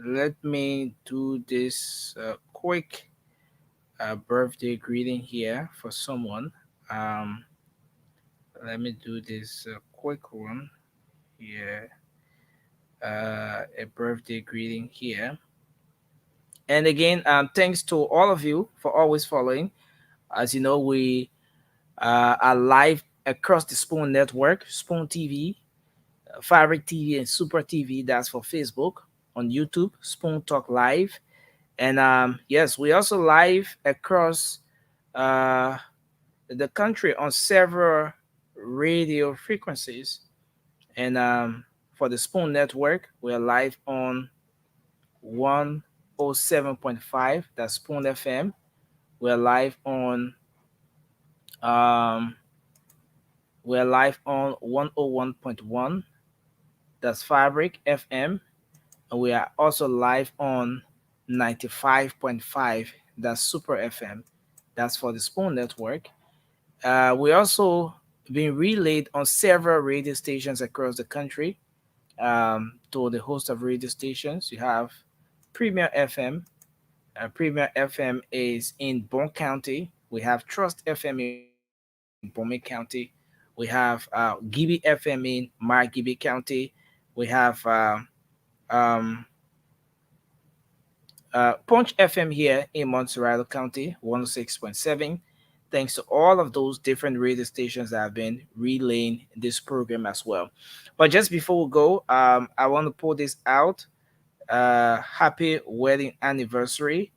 Speaker 1: let me do this quick birthday greeting here for someone. Um, Let me do this quick one here. A birthday greeting here. And again, thanks to all of you for always following. As you know, we are live across the Spoon Network, Spoon TV, Fabric TV, and Super TV. That's for Facebook. On YouTube, Spoon Talk Live. And yes, we also live across uh, the country on several radio frequencies. And for the Spoon Network, we're live on 107.5, that's Spoon FM. We're live on um, we're live on 101.1, that's Fabric FM. And we are also live on 95.5, that's Super FM. That's for the Spoon Network. We also been relayed on several radio stations across the country. To the host of radio stations, you have Premier FM. Premier FM is in Bone County. We have Trust FM in Bowman County. We have Gibby FM in Margibby County. We have um, Punch FM here in Montserrat County, 106.7. Thanks to all of those different radio stations that have been relaying this program as well. But just before we go, I want to pull this out. Happy wedding anniversary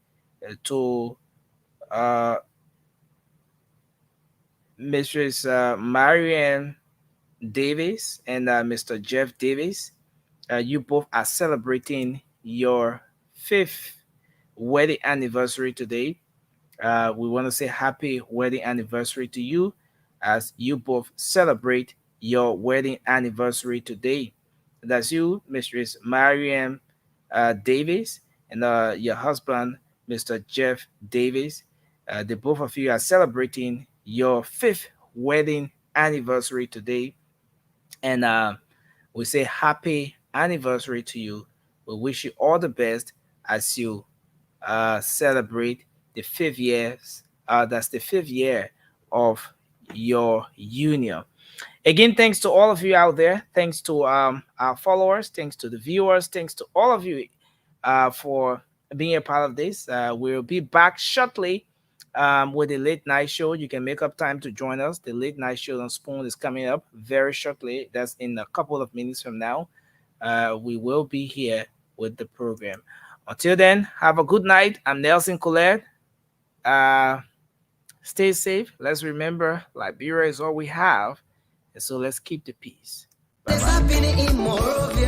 Speaker 1: to uh, Mrs. Marianne Davis and Mr. Jeff Davis. You both are celebrating your fifth wedding anniversary today. We want to say happy wedding anniversary to you as you both celebrate your wedding anniversary today. That's you, Mistress Marianne Davis, and your husband, Mr. Jeff Davis. The both of you are celebrating your fifth wedding anniversary today. And we say happy anniversary to you. We wish you all the best as you celebrate the fifth years. That's the fifth year of your union. Again, thanks to all of you out there. Thanks to our followers. Thanks to the viewers. Thanks to all of you for being a part of this. We'll be back shortly with a late night show. You can make up time to join us. The late night show on Spoon is coming up very shortly. That's in a couple of minutes from now. We will be here with the program. Until then, have a good night. I'm Nelson Colette. Uh, Stay safe. Let's remember Liberia is all we have. And so let's keep the peace. Bye bye.